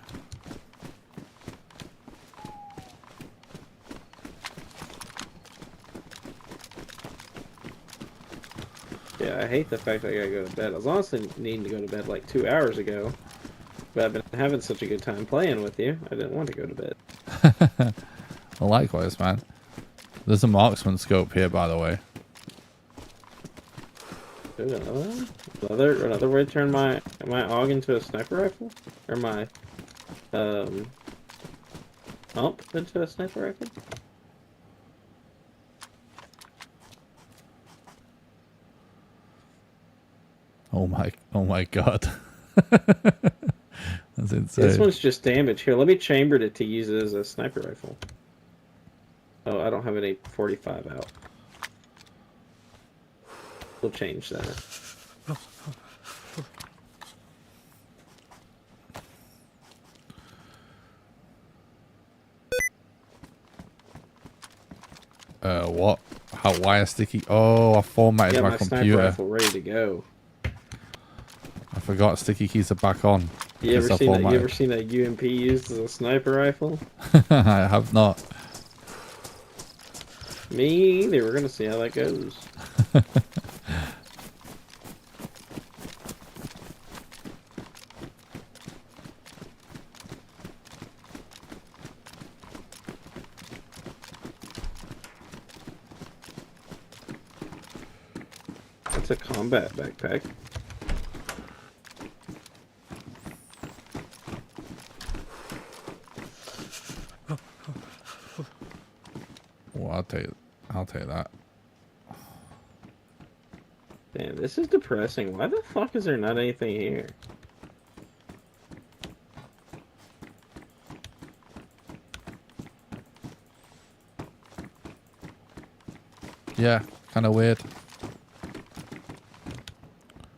Yeah, I hate the fact that I gotta go to bed. I was honestly needing to go to bed like 2 hours ago. But I've been having such a good time playing with you, I didn't want to go to bed. Well, likewise, man. There's a marksman scope here, by the way. Ooh, another way to turn my AUG into a sniper rifle? Or my pump into a sniper rifle? Oh my god. That's insane. This one's just damage. Here, let me chamber it to use it as a sniper rifle. Oh, I don't have any 45 out. We'll change that. What? Why a sticky? Oh, I formatted Got my my sniper computer. rifle ready to go. I forgot sticky keys are back on. You ever because I seen that? You formatted. ever seen that UMP used as a sniper rifle? I have not. Me either. We're gonna see how that goes. That's a combat backpack. Well, I'll take that. Damn, this is depressing. Why the fuck is there not anything here? Yeah, kind of weird.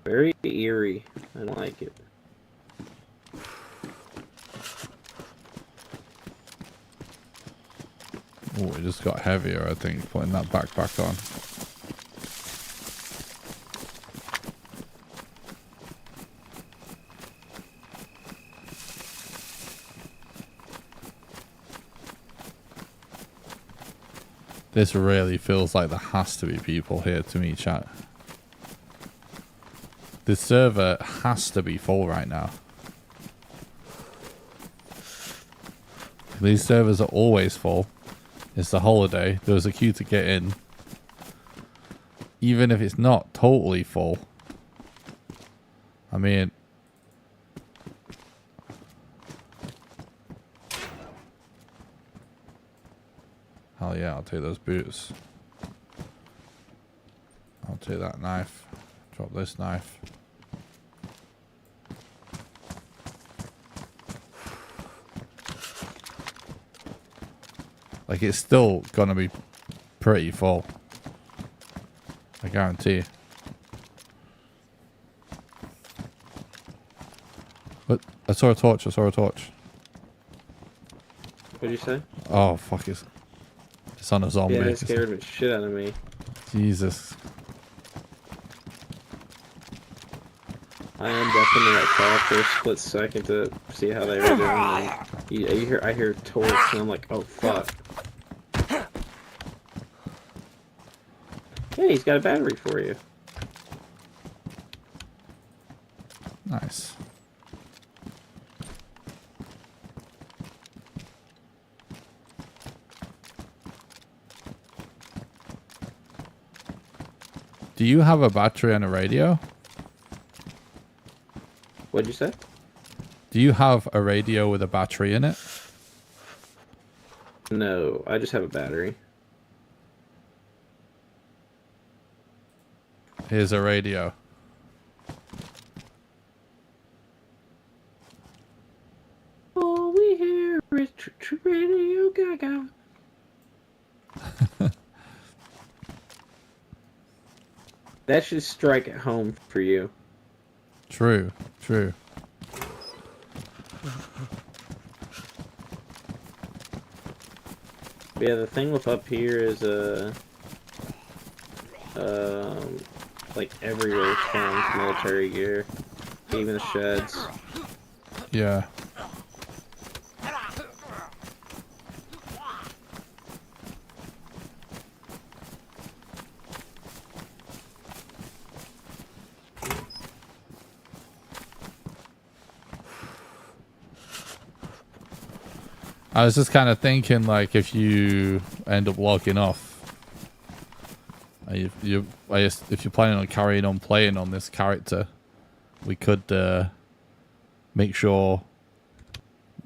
Very eerie. I don't like it. Oh, it just got heavier, I think, putting that backpack on. This really feels like there has to be people here to me, chat. This server has to be full right now. These servers are always full. It's the holiday. There's a queue to get in. Even if it's not totally full. I mean... Hell yeah, I'll take those boots. I'll take that knife. Drop this knife. Like, it's still gonna be pretty full. I guarantee you. But I saw a torch. I saw a torch. What'd you say? Oh fuck! It's on a zombie. Yeah, that scared the shit out of me. Jesus. I undeafened in that car for a split second to see how they were doing. And I hear torch, and I'm like, oh fuck. Yeah, he's got a battery for you. Nice. Do you have a battery and a radio? What'd you say? Do you have a radio with a battery in it? No, I just have a battery. Here's a radio. All we hear is Radio Gaga. That should strike at home for you. True, true. But yeah, the thing with up here is like everywhere spawns military gear, even the sheds. Yeah. I was just kind of thinking, like, if you end up logging off, if you're planning on carrying on playing on this character, we could make sure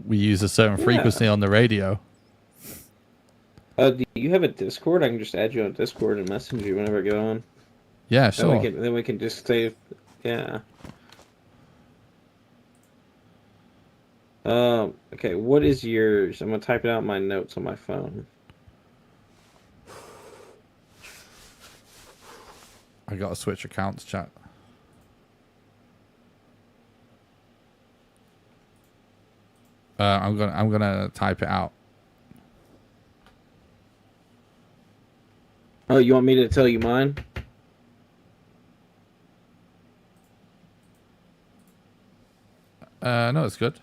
we use a certain frequency on the radio. Do you have a Discord? I can just add you on Discord and message you whenever I get on. Yeah, sure. Then we can just save. Yeah. Okay, what is yours? I'm gonna type it out in my notes on my phone. I gotta switch accounts, chat. I'm gonna type it out. Oh, you want me to tell you mine? No, it's good.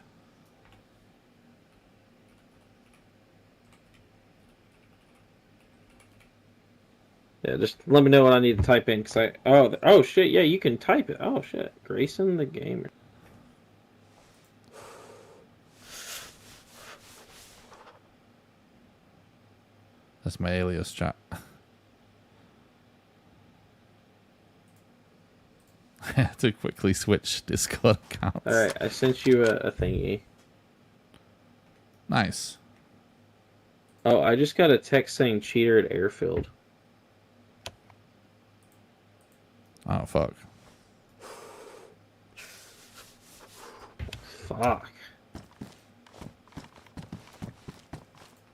Yeah, just let me know what I need to type in, cause oh shit, yeah, you can type it. Oh shit, Grayson the Gamer. That's my alias, chat. I had to quickly switch Discord accounts. Alright, I sent you a thingy. Nice. Oh, I just got a text saying cheater at airfield. Oh, fuck. Fuck.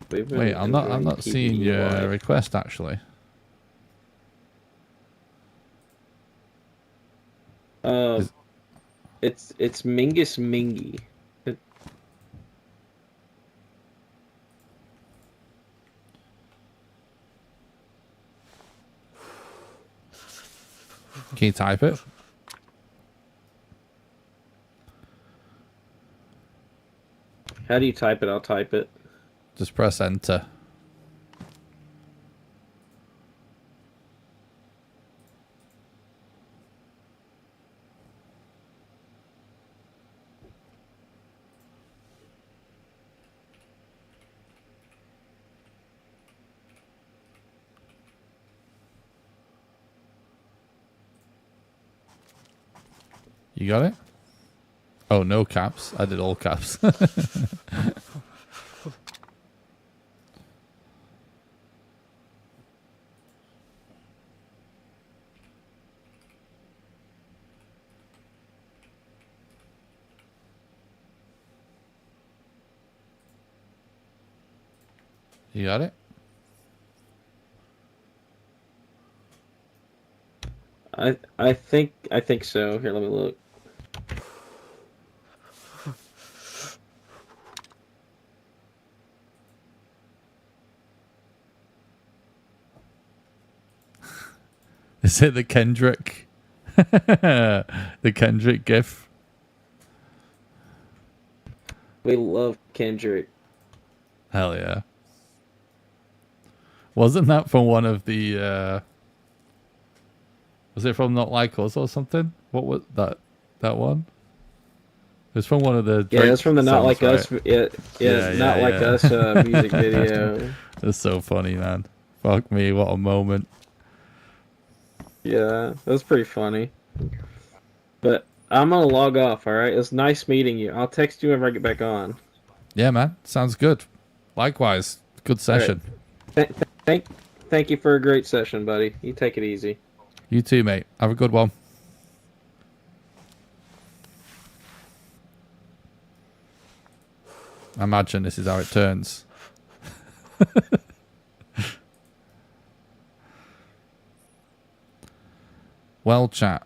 Wait, I'm not seeing your request actually. It's Mingus Mingy. Can you type it? How do you type it? I'll type it. Just press enter. You got it? Oh, no caps. I did all caps. You got it? I think so. Here, let me look. Is it the Kendrick? The Kendrick gif? We love Kendrick. Hell yeah. Wasn't that from one of the was it from Not Like Us or something? What was that one? It was from one of the Yeah, it's from the Not songs, Like Us. right? Yeah, Not Like Us music video. That's so funny, man. Fuck me, what a moment. Yeah, that's pretty funny. But I'm gonna log off. All right, it's nice meeting you. I'll text you whenever I get back on. Yeah, man. Sounds good. Likewise. Good session. Thank you for a great session, buddy. You take it easy. You too, mate. Have a good one. I imagine this is how it turns. Well, chat.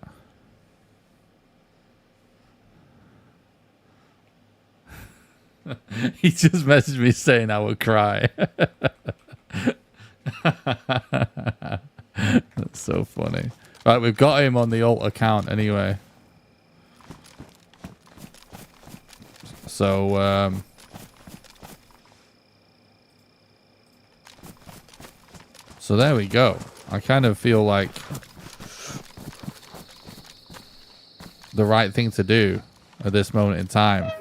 He just messaged me saying I would cry. That's so funny. Right, we've got him on the alt account anyway. So, so there we go. I kind of feel like the right thing to do at this moment in time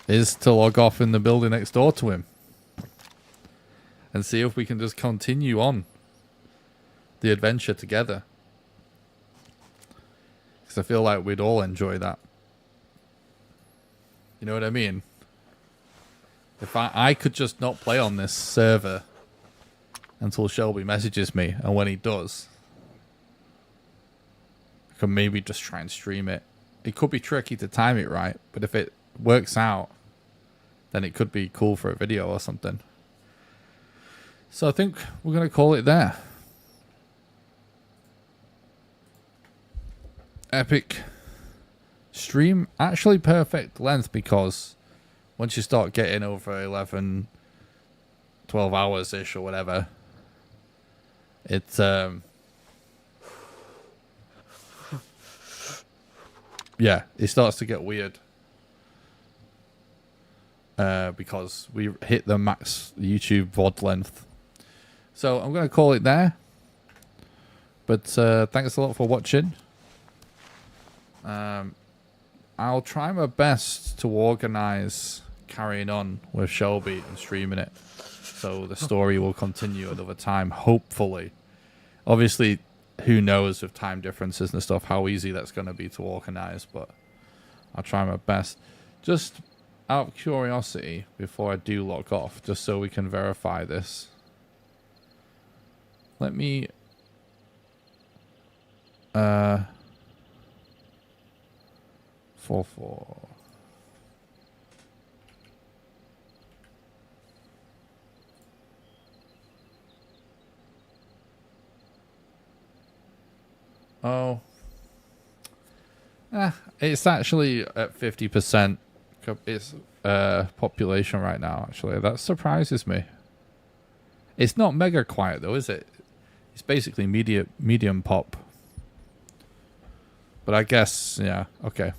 is to log off in the building next door to him and see if we can just continue on the adventure together. Because I feel like we'd all enjoy that. You know what I mean? If I could just not play on this server until Shelby messages me, and when he does, I can maybe just try and stream it. It could be tricky to time it right, but if it works out, then it could be cool for a video or something. So I think we're going to call it there. Epic stream. Actually perfect length, because once you start getting over 11, 12 hours-ish or whatever, it's yeah, it starts to get weird. Because we hit the max YouTube VOD length. So I'm going to call it there. But thanks a lot for watching. I'll try my best to organize carrying on with Shelby and streaming it. So the story will continue another time, hopefully. Obviously, who knows with time differences and stuff, how easy that's going to be to organize. But I'll try my best. Just out of curiosity, before I do log off, just so we can verify this, let me 4. Oh, it's actually at 50%. It's population right now. Actually, that surprises me. It's not mega quiet though, is it? It's basically medium pop. But I guess, yeah, okay.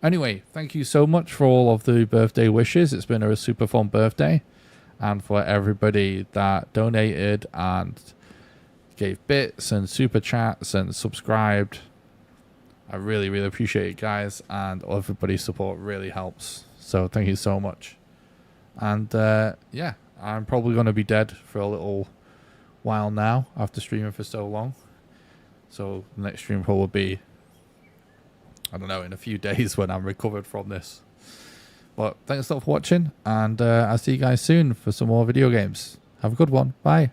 Anyway, thank you so much for all of the birthday wishes. It's been a super fun birthday, and for everybody that donated and gave bits and super chats and subscribed. I really, really appreciate it, guys, and everybody's support really helps. So thank you so much. And yeah, I'm probably going to be dead for a little while now after streaming for so long. So the next stream will be, I don't know, in a few days when I'm recovered from this. But thanks a lot for watching, and I'll see you guys soon for some more video games. Have a good one. Bye.